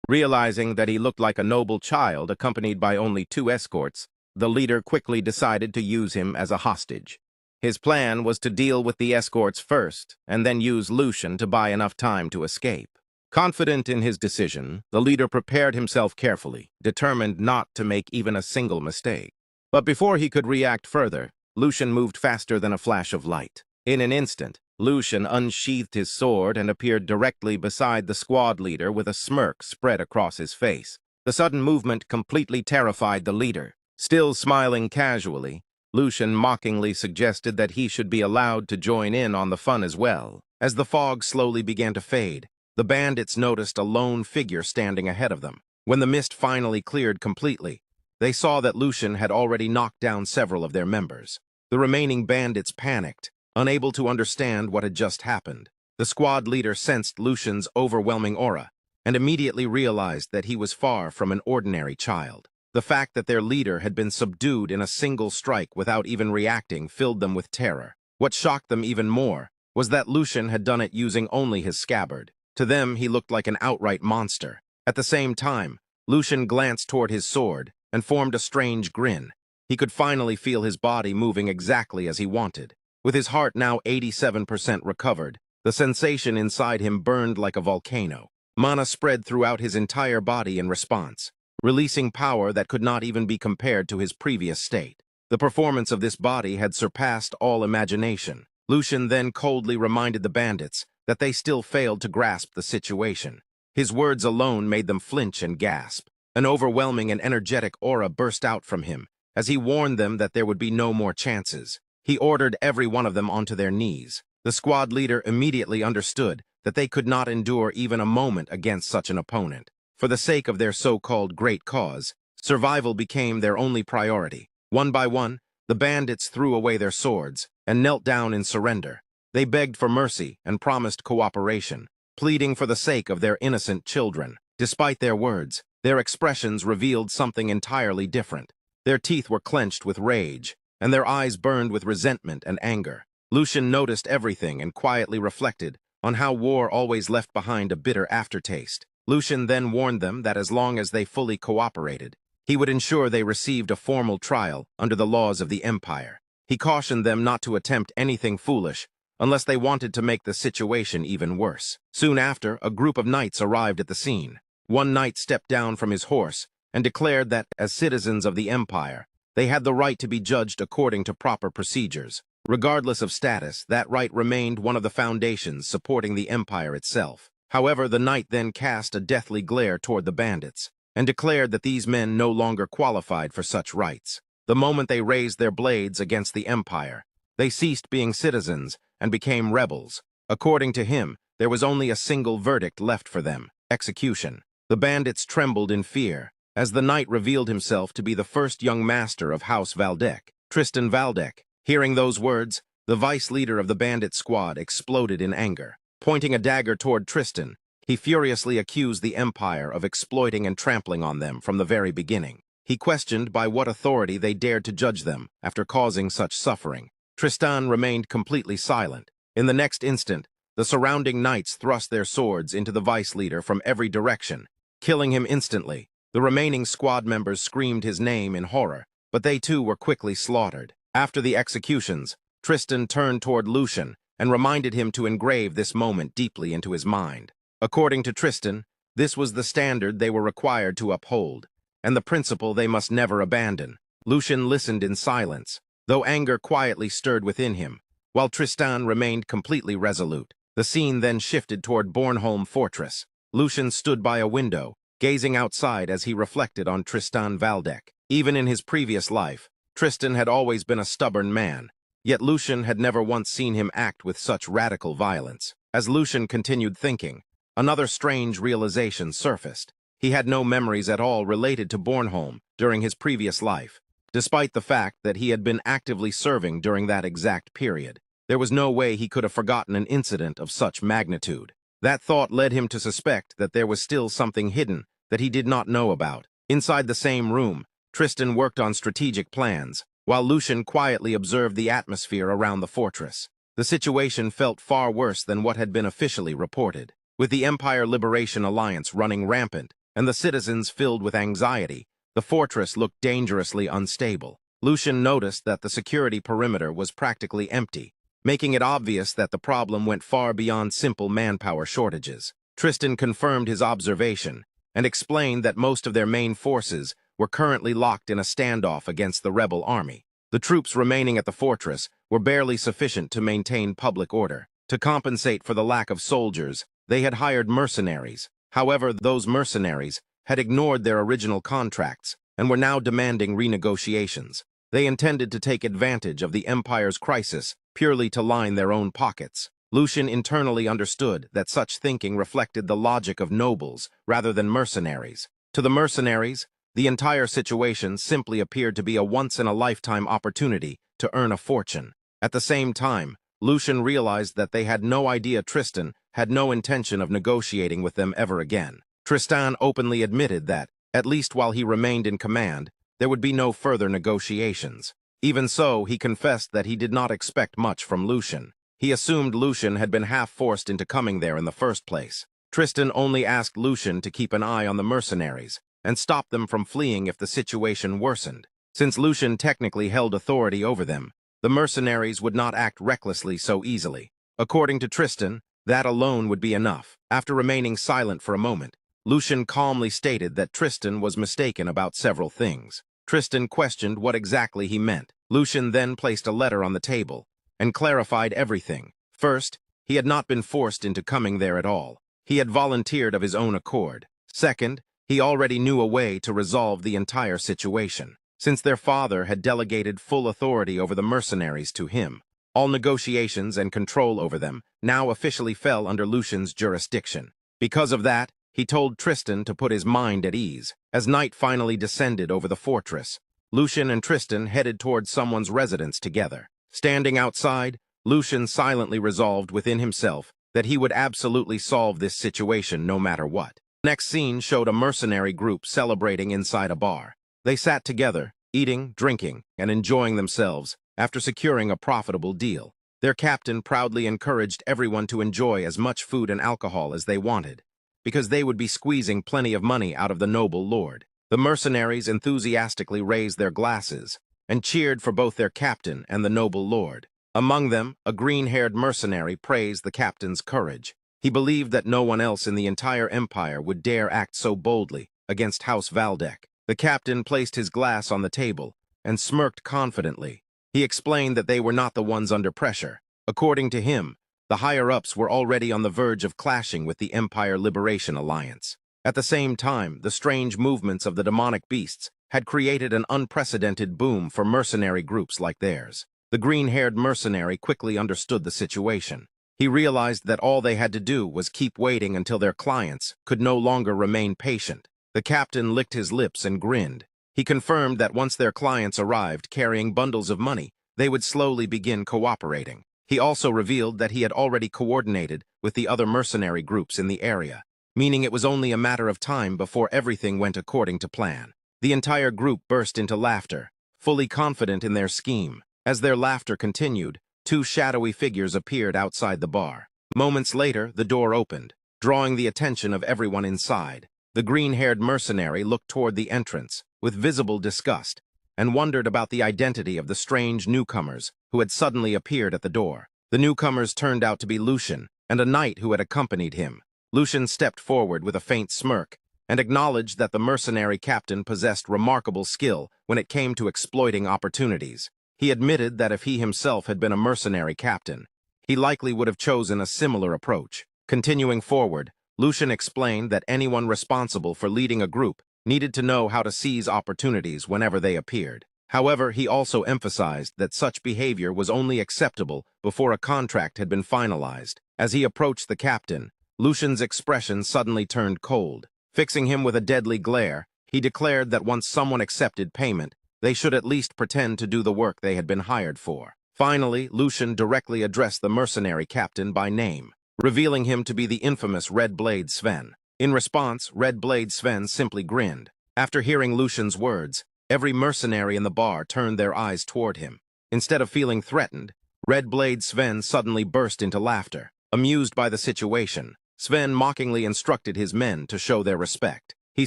Realizing that he looked like a noble child accompanied by only 2 escorts, the leader quickly decided to use him as a hostage. His plan was to deal with the escorts first, and then use Lucian to buy enough time to escape. Confident in his decision, the leader prepared himself carefully, determined not to make even a single mistake. But before he could react further, Lucian moved faster than a flash of light. In an instant, Lucian unsheathed his sword and appeared directly beside the squad leader with a smirk spread across his face. The sudden movement completely terrified the leader. Still smiling casually, Lucian mockingly suggested that he should be allowed to join in on the fun as well. As the fog slowly began to fade, the bandits noticed a lone figure standing ahead of them. When the mist finally cleared completely, they saw that Lucian had already knocked down several of their members. The remaining bandits panicked, unable to understand what had just happened. The squad leader sensed Lucian's overwhelming aura and immediately realized that he was far from an ordinary child. The fact that their leader had been subdued in a single strike without even reacting filled them with terror. What shocked them even more was that Lucian had done it using only his scabbard. To them, he looked like an outright monster. At the same time, Lucian glanced toward his sword and formed a strange grin. He could finally feel his body moving exactly as he wanted. With his heart now 87% recovered, the sensation inside him burned like a volcano. Mana spread throughout his entire body in response, releasing power that could not even be compared to his previous state. The performance of this body had surpassed all imagination. Lucian then coldly reminded the bandits that they still failed to grasp the situation. His words alone made them flinch and gasp. An overwhelming and energetic aura burst out from him as he warned them that there would be no more chances. He ordered every one of them onto their knees. The squad leader immediately understood that they could not endure even a moment against such an opponent. For the sake of their so-called great cause, survival became their only priority. One by one, the bandits threw away their swords and knelt down in surrender. They begged for mercy and promised cooperation, pleading for the sake of their innocent children. Despite their words, their expressions revealed something entirely different. Their teeth were clenched with rage, and their eyes burned with resentment and anger. Lucian noticed everything and quietly reflected on how war always left behind a bitter aftertaste. Lucian then warned them that as long as they fully cooperated, he would ensure they received a formal trial under the laws of the Empire. He cautioned them not to attempt anything foolish unless they wanted to make the situation even worse. Soon after, a group of knights arrived at the scene. One knight stepped down from his horse and declared that, as citizens of the Empire, they had the right to be judged according to proper procedures. Regardless of status, that right remained one of the foundations supporting the Empire itself. However, the knight then cast a deathly glare toward the bandits and declared that these men no longer qualified for such rights. The moment they raised their blades against the Empire, they ceased being citizens and became rebels. According to him, there was only a single verdict left for them: execution. The bandits trembled in fear as the knight revealed himself to be the first young master of House Valdec, Tristan Valdec. Hearing those words, the vice leader of the bandit squad exploded in anger. Pointing a dagger toward Tristan, he furiously accused the Empire of exploiting and trampling on them from the very beginning. He questioned by what authority they dared to judge them after causing such suffering. Tristan remained completely silent. In the next instant, the surrounding knights thrust their swords into the vice leader from every direction, killing him instantly. The remaining squad members screamed his name in horror, but they too were quickly slaughtered. After the executions, Tristan turned toward Lucian and reminded him to engrave this moment deeply into his mind. According to Tristan, this was the standard they were required to uphold, and the principle they must never abandon. Lucian listened in silence, though anger quietly stirred within him, while Tristan remained completely resolute. The scene then shifted toward Bornholm Fortress. Lucian stood by a window, gazing outside as he reflected on Tristan Valdec. Even in his previous life, Tristan had always been a stubborn man, yet Lucian had never once seen him act with such radical violence. As Lucian continued thinking, another strange realization surfaced. He had no memories at all related to Bornholm during his previous life, despite the fact that he had been actively serving during that exact period. There was no way he could have forgotten an incident of such magnitude. That thought led him to suspect that there was still something hidden that he did not know about. Inside the same room, Tristan worked on strategic plans, while Lucian quietly observed the atmosphere around the fortress. The situation felt far worse than what had been officially reported. With the Empire Liberation Alliance running rampant and the citizens filled with anxiety, the fortress looked dangerously unstable. Lucian noticed that the security perimeter was practically empty, making it obvious that the problem went far beyond simple manpower shortages. Tristan confirmed his observation and explained that most of their main forces were currently locked in a standoff against the rebel army. The troops remaining at the fortress were barely sufficient to maintain public order. To compensate for the lack of soldiers, they had hired mercenaries. However, those mercenaries had ignored their original contracts and were now demanding renegotiations. They intended to take advantage of the Empire's crisis purely to line their own pockets. Lucian internally understood that such thinking reflected the logic of nobles rather than mercenaries. To the mercenaries, the entire situation simply appeared to be a once-in-a-lifetime opportunity to earn a fortune. At the same time, Lucian realized that they had no idea Tristan had no intention of negotiating with them ever again. Tristan openly admitted that, at least while he remained in command, there would be no further negotiations. Even so, he confessed that he did not expect much from Lucian. He assumed Lucian had been half-forced into coming there in the first place. Tristan only asked Lucian to keep an eye on the mercenaries and stop them from fleeing if the situation worsened. Since Lucian technically held authority over them, the mercenaries would not act recklessly so easily. According to Tristan, that alone would be enough. After remaining silent for a moment, Lucian calmly stated that Tristan was mistaken about several things. Tristan questioned what exactly he meant. Lucian then placed a letter on the table and clarified everything. First, he had not been forced into coming there at all. He had volunteered of his own accord. Second, he already knew a way to resolve the entire situation. Since their father had delegated full authority over the mercenaries to him, all negotiations and control over them now officially fell under Lucian's jurisdiction. Because of that, he told Tristan to put his mind at ease. As night finally descended over the fortress, Lucian and Tristan headed towards someone's residence together. Standing outside, Lucian silently resolved within himself that he would absolutely solve this situation no matter what. The next scene showed a mercenary group celebrating inside a bar. They sat together, eating, drinking, and enjoying themselves after securing a profitable deal. Their captain proudly encouraged everyone to enjoy as much food and alcohol as they wanted, because they would be squeezing plenty of money out of the noble lord. The mercenaries enthusiastically raised their glasses and cheered for both their captain and the noble lord. Among them, a green-haired mercenary praised the captain's courage. He believed that no one else in the entire empire would dare act so boldly against House Valdek. The captain placed his glass on the table and smirked confidently. He explained that they were not the ones under pressure. According to him, the higher-ups were already on the verge of clashing with the Empire Liberation Alliance. At the same time, the strange movements of the demonic beasts had created an unprecedented boom for mercenary groups like theirs. The green-haired mercenary quickly understood the situation. He realized that all they had to do was keep waiting until their clients could no longer remain patient. The captain licked his lips and grinned. He confirmed that once their clients arrived carrying bundles of money, they would slowly begin cooperating. He also revealed that he had already coordinated with the other mercenary groups in the area, meaning it was only a matter of time before everything went according to plan. The entire group burst into laughter, fully confident in their scheme. As their laughter continued, two shadowy figures appeared outside the bar. Moments later, the door opened, drawing the attention of everyone inside. The green-haired mercenary looked toward the entrance with visible disgust and wondered about the identity of the strange newcomers who had suddenly appeared at the door. The newcomers turned out to be Lucian and a knight who had accompanied him. Lucian stepped forward with a faint smirk and acknowledged that the mercenary captain possessed remarkable skill when it came to exploiting opportunities. He admitted that if he himself had been a mercenary captain, he likely would have chosen a similar approach. Continuing forward, Lucian explained that anyone responsible for leading a group needed to know how to seize opportunities whenever they appeared. However, he also emphasized that such behavior was only acceptable before a contract had been finalized. As he approached the captain, Lucian's expression suddenly turned cold. Fixing him with a deadly glare, he declared that once someone accepted payment, they should at least pretend to do the work they had been hired for. Finally, Lucian directly addressed the mercenary captain by name, revealing him to be the infamous Red Blade Sven. In response, Red Blade Sven simply grinned. After hearing Lucian's words, every mercenary in the bar turned their eyes toward him. Instead of feeling threatened, Red Blade Sven suddenly burst into laughter. Amused by the situation, Sven mockingly instructed his men to show their respect. He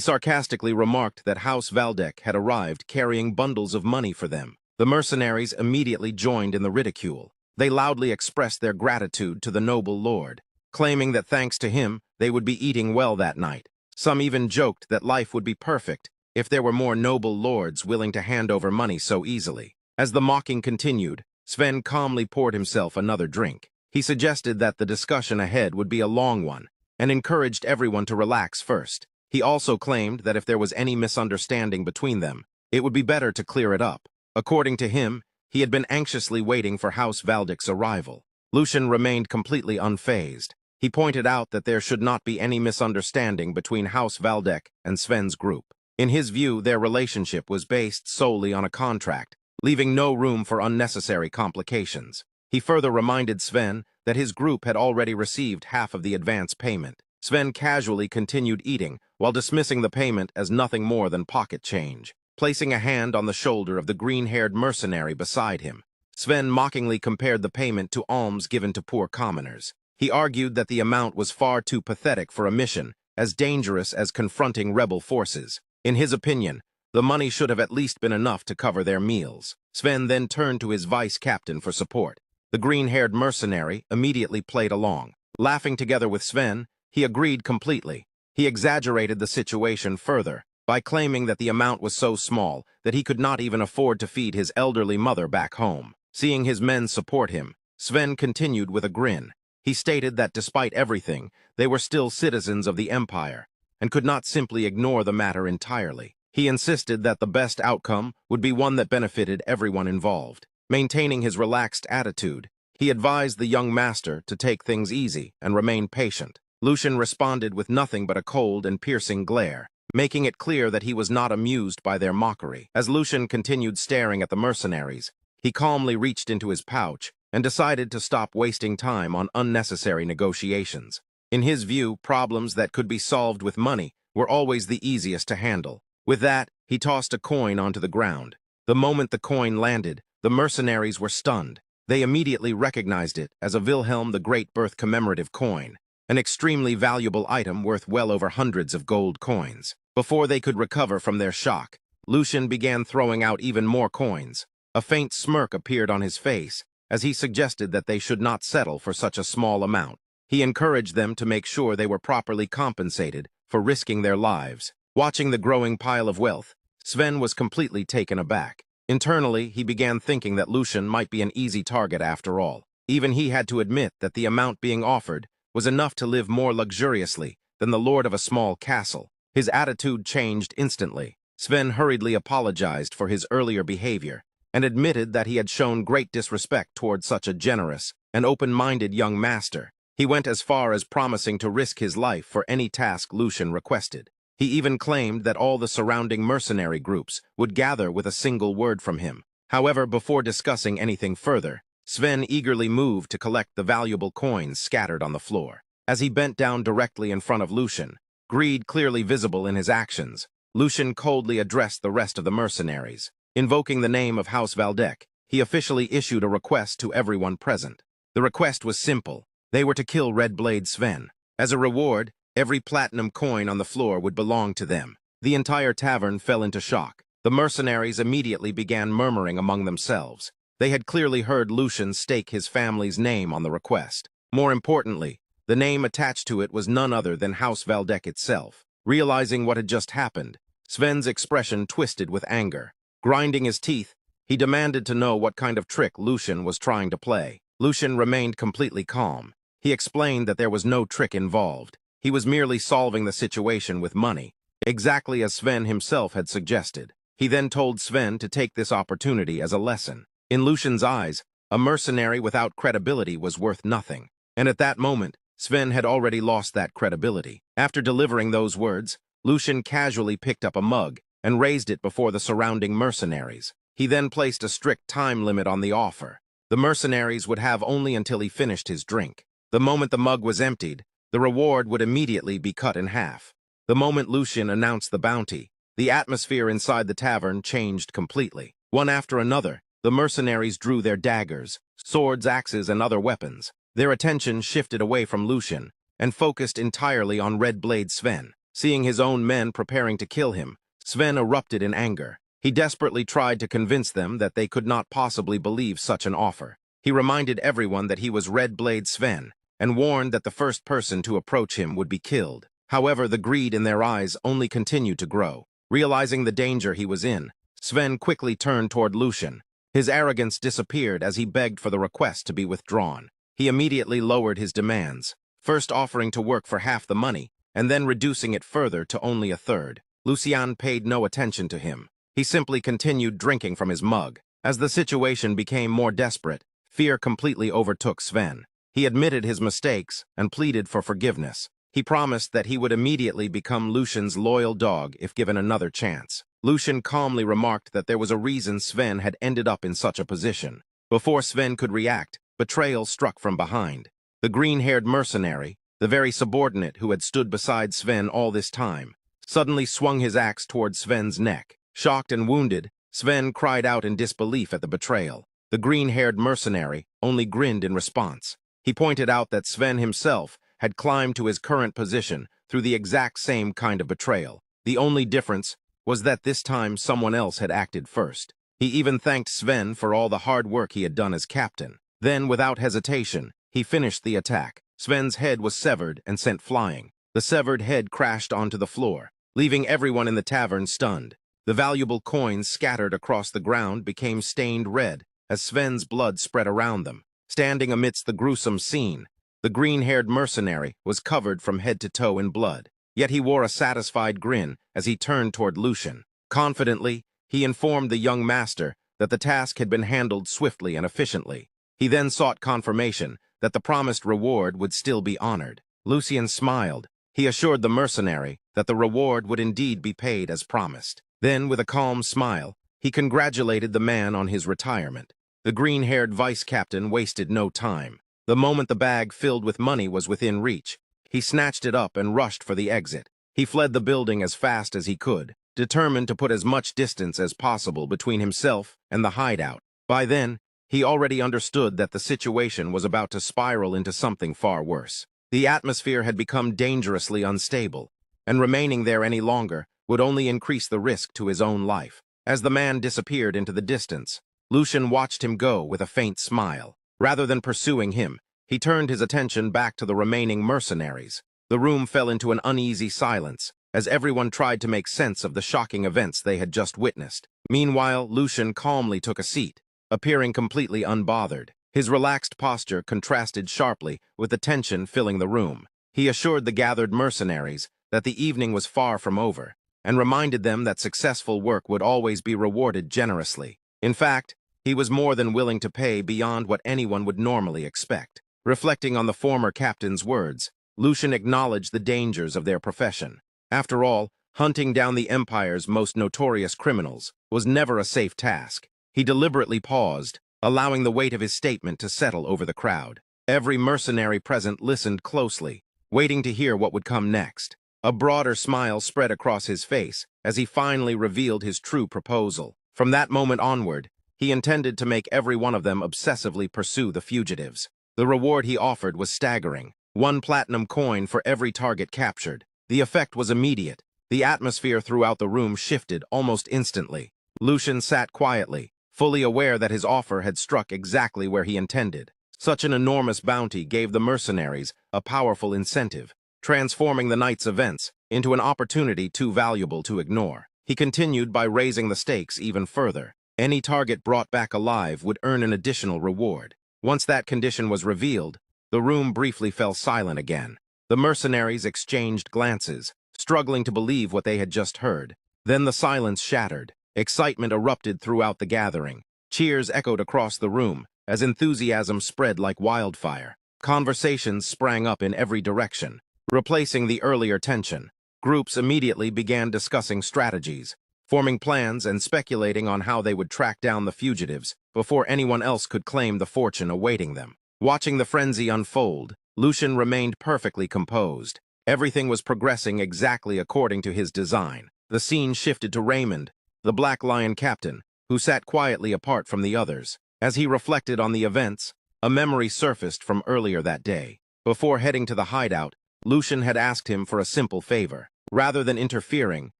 sarcastically remarked that House Valdek had arrived carrying bundles of money for them. The mercenaries immediately joined in the ridicule. They loudly expressed their gratitude to the noble lord, claiming that thanks to him, they would be eating well that night. Some even joked that life would be perfect if there were more noble lords willing to hand over money so easily. As the mocking continued, Sven calmly poured himself another drink. He suggested that the discussion ahead would be a long one and encouraged everyone to relax first. He also claimed that if there was any misunderstanding between them, it would be better to clear it up. According to him, he had been anxiously waiting for House Valdek's arrival. Lucian remained completely unfazed. He pointed out that there should not be any misunderstanding between House Valdek and Sven's group. In his view, their relationship was based solely on a contract, leaving no room for unnecessary complications. He further reminded Sven that his group had already received half of the advance payment. Sven casually continued eating while dismissing the payment as nothing more than pocket change. Placing a hand on the shoulder of the green-haired mercenary beside him, Sven mockingly compared the payment to alms given to poor commoners. He argued that the amount was far too pathetic for a mission as dangerous as confronting rebel forces. In his opinion, the money should have at least been enough to cover their meals. Sven then turned to his vice-captain for support. The green-haired mercenary immediately played along. Laughing together with Sven, he agreed completely. He exaggerated the situation further by claiming that the amount was so small that he could not even afford to feed his elderly mother back home. Seeing his men support him, Sven continued with a grin. He stated that despite everything, they were still citizens of the Empire and could not simply ignore the matter entirely. He insisted that the best outcome would be one that benefited everyone involved. Maintaining his relaxed attitude, he advised the young master to take things easy and remain patient. Lucian responded with nothing but a cold and piercing glare, making it clear that he was not amused by their mockery. As Lucian continued staring at the mercenaries, he calmly reached into his pouch and decided to stop wasting time on unnecessary negotiations. In his view, problems that could be solved with money were always the easiest to handle. With that, he tossed a coin onto the ground. The moment the coin landed, the mercenaries were stunned. They immediately recognized it as a Wilhelm the Great Birth commemorative coin, an extremely valuable item worth well over hundreds of gold coins. Before they could recover from their shock, Lucian began throwing out even more coins. A faint smirk appeared on his face as he suggested that they should not settle for such a small amount. He encouraged them to make sure they were properly compensated for risking their lives. Watching the growing pile of wealth, Sven was completely taken aback. Internally, he began thinking that Lucian might be an easy target after all. Even he had to admit that the amount being offered was enough to live more luxuriously than the lord of a small castle. His attitude changed instantly. Sven hurriedly apologized for his earlier behavior and admitted that he had shown great disrespect toward such a generous and open-minded young master. He went as far as promising to risk his life for any task Lucian requested. He even claimed that all the surrounding mercenary groups would gather with a single word from him. However, before discussing anything further, Sven eagerly moved to collect the valuable coins scattered on the floor. As he bent down directly in front of Lucian, greed clearly visible in his actions, Lucian coldly addressed the rest of the mercenaries. Invoking the name of House Valdec, he officially issued a request to everyone present. The request was simple. They were to kill Red Blade Sven. As a reward, every platinum coin on the floor would belong to them. The entire tavern fell into shock. The mercenaries immediately began murmuring among themselves. They had clearly heard Lucian stake his family's name on the request. More importantly, the name attached to it was none other than House Valdec itself. Realizing what had just happened, Sven's expression twisted with anger. Grinding his teeth, he demanded to know what kind of trick Lucian was trying to play. Lucian remained completely calm. He explained that there was no trick involved. He was merely solving the situation with money, exactly as Sven himself had suggested. He then told Sven to take this opportunity as a lesson. In Lucian's eyes, a mercenary without credibility was worth nothing. And at that moment, Sven had already lost that credibility. After delivering those words, Lucian casually picked up a mug and raised it before the surrounding mercenaries. He then placed a strict time limit on the offer. The mercenaries would have only until he finished his drink. The moment the mug was emptied, the reward would immediately be cut in half. The moment Lucian announced the bounty, the atmosphere inside the tavern changed completely. One after another, the mercenaries drew their daggers, swords, axes, and other weapons. Their attention shifted away from Lucian and focused entirely on Red Blade Sven. Seeing his own men preparing to kill him, Sven erupted in anger. He desperately tried to convince them that they could not possibly believe such an offer. He reminded everyone that he was Red Blade Sven and warned that the first person to approach him would be killed. However, the greed in their eyes only continued to grow. Realizing the danger he was in, Sven quickly turned toward Lucian. His arrogance disappeared as he begged for the request to be withdrawn. He immediately lowered his demands, first offering to work for half the money, and then reducing it further to only a third. Lucian paid no attention to him. He simply continued drinking from his mug. As the situation became more desperate, fear completely overtook Sven. He admitted his mistakes and pleaded for forgiveness. He promised that he would immediately become Lucian's loyal dog if given another chance. Lucian calmly remarked that there was a reason Sven had ended up in such a position. Before Sven could react, betrayal struck from behind. The green-haired mercenary, the very subordinate who had stood beside Sven all this time, suddenly swung his axe toward Sven's neck. Shocked and wounded, Sven cried out in disbelief at the betrayal. The green-haired mercenary only grinned in response. He pointed out that Sven himself had climbed to his current position through the exact same kind of betrayal. The only difference was that this time someone else had acted first. He even thanked Sven for all the hard work he had done as captain. Then, without hesitation, he finished the attack. Sven's head was severed and sent flying. The severed head crashed onto the floor, leaving everyone in the tavern stunned. The valuable coins scattered across the ground became stained red as Sven's blood spread around them. Standing amidst the gruesome scene, the green-haired mercenary was covered from head to toe in blood. Yet he wore a satisfied grin as he turned toward Lucian. Confidently, he informed the young master that the task had been handled swiftly and efficiently. He then sought confirmation that the promised reward would still be honored. Lucian smiled. He assured the mercenary that the reward would indeed be paid as promised. Then, with a calm smile, he congratulated the man on his retirement. The green-haired vice-captain wasted no time. The moment the bag filled with money was within reach, he snatched it up and rushed for the exit. He fled the building as fast as he could, determined to put as much distance as possible between himself and the hideout. By then, he already understood that the situation was about to spiral into something far worse. The atmosphere had become dangerously unstable, and remaining there any longer would only increase the risk to his own life. As the man disappeared into the distance, Lucian watched him go with a faint smile. Rather than pursuing him, he turned his attention back to the remaining mercenaries. The room fell into an uneasy silence, as everyone tried to make sense of the shocking events they had just witnessed. Meanwhile, Lucian calmly took a seat, appearing completely unbothered. His relaxed posture contrasted sharply with the tension filling the room. He assured the gathered mercenaries that the evening was far from over, and reminded them that successful work would always be rewarded generously. In fact, he was more than willing to pay beyond what anyone would normally expect. Reflecting on the former captain's words, Lucian acknowledged the dangers of their profession. After all, hunting down the Empire's most notorious criminals was never a safe task. He deliberately paused, allowing the weight of his statement to settle over the crowd. Every mercenary present listened closely, waiting to hear what would come next. A broader smile spread across his face as he finally revealed his true proposal. From that moment onward, he intended to make every one of them obsessively pursue the fugitives. The reward he offered was staggering: 1 platinum coin for every target captured. The effect was immediate. The atmosphere throughout the room shifted almost instantly. Lucian sat quietly, fully aware that his offer had struck exactly where he intended. Such an enormous bounty gave the mercenaries a powerful incentive, transforming the night's events into an opportunity too valuable to ignore. He continued by raising the stakes even further. Any target brought back alive would earn an additional reward. Once that condition was revealed, the room briefly fell silent again. The mercenaries exchanged glances, struggling to believe what they had just heard. Then the silence shattered. Excitement erupted throughout the gathering. Cheers echoed across the room as enthusiasm spread like wildfire. Conversations sprang up in every direction, replacing the earlier tension. Groups immediately began discussing strategies, forming plans and speculating on how they would track down the fugitives before anyone else could claim the fortune awaiting them. Watching the frenzy unfold, Lucian remained perfectly composed. Everything was progressing exactly according to his design. The scene shifted to Raymond, the Black Lion captain, who sat quietly apart from the others. As he reflected on the events, a memory surfaced from earlier that day. Before heading to the hideout, Lucian had asked him for a simple favor. Rather than interfering,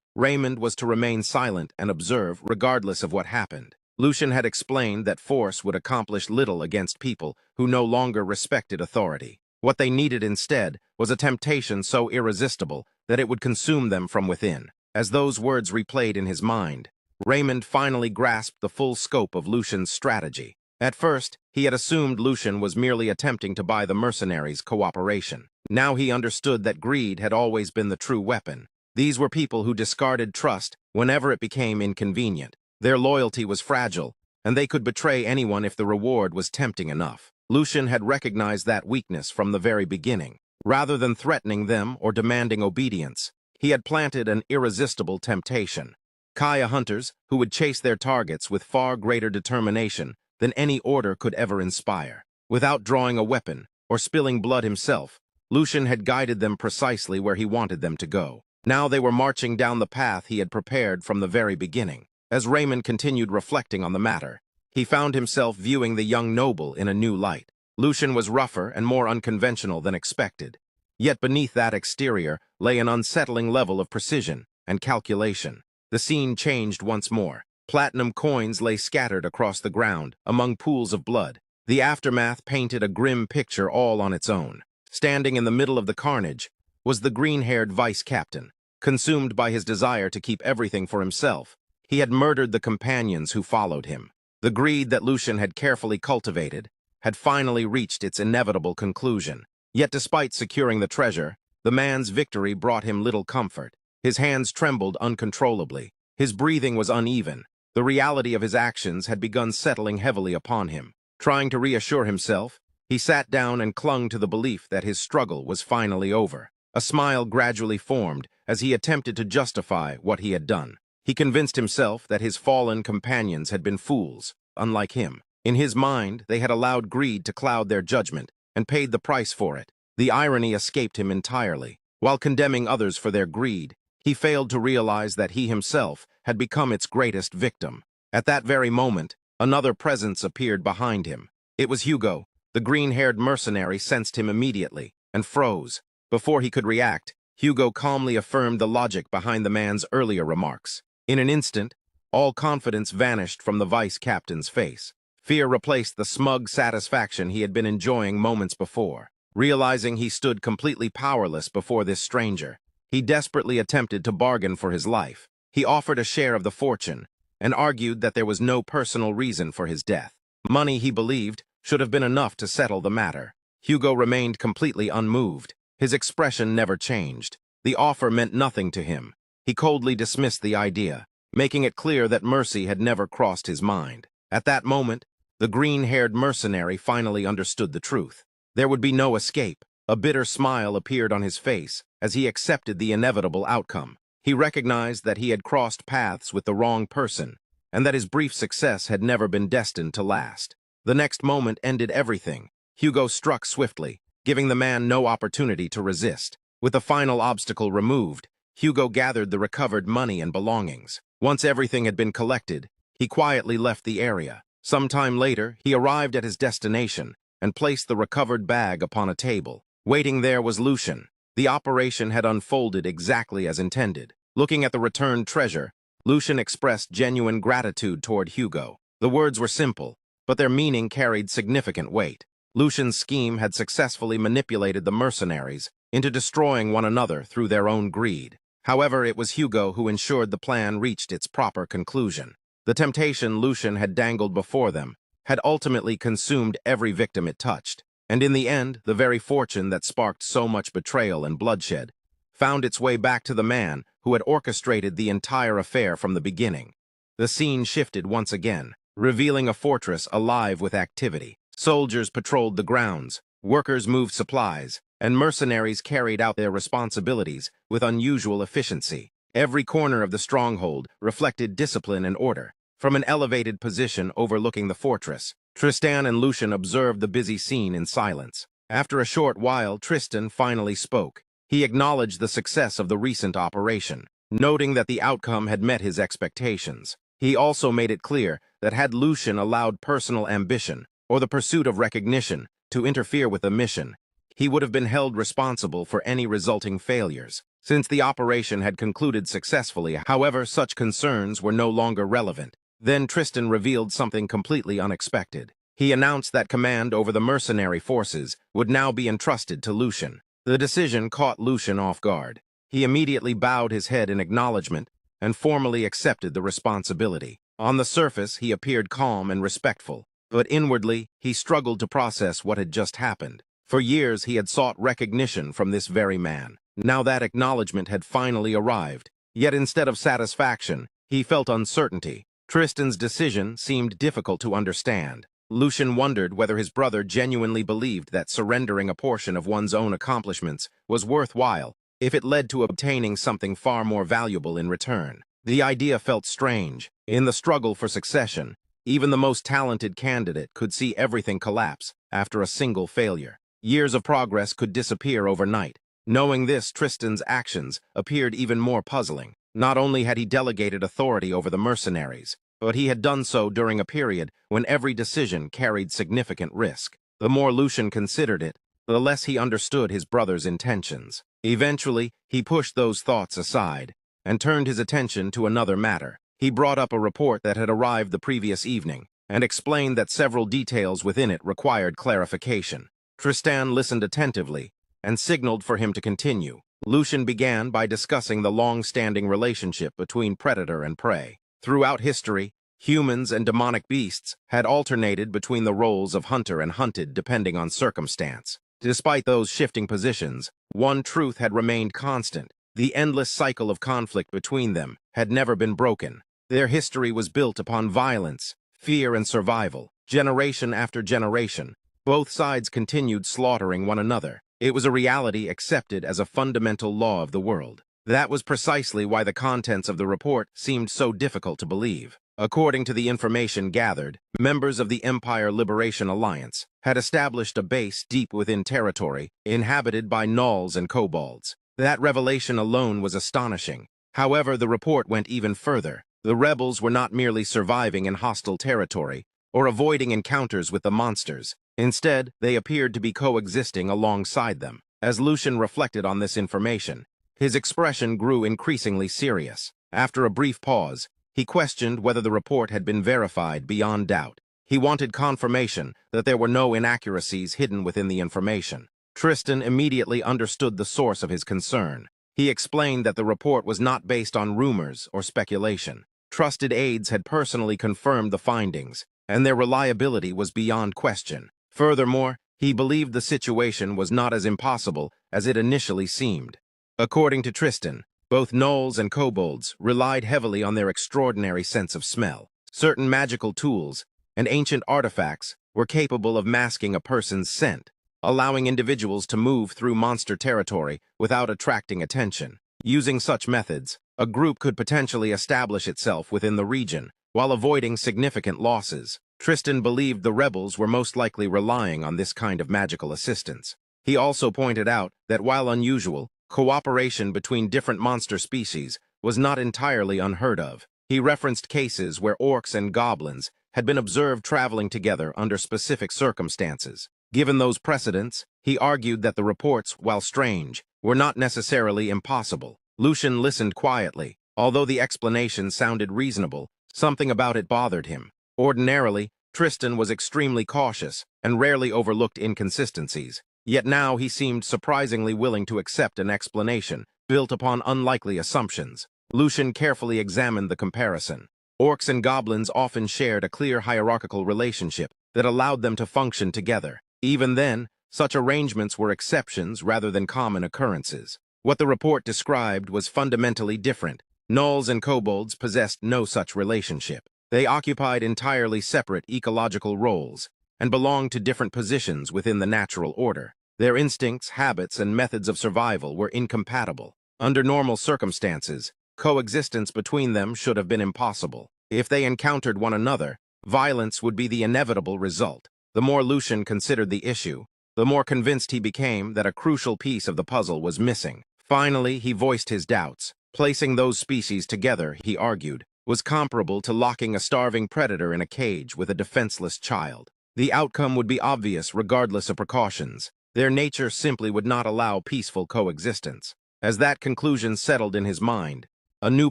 Raymond was to remain silent and observe regardless of what happened. Lucian had explained that force would accomplish little against people who no longer respected authority. What they needed instead was a temptation so irresistible that it would consume them from within. As those words replayed in his mind, Raymond finally grasped the full scope of Lucian's strategy. At first, he had assumed Lucian was merely attempting to buy the mercenaries' cooperation. Now he understood that greed had always been the true weapon. These were people who discarded trust whenever it became inconvenient. Their loyalty was fragile, and they could betray anyone if the reward was tempting enough. Lucian had recognized that weakness from the very beginning. Rather than threatening them or demanding obedience, he had planted an irresistible temptation. Kaya hunters who would chase their targets with far greater determination than any order could ever inspire. Without drawing a weapon or spilling blood himself, Lucian had guided them precisely where he wanted them to go. Now they were marching down the path he had prepared from the very beginning. As Raymond continued reflecting on the matter, he found himself viewing the young noble in a new light. Lucian was rougher and more unconventional than expected. Yet beneath that exterior lay an unsettling level of precision and calculation. The scene changed once more. Platinum coins lay scattered across the ground among pools of blood. The aftermath painted a grim picture all on its own. Standing in the middle of the carnage was the green-haired vice-captain. Consumed by his desire to keep everything for himself, he had murdered the companions who followed him. The greed that Lucian had carefully cultivated had finally reached its inevitable conclusion. Yet despite securing the treasure, the man's victory brought him little comfort. His hands trembled uncontrollably. His breathing was uneven. The reality of his actions had begun settling heavily upon him. Trying to reassure himself, he sat down and clung to the belief that his struggle was finally over. A smile gradually formed as he attempted to justify what he had done. He convinced himself that his fallen companions had been fools, unlike him. In his mind, they had allowed greed to cloud their judgment and paid the price for it. The irony escaped him entirely. While condemning others for their greed, He failed to realize that he himself had become its greatest victim. At that very moment, another presence appeared behind him. It was Hugo. The green-haired mercenary sensed him immediately and froze. Before he could react, Hugo calmly affirmed the logic behind the man's earlier remarks. In an instant, all confidence vanished from the vice captain's face. Fear replaced the smug satisfaction he had been enjoying moments before. Realizing he stood completely powerless before this stranger, he desperately attempted to bargain for his life. He offered a share of the fortune and argued that there was no personal reason for his death. Money, he believed, should have been enough to settle the matter. Hugo remained completely unmoved. His expression never changed. The offer meant nothing to him. He coldly dismissed the idea, making it clear that mercy had never crossed his mind. At that moment, the green-haired mercenary finally understood the truth. There would be no escape. A bitter smile appeared on his face as he accepted the inevitable outcome. He recognized that he had crossed paths with the wrong person, and that his brief success had never been destined to last. The next moment ended everything. Hugo struck swiftly, giving the man no opportunity to resist. With the final obstacle removed, Hugo gathered the recovered money and belongings. Once everything had been collected, he quietly left the area. Some time later, he arrived at his destination and placed the recovered bag upon a table. Waiting there was Lucian. The operation had unfolded exactly as intended. Looking at the returned treasure, Lucian expressed genuine gratitude toward Hugo. The words were simple, but their meaning carried significant weight. Lucian's scheme had successfully manipulated the mercenaries into destroying one another through their own greed. However, it was Hugo who ensured the plan reached its proper conclusion. The temptation Lucian had dangled before them had ultimately consumed every victim it touched, and in the end, the very fortune that sparked so much betrayal and bloodshed found its way back to the man who had orchestrated the entire affair from the beginning. The scene shifted once again, revealing a fortress alive with activity. Soldiers patrolled the grounds, workers moved supplies, and mercenaries carried out their responsibilities with unusual efficiency. Every corner of the stronghold reflected discipline and order. From an elevated position overlooking the fortress, Tristan and Lucian observed the busy scene in silence. After a short while, Tristan finally spoke. He acknowledged the success of the recent operation, noting that the outcome had met his expectations. He also made it clear that had Lucian allowed personal ambition or the pursuit of recognition to interfere with the mission, he would have been held responsible for any resulting failures. Since the operation had concluded successfully, however, such concerns were no longer relevant. Then Tristan revealed something completely unexpected. He announced that command over the mercenary forces would now be entrusted to Lucian. The decision caught Lucian off guard. He immediately bowed his head in acknowledgement and formally accepted the responsibility. On the surface, he appeared calm and respectful, but inwardly, he struggled to process what had just happened. For years, he had sought recognition from this very man. Now that acknowledgement had finally arrived, yet instead of satisfaction, he felt uncertainty. Tristan's decision seemed difficult to understand. Lucian wondered whether his brother genuinely believed that surrendering a portion of one's own accomplishments was worthwhile if it led to obtaining something far more valuable in return. The idea felt strange. In the struggle for succession, even the most talented candidate could see everything collapse after a single failure. Years of progress could disappear overnight. Knowing this, Tristan's actions appeared even more puzzling. Not only had he delegated authority over the mercenaries, but he had done so during a period when every decision carried significant risk. The more Lucian considered it, the less he understood his brother's intentions. Eventually, he pushed those thoughts aside and turned his attention to another matter. He brought up a report that had arrived the previous evening and explained that several details within it required clarification. Tristan listened attentively and signaled for him to continue. Lucian began by discussing the long-standing relationship between predator and prey. Throughout history, humans and demonic beasts had alternated between the roles of hunter and hunted depending on circumstance. Despite those shifting positions, one truth had remained constant. The endless cycle of conflict between them had never been broken. Their history was built upon violence, fear, and survival. Generation after generation, both sides continued slaughtering one another. It was a reality accepted as a fundamental law of the world. That was precisely why the contents of the report seemed so difficult to believe. According to the information gathered, members of the Empire Liberation Alliance had established a base deep within territory inhabited by gnolls and kobolds. That revelation alone was astonishing. However, the report went even further. The rebels were not merely surviving in hostile territory or avoiding encounters with the monsters. Instead, they appeared to be coexisting alongside them. As Lucian reflected on this information, his expression grew increasingly serious. After a brief pause, he questioned whether the report had been verified beyond doubt. He wanted confirmation that there were no inaccuracies hidden within the information. Tristan immediately understood the source of his concern. He explained that the report was not based on rumors or speculation. Trusted aides had personally confirmed the findings, and their reliability was beyond question. Furthermore, he believed the situation was not as impossible as it initially seemed. According to Tristan, both gnolls and kobolds relied heavily on their extraordinary sense of smell. Certain magical tools and ancient artifacts were capable of masking a person's scent, allowing individuals to move through monster territory without attracting attention. Using such methods, a group could potentially establish itself within the region while avoiding significant losses. Tristan believed the rebels were most likely relying on this kind of magical assistance. He also pointed out that while unusual, cooperation between different monster species was not entirely unheard of. He referenced cases where orcs and goblins had been observed traveling together under specific circumstances. Given those precedents, he argued that the reports, while strange, were not necessarily impossible. Lucian listened quietly. Although the explanation sounded reasonable, something about it bothered him. Ordinarily, Tristan was extremely cautious and rarely overlooked inconsistencies. Yet now he seemed surprisingly willing to accept an explanation built upon unlikely assumptions. Lucian carefully examined the comparison. Orcs and goblins often shared a clear hierarchical relationship that allowed them to function together. Even then, such arrangements were exceptions rather than common occurrences. What the report described was fundamentally different. Gnolls and kobolds possessed no such relationship. They occupied entirely separate ecological roles and belonged to different positions within the natural order. Their instincts, habits, and methods of survival were incompatible. Under normal circumstances, coexistence between them should have been impossible. If they encountered one another, violence would be the inevitable result. The more Lucian considered the issue, the more convinced he became that a crucial piece of the puzzle was missing. Finally, he voiced his doubts. Placing those species together, he argued, was comparable to locking a starving predator in a cage with a defenseless child. The outcome would be obvious regardless of precautions. Their nature simply would not allow peaceful coexistence. As that conclusion settled in his mind, a new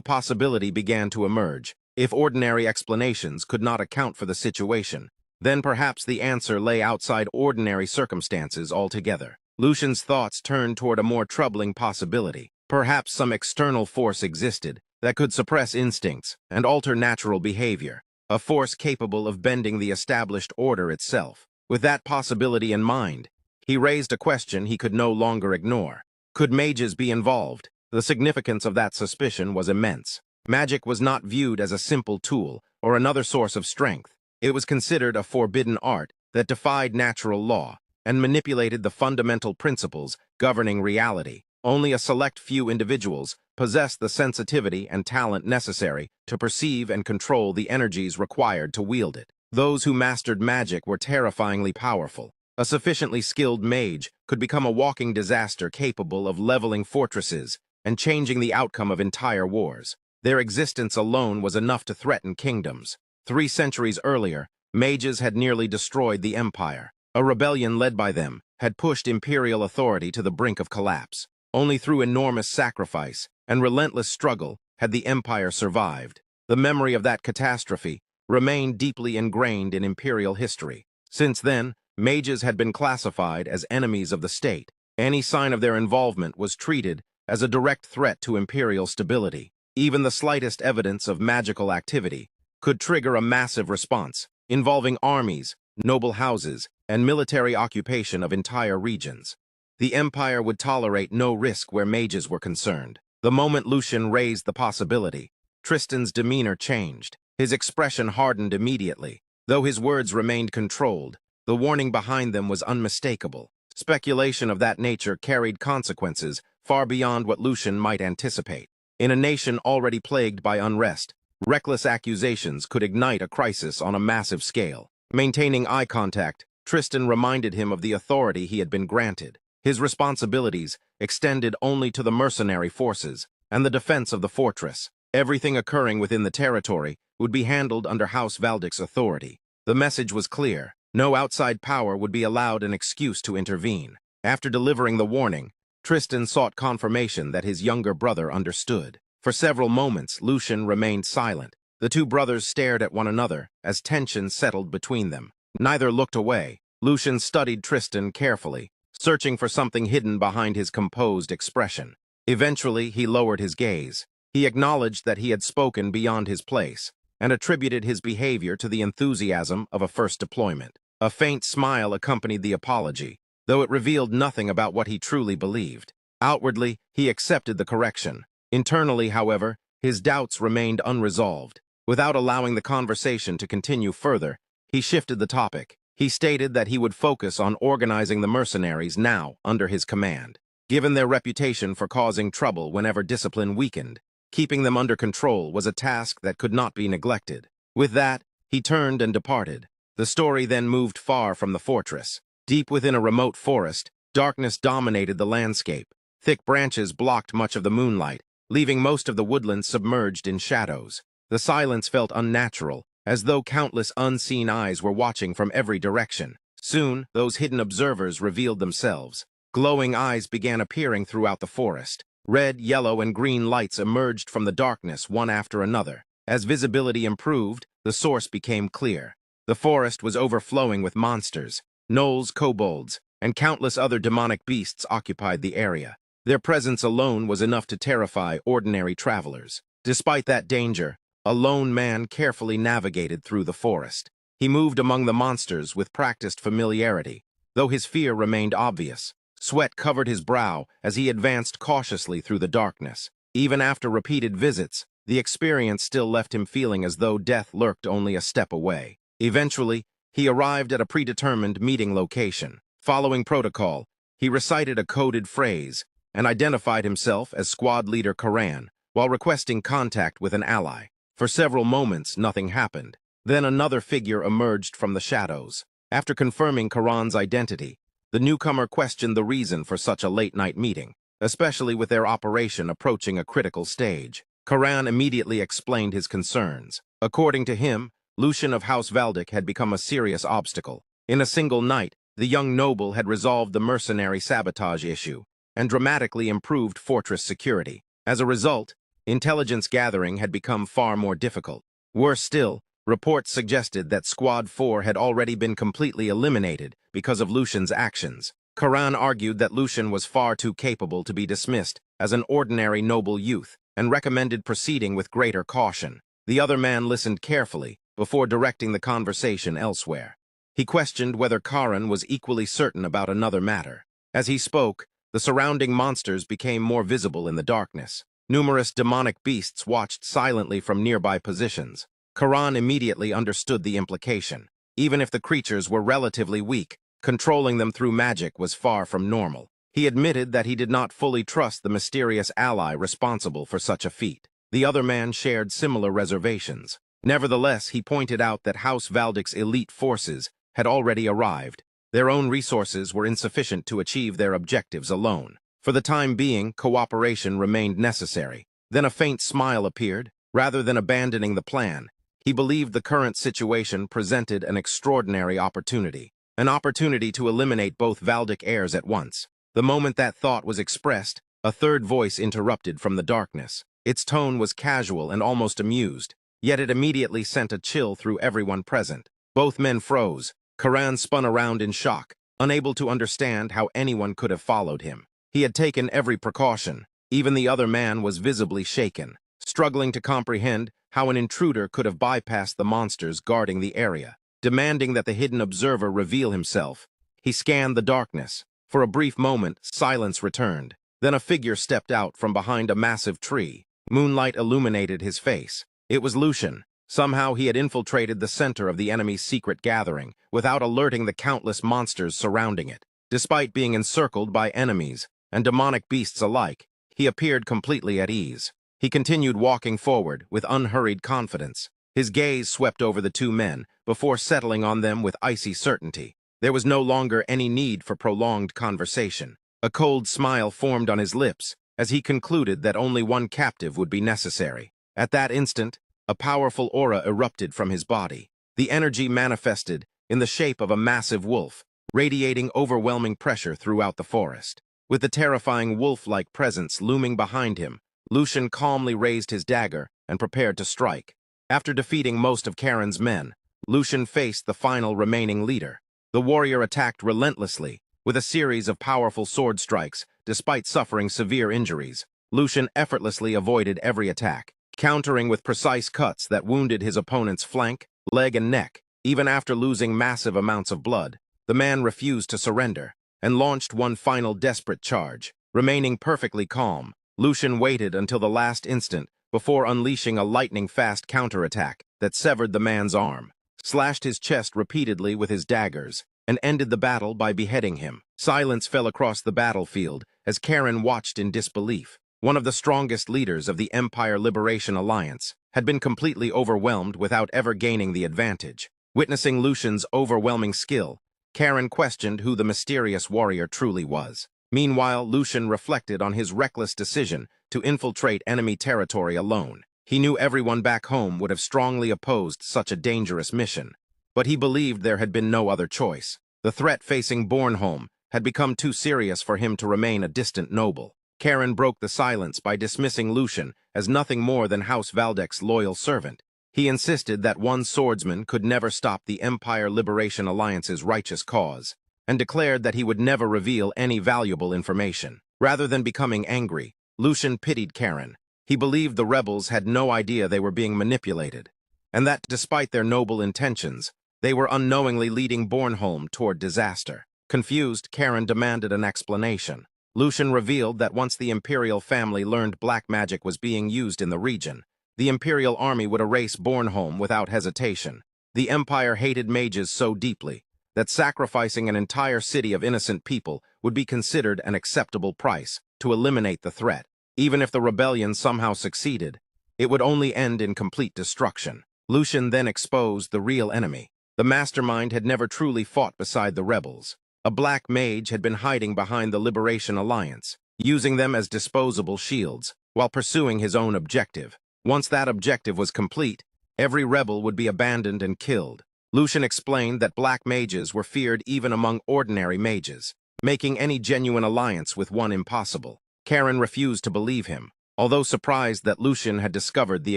possibility began to emerge. If ordinary explanations could not account for the situation, then perhaps the answer lay outside ordinary circumstances altogether. Lucian's thoughts turned toward a more troubling possibility. Perhaps some external force existed that could suppress instincts and alter natural behavior, a force capable of bending the established order itself. With that possibility in mind, he raised a question he could no longer ignore. Could mages be involved? The significance of that suspicion was immense. Magic was not viewed as a simple tool or another source of strength. It was considered a forbidden art that defied natural law and manipulated the fundamental principles governing reality. Only a select few individuals possessed the sensitivity and talent necessary to perceive and control the energies required to wield it. Those who mastered magic were terrifyingly powerful. A sufficiently skilled mage could become a walking disaster capable of leveling fortresses and changing the outcome of entire wars. Their existence alone was enough to threaten kingdoms. 3 centuries earlier, mages had nearly destroyed the empire. A rebellion led by them had pushed imperial authority to the brink of collapse. Only through enormous sacrifice and relentless struggle had the empire survived. The memory of that catastrophe remained deeply ingrained in imperial history. Since then, mages had been classified as enemies of the state. Any sign of their involvement was treated as a direct threat to imperial stability. Even the slightest evidence of magical activity could trigger a massive response, involving armies, noble houses, and military occupation of entire regions. The empire would tolerate no risk where mages were concerned. The moment Lucian raised the possibility, Tristan's demeanor changed. His expression hardened immediately. Though his words remained controlled, the warning behind them was unmistakable. Speculation of that nature carried consequences far beyond what Lucian might anticipate. In a nation already plagued by unrest, reckless accusations could ignite a crisis on a massive scale. Maintaining eye contact, Tristan reminded him of the authority he had been granted. His responsibilities extended only to the mercenary forces, and the defense of the fortress. Everything occurring within the territory would be handled under House Valdic's authority. The message was clear. No outside power would be allowed an excuse to intervene. After delivering the warning, Tristan sought confirmation that his younger brother understood. For several moments, Lucian remained silent. The two brothers stared at one another as tension settled between them. Neither looked away. Lucian studied Tristan carefully, searching for something hidden behind his composed expression. Eventually, he lowered his gaze. He acknowledged that he had spoken beyond his place, and attributed his behavior to the enthusiasm of a first deployment. A faint smile accompanied the apology, though it revealed nothing about what he truly believed. Outwardly, he accepted the correction. Internally, however, his doubts remained unresolved. Without allowing the conversation to continue further, he shifted the topic. He stated that he would focus on organizing the mercenaries now under his command. Given their reputation for causing trouble whenever discipline weakened, keeping them under control was a task that could not be neglected. With that, he turned and departed. The story then moved far from the fortress. Deep within a remote forest, darkness dominated the landscape. Thick branches blocked much of the moonlight, leaving most of the woodlands submerged in shadows. The silence felt unnatural, as though countless unseen eyes were watching from every direction. Soon, those hidden observers revealed themselves. Glowing eyes began appearing throughout the forest. Red, yellow, and green lights emerged from the darkness one after another. As visibility improved, the source became clear. The forest was overflowing with monsters. Gnolls, kobolds, and countless other demonic beasts occupied the area. Their presence alone was enough to terrify ordinary travelers. Despite that danger, a lone man carefully navigated through the forest. He moved among the monsters with practiced familiarity, though his fear remained obvious. Sweat covered his brow as he advanced cautiously through the darkness. Even after repeated visits, the experience still left him feeling as though death lurked only a step away. Eventually, he arrived at a predetermined meeting location. Following protocol, he recited a coded phrase and identified himself as squad leader Karan while requesting contact with an ally. For several moments, nothing happened. Then another figure emerged from the shadows. After confirming Karan's identity, the newcomer questioned the reason for such a late-night meeting, especially with their operation approaching a critical stage. Karan immediately explained his concerns. According to him, Lucian of House Valdic had become a serious obstacle. In a single night, the young noble had resolved the mercenary sabotage issue and dramatically improved fortress security. As a result, intelligence gathering had become far more difficult. Worse still, reports suggested that Squad 4 had already been completely eliminated because of Lucian's actions. Karan argued that Lucian was far too capable to be dismissed as an ordinary noble youth and recommended proceeding with greater caution. The other man listened carefully before directing the conversation elsewhere. He questioned whether Karan was equally certain about another matter. As he spoke, the surrounding monsters became more visible in the darkness. Numerous demonic beasts watched silently from nearby positions. Karan immediately understood the implication. Even if the creatures were relatively weak, controlling them through magic was far from normal. He admitted that he did not fully trust the mysterious ally responsible for such a feat. The other man shared similar reservations. Nevertheless, he pointed out that House Valdic's elite forces had already arrived. Their own resources were insufficient to achieve their objectives alone. For the time being, cooperation remained necessary. Then a faint smile appeared. Rather than abandoning the plan, he believed the current situation presented an extraordinary opportunity. An opportunity to eliminate both Valdic heirs at once. The moment that thought was expressed, a third voice interrupted from the darkness. Its tone was casual and almost amused, yet it immediately sent a chill through everyone present. Both men froze. Karan spun around in shock, unable to understand how anyone could have followed him. He had taken every precaution. Even the other man was visibly shaken, struggling to comprehend how an intruder could have bypassed the monsters guarding the area. Demanding that the hidden observer reveal himself, he scanned the darkness. For a brief moment, silence returned. Then a figure stepped out from behind a massive tree. Moonlight illuminated his face. It was Lucian. Somehow he had infiltrated the center of the enemy's secret gathering, without alerting the countless monsters surrounding it. Despite being encircled by enemies and demonic beasts alike, he appeared completely at ease. He continued walking forward with unhurried confidence. His gaze swept over the two men before settling on them with icy certainty. There was no longer any need for prolonged conversation. A cold smile formed on his lips as he concluded that only one captive would be necessary. At that instant, a powerful aura erupted from his body. The energy manifested in the shape of a massive wolf, radiating overwhelming pressure throughout the forest. With the terrifying wolf-like presence looming behind him, Lucian calmly raised his dagger and prepared to strike. After defeating most of Karen's men, Lucian faced the final remaining leader. The warrior attacked relentlessly, with a series of powerful sword strikes. Despite suffering severe injuries, Lucian effortlessly avoided every attack, countering with precise cuts that wounded his opponent's flank, leg, and neck. Even after losing massive amounts of blood, the man refused to surrender and launched one final desperate charge. Remaining perfectly calm, Lucian waited until the last instant before unleashing a lightning-fast counterattack that severed the man's arm, slashed his chest repeatedly with his daggers, and ended the battle by beheading him. Silence fell across the battlefield as Karen watched in disbelief. One of the strongest leaders of the Empire Liberation Alliance had been completely overwhelmed without ever gaining the advantage. Witnessing Lucian's overwhelming skill, Karen questioned who the mysterious warrior truly was. Meanwhile, Lucian reflected on his reckless decision to infiltrate enemy territory alone. He knew everyone back home would have strongly opposed such a dangerous mission, but he believed there had been no other choice. The threat facing Bornholm had become too serious for him to remain a distant noble. Karen broke the silence by dismissing Lucian as nothing more than House Valdek's loyal servant. He insisted that one swordsman could never stop the Empire Liberation Alliance's righteous cause, and declared that he would never reveal any valuable information. Rather than becoming angry, Lucian pitied Karen. He believed the rebels had no idea they were being manipulated, and that despite their noble intentions, they were unknowingly leading Bornholm toward disaster. Confused, Karen demanded an explanation. Lucian revealed that once the Imperial family learned black magic was being used in the region, the Imperial army would erase Bornholm without hesitation. The Empire hated mages so deeply that sacrificing an entire city of innocent people would be considered an acceptable price to eliminate the threat. Even if the rebellion somehow succeeded, it would only end in complete destruction. Lucian then exposed the real enemy. The mastermind had never truly fought beside the rebels. A black mage had been hiding behind the Liberation Alliance, using them as disposable shields, while pursuing his own objective. Once that objective was complete, every rebel would be abandoned and killed. Lucian explained that black mages were feared even among ordinary mages, making any genuine alliance with one impossible. Karen refused to believe him. Although surprised that Lucian had discovered the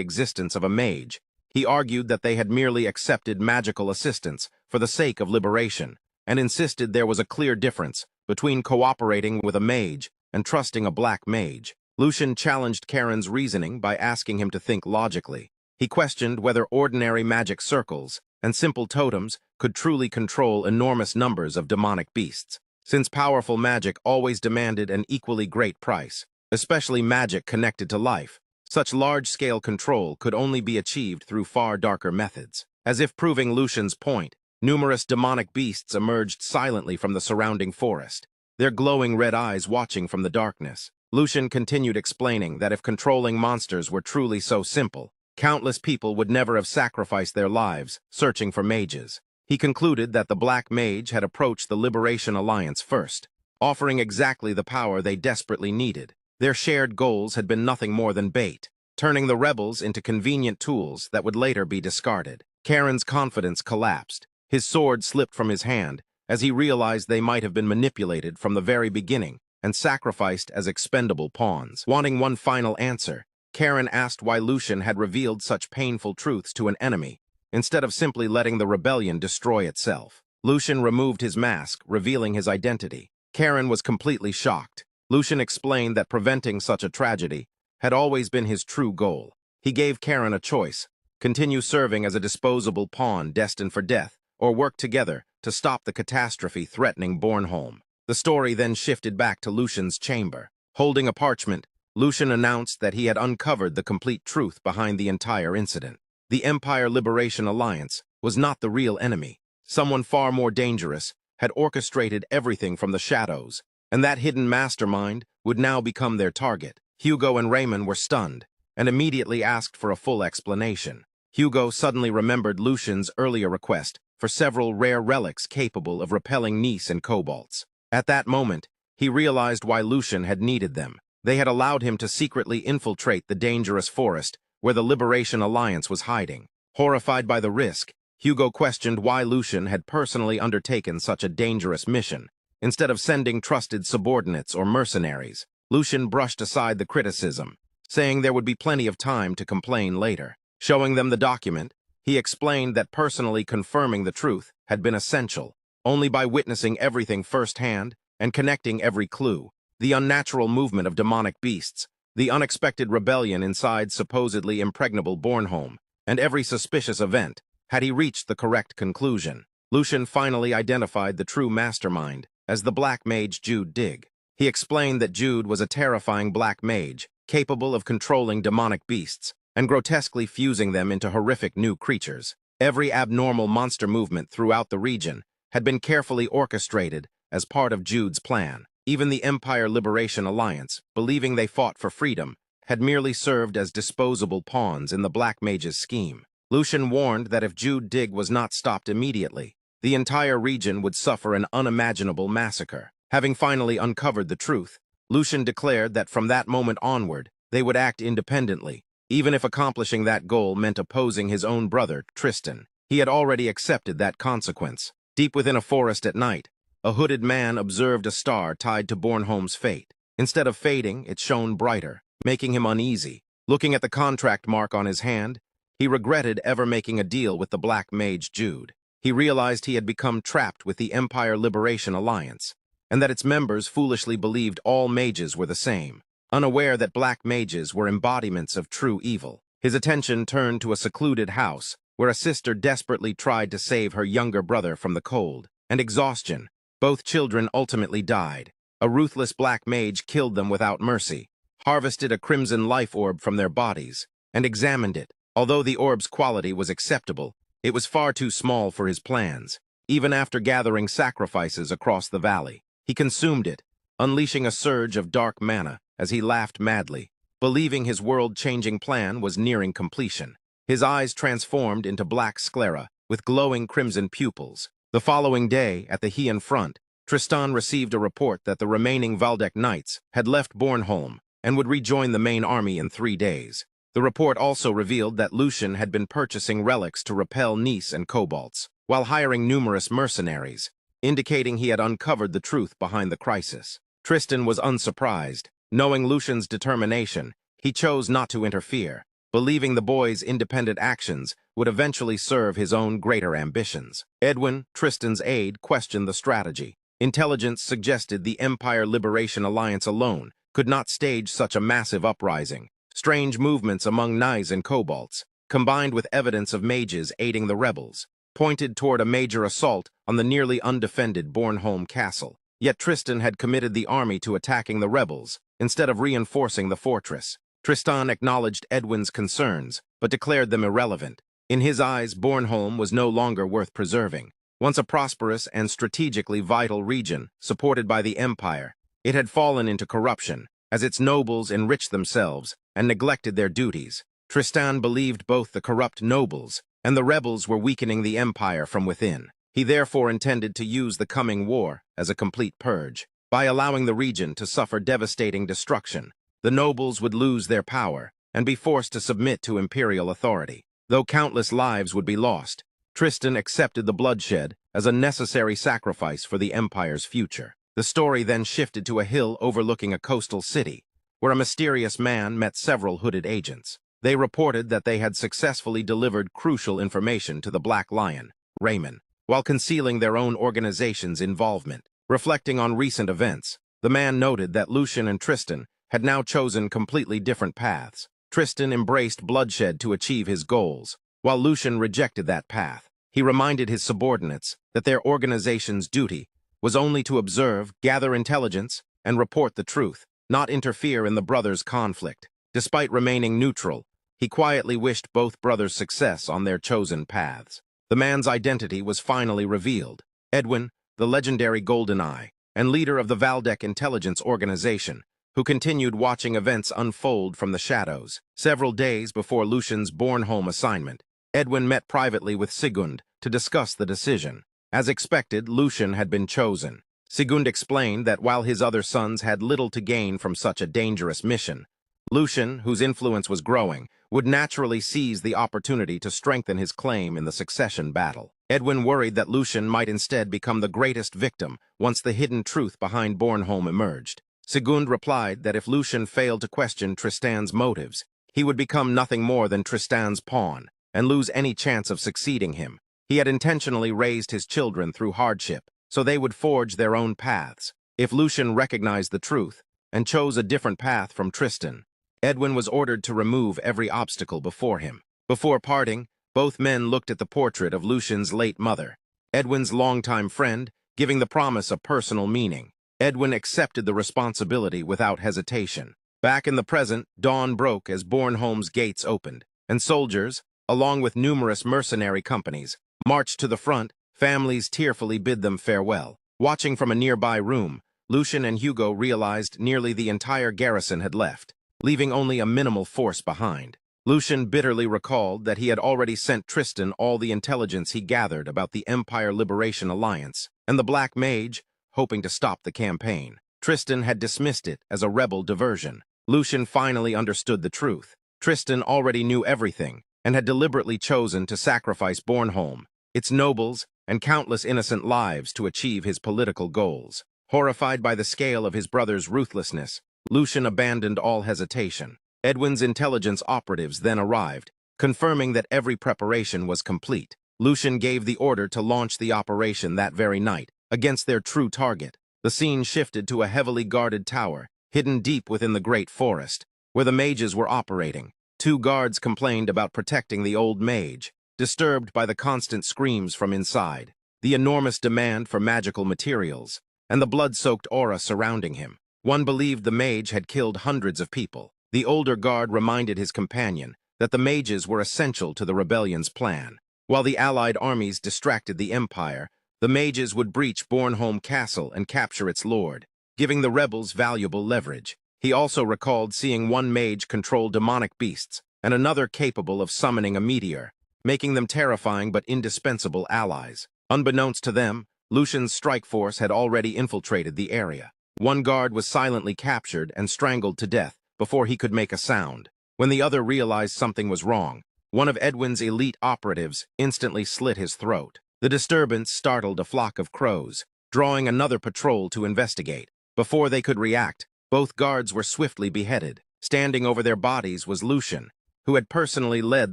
existence of a mage, he argued that they had merely accepted magical assistance for the sake of liberation, and insisted there was a clear difference between cooperating with a mage and trusting a black mage. Lucian challenged Karen's reasoning by asking him to think logically. He questioned whether ordinary magic circles and simple totems could truly control enormous numbers of demonic beasts, since powerful magic always demanded an equally great price, especially magic connected to life. Such large-scale control could only be achieved through far darker methods. As if proving Lucian's point, numerous demonic beasts emerged silently from the surrounding forest, their glowing red eyes watching from the darkness. Lucian continued explaining that if controlling monsters were truly so simple, countless people would never have sacrificed their lives searching for mages. He concluded that the Black Mage had approached the Liberation Alliance first, offering exactly the power they desperately needed. Their shared goals had been nothing more than bait, turning the rebels into convenient tools that would later be discarded. Karen's confidence collapsed. His sword slipped from his hand as he realized they might have been manipulated from the very beginning and sacrificed as expendable pawns. Wanting one final answer, Karen asked why Lucian had revealed such painful truths to an enemy, instead of simply letting the rebellion destroy itself. Lucian removed his mask, revealing his identity. Karen was completely shocked. Lucian explained that preventing such a tragedy had always been his true goal. He gave Karen a choice: continue serving as a disposable pawn destined for death, or work together to stop the catastrophe threatening Bornholm. The story then shifted back to Lucian's chamber. Holding a parchment, Lucian announced that he had uncovered the complete truth behind the entire incident. The Empire Liberation Alliance was not the real enemy. Someone far more dangerous had orchestrated everything from the shadows, and that hidden mastermind would now become their target. Hugo and Raymond were stunned and immediately asked for a full explanation. Hugo suddenly remembered Lucian's earlier request for several rare relics capable of repelling Nice and Cobalts. At that moment, he realized why Lucian had needed them. They had allowed him to secretly infiltrate the dangerous forest where the Liberation Alliance was hiding. Horrified by the risk, Hugo questioned why Lucian had personally undertaken such a dangerous mission. Instead of sending trusted subordinates or mercenaries, Lucian brushed aside the criticism, saying there would be plenty of time to complain later. Showing them the document, he explained that personally confirming the truth had been essential. Only by witnessing everything firsthand and connecting every clue, the unnatural movement of demonic beasts, the unexpected rebellion inside supposedly impregnable Bornholm, and every suspicious event, had he reached the correct conclusion. Lucian finally identified the true mastermind as the black mage Jude Dig. He explained that Jude was a terrifying black mage, capable of controlling demonic beasts and grotesquely fusing them into horrific new creatures. Every abnormal monster movement throughout the region had been carefully orchestrated as part of Jude's plan. Even the Empire Liberation Alliance, believing they fought for freedom, had merely served as disposable pawns in the Black Mage's scheme. Lucian warned that if Jude Dig was not stopped immediately, the entire region would suffer an unimaginable massacre. Having finally uncovered the truth, Lucian declared that from that moment onward, they would act independently, even if accomplishing that goal meant opposing his own brother, Tristan. He had already accepted that consequence. Deep within a forest at night, a hooded man observed a star tied to Bornholm's fate. Instead of fading, it shone brighter, making him uneasy. Looking at the contract mark on his hand, he regretted ever making a deal with the Black Mage Jude. He realized he had become trapped with the Empire Liberation Alliance, and that its members foolishly believed all mages were the same, unaware that black mages were embodiments of true evil. His attention turned to a secluded house, where a sister desperately tried to save her younger brother from the cold and exhaustion. Both children ultimately died. A ruthless black mage killed them without mercy, harvested a crimson life orb from their bodies, and examined it. Although the orb's quality was acceptable, it was far too small for his plans. Even after gathering sacrifices across the valley, he consumed it, unleashing a surge of dark mana as he laughed madly, believing his world-changing plan was nearing completion. His eyes transformed into black sclera with glowing crimson pupils. The following day, at the Heian front, Tristan received a report that the remaining Valdec knights had left Bornholm and would rejoin the main army in 3 days. The report also revealed that Lucian had been purchasing relics to repel Nice and Kobolds, while hiring numerous mercenaries, indicating he had uncovered the truth behind the crisis. Tristan was unsurprised. Knowing Lucian's determination, he chose not to interfere, believing the boy's independent actions would eventually serve his own greater ambitions. Edwin, Tristan's aide, questioned the strategy. Intelligence suggested the Empire Liberation Alliance alone could not stage such a massive uprising. Strange movements among Nice and Kobolds, combined with evidence of mages aiding the rebels, pointed toward a major assault on the nearly undefended Bornholm castle. Yet Tristan had committed the army to attacking the rebels, instead of reinforcing the fortress. Tristan acknowledged Edwin's concerns, but declared them irrelevant. In his eyes, Bornholm was no longer worth preserving. Once a prosperous and strategically vital region, supported by the Empire, it had fallen into corruption, as its nobles enriched themselves and neglected their duties. Tristan believed both the corrupt nobles and the rebels were weakening the Empire from within. He therefore intended to use the coming war as a complete purge. By allowing the region to suffer devastating destruction, the nobles would lose their power and be forced to submit to imperial authority. Though countless lives would be lost, Tristan accepted the bloodshed as a necessary sacrifice for the Empire's future. The story then shifted to a hill overlooking a coastal city, where a mysterious man met several hooded agents. They reported that they had successfully delivered crucial information to the Black Lion, Raymond, while concealing their own organization's involvement. Reflecting on recent events, the man noted that Lucian and Tristan had now chosen completely different paths. Tristan embraced bloodshed to achieve his goals, while Lucian rejected that path. He reminded his subordinates that their organization's duty was only to observe, gather intelligence, and report the truth, not interfere in the brothers' conflict. Despite remaining neutral, he quietly wished both brothers success on their chosen paths. The man's identity was finally revealed. Edwin, the legendary Golden Eye, and leader of the Valdec intelligence organization, who continued watching events unfold from the shadows. Several days before Lucian's Bornholm assignment, Edwin met privately with Sigund to discuss the decision. As expected, Lucian had been chosen. Sigund explained that while his other sons had little to gain from such a dangerous mission, Lucian, whose influence was growing, would naturally seize the opportunity to strengthen his claim in the succession battle. Edwin worried that Lucian might instead become the greatest victim once the hidden truth behind Bornholm emerged. Sigund replied that if Lucian failed to question Tristan's motives, he would become nothing more than Tristan's pawn and lose any chance of succeeding him. He had intentionally raised his children through hardship, so they would forge their own paths. If Lucian recognized the truth and chose a different path from Tristan, Edwin was ordered to remove every obstacle before him. Before parting, both men looked at the portrait of Lucian's late mother, Edwin's longtime friend, giving the promise a personal meaning. Edwin accepted the responsibility without hesitation. Back in the present, dawn broke as Bornholm's gates opened, and soldiers, along with numerous mercenary companies, marched to the front. Families tearfully bid them farewell. Watching from a nearby room, Lucian and Hugo realized nearly the entire garrison had left, leaving only a minimal force behind. Lucian bitterly recalled that he had already sent Tristan all the intelligence he gathered about the Empire Liberation Alliance and the Black Mage, hoping to stop the campaign. Tristan had dismissed it as a rebel diversion. Lucian finally understood the truth. Tristan already knew everything and had deliberately chosen to sacrifice Bornholm, its nobles, and countless innocent lives to achieve his political goals. Horrified by the scale of his brother's ruthlessness, Lucian abandoned all hesitation. Edwin's intelligence operatives then arrived, confirming that every preparation was complete. Lucian gave the order to launch the operation that very night, against their true target. The scene shifted to a heavily guarded tower, hidden deep within the great forest, where the mages were operating. 2 guards complained about protecting the old mage, disturbed by the constant screams from inside, the enormous demand for magical materials, and the blood-soaked aura surrounding him. One believed the mage had killed hundreds of people. The older guard reminded his companion that the mages were essential to the rebellion's plan. While the allied armies distracted the Empire, the mages would breach Bornholm Castle and capture its lord, giving the rebels valuable leverage. He also recalled seeing one mage control demonic beasts and another capable of summoning a meteor, making them terrifying but indispensable allies. Unbeknownst to them, Lucian's strike force had already infiltrated the area. One guard was silently captured and strangled to death before he could make a sound. When the other realized something was wrong, one of Edwin's elite operatives instantly slit his throat. The disturbance startled a flock of crows, drawing another patrol to investigate. Before they could react, both guards were swiftly beheaded. Standing over their bodies was Lucian, who had personally led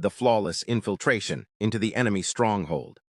the flawless infiltration into the enemy stronghold.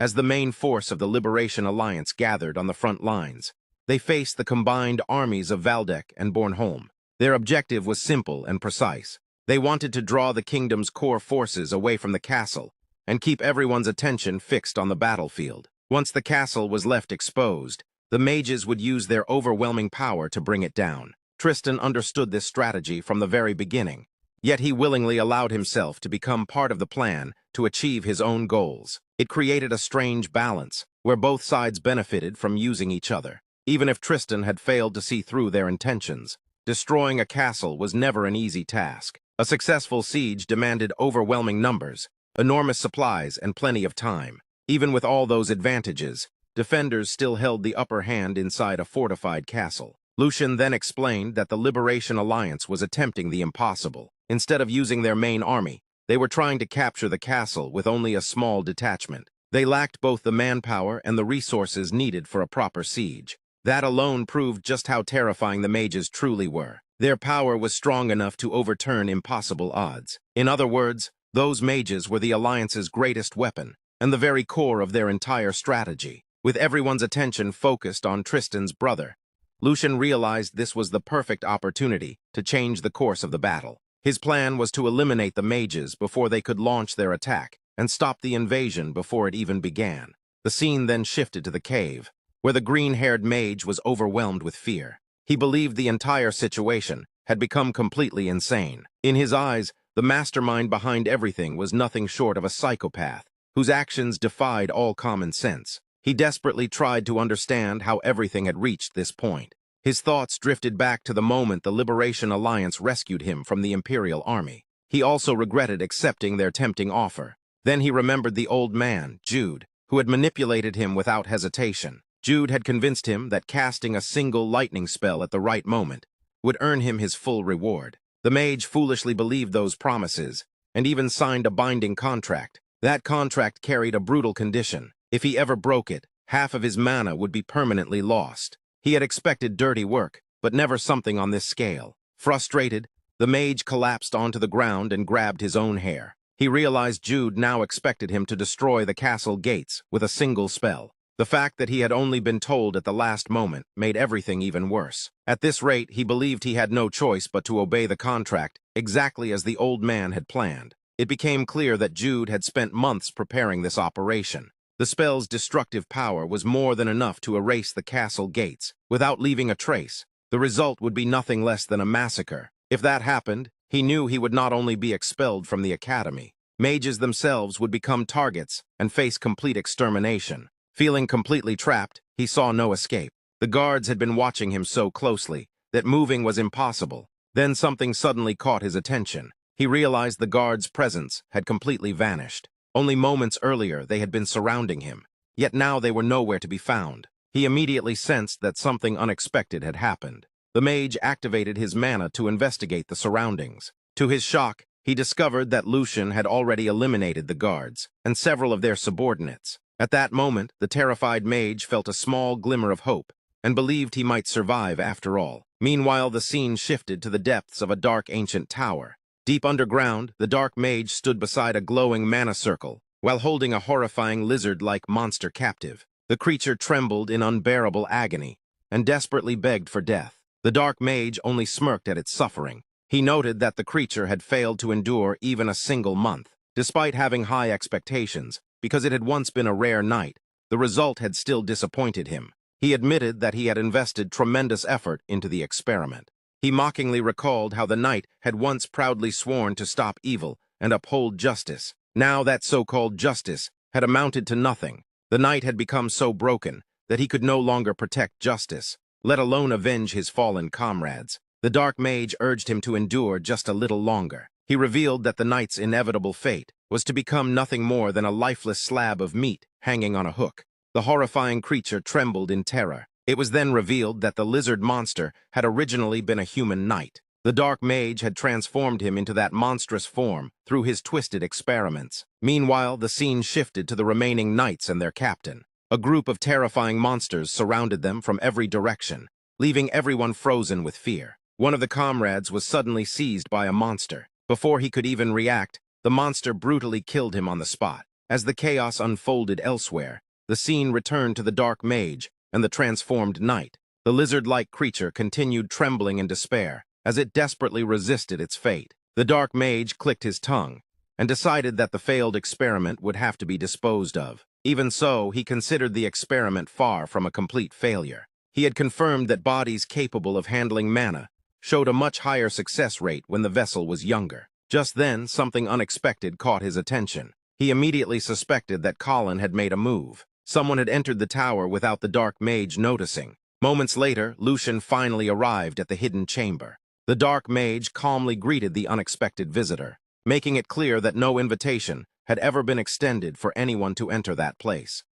As the main force of the Liberation Alliance gathered on the front lines, they faced the combined armies of Valdek and Bornholm. Their objective was simple and precise. They wanted to draw the kingdom's core forces away from the castle and keep everyone's attention fixed on the battlefield. Once the castle was left exposed, the mages would use their overwhelming power to bring it down. Tristan understood this strategy from the very beginning, yet he willingly allowed himself to become part of the plan to achieve his own goals. It created a strange balance, where both sides benefited from using each other. Even if Tristan had failed to see through their intentions, destroying a castle was never an easy task. A successful siege demanded overwhelming numbers, enormous supplies, and plenty of time. Even with all those advantages, defenders still held the upper hand inside a fortified castle. Lucian then explained that the Liberation Alliance was attempting the impossible. Instead of using their main army, they were trying to capture the castle with only a small detachment. They lacked both the manpower and the resources needed for a proper siege. That alone proved just how terrifying the mages truly were. Their power was strong enough to overturn impossible odds. In other words, those mages were the Alliance's greatest weapon, and the very core of their entire strategy. With everyone's attention focused on Tristan's brother, Lucian realized this was the perfect opportunity to change the course of the battle. His plan was to eliminate the mages before they could launch their attack and stop the invasion before it even began. The scene then shifted to the cave, where the green-haired mage was overwhelmed with fear. He believed the entire situation had become completely insane. In his eyes, the mastermind behind everything was nothing short of a psychopath, whose actions defied all common sense. He desperately tried to understand how everything had reached this point. His thoughts drifted back to the moment the Liberation Alliance rescued him from the Imperial Army. He also regretted accepting their tempting offer. Then he remembered the old man, Jude, who had manipulated him without hesitation. Jude had convinced him that casting a single lightning spell at the right moment would earn him his full reward. The mage foolishly believed those promises and even signed a binding contract. That contract carried a brutal condition. If he ever broke it, half of his mana would be permanently lost. He had expected dirty work, but never something on this scale. Frustrated, the mage collapsed onto the ground and grabbed his own hair. He realized Jude now expected him to destroy the castle gates with a single spell. The fact that he had only been told at the last moment made everything even worse. At this rate, he believed he had no choice but to obey the contract exactly as the old man had planned. It became clear that Jude had spent months preparing this operation. The spell's destructive power was more than enough to erase the castle gates without leaving a trace. The result would be nothing less than a massacre. If that happened, he knew he would not only be expelled from the academy. Mages themselves would become targets and face complete extermination. Feeling completely trapped, he saw no escape. The guards had been watching him so closely that moving was impossible. Then something suddenly caught his attention. He realized the guards' presence had completely vanished. Only moments earlier they had been surrounding him, yet now they were nowhere to be found. He immediately sensed that something unexpected had happened. The mage activated his mana to investigate the surroundings. To his shock, he discovered that Lucian had already eliminated the guards and several of their subordinates. At that moment, the terrified mage felt a small glimmer of hope and believed he might survive after all. Meanwhile, the scene shifted to the depths of a dark ancient tower. Deep underground, the dark mage stood beside a glowing mana circle while holding a horrifying lizard-like monster captive. The creature trembled in unbearable agony and desperately begged for death. The dark mage only smirked at its suffering. He noted that the creature had failed to endure even a single month. Despite having high expectations, because it had once been a rare knight, the result had still disappointed him. He admitted that he had invested tremendous effort into the experiment. He mockingly recalled how the knight had once proudly sworn to stop evil and uphold justice. Now that so-called justice had amounted to nothing. The knight had become so broken that he could no longer protect justice, let alone avenge his fallen comrades. The dark mage urged him to endure just a little longer. He revealed that the knight's inevitable fate was to become nothing more than a lifeless slab of meat hanging on a hook. The horrifying creature trembled in terror. It was then revealed that the lizard monster had originally been a human knight. The dark mage had transformed him into that monstrous form through his twisted experiments. Meanwhile, the scene shifted to the remaining knights and their captain. A group of terrifying monsters surrounded them from every direction, leaving everyone frozen with fear. One of the comrades was suddenly seized by a monster. Before he could even react, the monster brutally killed him on the spot. As the chaos unfolded elsewhere, the scene returned to the dark mage and the transformed knight. The lizard-like creature continued trembling in despair as it desperately resisted its fate. The dark mage clicked his tongue and decided that the failed experiment would have to be disposed of. Even so, he considered the experiment far from a complete failure. He had confirmed that bodies capable of handling mana showed a much higher success rate when the vessel was younger. Just then, something unexpected caught his attention. He immediately suspected that Colin had made a move. Someone had entered the tower without the dark mage noticing. Moments later, Lucian finally arrived at the hidden chamber. The dark mage calmly greeted the unexpected visitor, making it clear that no invitation had ever been extended for anyone to enter that place.